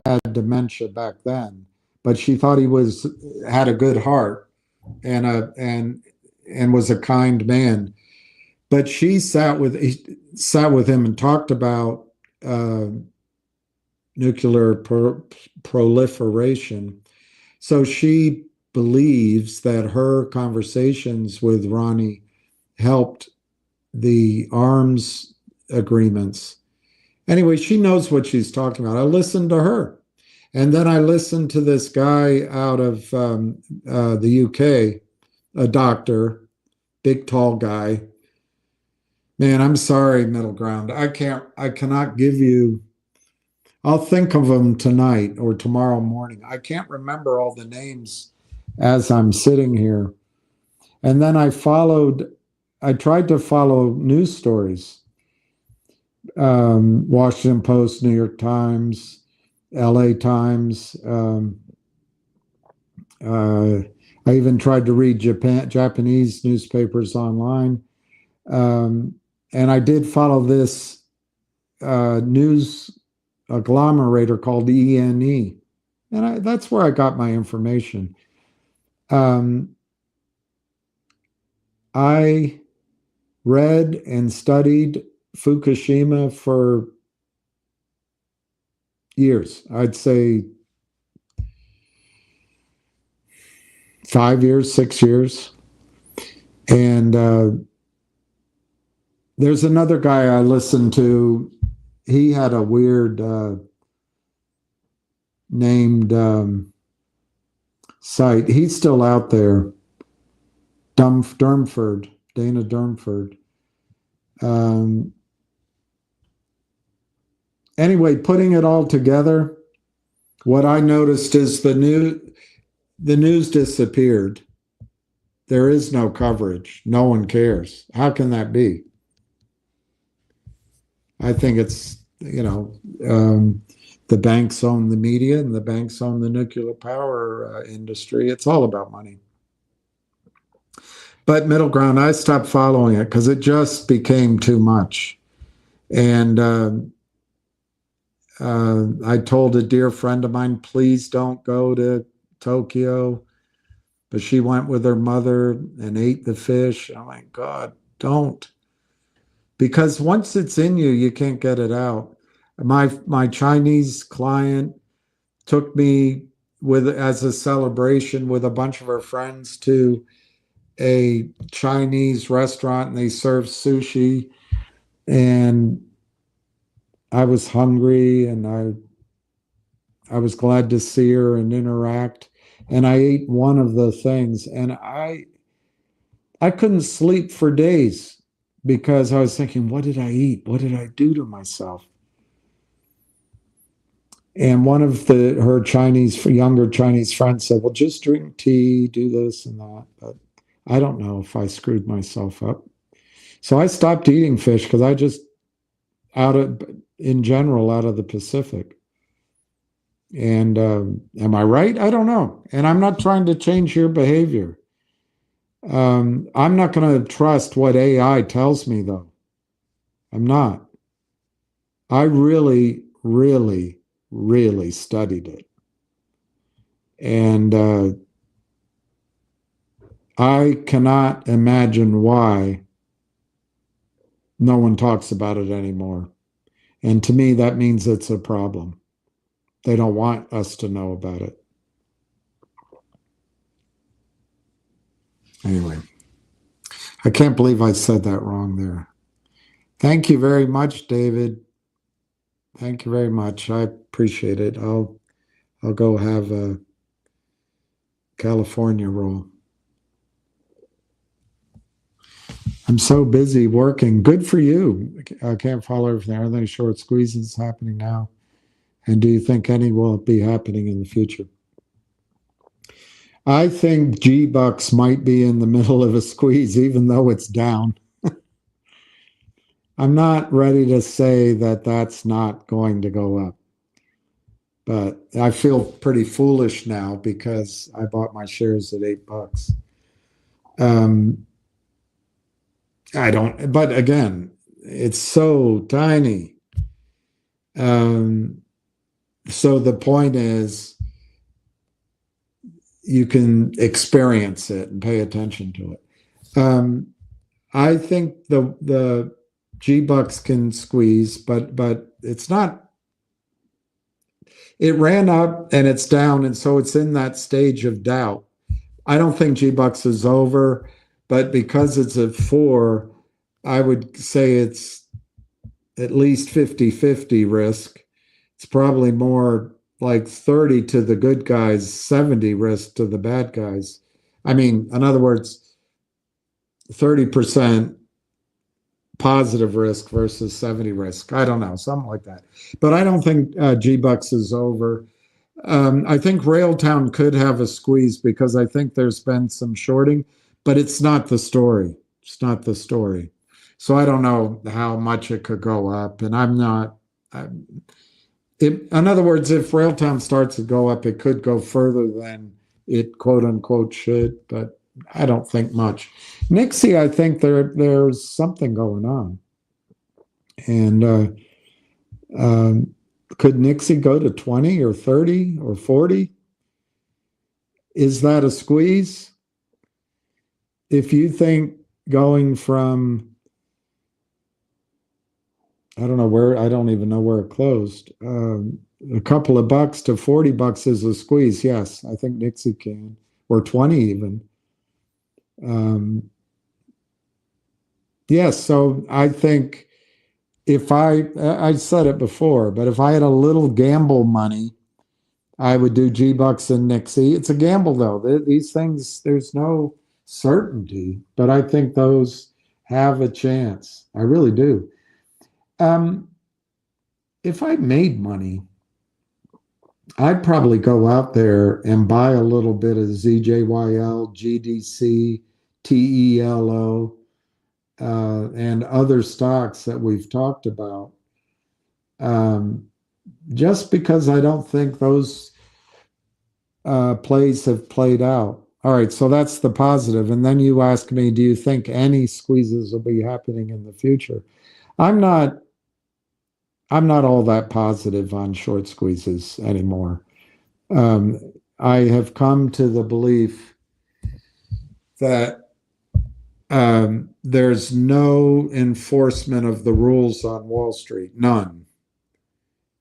had dementia back then, but she thought he had a good heart and was a kind man. But she sat with him and talked about nuclear proliferation. So she believes that her conversations with Ronnie helped the arms agreements. Anyway, she knows what she's talking about. I listened to her. And then I listened to this guy out of the UK, a doctor, big, tall guy. Man, I'm sorry, middle ground. I cannot give you, I'll think of them tonight or tomorrow morning. I can't remember all the names as I'm sitting here. And then I tried to follow news stories. Washington Post, New York Times, LA Times. I even tried to read Japanese newspapers online. And I did follow this news agglomerator called ENE. And that's where I got my information. I read and studied Fukushima for years. I'd say 5 years, 6 years. And there's another guy I listened to. He had a weird named site. He's still out there. Durmford, Dana Durmford. Anyway, putting it all together, what I noticed is the news disappeared. There is no coverage. No one cares. How can that be? I think it's, the banks own the media and the banks own the nuclear power industry. It's all about money. But middle ground, I stopped following it because it just became too much. And I told a dear friend of mine, please don't go to Tokyo. But she went with her mother and ate the fish. I'm like, God, don't. Because once it's in you, you can't get it out. My Chinese client took me as a celebration with a bunch of her friends to a Chinese restaurant, and they served sushi. And I was hungry, and I was glad to see her and interact. And I ate one of the things, and I couldn't sleep for days because I was thinking, what did I eat? What did I do to myself? And one of her younger Chinese friends said, well, just drink tea, do this and that. But I don't know if I screwed myself up. So I stopped eating fish because I just, in general, out of the Pacific. And am I right? I don't know. And I'm not trying to change your behavior. I'm not going to trust what AI tells me, though. I'm not. I really, really, really studied it. And I cannot imagine why no one talks about it anymore. And to me, that means it's a problem. They don't want us to know about it. Anyway, I can't believe I said that wrong there. Thank you very much, David. Thank you very much. I appreciate it. I'll go have a California roll. I'm so busy working. Good for you. I can't follow everything. Are there any short squeezes happening now? And do you think any will be happening in the future? I think G-Bucks might be in the middle of a squeeze, even though it's down. I'm not ready to say that that's not going to go up. But I feel pretty foolish now because I bought my shares at $8. I don't, but again, it's so tiny. So the point is, you can experience it and pay attention to it. I think the G-Bucks can squeeze, but it's not. It ran up and it's down, and so it's in that stage of doubt. I don't think G-Bucks is over, but because it's at 4, I would say it's at least 50-50 risk. It's probably more like 30 to the good guys, 70 risk to the bad guys. I mean, in other words, 30% positive risk versus 70 risk. I don't know, something like that. But I don't think G-Bucks is over. I think Railtown could have a squeeze because I think there's been some shorting, but it's not the story. It's not the story. So I don't know how much it could go up. And I'm not. In other words, if Railtown starts to go up, it could go further than it quote unquote should, but I don't think much. NIXX, I think there's something going on. And could NIXX go to 20 or 30 or 40? Is that a squeeze? If you think going from, I don't know where, I don't even know where it closed, a couple of bucks to $40 is a squeeze. Yes, I think NIXX can, or 20 even. Yes, so I think if I said it before, but if I had a little gamble money, I would do G-Bucks and NIXX. It's a gamble though. These things, there's no certainty, but I think those have a chance. I really do. If I made money, I'd probably go out there and buy a little bit of ZJYL, GDC, TELO, and other stocks that we've talked about, just because I don't think those plays have played out. All right, so that's the positive. And then you ask me, do you think any squeezes will be happening in the future? I'm not all that positive on short squeezes anymore. I have come to the belief that there's no enforcement of the rules on Wall Street, none.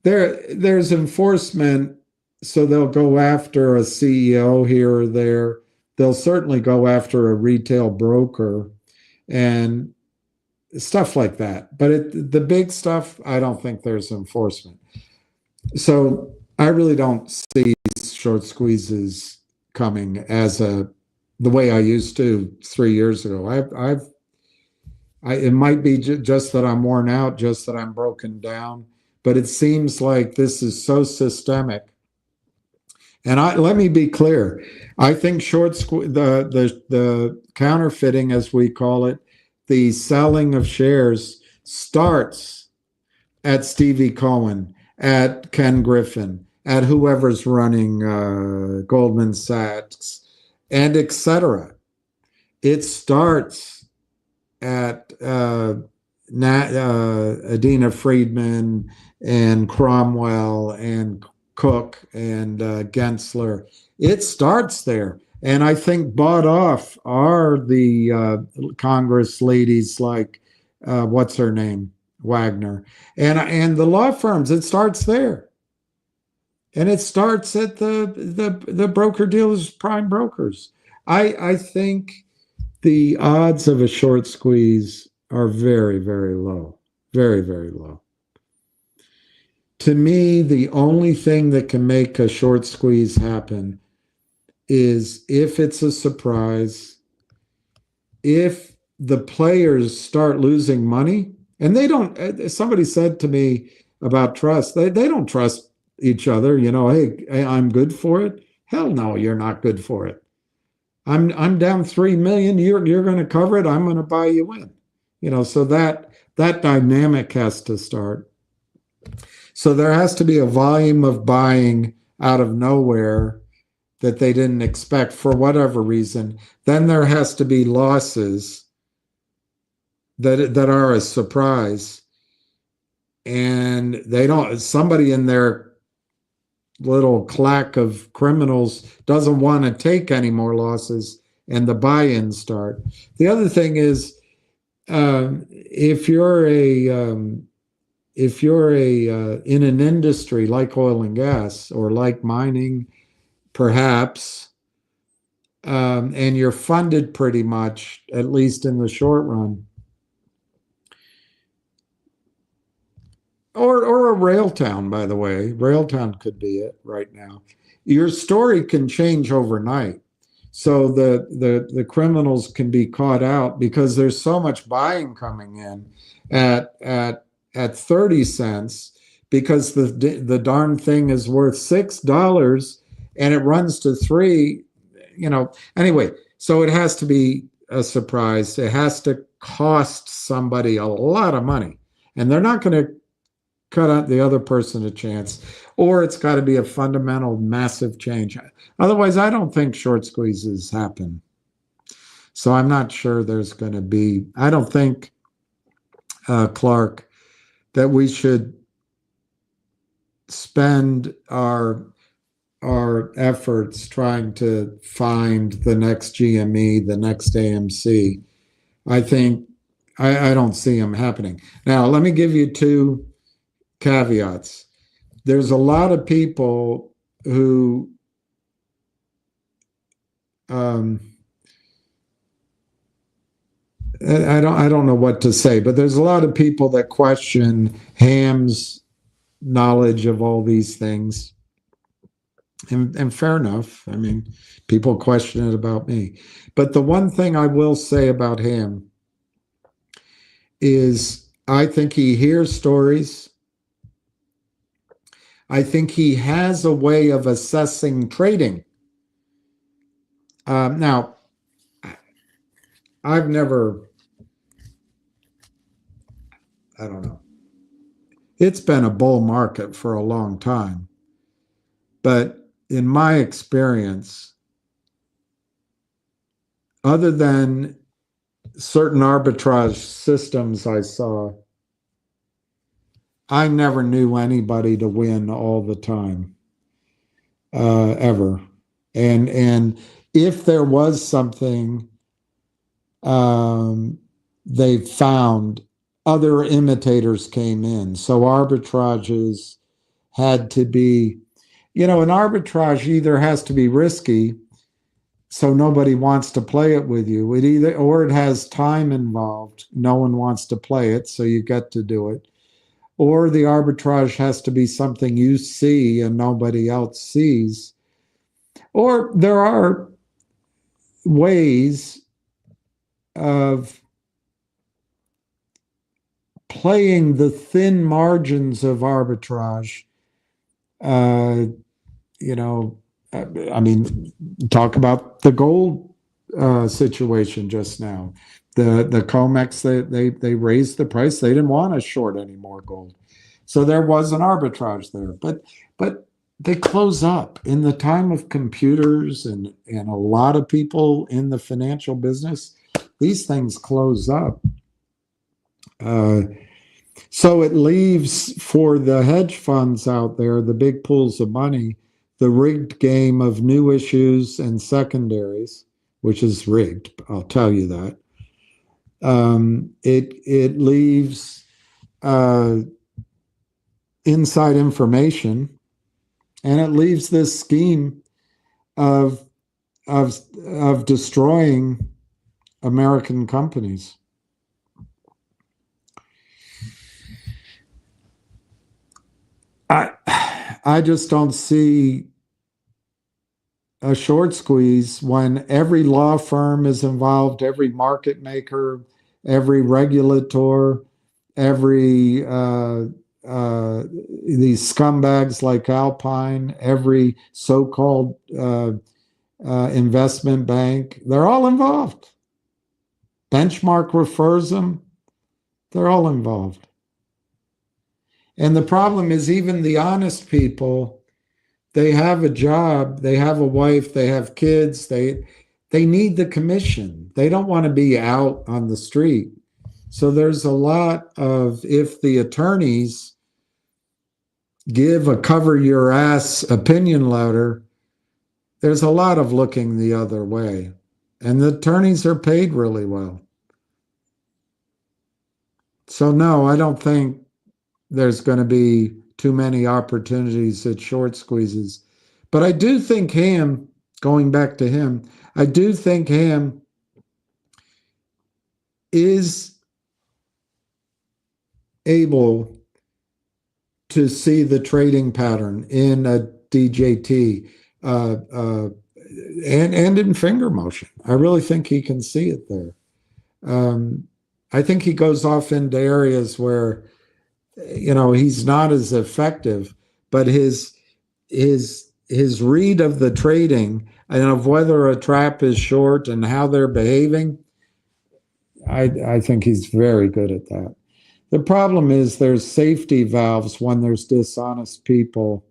There's enforcement, so they'll go after a CEO here or there. They'll certainly go after a retail broker and stuff like that. But the big stuff, I don't think there's enforcement. So I really don't see short squeezes coming as the way I used to 3 years ago. It might be just that I'm worn out, just that I'm broken down, but it seems like this is so systemic. And let me be clear. I think the counterfeiting, as we call it, the selling of shares starts at Stevie Cohen, at Ken Griffin, at whoever's running Goldman Sachs, and etc. It starts at Adina Friedman and Cromwell and Cook and Gensler. It starts there. And I think bought off are the Congress ladies like, what's her name? Wagner. And the law firms, it starts there. And it starts at the broker dealers, prime brokers. I think the odds of a short squeeze are very, very low. very, very low. To me, the only thing that can make a short squeeze happen is if it's a surprise, if the players start losing money, and they don't, somebody said to me about trust, they don't trust each other, hey, I'm good for it. Hell no, you're not good for it. I'm down 3 million. You're going to cover it. I'm going to buy you in. So that dynamic has to start. So there has to be a volume of buying out of nowhere that they didn't expect for whatever reason. Then there has to be losses that are a surprise, and somebody in their little claque of criminals doesn't want to take any more losses, and the buy-ins start. The other thing is, if you're in an industry like oil and gas or like mining, perhaps, and you're funded pretty much, at least in the short run, or a Railtown, by the way. Railtown could be it right now. Your story can change overnight. So the criminals can be caught out because there's so much buying coming in at 30 cents because the darn thing is worth $6 and it runs to $3, Anyway, so it has to be a surprise. It has to cost somebody a lot of money, and they're not going to cut out the other person a chance, or it's got to be a fundamental, massive change. Otherwise, I don't think short squeezes happen. So I'm not sure there's going to be, I don't think, Clark, that we should spend our efforts trying to find the next GME, the next AMC. I think, I don't see them happening. Now, let me give you two caveats. There's a lot of people who I don't know what to say, but there's a lot of people that question Ham's knowledge of all these things. And fair enough. I mean, people question it about me. But the one thing I will say about Ham is I think he hears stories. I think he has a way of assessing trading. Now, I've never, I don't know. It's been a bull market for a long time. But in my experience, other than certain arbitrage systems I saw, I never knew anybody to win all the time, ever. And if there was something, they found other imitators came in. So arbitrages had to be, an arbitrage either has to be risky, so nobody wants to play it with you. Or it has time involved. No one wants to play it, so you get to do it. Or the arbitrage has to be something you see and nobody else sees. Or there are ways of playing the thin margins of arbitrage. I mean, talk about the gold situation just now. The COMEX, they raised the price. They didn't want to short any more gold. So there was an arbitrage there. But they close up. In the time of computers and a lot of people in the financial business, these things close up. So it leaves for the hedge funds out there, the big pools of money, the rigged game of new issues and secondaries, which is rigged, I'll tell you that. It leaves inside information, and it leaves this scheme of destroying American companies. I just don't see a short squeeze when every law firm is involved, every market maker, every regulator, every these scumbags like Alpine, every so-called investment bank, they're all involved. Benchmark refers them, they're all involved. And the problem is, even the honest people, they have a job, they have a wife, they have kids, they need the commission. They don't want to be out on the street. So there's a lot of, if the attorneys give a cover your ass opinion letter, there's a lot of looking the other way. And the attorneys are paid really well. So no, I don't think there's going to be too many opportunities at short squeezes. But I do think Ham, going back to him, I do think Ham is able to see the trading pattern in a DJT and in finger motion. I really think he can see it there. I think he goes off into areas where, you know, he's not as effective, but his read of the trading and of whether a trap is short and how they're behaving, I think he's very good at that. The problem is there's safety valves when there's dishonest people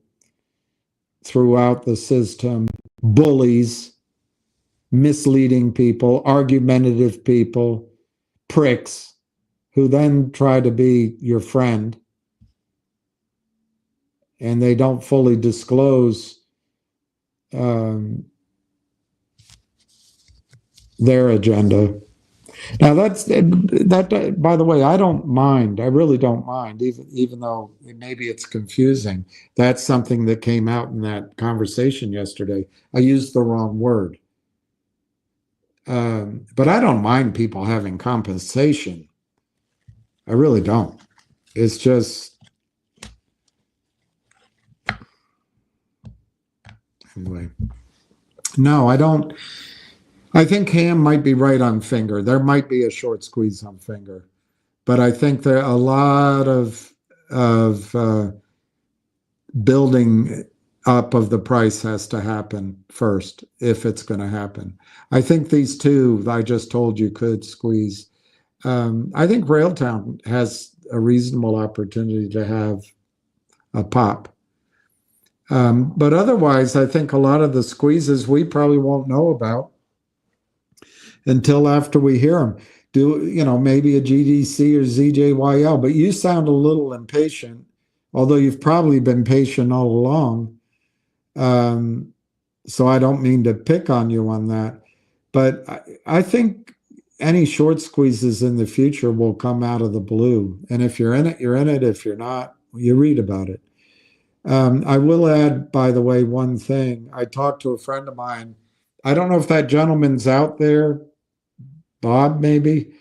throughout the system, bullies, misleading people, argumentative people, pricks, who then try to be your friend, and they don't fully disclose their agenda. Now that, by the way, I don't mind. I really don't mind, even though maybe it's confusing. That's something that came out in that conversation yesterday. I used the wrong word. But I don't mind people having compensation. I really don't. It's just, anyway. No, I don't. I think Ham might be right on finger. There might be a short squeeze on finger, but I think there are a lot of building up of the price has to happen first, if it's going to happen. I think these two I just told you could squeeze. I think Railtown has a reasonable opportunity to have a pop. But otherwise, I think a lot of the squeezes we probably won't know about until after we hear them. Maybe a GDC or ZJYL, but you sound a little impatient, although you've probably been patient all along. So I don't mean to pick on you on that, but I think any short squeezes in the future will come out of the blue. And if you're in it, you're in it. If you're not, you read about it. I will add, by the way, one thing. I talked to a friend of mine. I don't know if that gentleman's out there, Bob, maybe,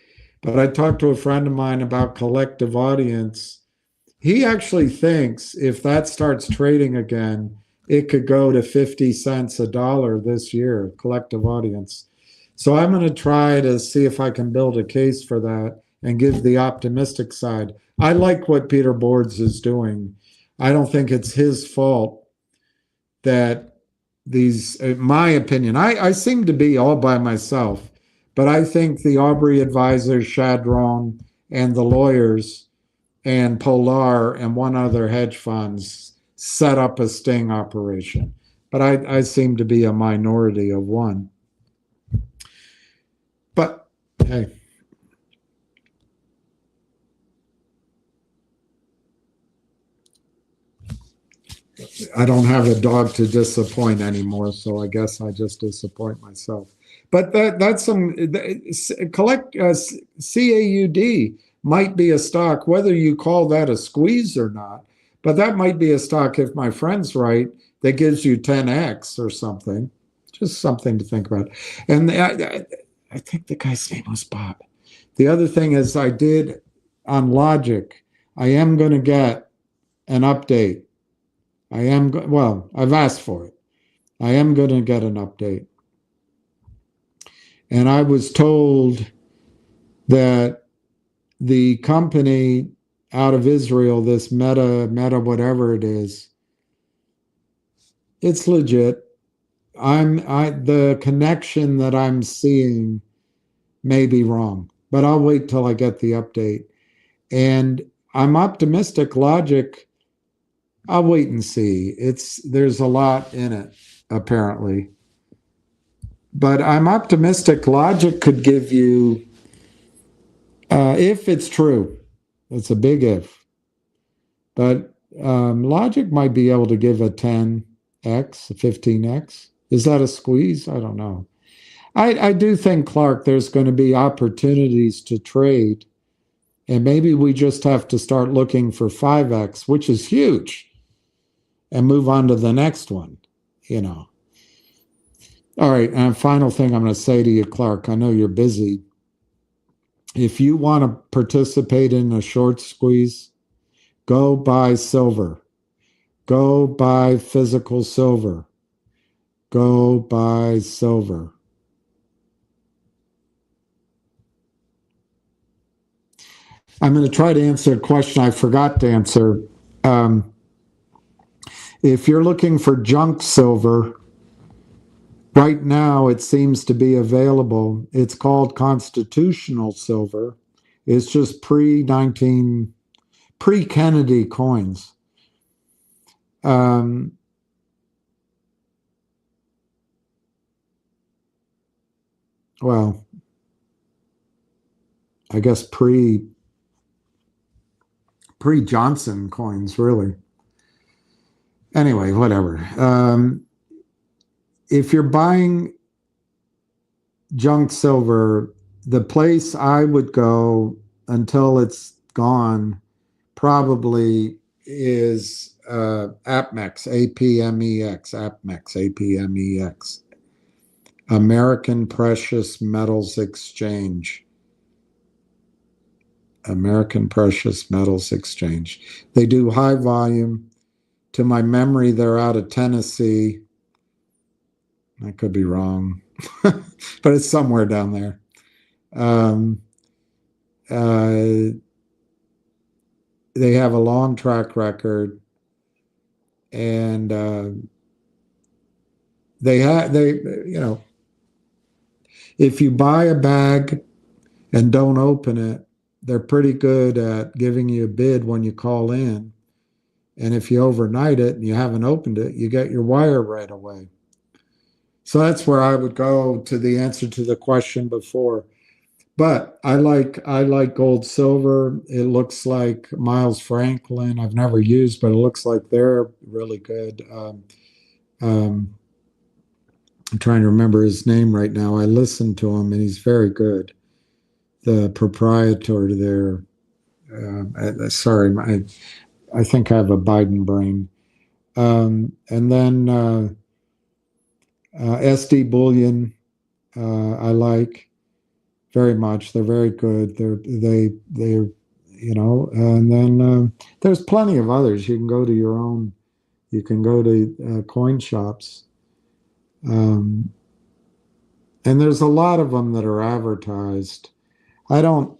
but I talked to a friend of mine about collective audience. He actually thinks if that starts trading again, it could go to 50 cents a dollar this year, collective audience. So I'm going to try to see if I can build a case for that and give the optimistic side. I like what Peter Boards is doing. I don't think it's his fault that these, in my opinion, I seem to be all by myself, but I think the Aubrey advisors, Shadron, and the lawyers, and Polar, and one other hedge funds set up a sting operation. But I seem to be a minority of one. But hey. I don't have a dog to disappoint anymore, so I guess I just disappoint myself. But that's some CAUD might be a stock, whether you call that a squeeze or not. But that might be a stock, if my friend's right, that gives you 10x or something. Just something to think about. And I think the guy's name was Bob. The other thing is, I did on Logic, I am going to get an update well, I've asked for it. I am going to get an update. And I was told that the company out of Israel, this Meta, whatever it is, it's legit. The connection that I'm seeing may be wrong, but I'll wait till I get the update. And I'm optimistic. Logic, I'll wait and see. There's a lot in it, apparently. But I'm optimistic. Logic could give you, if it's true, it's a big if, but logic might be able to give a 10x, a 15x. Is that a squeeze? I don't know. I do think, Clark, there's going to be opportunities to trade, and maybe we just have to start looking for 5x, which is huge, and move on to the next one, you know. All right, and final thing I'm going to say to you, Clark, I know you're busy. If you want to participate in a short squeeze, go buy silver. Go buy physical silver. Go buy silver. I'm going to try to answer a question I forgot to answer. If you're looking for junk silver, right now it seems to be available. It's called constitutional silver. It's just pre-Kennedy coins. Well, I guess pre-Johnson coins, really. Anyway, whatever. If you're buying junk silver, the place I would go until it's gone probably is APMEX, APMEX, APMEX, APMEX, American Precious Metals Exchange. American Precious Metals Exchange. They do high volume. To my memory, they're out of Tennessee. I could be wrong, but it's somewhere down there. They have a long track record, and if you buy a bag and don't open it, they're pretty good at giving you a bid when you call in. And if you overnight it and you haven't opened it, you get your wire right away. So that's where I would go to the answer to the question before. But I like gold silver. It looks like Miles Franklin. I've never used, but it looks like they're really good. I'm trying to remember his name right now. I listened to him, and he's very good. The proprietor there. Sorry, I think I have a Biden brain. And then SD Bullion, I like very much. They're very good. They're and then there's plenty of others. You can go to your own. You can go to coin shops, and there's a lot of them that are advertised. I'm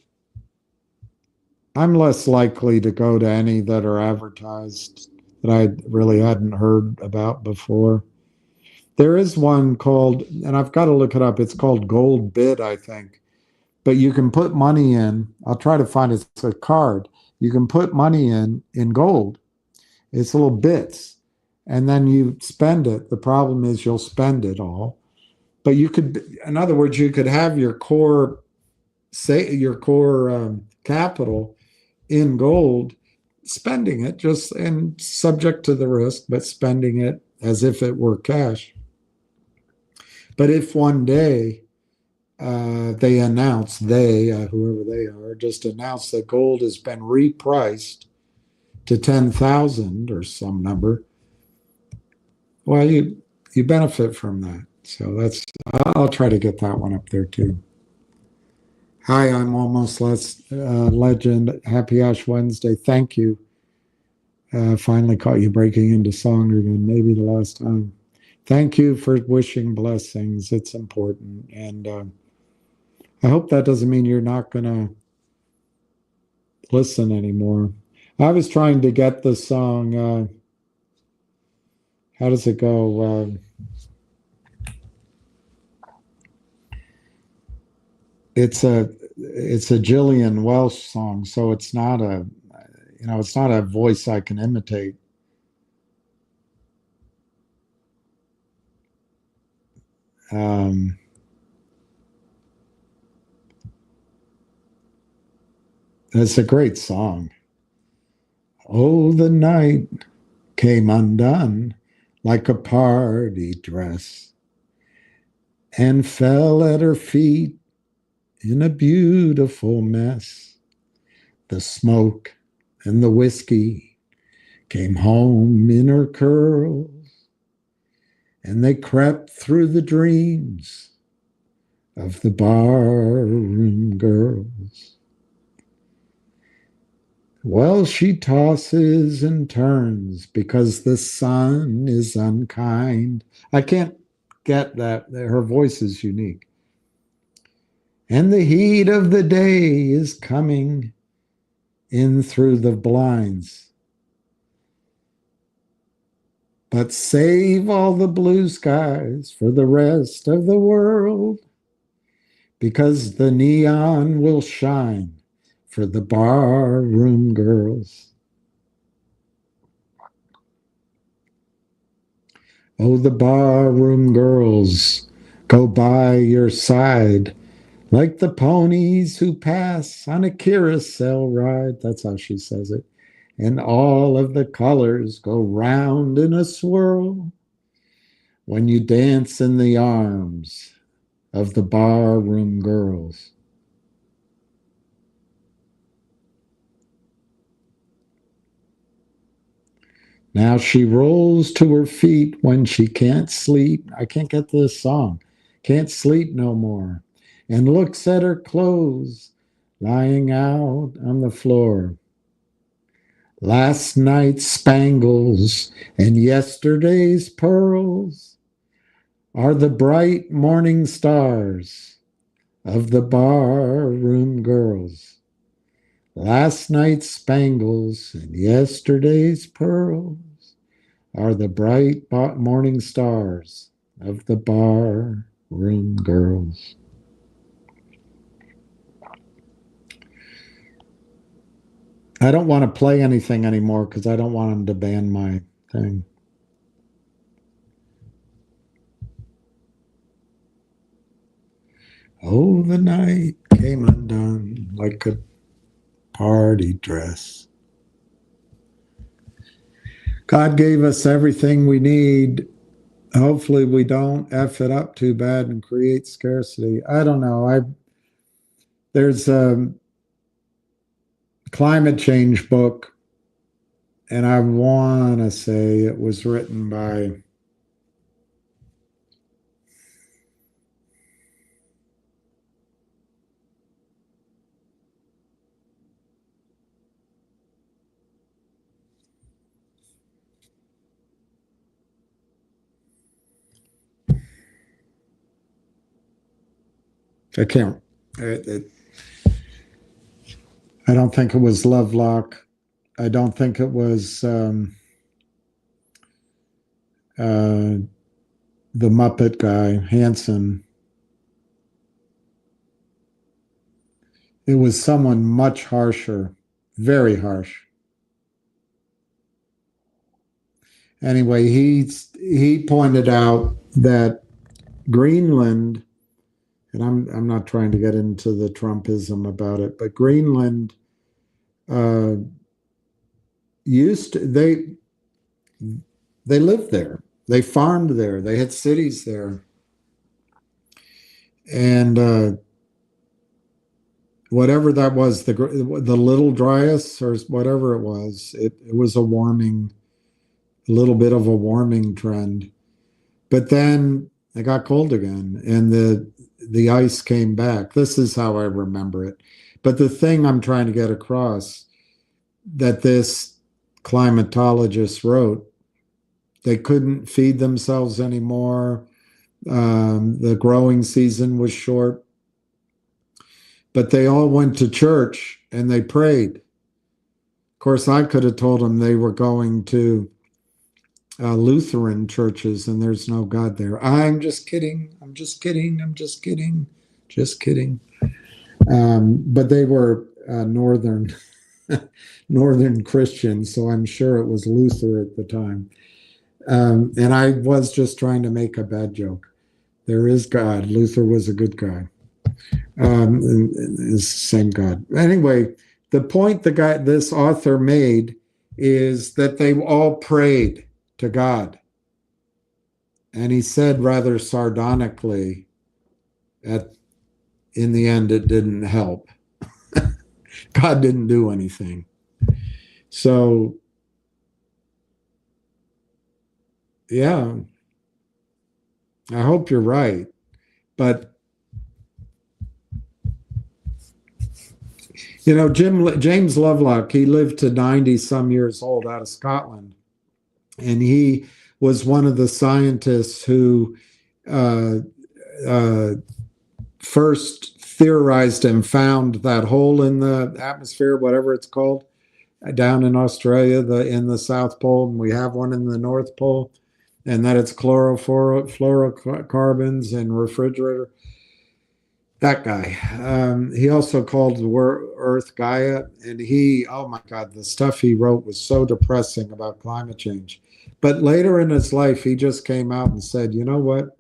less likely to go to any that are advertised that I really hadn't heard about before. There is one called, and I've got to look it up, it's called Gold Bid, I think. But you can put money in. I'll try to find it. It's a card. You can put money in gold. It's little bits. And then you spend it. The problem is you'll spend it all. But you could, in other words, you could have your core capital in gold, spending it just and subject to the risk, but spending it as if it were cash. But if one day they announce, whoever they are, just announce that gold has been repriced to 10,000 or some number, well, you benefit from that. So I'll try to get that one up there too. Hi, I'm Almost Legend. Happy Ash Wednesday. Thank you. Finally caught you breaking into song again, maybe the last time. Thank you for wishing blessings. It's important. And I hope that doesn't mean you're not going to listen anymore. I was trying to get the song, how does it go? It's a Gillian Welsh song, so it's not a, it's not a voice I can imitate. It's a great song. Oh, the night came undone like a party dress and fell at her feet in a beautiful mess. The smoke and the whiskey came home in her curls, and they crept through the dreams of the barroom girls. Well, she tosses and turns because the sun is unkind. I can't get that. Her voice is unique. And the heat of the day is coming in through the blinds. But save all the blue skies for the rest of the world, because the neon will shine for the barroom girls. Oh, the barroom girls go by your side like the ponies who pass on a carousel ride. That's how she says it. And all of the colors go round in a swirl when you dance in the arms of the barroom girls. Now she rolls to her feet when she can't sleep. I can't get this song. Can't sleep no more. And looks at her clothes lying out on the floor. Last night's spangles and yesterday's pearls are the bright morning stars of the barroom girls. Last night's spangles and yesterday's pearls are the bright morning stars of the barroom girls. I don't want to play anything anymore because I don't want them to ban my thing. Oh, the night came undone like a party dress. God gave us everything we need. Hopefully we don't F it up too bad and create scarcity. I don't know. There's a climate change book, and I want to say it was written by I can't. I don't think it was Lovelock. I don't think it was the Muppet guy, Hanson. It was someone much harsher, very harsh. Anyway, he pointed out that Greenland, and I'm not trying to get into the Trumpism about it, but Greenland used to, they lived there, they farmed there, they had cities there, and whatever that was, the Little Dryas or whatever it was a little bit of a warming trend, but then it got cold again, and the ice came back. This is how I remember it. But the thing I'm trying to get across, that this climatologists wrote. They couldn't feed themselves anymore. The growing season was short. But they all went to church and they prayed. Of course, I could have told them they were going to Lutheran churches and there's no God there. I'm just kidding. I'm just kidding. I'm just kidding. Just kidding. But they were northern Christians, so I'm sure it was Luther at the time. And I was just trying to make a bad joke. There is God. Luther was a good guy. Is the same God. Anyway, the point this author made is that they all prayed to God. And he said rather sardonically, in the end, it didn't help. God didn't do anything. So, yeah, I hope you're right. But, you know, James Lovelock, he lived to 90 some years old out of Scotland. And he was one of the scientists who first theorized and found that hole in the atmosphere, whatever it's called, down in Australia, in the South Pole, and we have one in the North Pole, and that it's fluorocarbons and refrigerator. That guy. He also called the Earth Gaia, and oh my God, the stuff he wrote was so depressing about climate change. But later in his life, he just came out and said, you know what?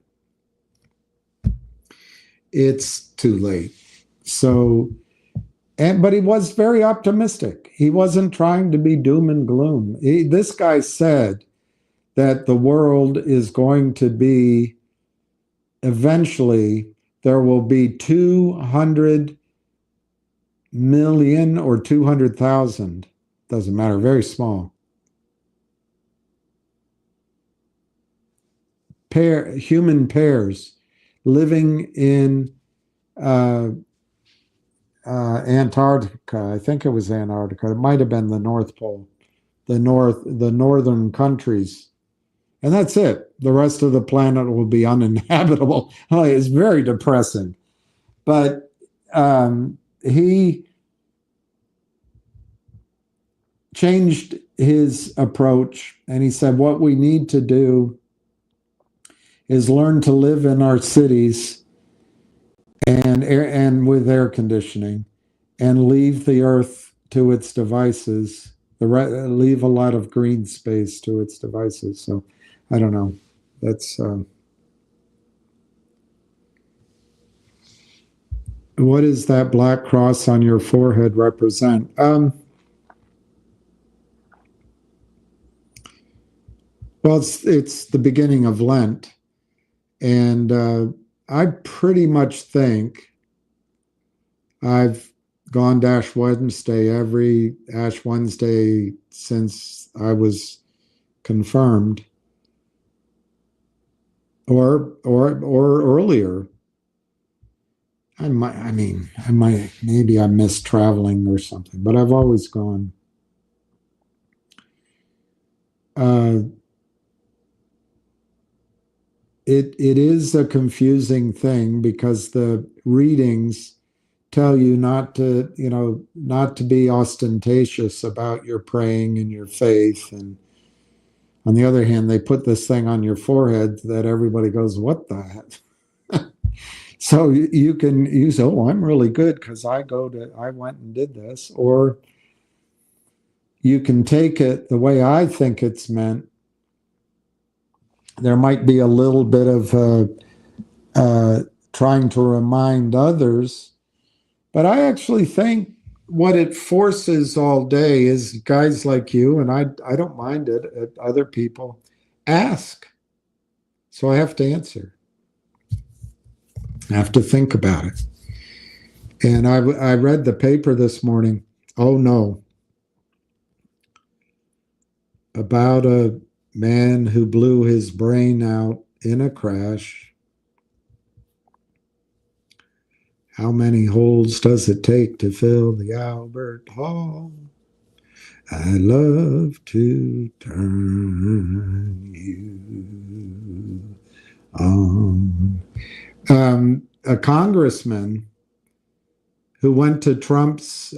It's too late. So, but he was very optimistic. He wasn't trying to be doom and gloom. This guy said that the world is going to be, eventually, there will be 200 million or 200,000, doesn't matter, very small, human pairs living in Antarctica. I think it was Antarctica. It might have been the North Pole, the northern countries. And that's it. The rest of the planet will be uninhabitable. Oh, it's very depressing. But he changed his approach, and he said, what we need to do is learn to live in our cities and with air conditioning, and leave the earth to its devices, leave a lot of green space to its devices. So I don't know. That's what does that black cross on your forehead represent? Well, it's the beginning of Lent, and I pretty much think I've gone to Ash Wednesday every Ash Wednesday since I was confirmed, or earlier. Maybe I missed traveling or something, but I've always gone. It is a confusing thing because the readings tell you not to be ostentatious about your praying and your faith. And on the other hand, they put this thing on your forehead that everybody goes, what the heck? So you say, oh, I'm really good because I went and did this. Or you can take it the way I think it's meant. There might be a little bit of trying to remind others, but I actually think what it forces all day is guys like you, and I don't mind it, other people ask. So I have to answer. I have to think about it. And I read the paper this morning. Oh no. About a man who blew his brain out in a crash. How many holes does it take to fill the Albert Hall? I love to turn you on. A congressman who went to Trump's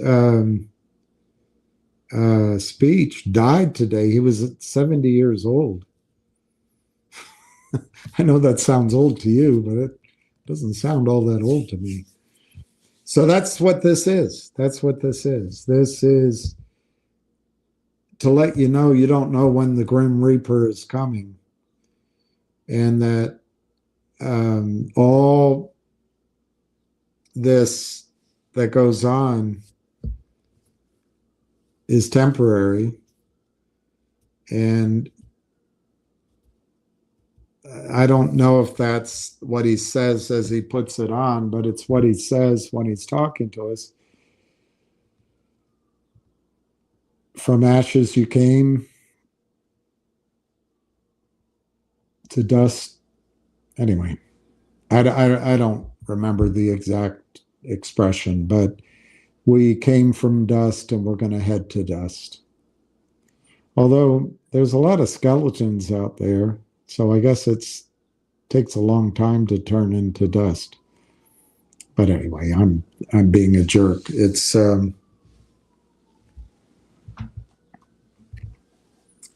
speech died today. He was 70 years old. I know that sounds old to you, but it doesn't sound all that old to me. So that's what this is. That's what this is. This is to let you know you don't know when the Grim Reaper is coming, and that all this that goes on is temporary. And I don't know if that's what he says as he puts it on, but it's what he says when he's talking to us. From ashes you came, to dust. Anyway, I don't remember the exact expression, but we came from dust and we're going to head to dust. Although there's a lot of skeletons out there, so I guess it takes a long time to turn into dust. But anyway, I'm being a jerk. It's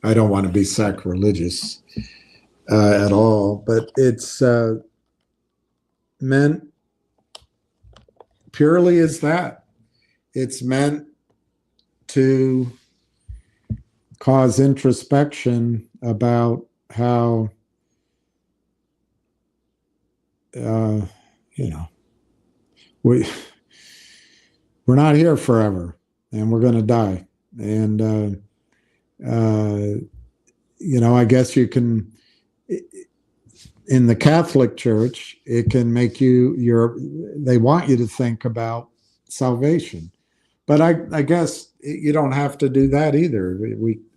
I don't want to be sacrilegious at all, but it's meant purely as that. It's meant to cause introspection about how, we're not here forever, and we're going to die. And I guess you can, in the Catholic Church, it can make they want you to think about salvation. But I guess you don't have to do that either.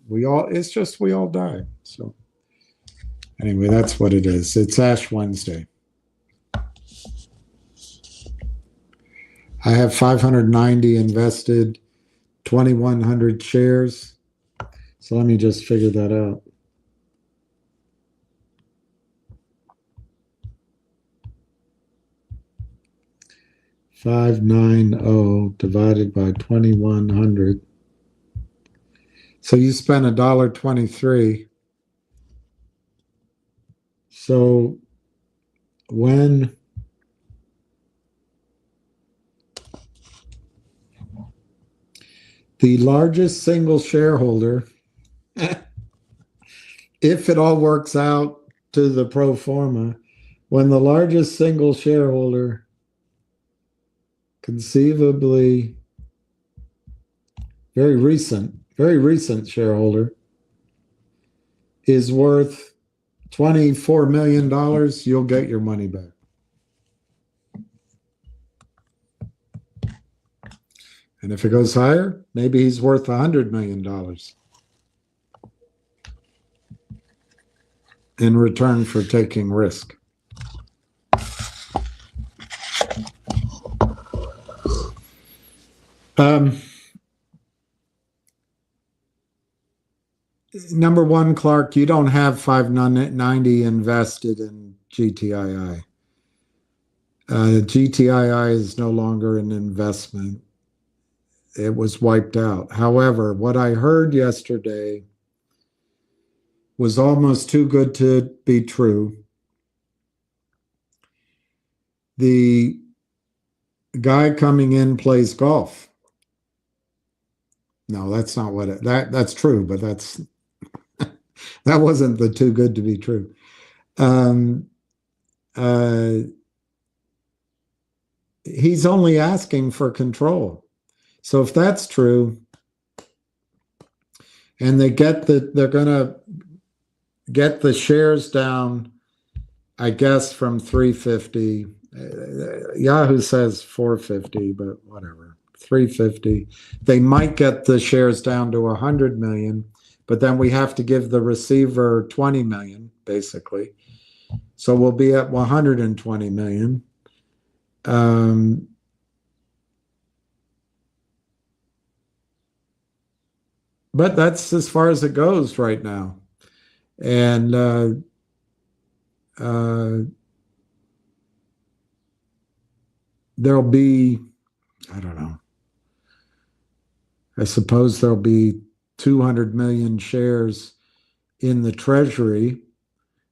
We all die. So anyway, that's what it is. It's Ash Wednesday. I have 590 invested, 2,100 shares. So let me just figure that out. $590 divided by 2,100. So you spent $1.23. So when the largest single shareholder, if it all works out to the pro forma, when the largest single shareholder, conceivably very recent shareholder, is worth $24 million, you'll get your money back. And if it goes higher, maybe he's worth $100 million in return for taking risk. Number one, Clark, you don't have 590 invested in GTII. GTII is no longer an investment. It was wiped out. However, what I heard yesterday was almost too good to be true. The guy coming in plays golf. No, that's not what that's true, but that wasn't the too good to be true. He's only asking for control. So if that's true, and they're going to get the shares down, I guess, from 350. Yahoo says 450, but whatever, 350. They might get the shares down to 100 million, but then we have to give the receiver 20 million, basically. So we'll be at 120 million. but that's as far as it goes right now. And there'll be, I don't know, I suppose there'll be 200 million shares in the Treasury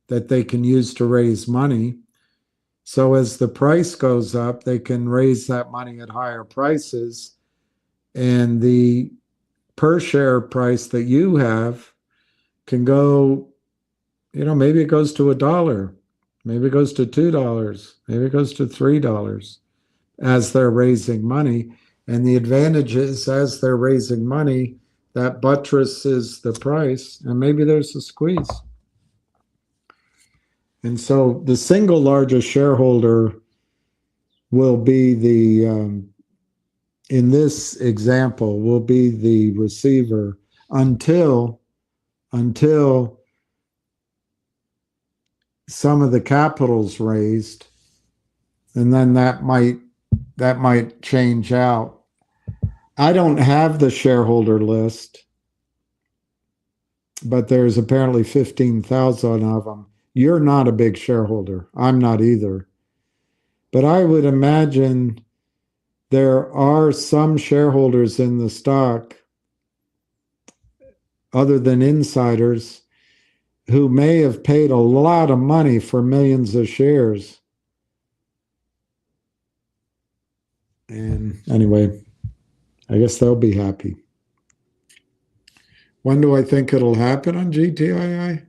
that they can use to raise money. So as the price goes up, they can raise that money at higher prices, and the per share price that you have can go, maybe it goes to $1, maybe it goes to $2, maybe it goes to $3 as they're raising money. And the advantage is, as they're raising money, that buttresses the price, and maybe there's a squeeze. And so the single largest shareholder will be in this example, will be the receiver until some of the capital's raised, and then that might change out. I don't have the shareholder list, but there's apparently 15,000 of them. You're not a big shareholder. I'm not either. But I would imagine there are some shareholders in the stock, other than insiders, who may have paid a lot of money for millions of shares. And anyway, I guess they'll be happy. When do I think it'll happen on GTII?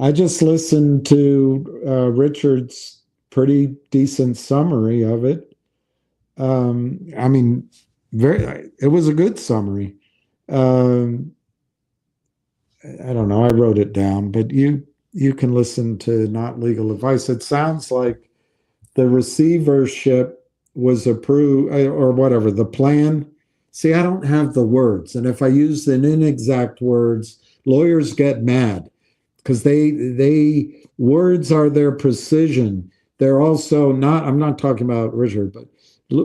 I just listened to Richard's pretty decent summary of it. I mean, it was a good summary. I don't know, I wrote it down, but you can listen to Not Legal Advice. It sounds like the receivership was approved, or whatever, the plan. See, I don't have the words, and if I use the inexact words, lawyers get mad, because words are their precision. They're also not, I'm not talking about Richard, but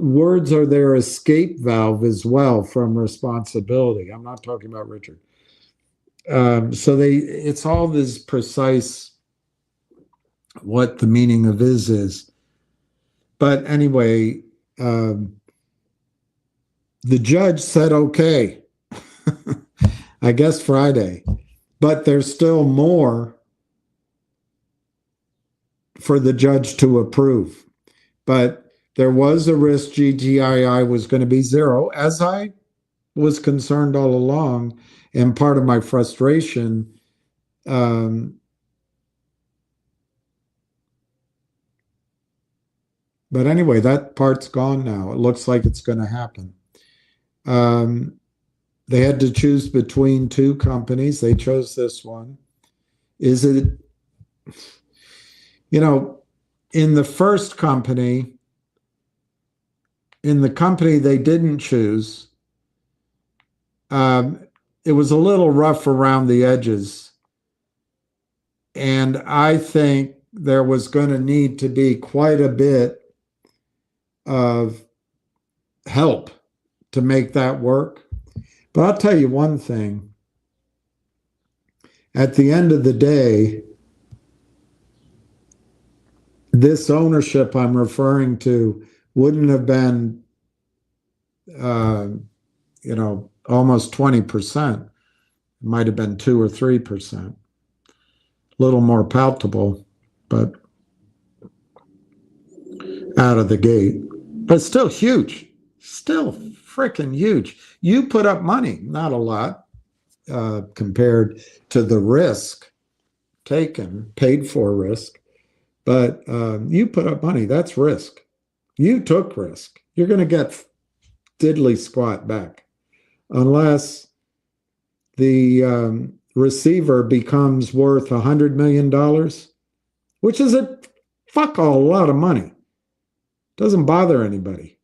words are their escape valve as well from responsibility. I'm not talking about Richard. So it's all this precise what the meaning of is. But anyway, the judge said, okay, I guess Friday, but there's still more for the judge to approve. But there was a risk GTII was going to be zero, as I was concerned all along, and part of my frustration. But anyway, that part's gone now. It looks like it's going to happen. They had to choose between two companies. They chose this one. Is it, in the first company, in the company they didn't choose, it was a little rough around the edges. And I think there was going to need to be quite a bit of help to make that work. But I'll tell you one thing. At the end of the day, this ownership I'm referring to wouldn't have been, almost 20%. It might have been 2 or 3%. A little more palatable, but out of the gate. But still huge. Still freaking huge. You put up money, not a lot, compared to the risk taken, paid for risk. But you put up money, that's risk. You took risk. You're going to get diddly squat back. Unless the receiver becomes worth $100 million, which is a lot of money. Doesn't bother anybody.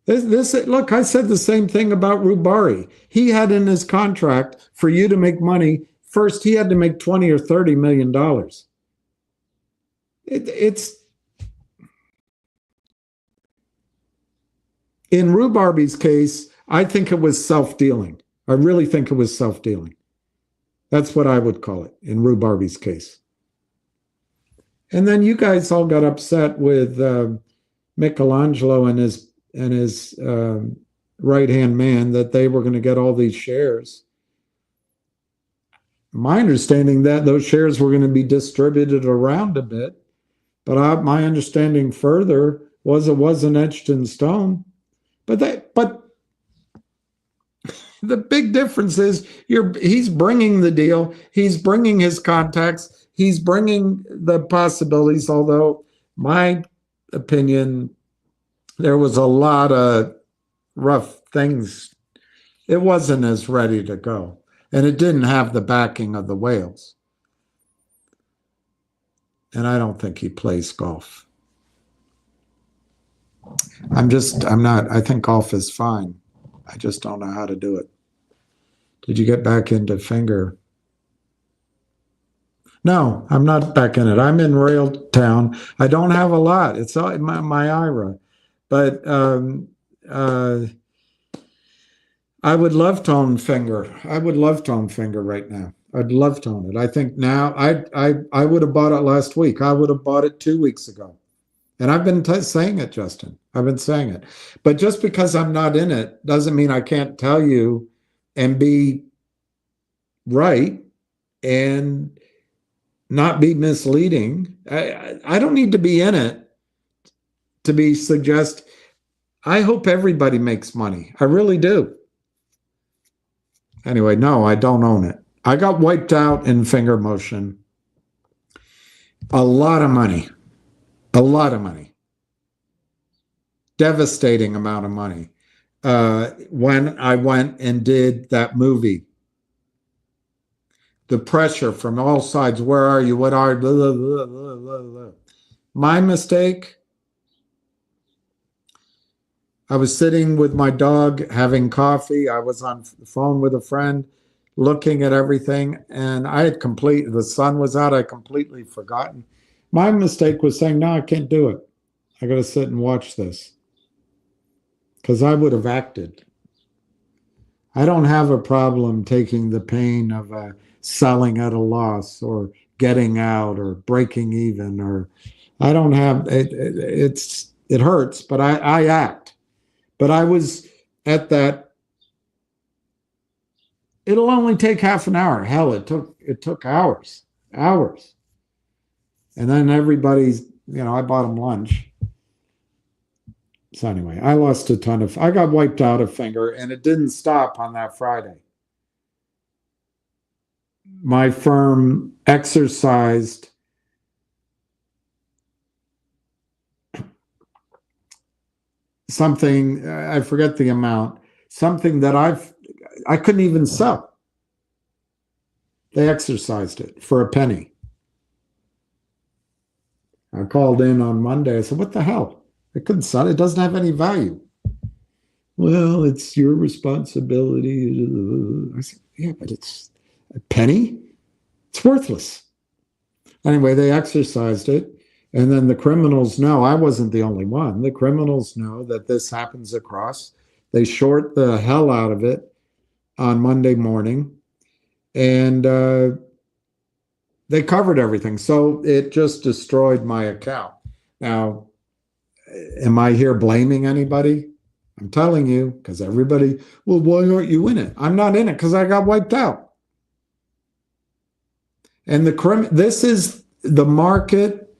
Look, I said the same thing about Rubari. He had in his contract, for you to make money, first he had to make $20 or $30 million. It's in Rubari's case, I think it was self-dealing. I really think it was self-dealing. That's what I would call it in Rhubarby's case. And then you guys all got upset with Michelangelo and his right-hand man that they were going to get all these shares. My understanding that those shares were going to be distributed around a bit, but my understanding further was it wasn't etched in stone. But the big difference is he's bringing the deal, he's bringing his contacts, he's bringing the possibilities. Although my opinion, there was a lot of rough things. It wasn't as ready to go, and it didn't have the backing of the whales. And I don't think he plays golf. I'm not. I think golf is fine. I just don't know how to do it. Did you get back into finger? No, I'm not back in it. I'm in Railtown. I don't have a lot. It's all my IRA. But I would love to own finger. I would love to own finger right now. I'd love to own it. I think now I would have bought it last week. I would have bought it 2 weeks ago. And I've been saying it, Justin. I've been saying it. But just because I'm not in it doesn't mean I can't tell you and be right and not be misleading. I don't need to be in it to suggest. I hope everybody makes money. I really do. Anyway, no, I don't own it. I got wiped out in finger motion. A lot of money. A lot of money. Devastating amount of money. When I went and did that movie. The pressure from all sides. Where are you? What are you? Blah, blah, blah, blah, blah, blah. My mistake. I was sitting with my dog having coffee. I was on the phone with a friend looking at everything, and the sun was out. I completely forgotten. My mistake was saying, no, I can't do it. I got to sit and watch this. Because I would have acted. I don't have a problem taking the pain of selling at a loss or getting out or breaking even, or I don't have it. It hurts, but I act. But I was at that. It'll only take half an hour. Hell, it took hours. And then everybody's, I bought them lunch. So anyway, I got wiped out of finger, and it didn't stop on that Friday. My firm exercised something, I forget the amount, something that I couldn't even sell. They exercised it for a penny. I called in on Monday. I said, what the hell? I couldn't sell it. It doesn't have any value. Well, it's your responsibility. I said, yeah, but it's a penny. It's worthless. Anyway, they exercised it. And then the criminals know, I wasn't the only one. The criminals know that this happens across. They short the hell out of it on Monday morning. And they covered everything. So it just destroyed my account. Now, am I here blaming anybody? I'm telling you, because everybody, well, why aren't you in it? I'm not in it because I got wiped out. And the market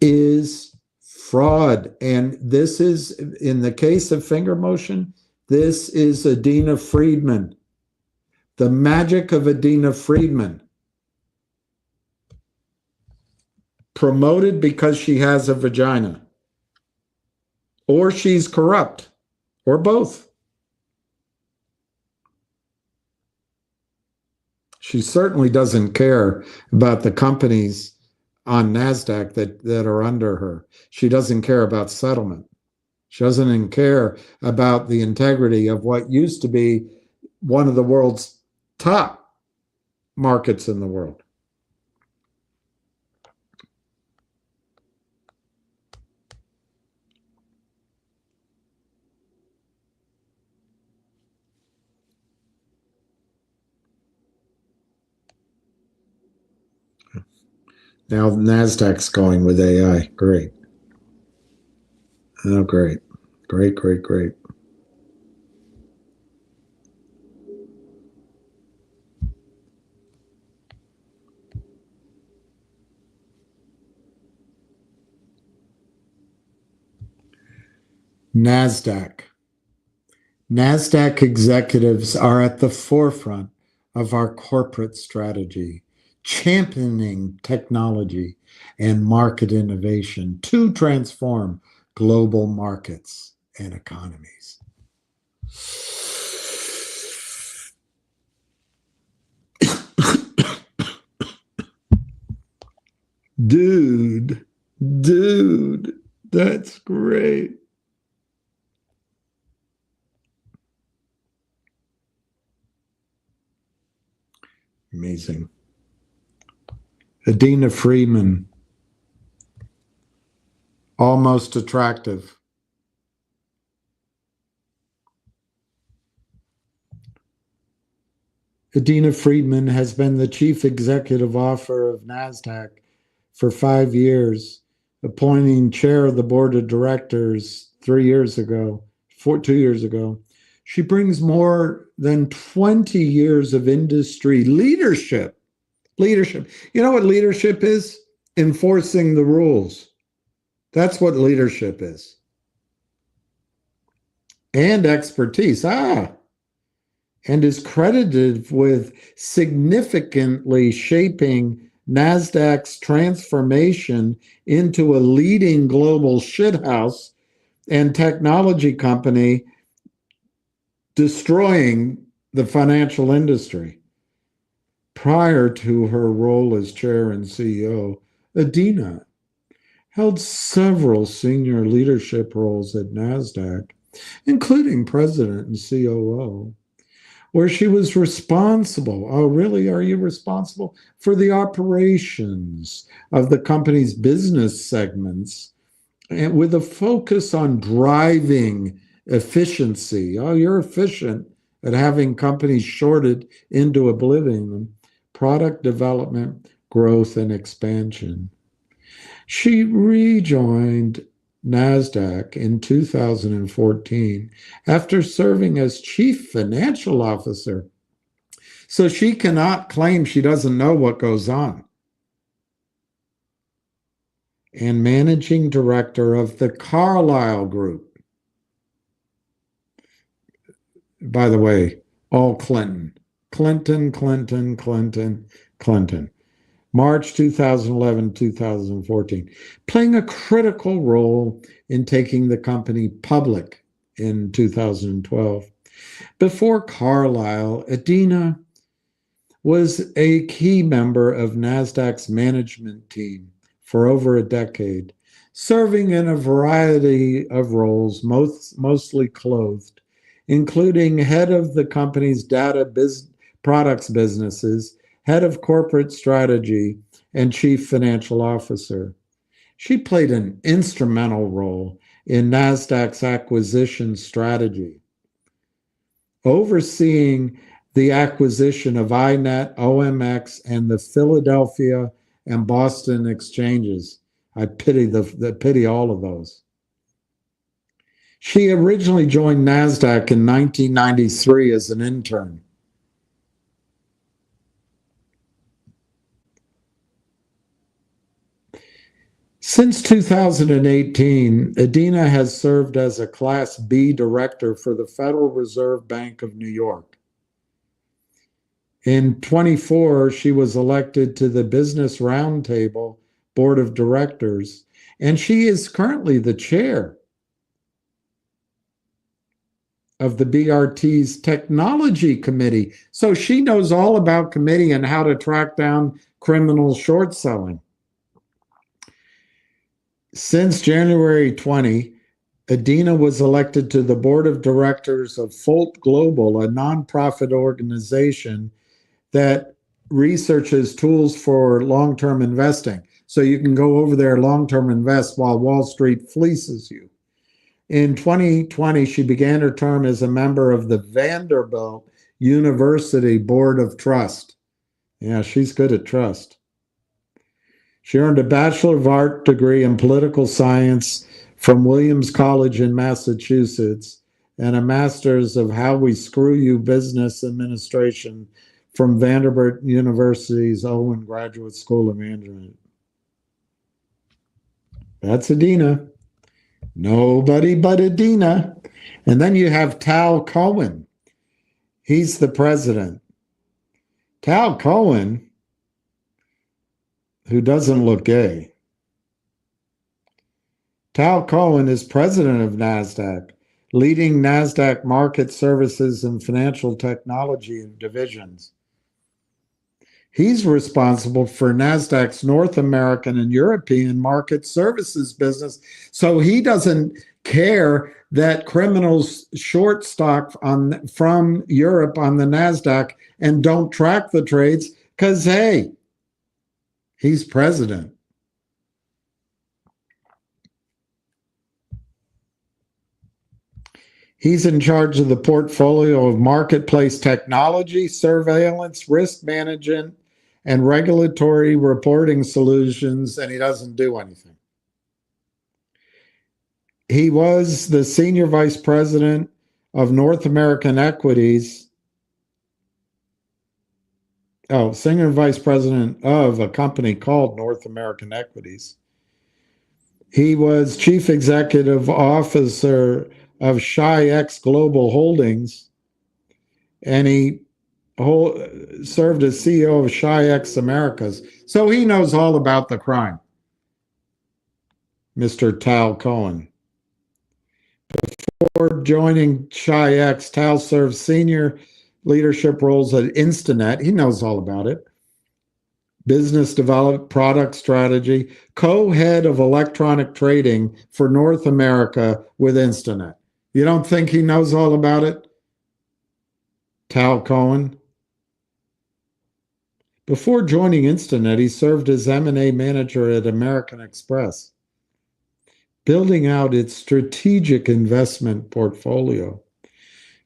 is fraud. And this is, in the case of finger motion, this is Adina Friedman. The magic of Adina Friedman. Promoted because she has a vagina. Or she's corrupt. Or both. She certainly doesn't care about the companies on NASDAQ that are under her. She doesn't care about settlement. She doesn't even care about the integrity of what used to be one of the world's top markets in the world. Now NASDAQ's going with AI. Great. Oh, great. Great, great, great. NASDAQ. NASDAQ executives are at the forefront of our corporate strategy, championing technology and market innovation to transform global markets and economies. Dude, that's great. Amazing. Adina Freeman, almost attractive. Adina Friedman has been the chief executive officer of NASDAQ for 5 years, appointing chair of the board of directors 2 years ago. She brings more than 20 years of industry leadership. Leadership. You know what leadership is? Enforcing the rules. That's what leadership is. And expertise. And is credited with significantly shaping NASDAQ's transformation into a leading global shithouse and technology company, destroying the financial industry. Prior to her role as chair and CEO, Adina held several senior leadership roles at NASDAQ, including president and COO, where she was responsible. Oh, really? Are you responsible for the operations of the company's business segments, and with a focus on driving efficiency? Oh, you're efficient at having companies shorted into oblivion, product development, growth, and expansion. She rejoined NASDAQ in 2014 after serving as chief financial officer. So she cannot claim she doesn't know what goes on. And managing director of the Carlyle Group. By the way, all Clinton. March 2011, 2014, playing a critical role in taking the company public in 2012. Before Carlyle, Adina was a key member of NASDAQ's management team for over a decade, serving in a variety of roles, mostly clothed, including head of the company's data products businesses, head of corporate strategy, and chief financial officer. She played an instrumental role in NASDAQ's acquisition strategy, overseeing the acquisition of iNet, OMX, and the Philadelphia and Boston exchanges. I pity all of those. She originally joined NASDAQ in 1993 as an intern. Since 2018, Adina has served as a Class B director for the Federal Reserve Bank of New York. In 24, she was elected to the Business Roundtable Board of Directors, and she is currently the chair of the BRT's Technology Committee. So she knows all about committee and how to track down criminal short selling. Since January 20, Adina was elected to the board of directors of Folt Global, a nonprofit organization that researches tools for long-term investing. So you can go over there, long-term invest while Wall Street fleeces you. In 2020, she began her term as a member of the Vanderbilt University Board of Trust. Yeah, she's good at trust. She earned a Bachelor of Art degree in political science from Williams College in Massachusetts and a Master's of How We Screw You Business Administration from Vanderbilt University's Owen Graduate School of Management. That's Adina. Nobody but Adina. And then you have Tal Cohen. He's the president. Tal Cohen, who doesn't look gay. Tal Cohen is president of NASDAQ, leading NASDAQ market services and financial technology divisions. He's responsible for NASDAQ's North American and European market services business. So he doesn't care that criminals short stock from Europe on the NASDAQ and don't track the trades because, hey, he's president. He's in charge of the portfolio of marketplace technology, surveillance, risk management, and regulatory reporting solutions, and he doesn't do anything. He was the senior vice president of North American Equities. Oh, senior vice president of a company called North American Equities. He was chief executive officer of ShyX Global Holdings, and he served as CEO of ShyX Americas. So he knows all about the crime, Mr. Tal Cohen. Before joining ShyX, Tal served senior leadership roles at Instinet. He knows all about it. Business development, product strategy, co-head of electronic trading for North America with Instinet. You don't think he knows all about it? Tal Cohen. Before joining Instinet, he served as M&A manager at American Express, building out its strategic investment portfolio.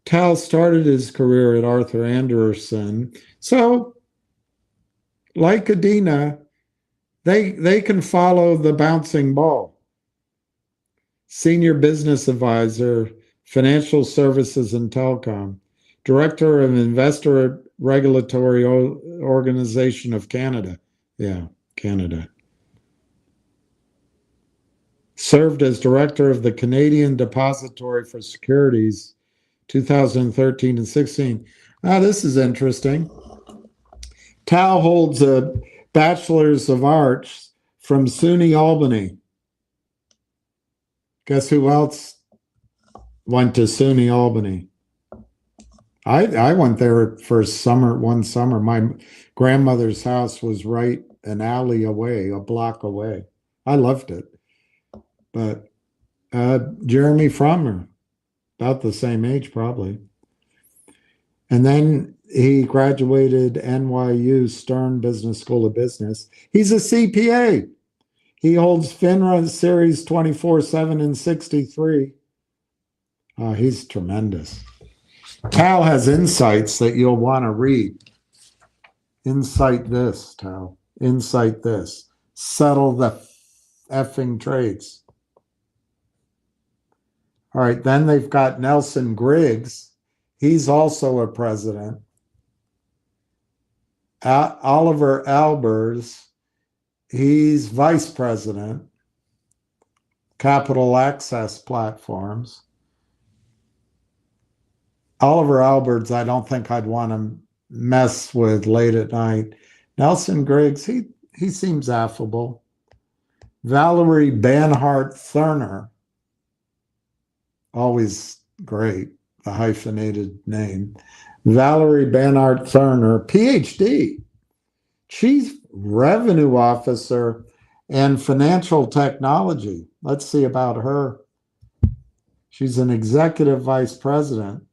Tal started his career at Arthur Andersen. So, like Adina, they can follow the bouncing ball. Senior business advisor, financial services and telecom, director of Investor Regulatory Organization of Canada. Yeah, Canada. Served as director of the Canadian Depository for Securities, 2013 and 16. Now, this is interesting. Tal holds a Bachelor's of Arts from SUNY Albany. Guess who else went to SUNY Albany? I went there for one summer. My grandmother's house was right an alley away, a block away. I loved it. But Jeremy Frommer, about the same age probably. And then he graduated NYU Stern Business School of Business. He's a CPA. He holds FINRA Series 24/7 and 63. He's tremendous. Tal has insights that you'll want to read. Insight this, Tal. Insight this. Settle the effing trades. All right, then they've got Nelson Griggs. He's also a president. Oliver Albers, he's vice president. Capital Access Platforms. Oliver Alberts, I don't think I'd want to mess with late at night. Nelson Griggs, he seems affable. Valerie Banhart-Thurner, always great, the hyphenated name. Valerie Banhart-Thurner, PhD, Chief Revenue Officer and Financial Technology. Let's see about her. She's an Executive Vice President.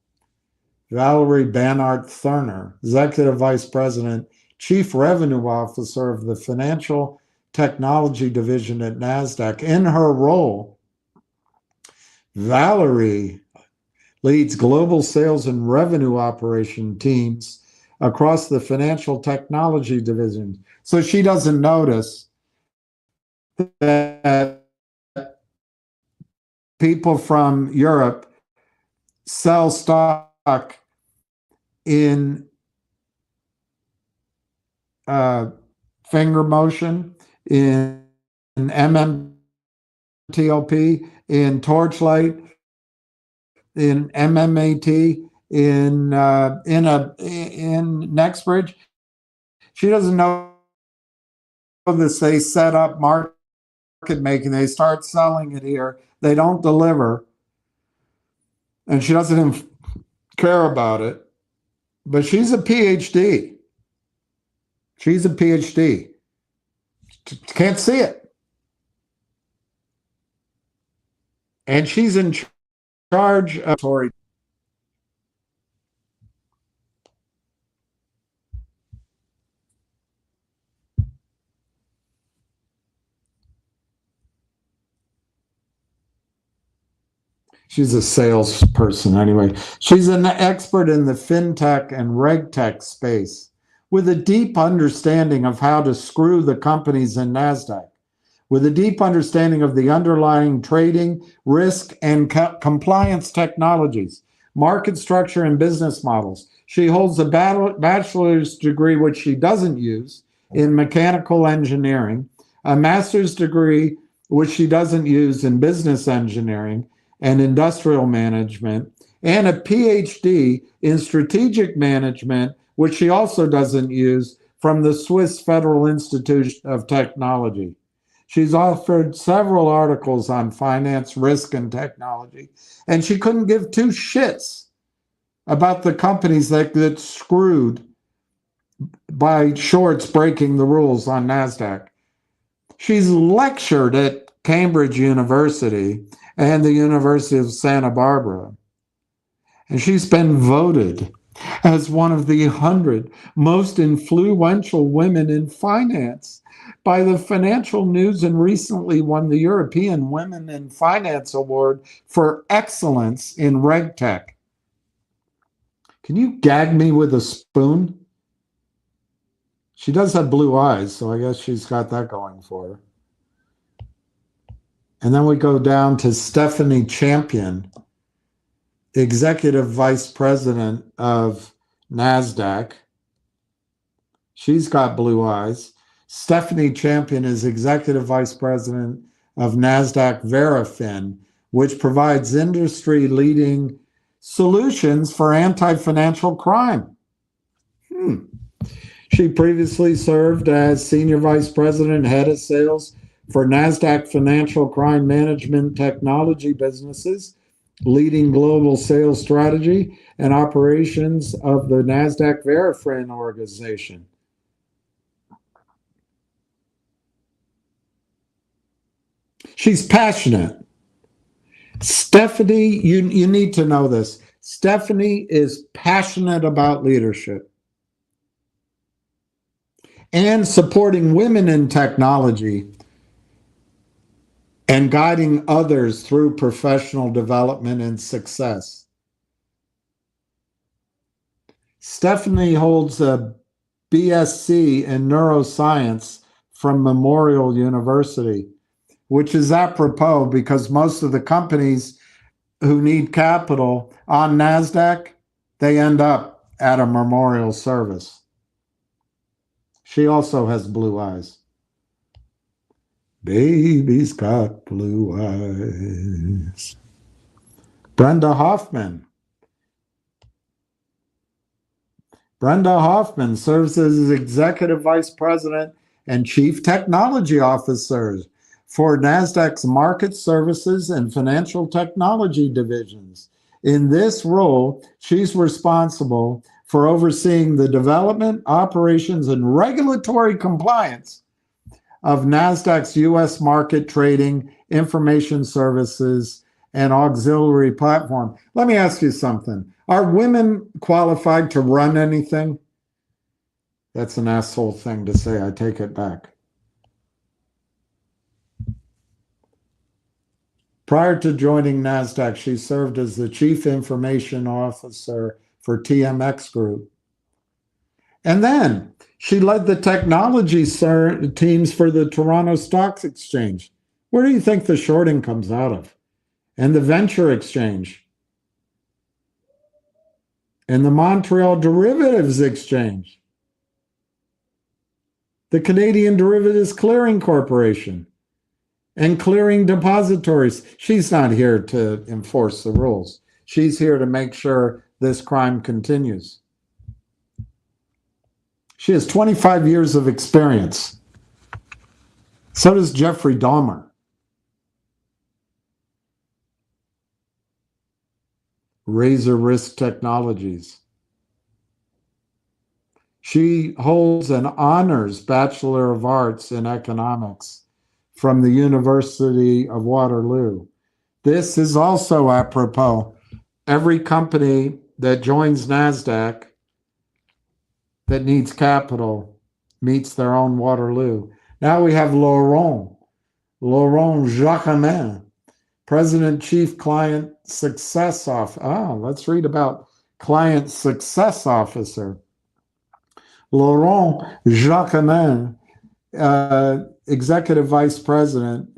Valerie Banhart-Thurner, Executive Vice President, Chief Revenue Officer of the Financial Technology Division at NASDAQ. In her role, Valerie leads global sales and revenue operation teams across the Financial Technology Division. So she doesn't notice that people from Europe sell stock in finger motion, in MMTLP, in torchlight, in MMAT, in Nexbridge. She doesn't know this. They set up market making. They start selling it here. They don't deliver, and she doesn't even care about it. But she's a PhD. She's a PhD. Can't see it. And she's in charge of Tory. She's a salesperson anyway. She's an expert in the fintech and regtech space with a deep understanding of how to screw the companies in NASDAQ, with a deep understanding of the underlying trading, risk, and compliance technologies, market structure, and business models. She holds a bachelor's degree, which she doesn't use, in mechanical engineering, a master's degree, which she doesn't use in business engineering and industrial management, and a PhD in strategic management, which she also doesn't use, from the Swiss Federal Institute of Technology. She's authored several articles on finance, risk, and technology, and she couldn't give two shits about the companies that get screwed by shorts breaking the rules on NASDAQ. She's lectured at Cambridge University and the University of Santa Barbara, and she's been voted as one of the 100 most influential women in finance by the Financial News, and recently won the European Women in Finance Award for excellence in regtech. Can you gag me with a spoon? She does have blue eyes, so I guess she's got that going for her. And then we go down to Stephanie Champion, Executive Vice President of NASDAQ. She's got blue eyes. Stephanie Champion is Executive Vice President of NASDAQ Verafin, which provides industry-leading solutions for anti-financial crime. She previously served as Senior Vice President and Head of Sales for NASDAQ Financial Crime Management Technology businesses, leading global sales strategy and operations of the NASDAQ Verafin organization. She's passionate. Stephanie, you need to know this. Stephanie is passionate about leadership and supporting women in technology and guiding others through professional development and success. Stephanie holds a BSc in neuroscience from Memorial University, which is apropos because most of the companies who need capital on NASDAQ, they end up at a memorial service. She also has blue eyes. Baby's got blue eyes. Brenda Hoffman. Brenda Hoffman serves as Executive Vice President and Chief Technology Officer for NASDAQ's Market Services and Financial Technology divisions. In this role, she's responsible for overseeing the development, operations, and regulatory compliance of NASDAQ's U.S. market trading, information services, and auxiliary platform. Let me ask you something. Are women qualified to run anything? That's an asshole thing to say. I take it back. Prior to joining NASDAQ, she served as the Chief Information Officer for TMX Group And then she led the technology teams for the Toronto Stock Exchange. Where do you think the shorting comes out of? And the Venture Exchange. And the Montreal Derivatives Exchange. The Canadian Derivatives Clearing Corporation. And clearing depositories. She's not here to enforce the rules. She's here to make sure this crime continues. She has 25 years of experience. So does Jeffrey Dahmer. Razor Risk Technologies. She holds an honors Bachelor of Arts in Economics from the University of Waterloo. This is also apropos. Every company that joins NASDAQ that needs capital meets their own Waterloo. Now we have Laurent Jacquemin, President Chief Client Success Officer. Let's read about Client Success Officer. Laurent Jacquemin, Executive Vice President,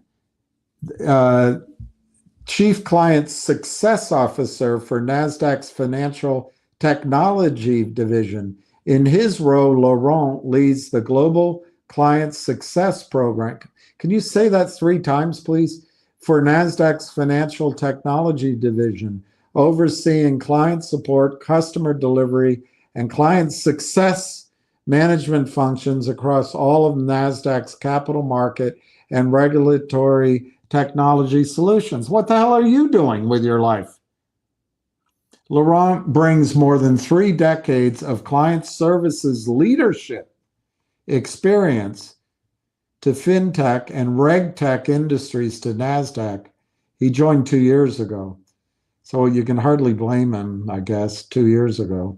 Chief Client Success Officer for NASDAQ's Financial Technology Division. In his role, Laurent leads the Global Client Success Program. Can you say that 3 times, please? For NASDAQ's Financial Technology Division, overseeing client support, customer delivery, and client success management functions across all of NASDAQ's capital market and regulatory technology solutions. What the hell are you doing with your life? Laurent brings more than 3 decades of client services leadership experience to fintech and regtech industries to NASDAQ. He joined 2 years ago, so you can hardly blame him, I guess, 2 years ago.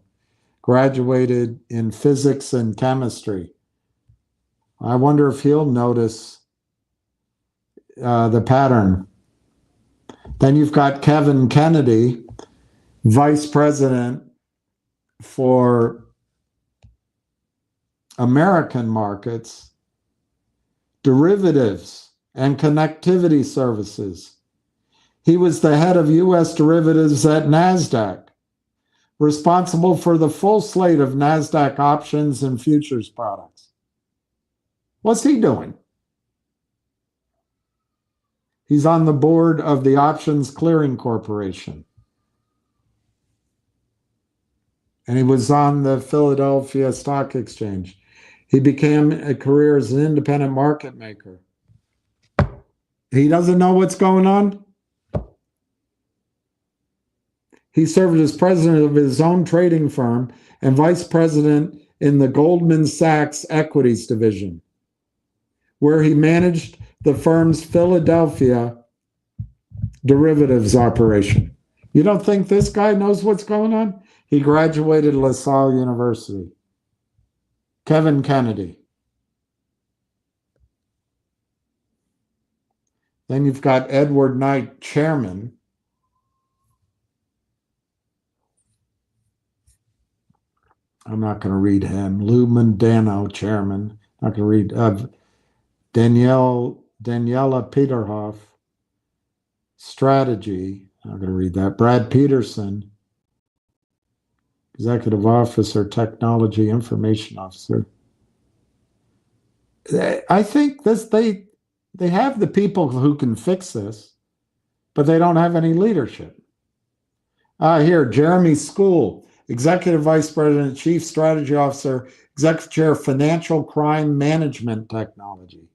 Graduated in physics and chemistry. I wonder if he'll notice the pattern. Then you've got Kevin Kennedy, Vice President for American markets, derivatives, and connectivity services. He was the head of U.S. derivatives at NASDAQ, responsible for the full slate of NASDAQ options and futures products. What's he doing? He's on the board of the Options Clearing Corporation. And he was on the Philadelphia Stock Exchange. He began a career as an independent market maker. He doesn't know what's going on. He served as president of his own trading firm and vice president in the Goldman Sachs Equities Division, where he managed the firm's Philadelphia derivatives operation. You don't think this guy knows what's going on? He graduated LaSalle University. Kevin Kennedy. Then you've got Edward Knight, chairman. I'm not going to read him. Lou Mandano, chairman. Not going to read. Daniela Peterhoff, strategy. Not going to read that. Brad Peterson, executive officer, technology information officer. I think they have the people who can fix this, but they don't have any leadership. Here, Jeremy School, executive vice president, chief strategy officer, executive chair, financial crime management technology.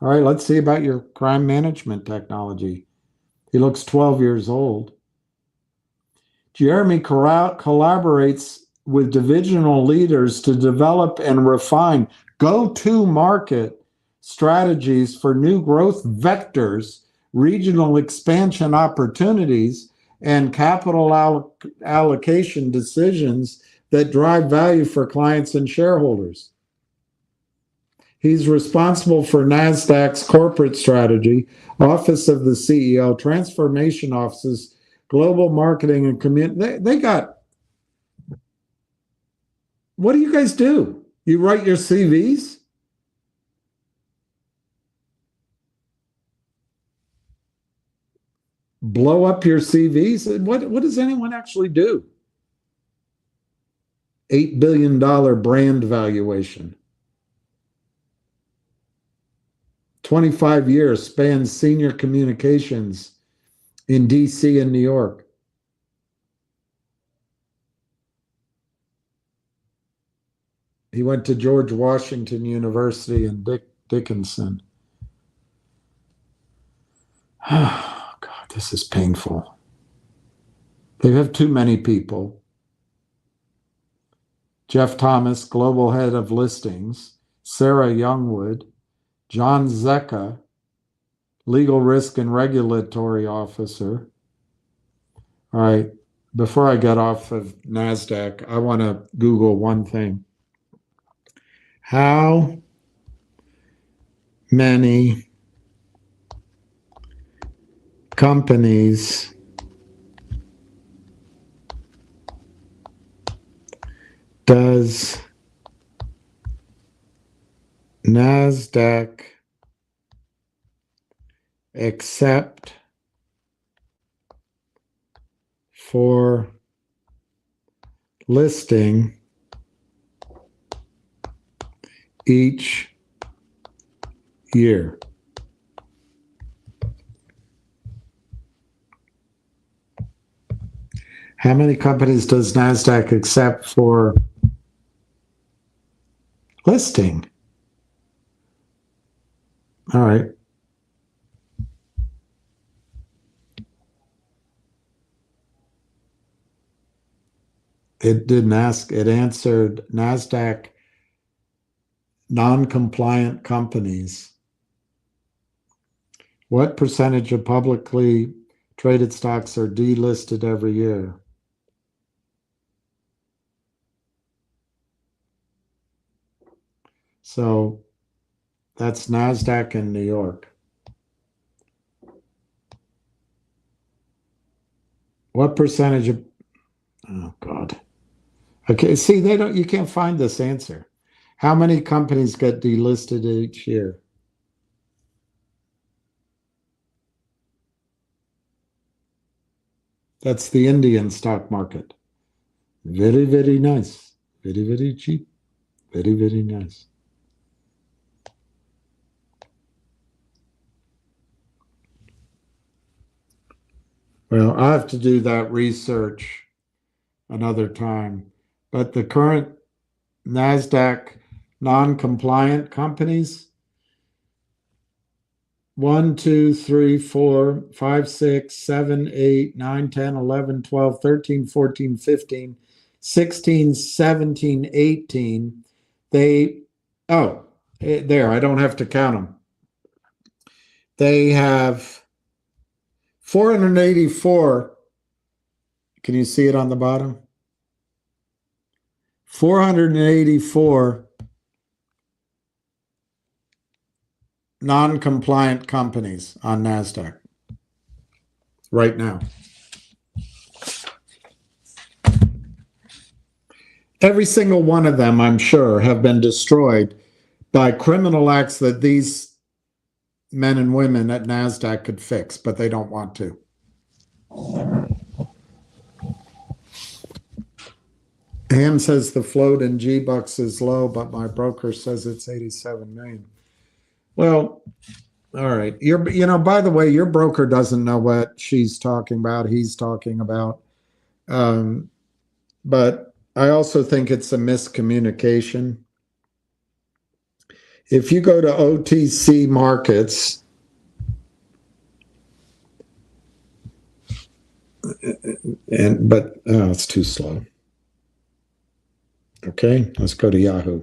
All right, let's see about your crime management technology. He looks 12 years old. Jeremy collaborates with divisional leaders to develop and refine go-to-market strategies for new growth vectors, regional expansion opportunities, and capital allocation decisions that drive value for clients and shareholders. He's responsible for NASDAQ's corporate strategy, Office of the CEO, transformation offices, global marketing and community. They got What do you guys do? You write your CVs? Blow up your CVs? What does anyone actually do? $8 billion brand valuation. 25 years, spans senior communications in DC and New York. He went to George Washington University in Dickinson. Oh, God, this is painful. They have too many people. Jeff Thomas, Global Head of Listings. Sarah Youngwood. John Zecca, Legal Risk and Regulatory Officer. All right, before I get off of NASDAQ, I want to Google one thing. How many companies does NASDAQ accept for listing each year? How many companies does NASDAQ accept for listing? All right. It didn't ask, it answered NASDAQ non-compliant companies. What percentage of publicly traded stocks are delisted every year? So that's NASDAQ in New York. What percentage of, oh God. Okay, see, you can't find this answer. How many companies get delisted each year? That's the Indian stock market. Very, very nice. Very, very cheap. Very, very nice. Well, I have to do that research another time. But the current NASDAQ non-compliant companies, 1, 2, 3, 4, 5, 6, 7, 8, 9, 10, 11, 12, 13, 14, 15, 16, 17, 18. There, I don't have to count them. They have 484. Can you see it on the bottom? 484 non-compliant companies on NASDAQ right now. Every single one of them, I'm sure, have been destroyed by criminal acts that these men and women at NASDAQ could fix, but they don't want to. Ham says the float in G-Bucks is low, but my broker says it's 87 million. Well, all right. By the way, your broker doesn't know what she's talking about, he's talking about. But I also think it's a miscommunication. If you go to OTC markets, it's too slow. Okay, let's go to Yahoo.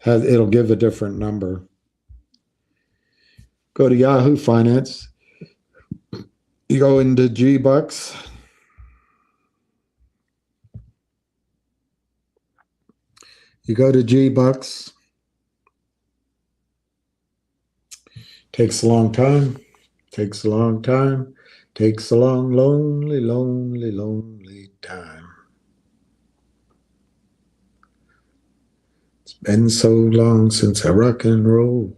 It'll give a different number. Go to Yahoo Finance. You go into G-Bucks. You go to G-Bucks. Takes a long time. Takes a long time. Takes a long, lonely, lonely, lonely time. Been so long since I rock and roll.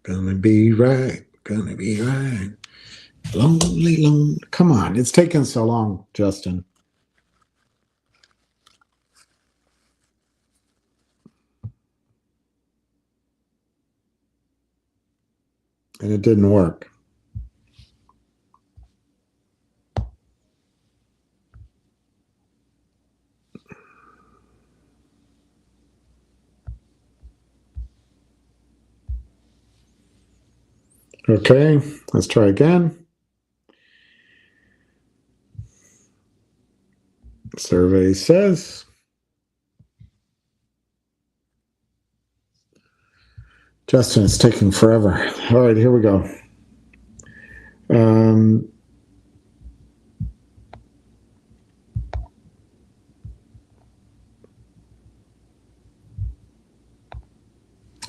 Gonna be right, gonna be right. Lonely, lonely. Come on, it's taken so long, Justin. And it didn't work. Okay, let's try again. Survey says Justin, it's taking forever. All right, here we go.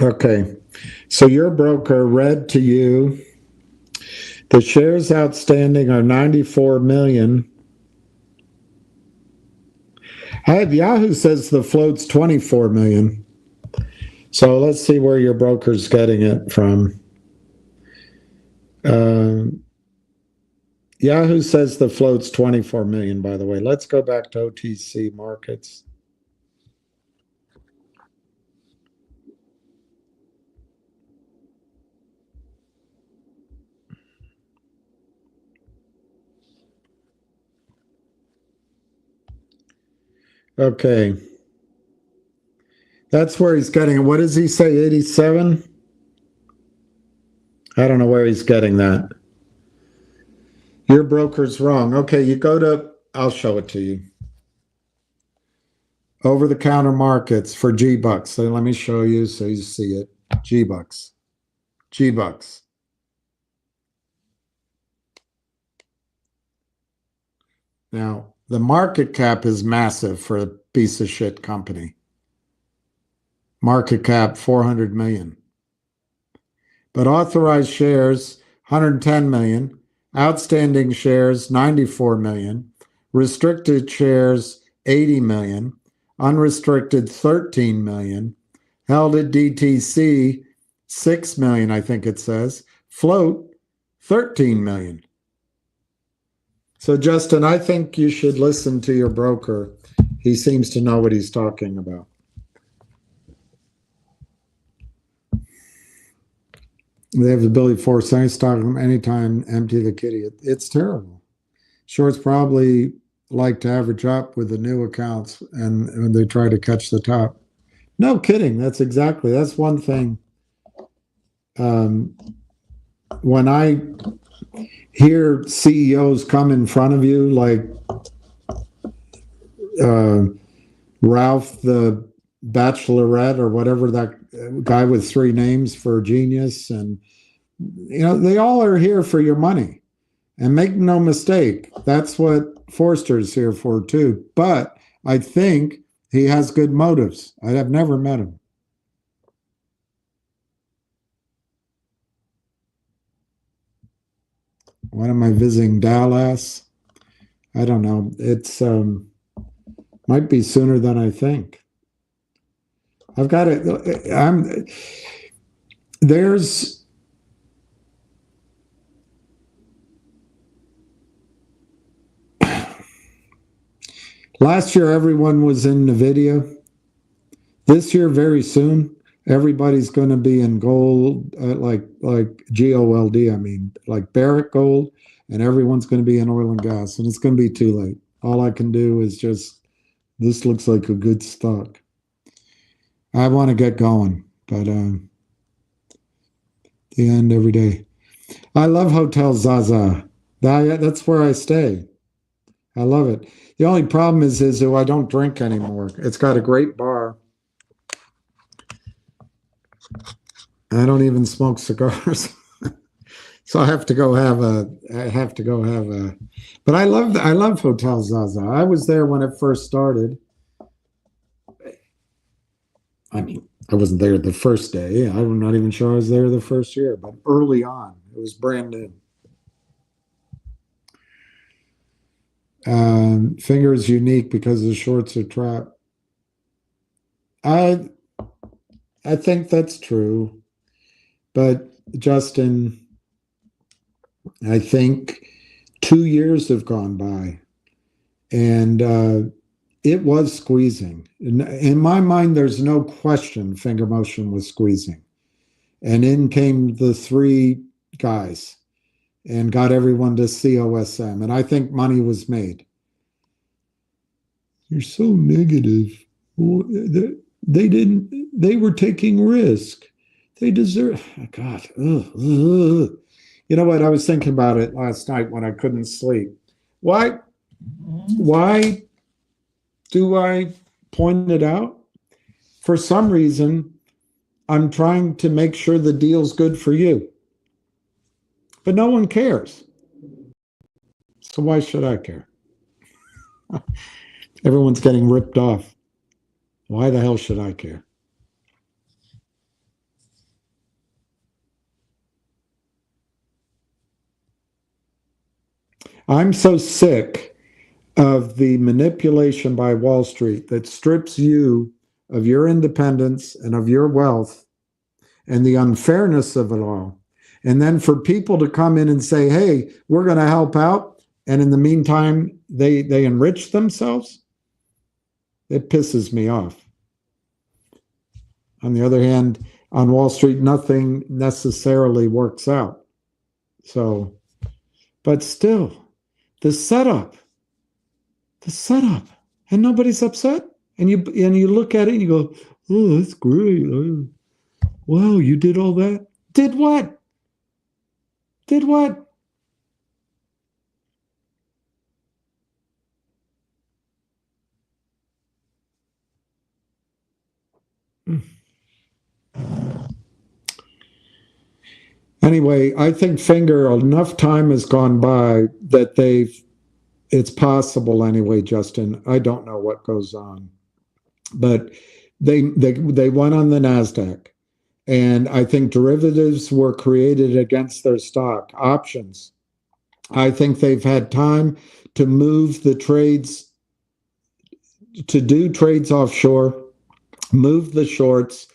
Okay, so your broker read to you the shares outstanding are 94 million. Yahoo says the float's 24 million. So let's see where your broker's getting it from. Yahoo says the float's 24 million, by the way. Let's go back to OTC markets. Okay. That's where he's getting it. What does he say, 87? I don't know where he's getting that. Your broker's wrong. Okay, you go to, I'll show it to you. Over-the-counter markets for G-Bucks. So let me show you so you see it. G-Bucks. G-Bucks. Now, the market cap is massive for a piece of shit company. Market cap, 400 million. But authorized shares, 110 million. Outstanding shares, 94 million. Restricted shares, 80 million. Unrestricted, 13 million. Held at DTC, 6 million, I think it says. Float, 13 million. So, Justin, I think you should listen to your broker. He seems to know what he's talking about. They have the ability to force any stock from anytime, empty the kitty. It's terrible. Shorts probably like to average up with the new accounts and when they try to catch the top. No kidding. That's one thing. When I hear CEOs come in front of you, like Ralph the Bachelorette or whatever, that guy with 3 names for genius, and they all are here for your money. And make no mistake, that's what Forster's here for too. But I think he has good motives. I have never met him. When am I visiting Dallas? I don't know. It's might be sooner than I think. I've got it. There's last year everyone was in NVIDIA. This year, very soon, everybody's going to be in gold, like GOLD. I mean, like Barrick Gold, and everyone's going to be in oil and gas, and it's going to be too late. All I can do is just, this looks like a good stock. I want to get going, but the end every day. I love Hotel Zaza. That's where I stay. I love it. The only problem is I don't drink anymore. It's got a great bar. I don't even smoke cigars. So I have to go have but I love Hotel Zaza. I was there when it first started. I mean, I wasn't there the first day. I'm not even sure I was there the first year, but early on, it was brand new. Finger is unique because the shorts are trapped. I think that's true. But Justin, I think 2 years have gone by, and it was squeezing. In my mind, there's no question finger motion was squeezing. And in came the three guys and got everyone to COSM. And I think money was made. You're so negative. They were taking risk. They deserve, oh God. Ugh. You know what? I was thinking about it last night when I couldn't sleep. Why do I point it out? For some reason, I'm trying to make sure the deal's good for you. But no one cares. So why should I care? Everyone's getting ripped off. Why the hell should I care? I'm so sick of the manipulation by Wall Street that strips you of your independence and of your wealth and the unfairness of it all. And then for people to come in and say, hey, we're going to help out. And in the meantime, they enrich themselves. It pisses me off. On the other hand, on Wall Street, nothing necessarily works out. So, but still, the setup, and nobody's upset. And you look at it and you go, oh, that's great. Wow, you did all that? Did what? Did what? Anyway, I think Finger, enough time has gone by that it's possible anyway, Justin. I don't know what goes on. But they went on the NASDAQ. And I think derivatives were created against their stock, options. I think they've had time to move the trades, to do trades offshore, move the shorts.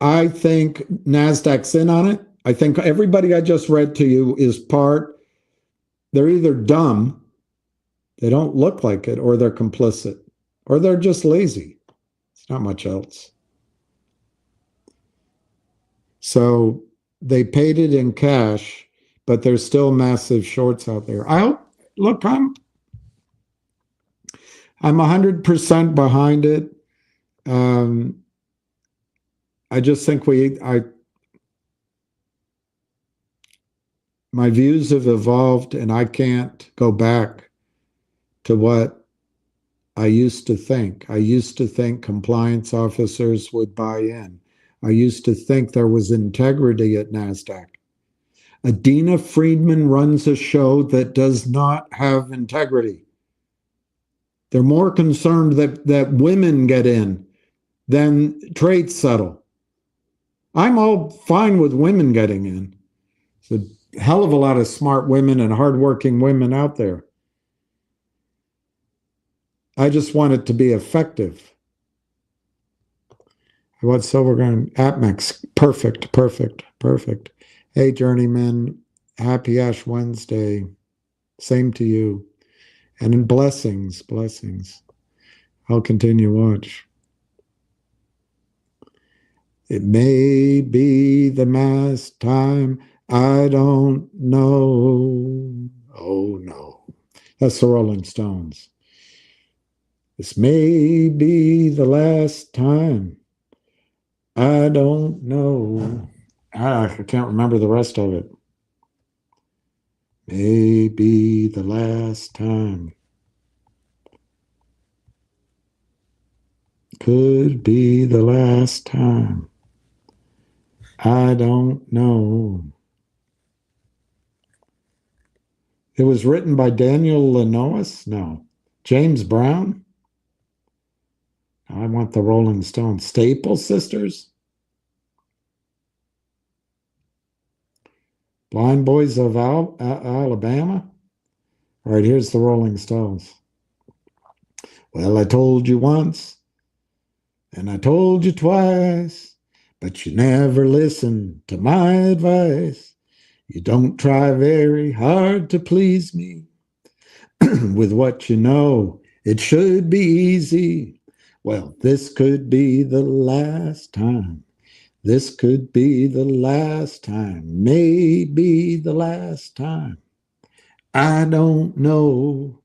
I think NASDAQ's in on it. I think everybody I just read to you is they're either dumb, they don't look like it, or they're complicit, or they're just lazy. It's not much else. So they paid it in cash, but there's still massive shorts out there. I'm 100% behind it. I just think my views have evolved, and I can't go back to what I used to think. I used to think compliance officers would buy in. I used to think there was integrity at NASDAQ. Adina Friedman runs a show that does not have integrity. They're more concerned that women get in than trades settle. I'm all fine with women getting in. There's a hell of a lot of smart women and hardworking women out there. I just want it to be effective. What silver going? APMEX. Perfect. Hey, Journeyman. Happy Ash Wednesday. Same to you. And in blessings. I'll continue watch. It may be the last time. I don't know. Oh, no. That's the Rolling Stones. This may be the last time. I don't know. I can't remember the rest of it. Maybe the last time. Could be the last time. I don't know. It was written by Daniel Lanois? No. James Brown? I want the Rolling Stones. Staple Sisters? Blind Boys of Alabama? All right, here's the Rolling Stones. Well, I told you once, and I told you twice, but you never listened to my advice. You don't try very hard to please me. With what you know, it should be easy. Well, this could be the last time. This could be the last time. Maybe the last time. I don't know.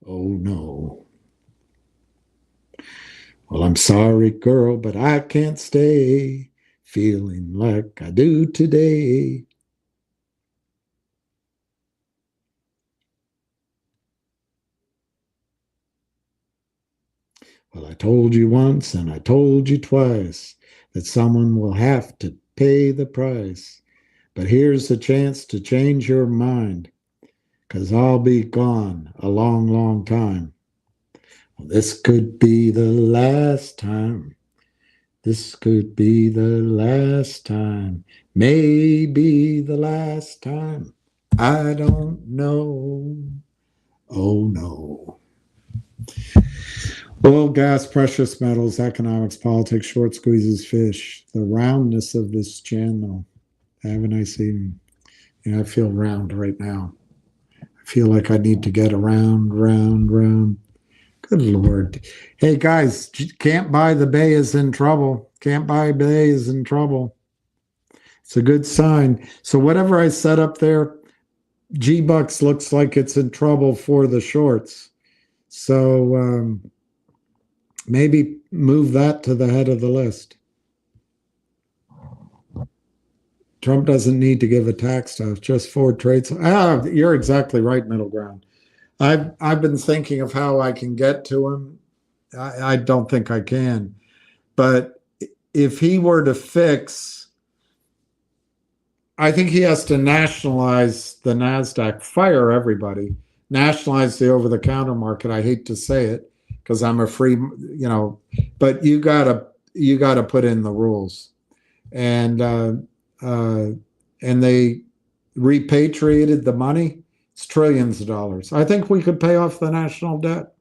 Oh, no. Well, I'm sorry, girl, but I can't stay feeling like I do today. Well, I told you once and I told you twice that someone will have to pay the price. But here's the chance to change your mind, 'cause I'll be gone a long, long time. Well, this could be the last time. This could be the last time. Maybe the last time. I don't know. Oh, no. Oil, gas, precious metals, economics, politics, short squeezes, fish. The roundness of this channel. Have a nice evening. Yeah, I feel round right now. I feel like I need to get around, round. Good Lord. Hey, guys, can't buy the bay is in trouble. Can't buy bay is in trouble. It's a good sign. So whatever I set up there, G-Bucks looks like it's in trouble for the shorts. So maybe move that to the head of the list. Trump doesn't need to give a tax to us, just forward trades. You're exactly right, middle ground. I've been thinking of how I can get to him. I don't think I can. But if he were to fix, I think he has to nationalize the NASDAQ, fire everybody, nationalize the over-the-counter market. I hate to say it because I'm a free, but you gotta put in the rules. And they repatriated the money. It's trillions of dollars. I think we could pay off the national debt.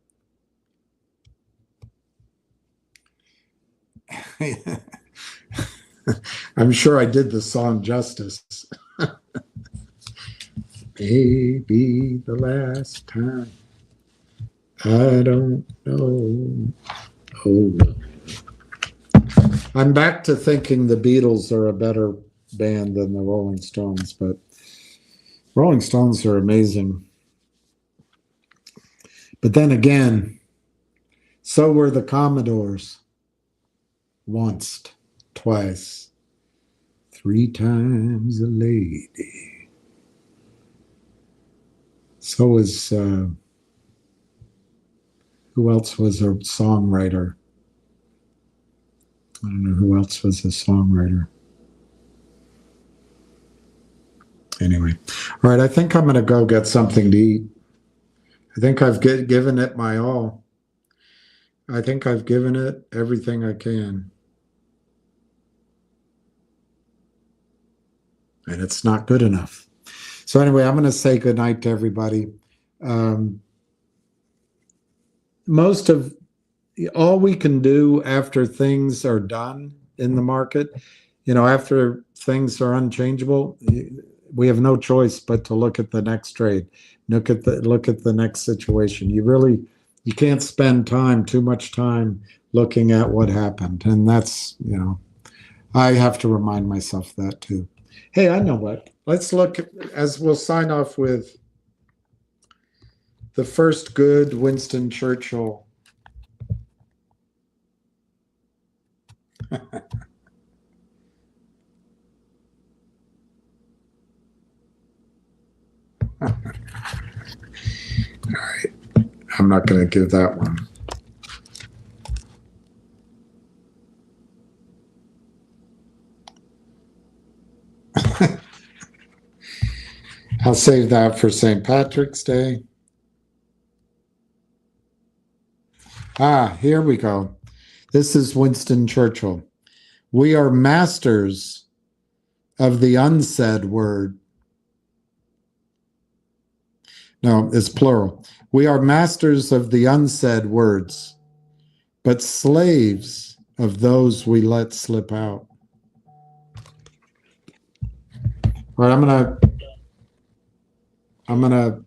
I'm sure I did the song justice. Maybe the last time. I don't know. Oh, no. I'm back to thinking the Beatles are a better band than the Rolling Stones, but Rolling Stones are amazing. But then again, so were the Commodores. Once, twice, 3 times a lady. So was, who else was a songwriter? I don't know who else was a songwriter. Anyway, all right, I think I'm going to go get something to eat. I think I've given it my all. I think I've given it everything I can. And it's not good enough. So anyway, I'm going to say goodnight to everybody. Most of all we can do after things are done in the market, after things are unchangeable, we have no choice but to look at the next trade, look at the next situation. You can't spend too much time looking at what happened. And that's, I have to remind myself that too. Hey, I know what. Let's look as we'll sign off with the first good Winston Churchill. All right. I'm not going to give that one. I'll save that for St. Patrick's Day. Here we go. This is Winston Churchill. We are masters of the unsaid word, No, it's plural. We are masters of the unsaid words, but slaves of those we let slip out. All right, I'm gonna